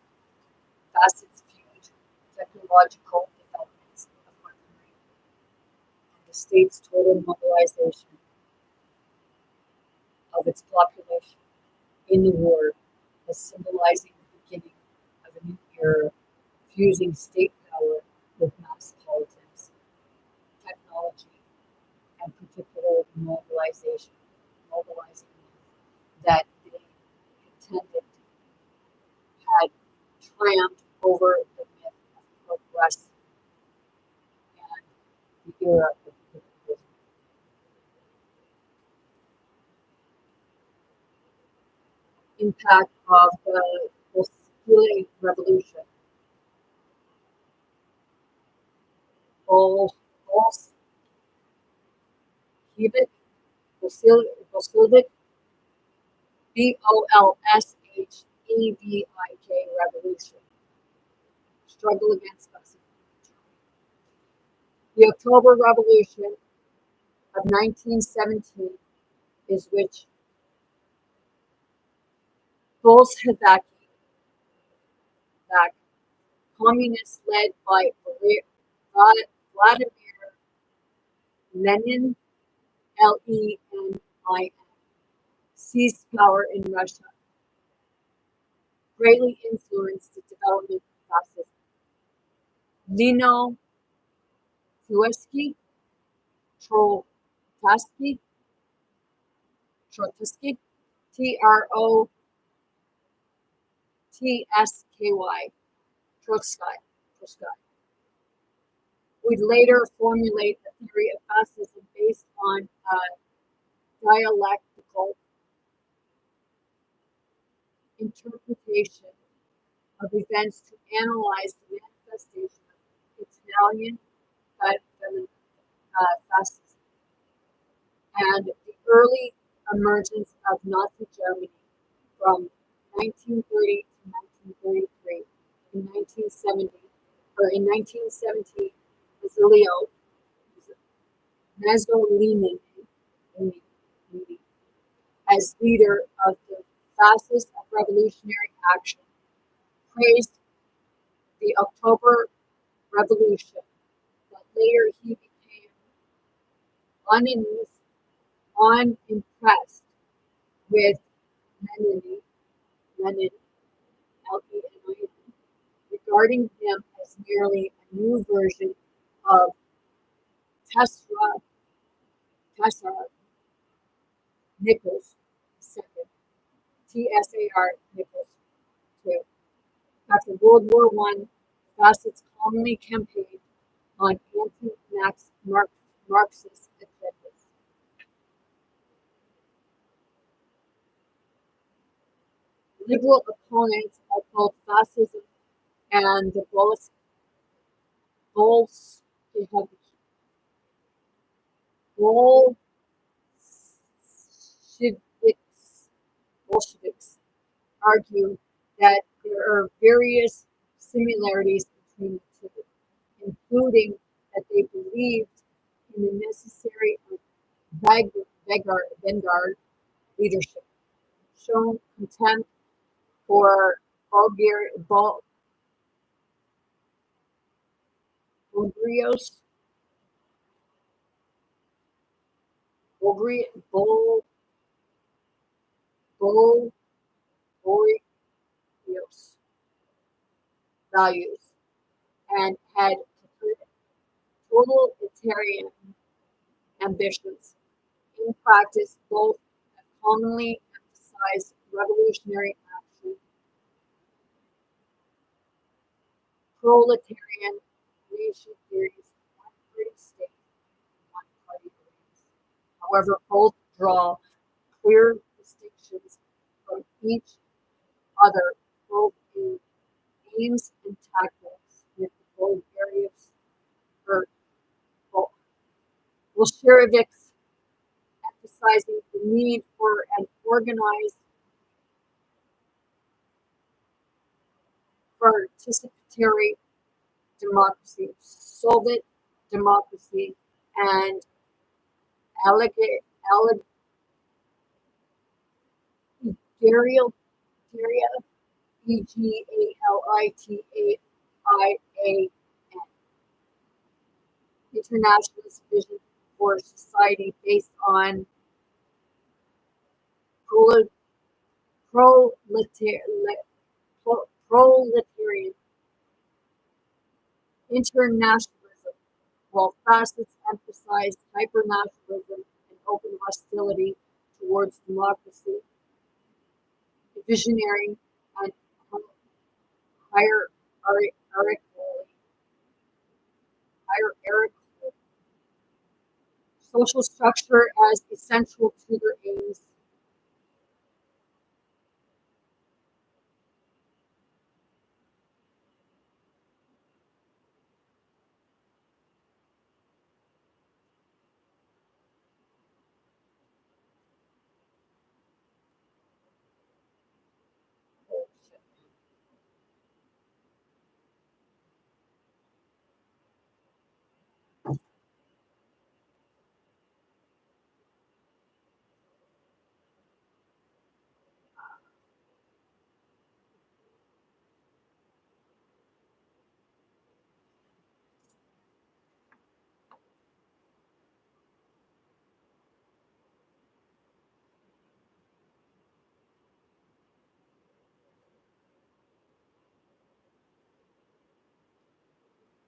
Facets viewed technological developments of weaponry and the state's total mobilization of its population in the war as symbolizing the beginning of a new era, fusing state power with mass politics, technology, and particular mobilizing that they contended had triumphed over the myth of progress and the era of capitalism. Impact of the Bolshevik Revolution. Bolshevik, Bolshevik, Bolshevik Revolution. Struggle against fascism. The October Revolution of 1917 is which Bolshevik communists led by Vladimir Lenin, Lenin, seized power in Russia, greatly influenced the development of fascism. Lino Trotsky, Trotsky, Trotsky, Trotsky, would later formulate a theory of fascism based on a dialectical interpretation of events to analyze the manifestation of Italian fascism and the early emergence of Nazi Germany from 1930 to 1933. In 1970, Mussolini, as leader of the fascist revolutionary action, praised the October Revolution, but later he became unimpressed with Lenin, Lenin, Lenin, regarding him as merely a new version of Tsar Nicholas II, Tsar Nicholas II. After World War I, fascists commonly campaigned on anti-Marxist agendas. Liberal opponents are called fascism and the Bolsheviks, Bolsheviks argue that there are various similarities between the two, including that they believed in the necessary vanguard leadership, shown contempt for Bulgarios, Bulgarios, values, and had totalitarian ambitions. In practice, both have commonly emphasized revolutionary action, proletarian nation theories, one-party state, one-party beliefs. However, both draw clear distinctions from each other, both in aims and tactics, with the Bolsheviks emphasizing the need for an organized participatory democracy, Soviet democracy, and egalitarian, Egalitarian, internationalist vision for society based on proletarian internationalism, while fascists emphasized hypernationalism and open hostility towards democracy, visionary and hierarchical social structure as essential to their aims.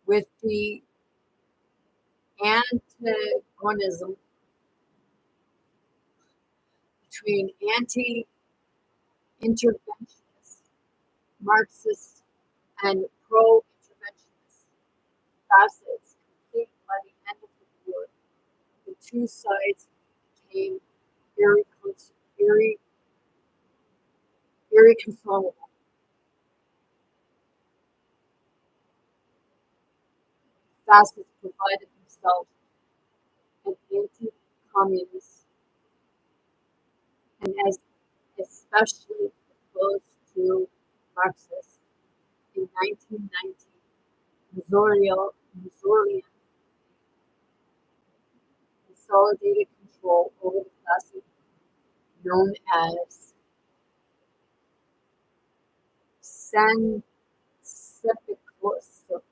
with the antagonism between anti-interventionist Marxists and pro-interventionist fascists complete by the end of the war. The two sides became irre- irreconcilable. Fascists provided themselves as anti-communists and as especially opposed to Marxists. In 1919, Missourian consolidated control over the fascist known as Sansepolcir, Sanpolcrismo.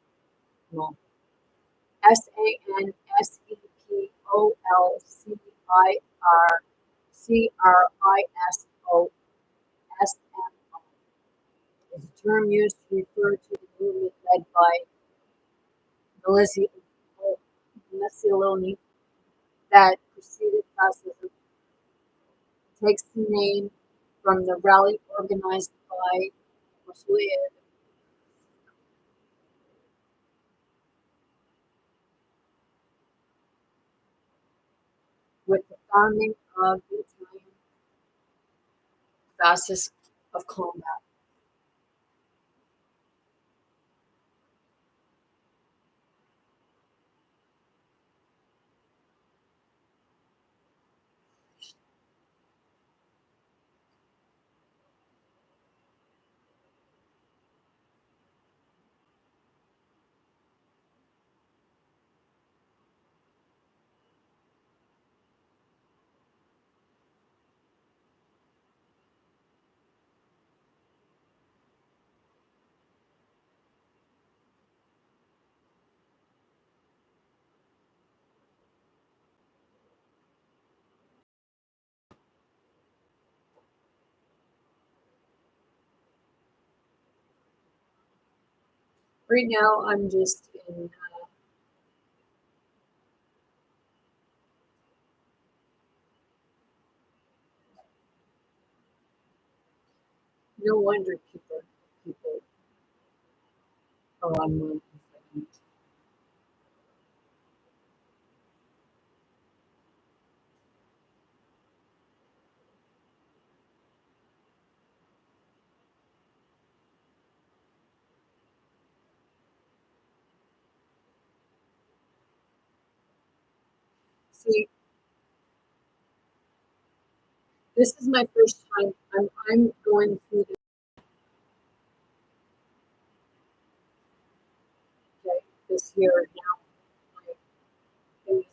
Is a term used to refer to the movement led by Mussolini that preceded fascism. Takes the name from the rally organized by Mussolini with the founding of the Italian fascists of combat. Right now, I'm just in no wonder people are on my side. See, this is my first time. I'm going through this, okay, this year now. Like,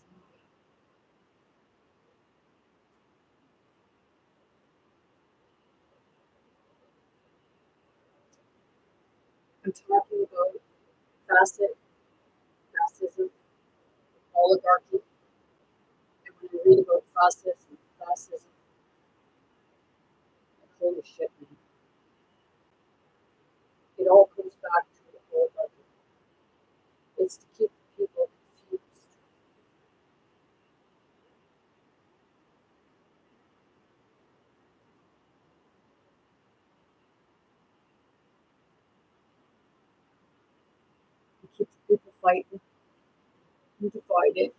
I'm talking about fascism, oligarchy, and when I read about fascism, like, holy shit, man. It all comes back to the oligarchy. It's to keep people confused. It keeps people fighting. You divide it.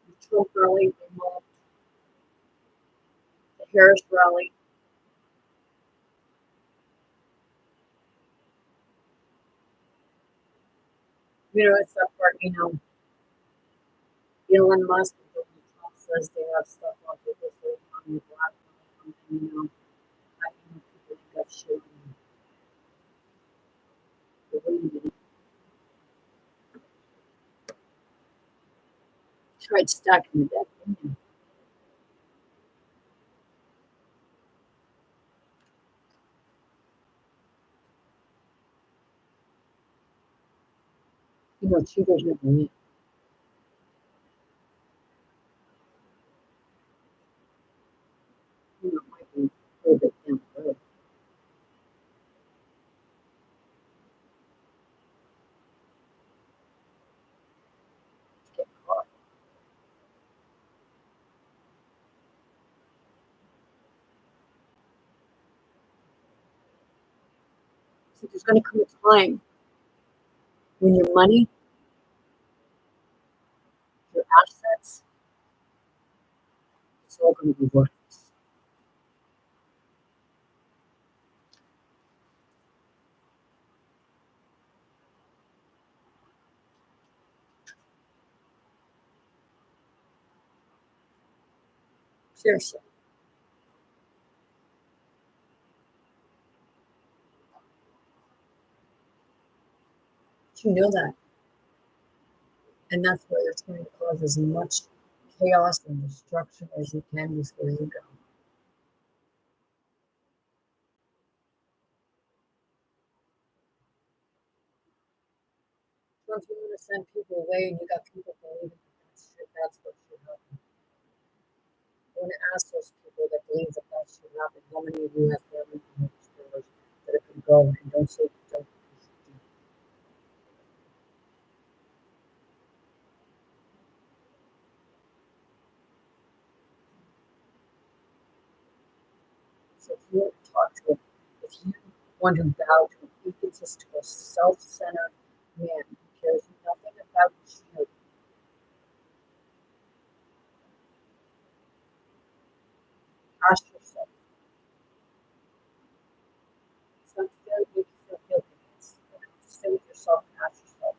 The Trump rally, they mobbed. The Harris rally. It's that part, Elon Musk and Donald Trump says they have stuff on people so on the black and I think people got shit on the wind. Tried stacking the deck. Cheaters never win. It might be a little bit down the road. So there's going to come a time when your money, your assets, it's all going to be worthless. Seriously. You know that. And that's why it's going to cause as much chaos and destruction as you can before you go. Once you want to send people away and you got people believing that's what should happen. I want to ask those people that believe that should happen, how many of you have family members that are going to go and don't say don't. So if you want to talk to him, if you want to bow to an egotistical, self-centered man who cares nothing about you, ask yourself. It's not fair to make you feel guilty. It's you have to stay with yourself and ask yourself,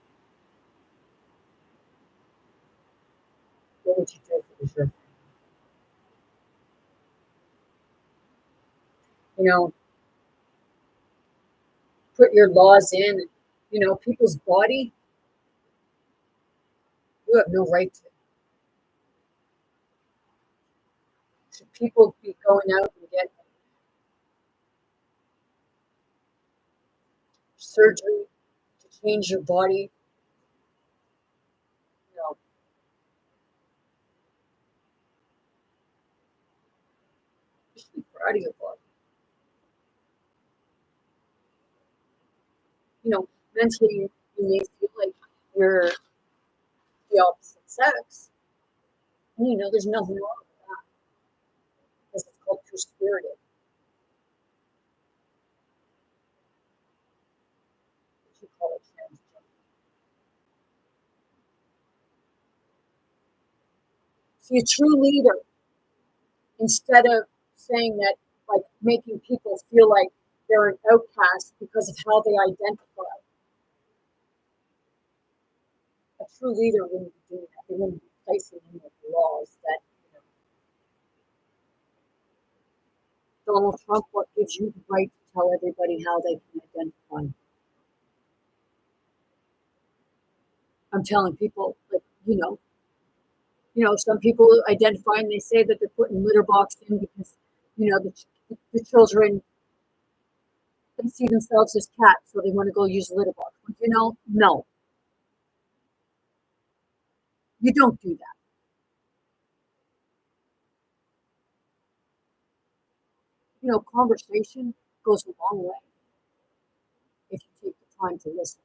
what would you do if it was your family? You know, put your laws in. You know, people's body, you have no right to. Should people be going out and get surgery to change your body? You know, you should be proud of your body. You know, mentally, you may feel like you're the opposite sex. And, you know, there's nothing wrong with that because it's called true spirited. What you call it transgender. See, a true leader, instead of saying that, like making people feel like they're an outcast because of how they identify, a true leader wouldn't be doing that. They wouldn't be placing in the laws that, you know, Donald Trump, what gives you the right to tell everybody how they can identify? I'm telling people, like, some people identify and they say that they're putting litter box in because, the children, they see themselves as cats, so they want to go use litter box. But, no, you don't do that. Conversation goes a long way if you take the time to listen.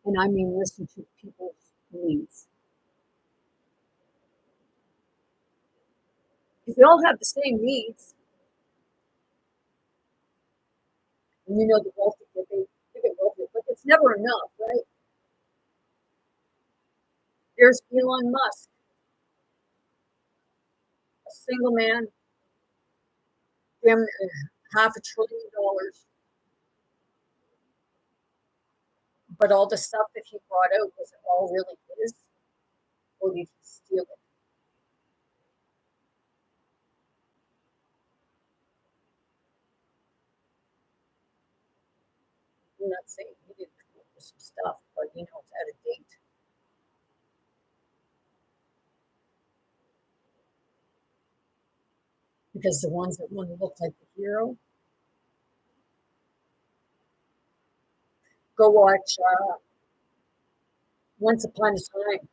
And I mean, listen to people's needs. If they all have the same needs, and the wealthy, they get wealthier, but it's never enough, right? There's Elon Musk, a single man, damn $500 billion, but all the stuff that he brought out, was it all really his, or did he steal it? I'm not saying he didn't come up with some stuff, but it's out of date. Because the ones that want to look like the hero, go watch Once Upon a Time.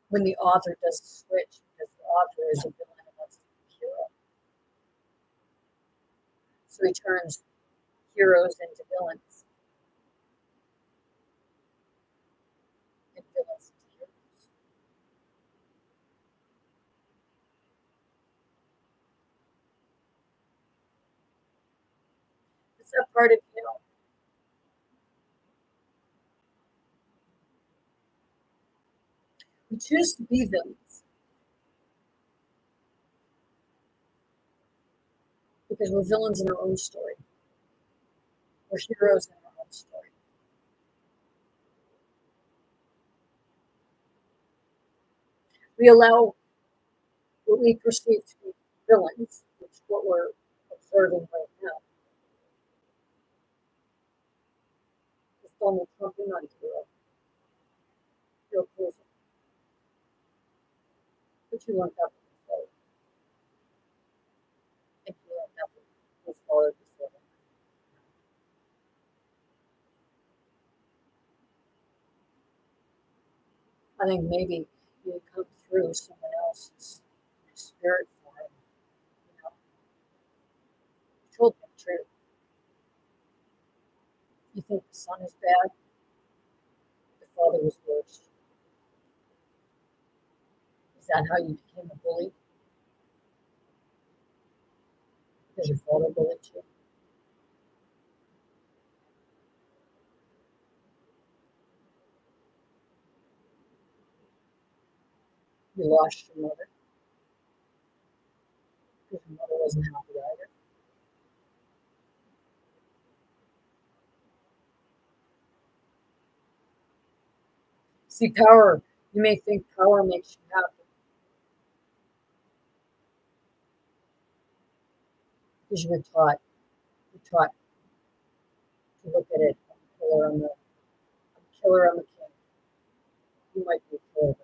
When the author does the switch, because the author is a villain and wants to be a hero. So he turns heroes into villains and villains into heroes. Is that part of you? We choose to be villains because we're villains in our own story. We're heroes in our own story. We allow what we perceive to be villains, which is what we're observing right now. Is Donald Trump not a hero? You're a person. But you learned that from his father. I think you learned that from his father before. I think maybe you come through someone else's spirit form. You know, you told me the truth. You think the son is bad? The father was worse. Is that how you became a bully? Because your father bullied you? You lost your mother because your mother wasn't happy either. See, power, you may think power makes you happy because you're taught to look at it, killer on the king. You might be a killer,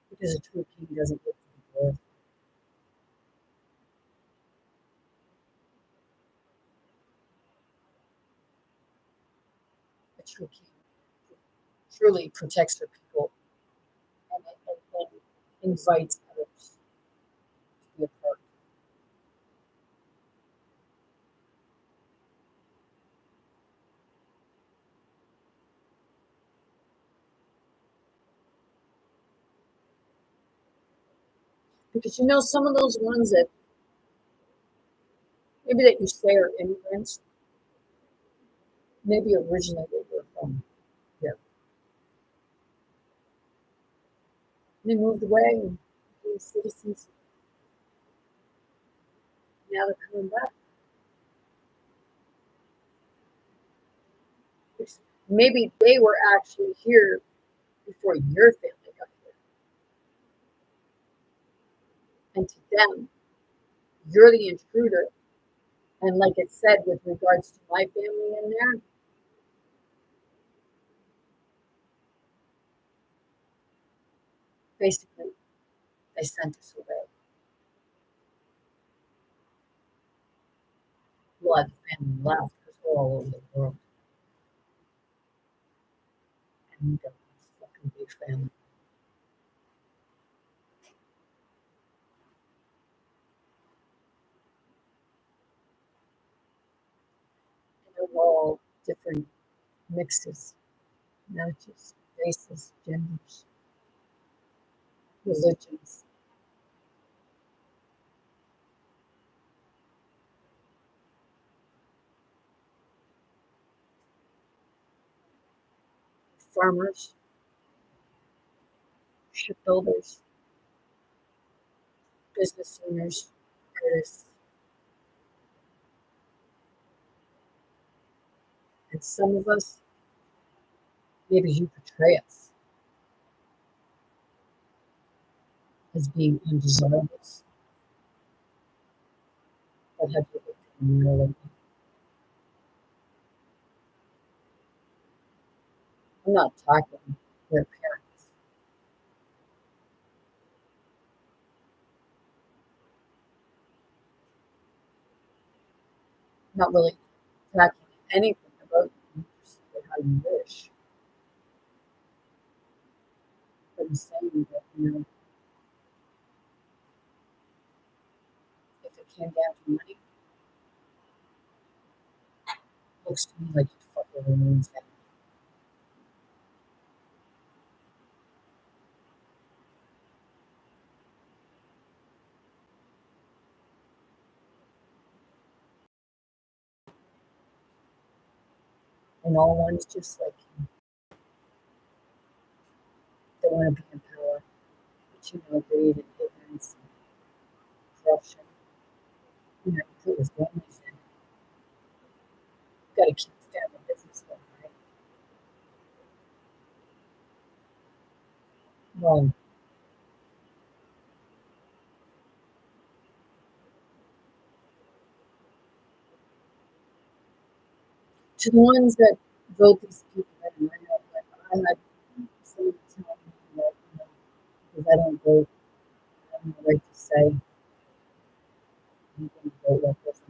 because a true king doesn't get to be glorified. A true king truly protects her people and invites others to be a part. Because you know, some of those ones that maybe that you say are immigrants, maybe originally they were from here. They moved away and became citizens. Now they're coming back. Maybe they were actually here before your family got here. And to them, you're the intruder. And like it said with regards to my family in there, basically they sent us away. Well, the family left because we're all over the world. And we got a fucking big family. And they're all different mixes, matches, races, genders, religions, farmers, shipbuilders, business owners, artists, and some of us, maybe you portray us as being undesirables. But have you looked in the mirror lately? I'm not talking their parents. I'm not really talking anything about you, just how you wish. But I'm saying that, you know, if it came down to money, it looks to me like you'd fuck everyone's family. and all one's just like they want to be in power, but greed and ignorance and corruption. You put with families in. You've got to keep the family business going, right? Well, to the ones that vote these people in, I know, but I had someone tell me that, because I don't vote, I have no right to say I'm going to vote like this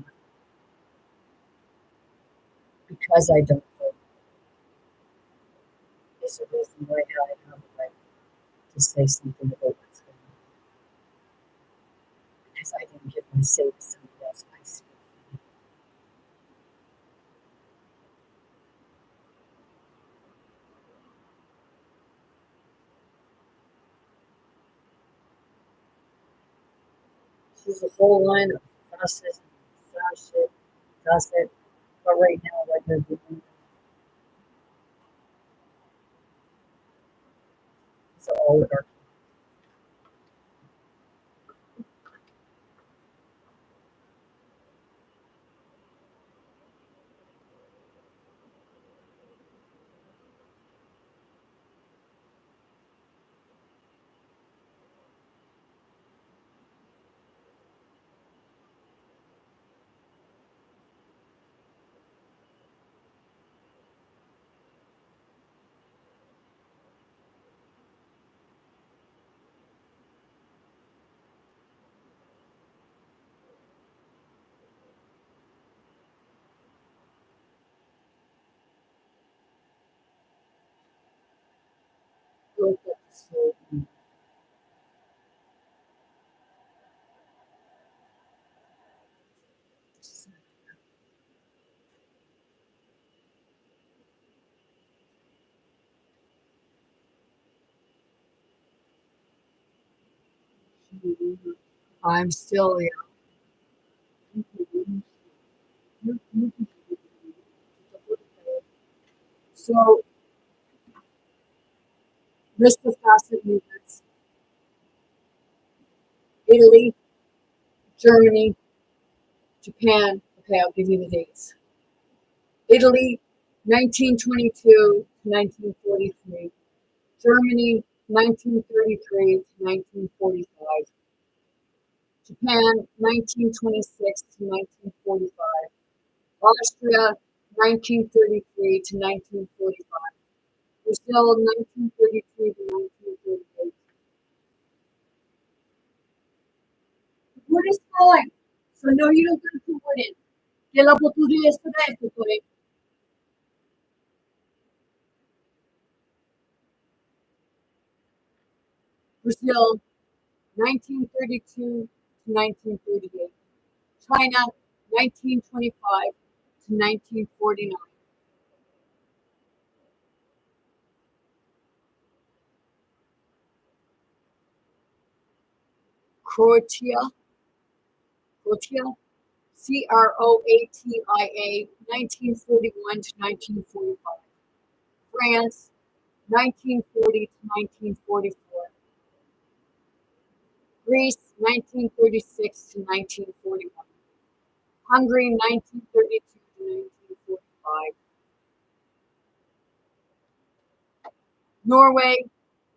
because I don't vote. Is a reason why I have a right to say something about what's going on. Because I didn't give my say to somebody else. I speak for me. There's a whole line of fascism, fascist, but right now what they're doing is an oligarchy. Look at the soul. I'm still here. So, list of facet movements: Italy, Germany, Japan. Okay, I'll give you the dates. Italy, 1922 to 1943. Germany, 1933 to 1945. Japan, 1926 to 1945. Austria, 1933 to 1945. Brazil, 1933 to 1938. Wood is falling, so no, you don't get to wood in. Que la oportunidad es para esto, pues. Brazil, 1932 to 1938. China, 1925 to 1949. Croatia, Croatia, Croatia, 1941 to 1945. France, 1940 to 1944. Greece, 1936 to 1941. Hungary, 1932 to 1945. Norway,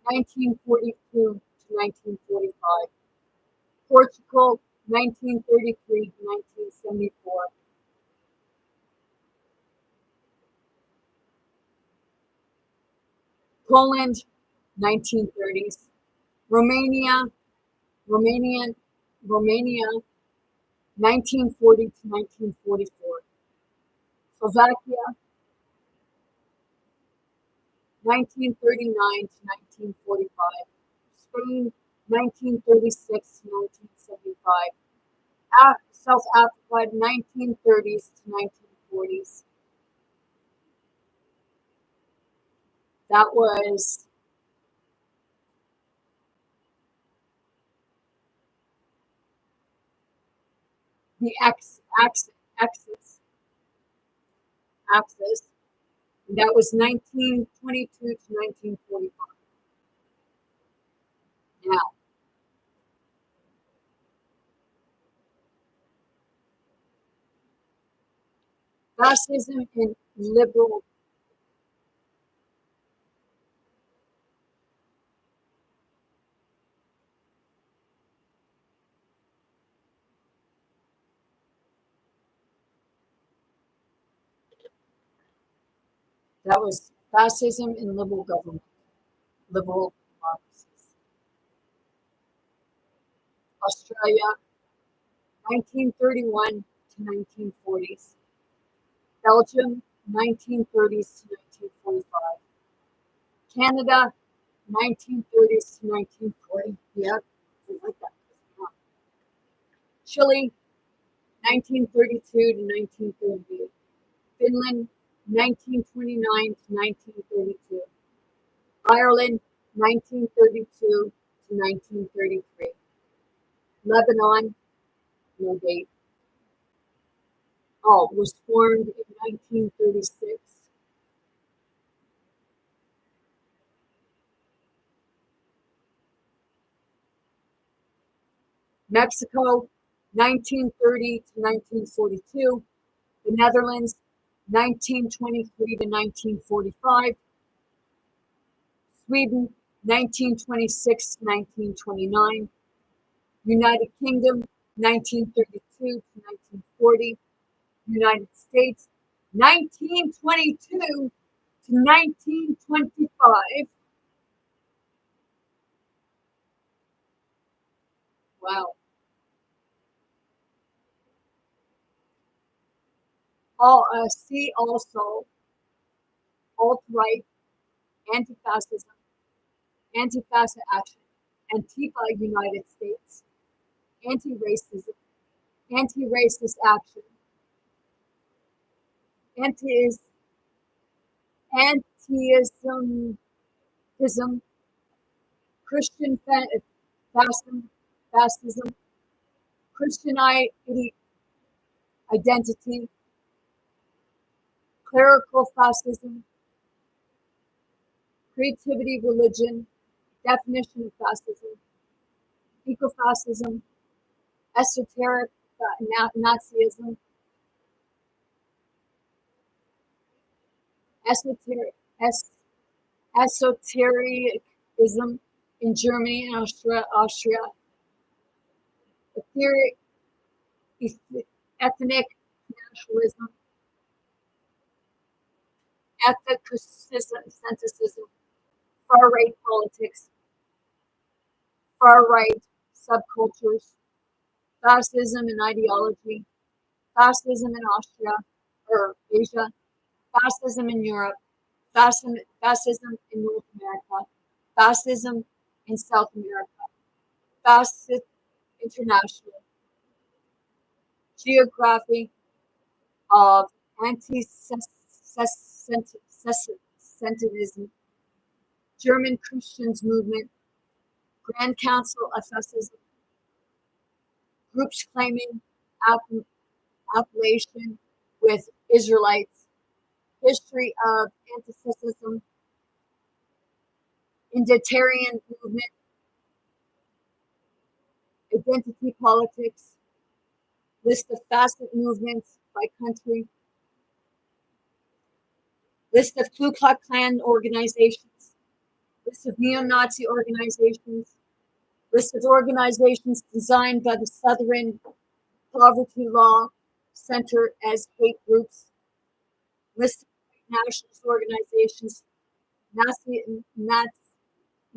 1942 to 1945. Portugal, 1933 to 1974. Poland, 1930s. Romania, Romanian, Romania, 1940 to 1944. Slovakia, 1939 to 1945. Spain, 1936 to 1975. South Africa, 1930s to 1940s. That was the axis, axis. And that was 1922 to 1945. Now, fascism and liberal, that was fascism and liberal government, liberal democracies. Australia, 1931 to 1940s. Belgium, 1930s to 1945. Canada, 1930s to 1940. Yeah, I like that. Chile, 1932 to 1938. Finland, 1929 to 1932. Ireland, 1932 to 1933. Lebanon, no date. Oh, was formed in 1936. Mexico, 1930 to 1942. The Netherlands, 1923 to 1945. Sweden, 1926 to 1929. United Kingdom, 1932 to 1940. United States, 1922 to 1925. Wow. See also alt-right, anti-fascism, anti-fascist action, Antifa United States, anti-racism, anti-racist action, anti antiism, Christian fascism, fascism, Christian identity, clerical fascism, creativity, religion, definition of fascism, ecofascism, esoteric Nazism, esoteric, esotericism in Germany and Austria, etheric, ethnic nationalism, ethnicism, far right politics, far right subcultures, fascism and ideology, fascism in Austria or Asia, fascism in Europe, fascism in North America, fascism in South America, fascist international, geography of anti-Semitism, German Christians movement, Grand Council of Fascism, groups claiming affiliation with Israelites, history of anti-Semitism, identitarian movement, identity politics, list of fascist movements by country, list of Ku Klux Klan organizations, list of neo-Nazi organizations, list of organizations designed by the Southern Poverty Law Center as hate groups, list of nationalist organizations,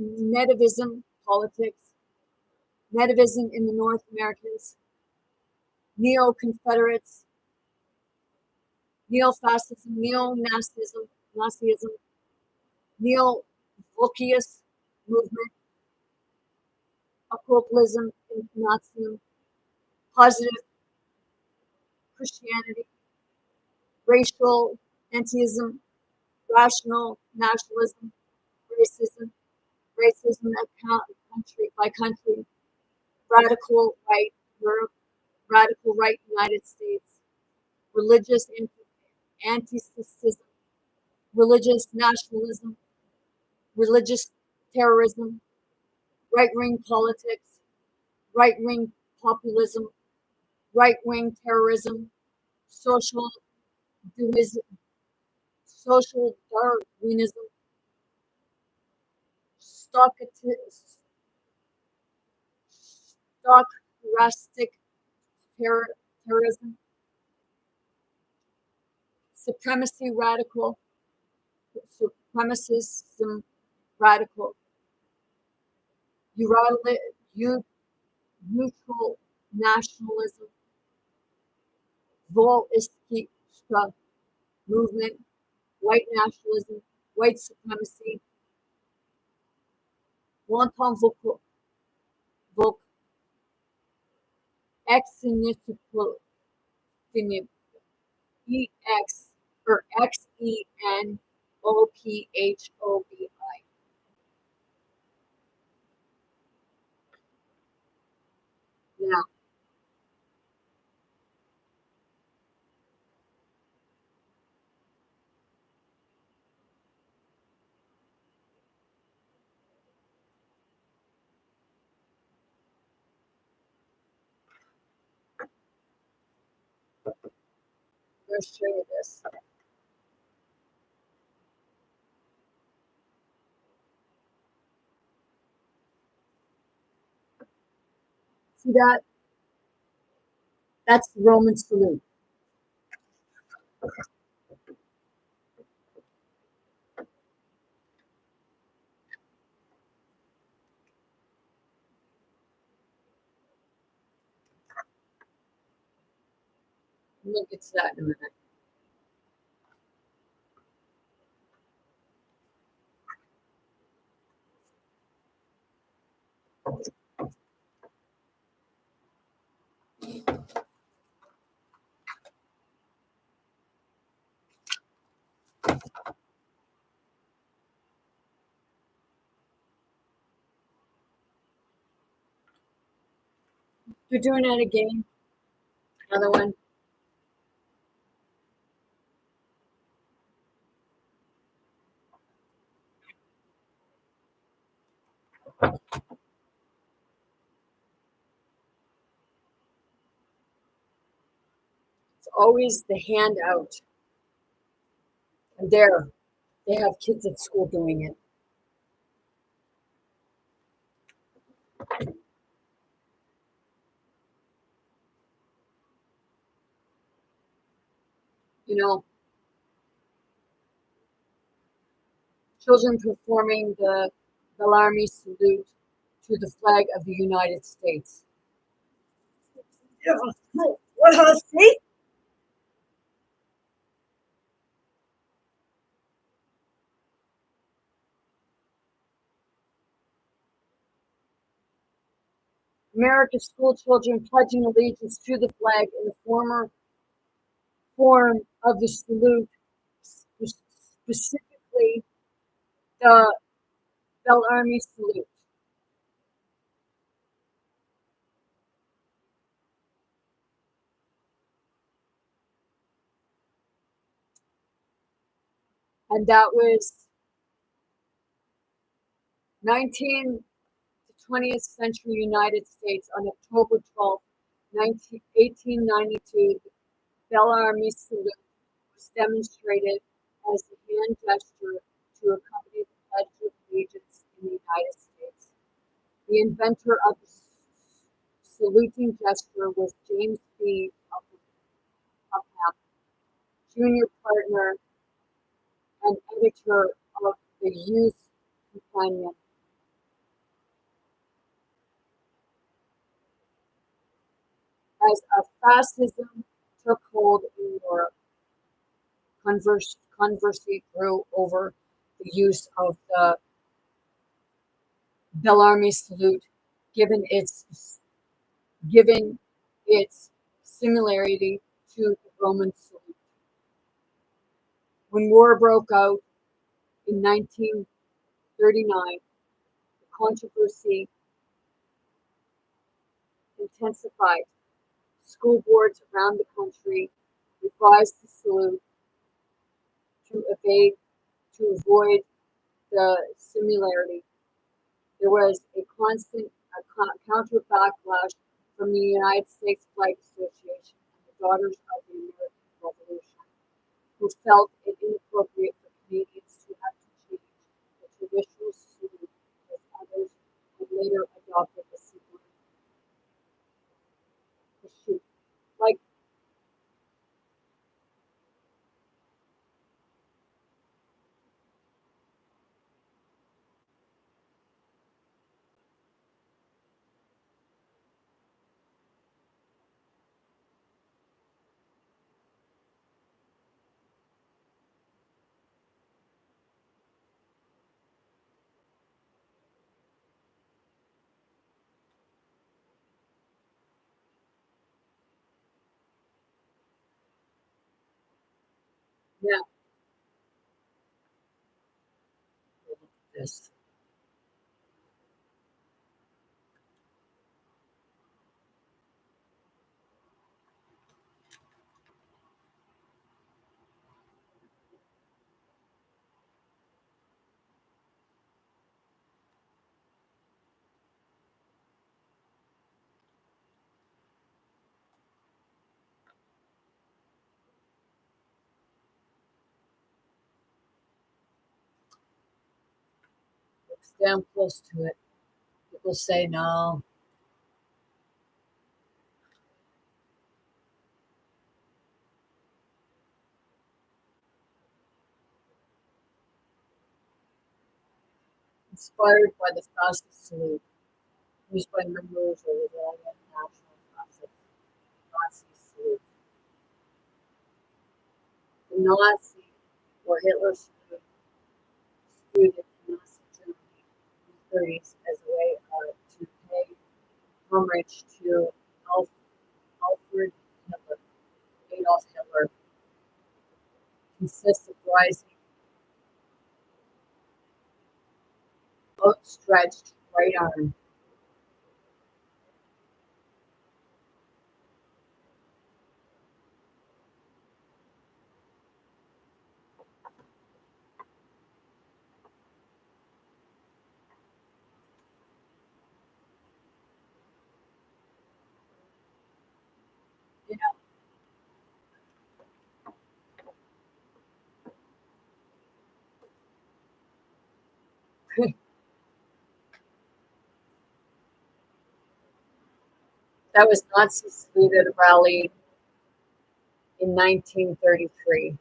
nativism politics, nativism in the North Americans, neo-Confederates, neo-fascism, Nazism, neo-Volkius movement, occultism in Nazism, positive Christianity, racial antiism, rational nationalism, racism, racism country by country, radical right Europe, radical right United States, religious anti-Semitism, religious nationalism, religious terrorism, right-wing politics, right-wing populism, right-wing terrorism, social Darwinism, social Darwinism, stochastic stochastic terrorism, supremacy radical, supremacism radical, neutral nationalism, Volksista movement, white nationalism, white supremacy, wanton voc, exeniphobi, EX or XENOPHOBI. Now, I'm going to show you this. See that? That's the Roman salute. We'll get to that in a minute. You're doing it again. Another one. It's always the handout. And there, they have kids at school doing it. You know, children performing the Bellarmine salute to the flag of the United States. Yeah. What see? America's school children pledging allegiance to the flag in the former form of the salute, specifically the Bellarmine salute. And that was 19th to 20th century United States on October 12th, 1892. The Bellarmine salute was demonstrated as a hand gesture to accompany the Pledge of Allegiance in the United States. The inventor of the saluting gesture was James B. Upham, junior partner and editor of the Youth Companion. As a fascism took hold in Europe, controversy grew over the use of the Bellarmine salute, given its similarity to the Roman salute. When war broke out in 1939, the controversy intensified. School boards around the country revised the salute to evade to avoid the similarity. There was a constant counter backlash from the United States Flight Association and the Daughters of the American Revolution, who felt it inappropriate for Canadians to have to change the traditional salute as others had later adopted the similar pursuit. Like, yeah, look at this. Looks damn close to it. People say no. Inspired by the fascist salute used by members of the Italian National Fascist Nazi salute. The Nazi or Hitler salute disputed Nazi Germany in the 30s as a way to pay homage to Alfred Hitler. Adolf Hitler consists of rising, outstretched right arm. You know, that was Nazi salute at a rally in 1933.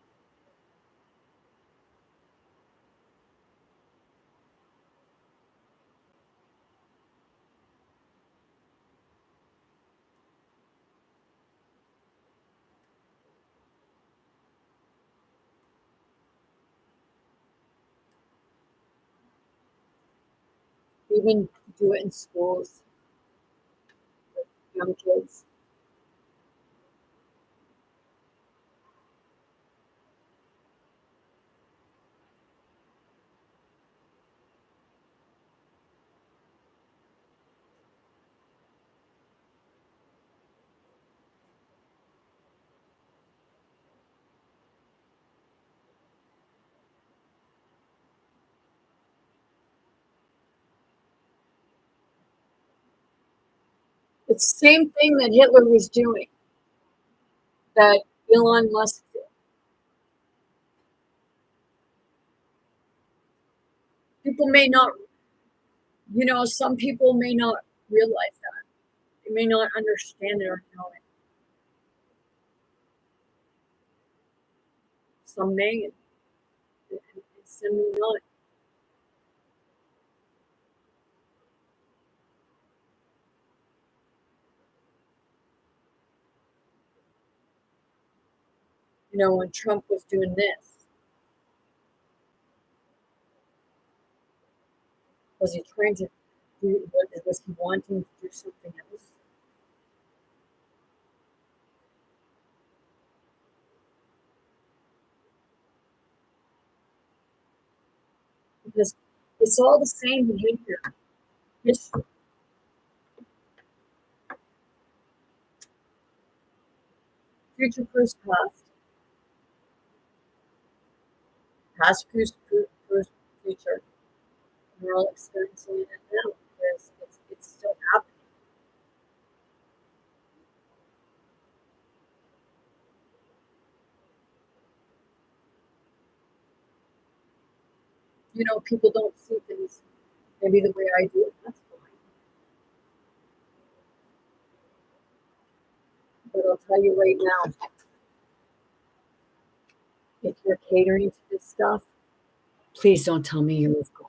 Even do it in schools with young kids. It's the same thing that Hitler was doing, that Elon Musk did. People may not, some people may not realize that. They may not understand it or know it. Some may, and some may not. When Trump was doing this, was he trying to was he wanting to do something else? Because it's all the same behavior. It's future proofs past. Past, future. We're all experiencing it now because it's still happening. You know, people don't see things maybe the way I do. That's fine. But I'll tell you right now, if you're catering to this stuff, please don't tell me you're with God.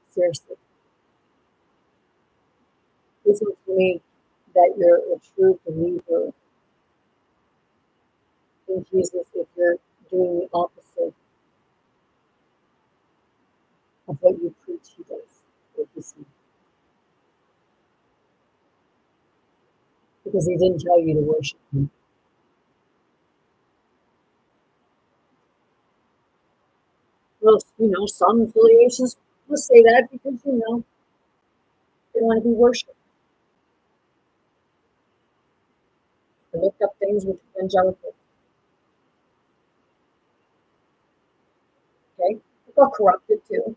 Seriously. Please don't tell me that you're a true believer in Jesus if you're doing the opposite of what you preach he does, what he said. Because he didn't tell you to worship him. Well, you know, some affiliations will say that because, you know, they want to be worshipped. I looked up things with evangelical, okay? It got corrupted too.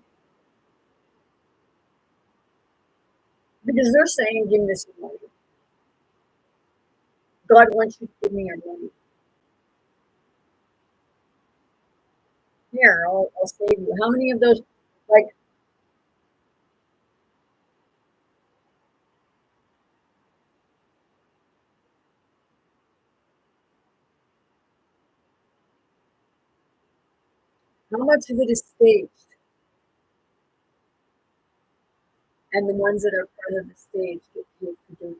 Because they're saying, give me this money. God wants you to give me your money. Here, I'll save you. How many of those, like, how much of it is staged? And the ones that are part of the stage get paid for doing it.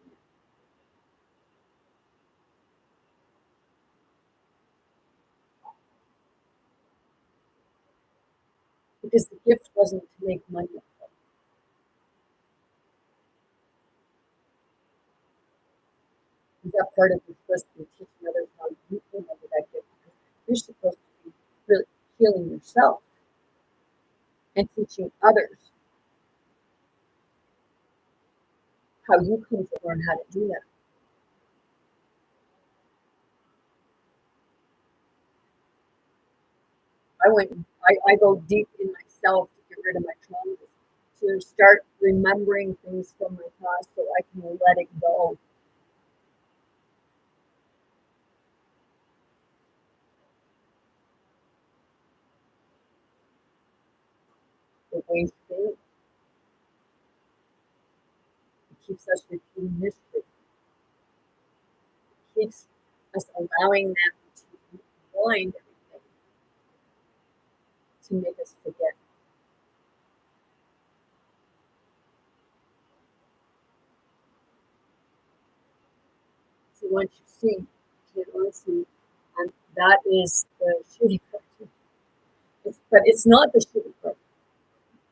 Because the gift wasn't to make money. Is that part of the supposed to be teaching others how you can have that gift? Because you're supposed to be really healing yourself and teaching others how you can learn how to do that. I go deep in myself to get rid of my traumas, to start remembering things from my past so I can let it go. The way it keeps us repeating history. It keeps us allowing them to blind everything to make us forget. So once you see, you can unsee, and that is the shitty part. But it's not the shitty part.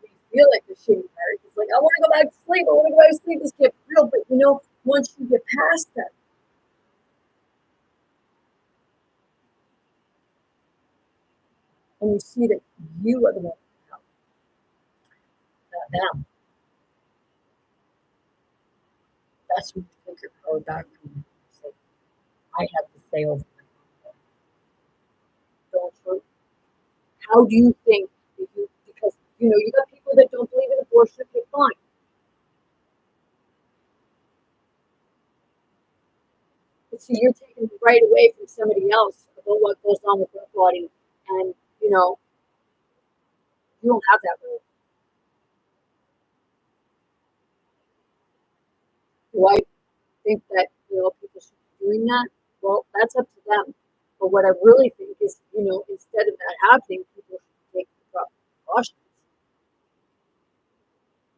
We feel like the shitty part. It's like, I want to go back to sleep. I want to go back to sleep. This gets real. But you know, once you get past that, and you see that you are the one who helped, not them, that's when you take your power back from them. Say, I have to say over my don't. How do you think that you, because you know, you got people that don't believe in abortion, okay, fine. But see, you're taking the right away from somebody else about what goes on with their body. And, you know, you don't have that right. Do I think that, you know, people should be doing that? Well, that's up to them. But what I really think is, you know, instead of that happening, people should take the proper precautions.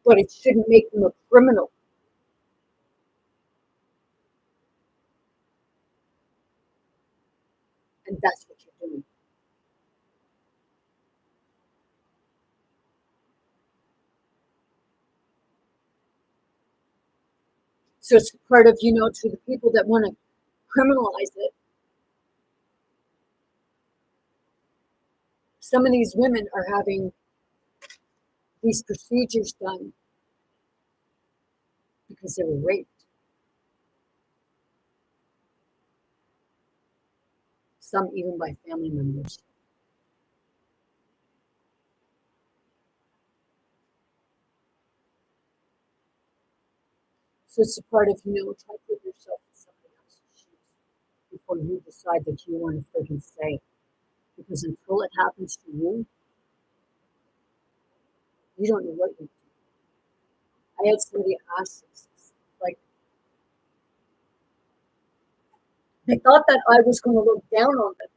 But it shouldn't make them a criminal. And that's what you're doing. So it's part of, you know, to the people that want to criminalize it. Some of these women are having these procedures done because they were raped. some even by family members. So it's a part of, try to put yourself in somebody else's shoes before you decide that you want to freaking say. Because until it happens to you don't know what you do. I had somebody ask us, like, they thought that I was going to look down on them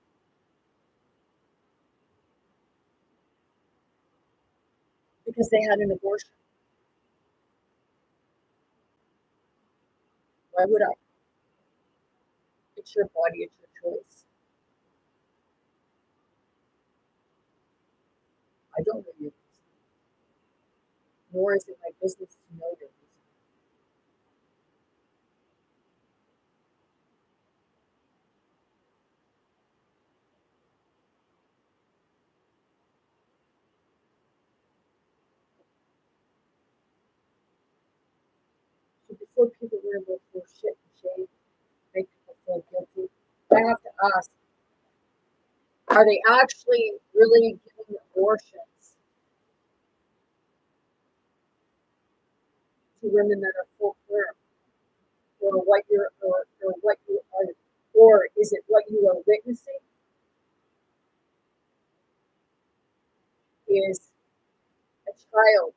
because they had an abortion. Why would I? It's your body, it's your choice. I don't know your reason, nor is it my business to know your reason. So before people learn about bullshit and shame, make people feel guilty, I have to ask, are they actually really giving abortions to women that are full term, or what you are, or is it what you are witnessing is a child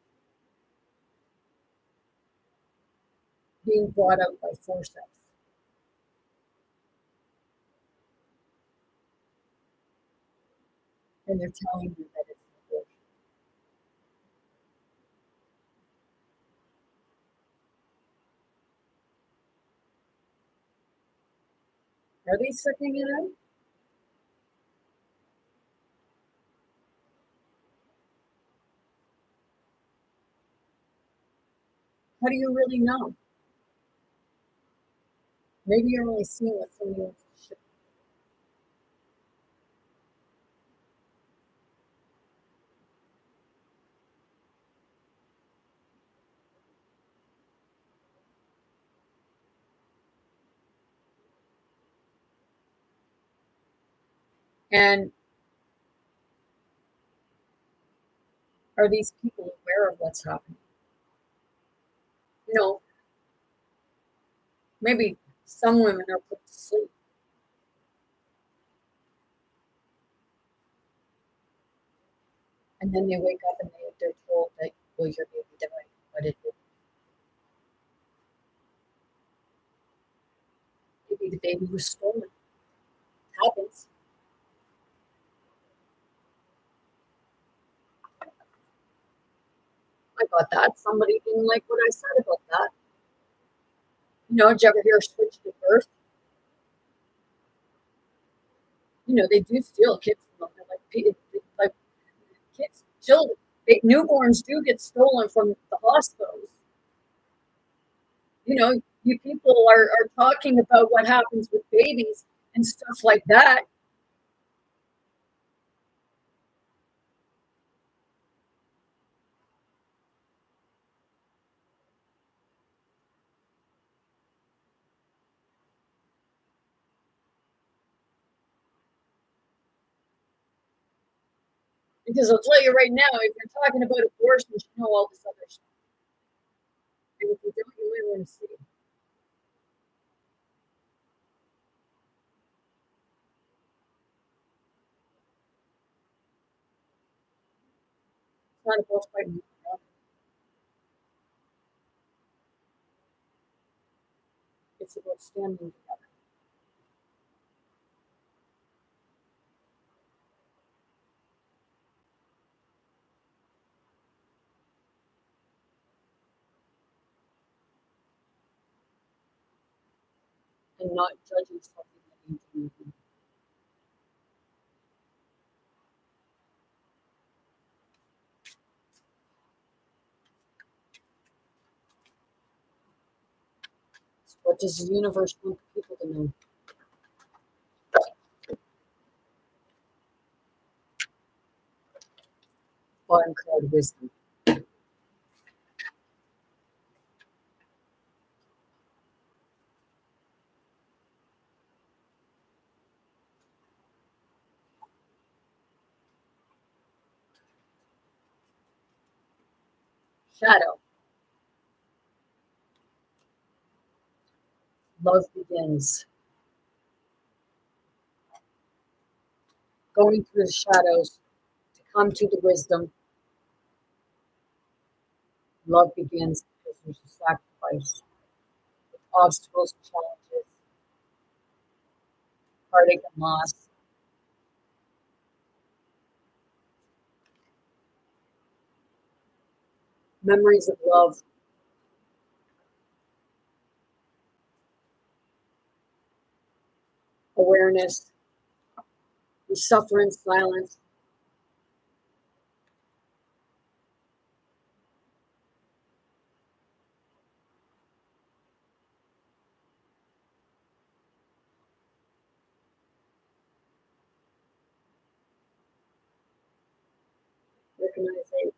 being brought out by forceps? And they're telling you that it's an abortion. Are they sucking it out? How do you really know? Maybe you're only seeing what somebody else is showing. And are these people aware of what's happening? You know, maybe some women are put to sleep, and then they wake up and they're told that, well, your baby died, but it didn't. Maybe the baby was stolen. It happens. I got that. Somebody didn't like what I said about that. Did you ever hear switch to birth? They do steal kids from them. Like kids, children, newborns do get stolen from the hospitals. You people are talking about what happens with babies and stuff like that. Because I'll tell you right now, if you're talking about abortions, you know all this other stuff. And if you don't, you might want to see. It's not about fighting each other. It's about standing together and not judging something that you do. What does the universe want people to know? Bottom card wisdom. Shadow. Love begins. Going through the shadows to come to the wisdom. Love begins because there's a sacrifice, obstacles, challenges, heartache, and loss. Memories of love. Awareness. We suffer in silence. Recognize a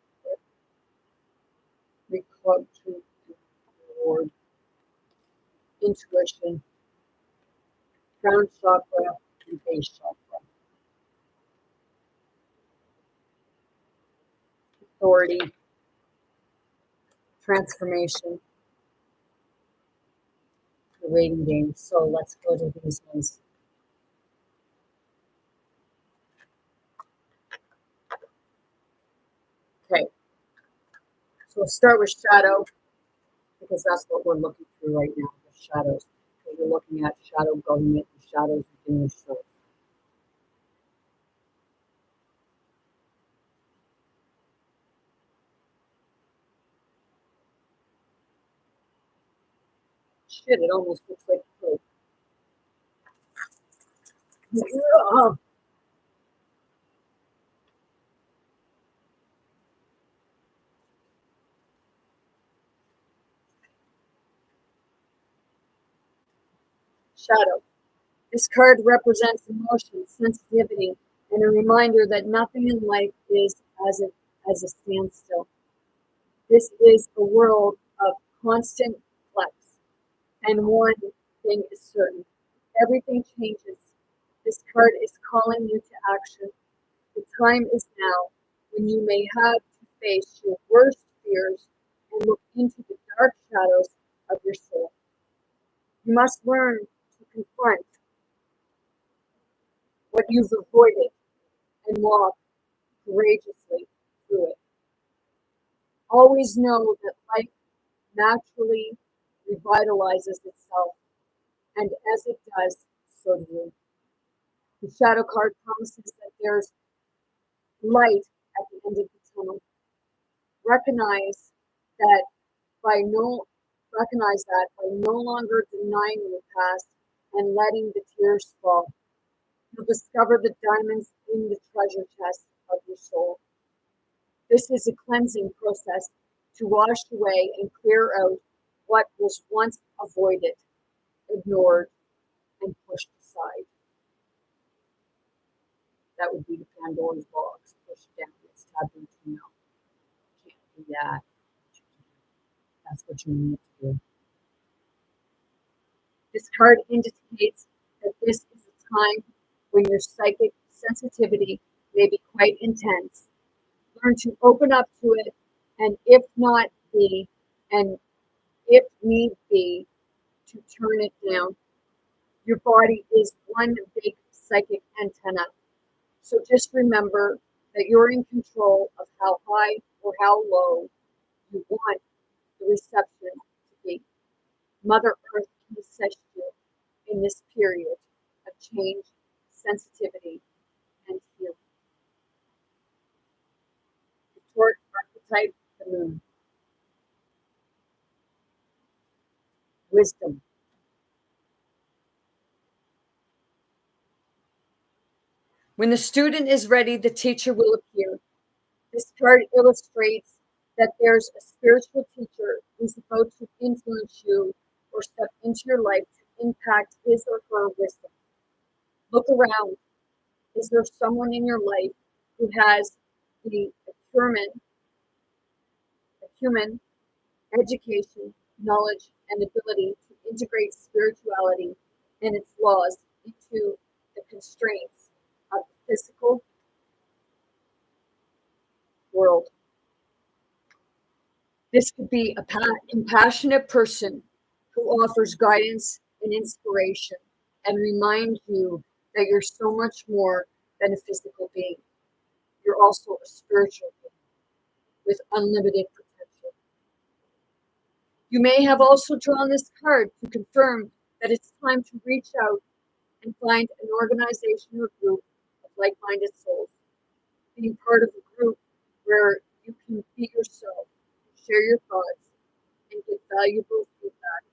club to reward. Intuition. Crown chakra and base chakra. Authority. Transformation. The waiting game. So let's go to these ones. Okay. So we'll start with shadow because that's what we're looking through right now, the shadows. Because you're looking at shadow government and shadows within yourself. Shit, it almost looks like poop. Shadow. This card represents emotion, sensitivity, and a reminder that nothing in life is as a standstill. This is a world of constant flux, and one thing is certain: everything changes. This card is calling you to action. The time is now when you may have to face your worst fears and look into the dark shadows of your soul. You must learn to confront what you've avoided and walk courageously through it. Always know that life naturally revitalizes itself, and as it does, so do you. The shadow card promises that there's light at the end of the tunnel. Recognize that by no recognize that by no longer denying the past and letting the tears fall, you'll discover the diamonds in the treasure chest of your soul. This is a cleansing process to wash away and clear out what was once avoided, ignored, and pushed aside. That would be the Pandora's box, pushed down. It's taboo to know. You can't do that. That's what you need to do. This card indicates that this is a time when your psychic sensitivity may be quite intense. Learn to open up to it, and if need be, to turn it down. Your body is one big psychic antenna. So just remember that you're in control of how high or how low you want the reception to be. Mother Earth can assist you in this period of change, sensitivity, and healing. The Torch archetype, the moon. Wisdom. When the student is ready, the teacher will appear. This card illustrates that there's a spiritual teacher who's about to influence you or step into your life to impact his or her wisdom. Look around. Is there someone in your life who has the acumen, education, knowledge, and ability to integrate spirituality and its laws into the constraints of the physical world? This could be a compassionate person who offers guidance and inspiration and reminds you that you're so much more than a physical being. You're also a spiritual being with unlimited potential. You may have also drawn this card to confirm that it's time to reach out and find an organization or group of like-minded souls. Being part of a group where you can be yourself, share your thoughts, and get valuable feedback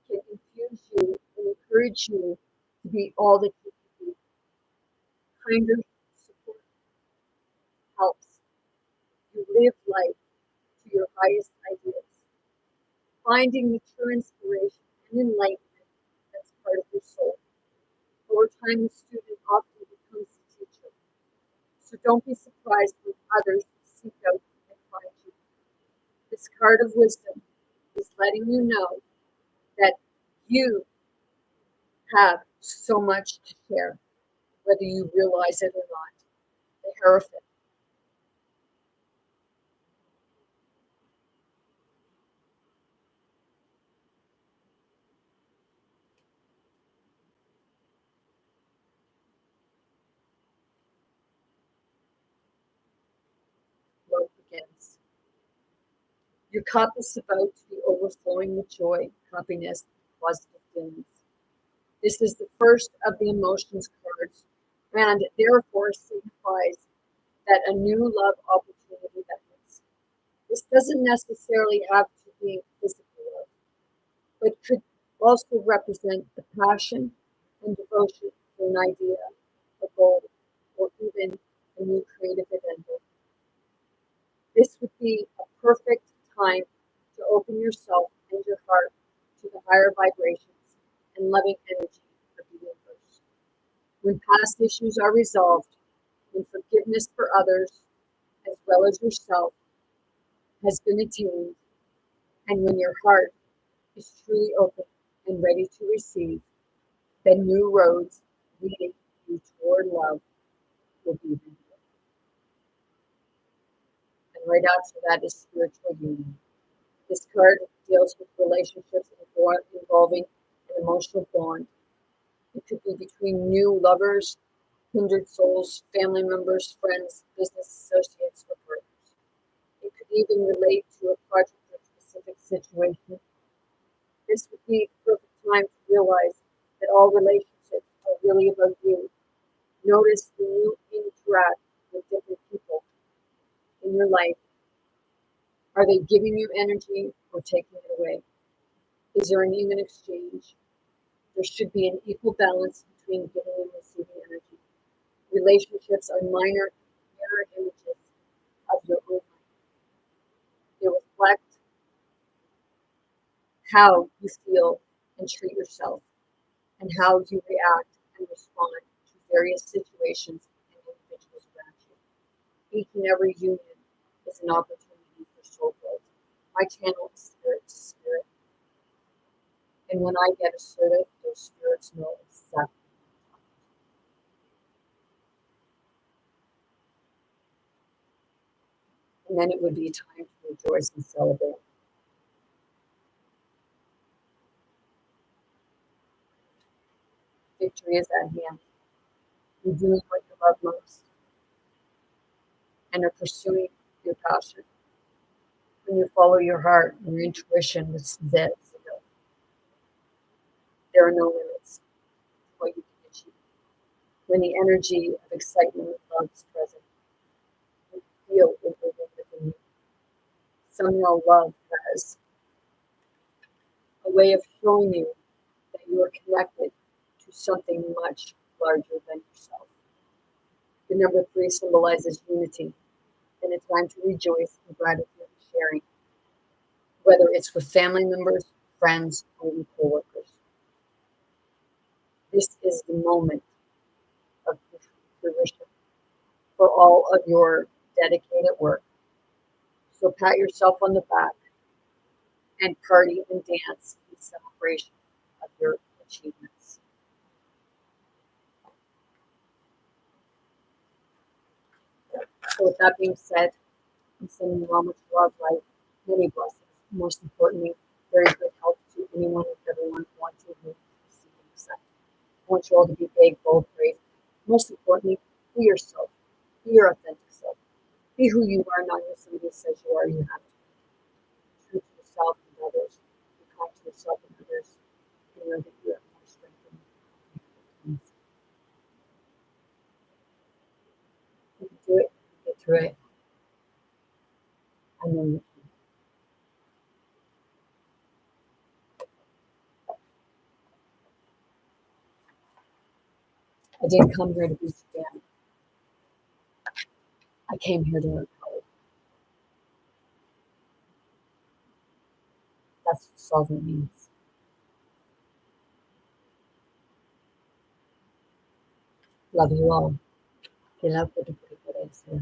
can infuse you and encourage you to be all that you can be. Kinder support helps you live life to your highest ideas, finding the true inspiration and enlightenment that's part of your soul. Over time, the student often becomes the teacher. So don't be surprised when others seek out and find you. This card of wisdom is letting you know that you have so much to share, whether you realize it or not. The Hierophant. Love begins. Your cup is about to be overflowing with joy, happiness, positive feelings. This is the first of the emotions cards, and therefore signifies that a new love opportunity begins. This doesn't necessarily have to be physical love, but could also represent the passion and devotion to an idea, a goal, or even a new creative endeavor. This would be a perfect time to open yourself and your heart to the higher vibrations and loving energy of the universe. When past issues are resolved, when forgiveness for others as well as yourself has been attained, and when your heart is truly open and ready to receive, then new roads leading you toward love will be revealed. And right after that is spiritual union. This card deals with relationships involving an emotional bond. It could be between new lovers, kindred souls, family members, friends, business associates, or partners. It could even relate to a project or specific situation. This would be the perfect time to realize that all relationships are really about you. Notice when you interact with different people in your life, are they giving you energy or taking it away? Is there an even exchange? There should be an equal balance between giving and receiving energy. Relationships are mirror images of your own life. They reflect how you feel and treat yourself, and how you react and respond to various situations and individuals around you. Each and every union is an opportunity for soul growth. My channel is spirit to spirit, and when I get assertive, those spirits know exactly. And then it would be time to rejoice and celebrate. Victory is at hand. You're doing what you love most and are pursuing your passion. When you follow your heart and your intuition with that, there are no limits to what you can achieve. When the energy of excitement and love is present, you feel it within you. Somehow love has a way of showing you that you are connected to something much larger than yourself. The number three symbolizes unity and a time to rejoice in gratitude and sharing, whether it's with family members, friends, or even coworkers. This is the moment of fruition for all of your dedicated work. So pat yourself on the back and party and dance in celebration of your achievements. So with that being said, I'm sending you all much love, light, many blessings. Most importantly, very good health to anyone and everyone who wants you to see success. I want you all to be big, bold, brave. Most importantly, be yourself. Be your authentic self. Be who you are, not who somebody says you are. You have to be true to yourself and others. Be kind to yourself and others. And know that you have more strength than you. You can do it. Get through it. I know you can. I didn't come here to beat you down. I came here to empower. That's what solving means. Love you all. Que la por eso.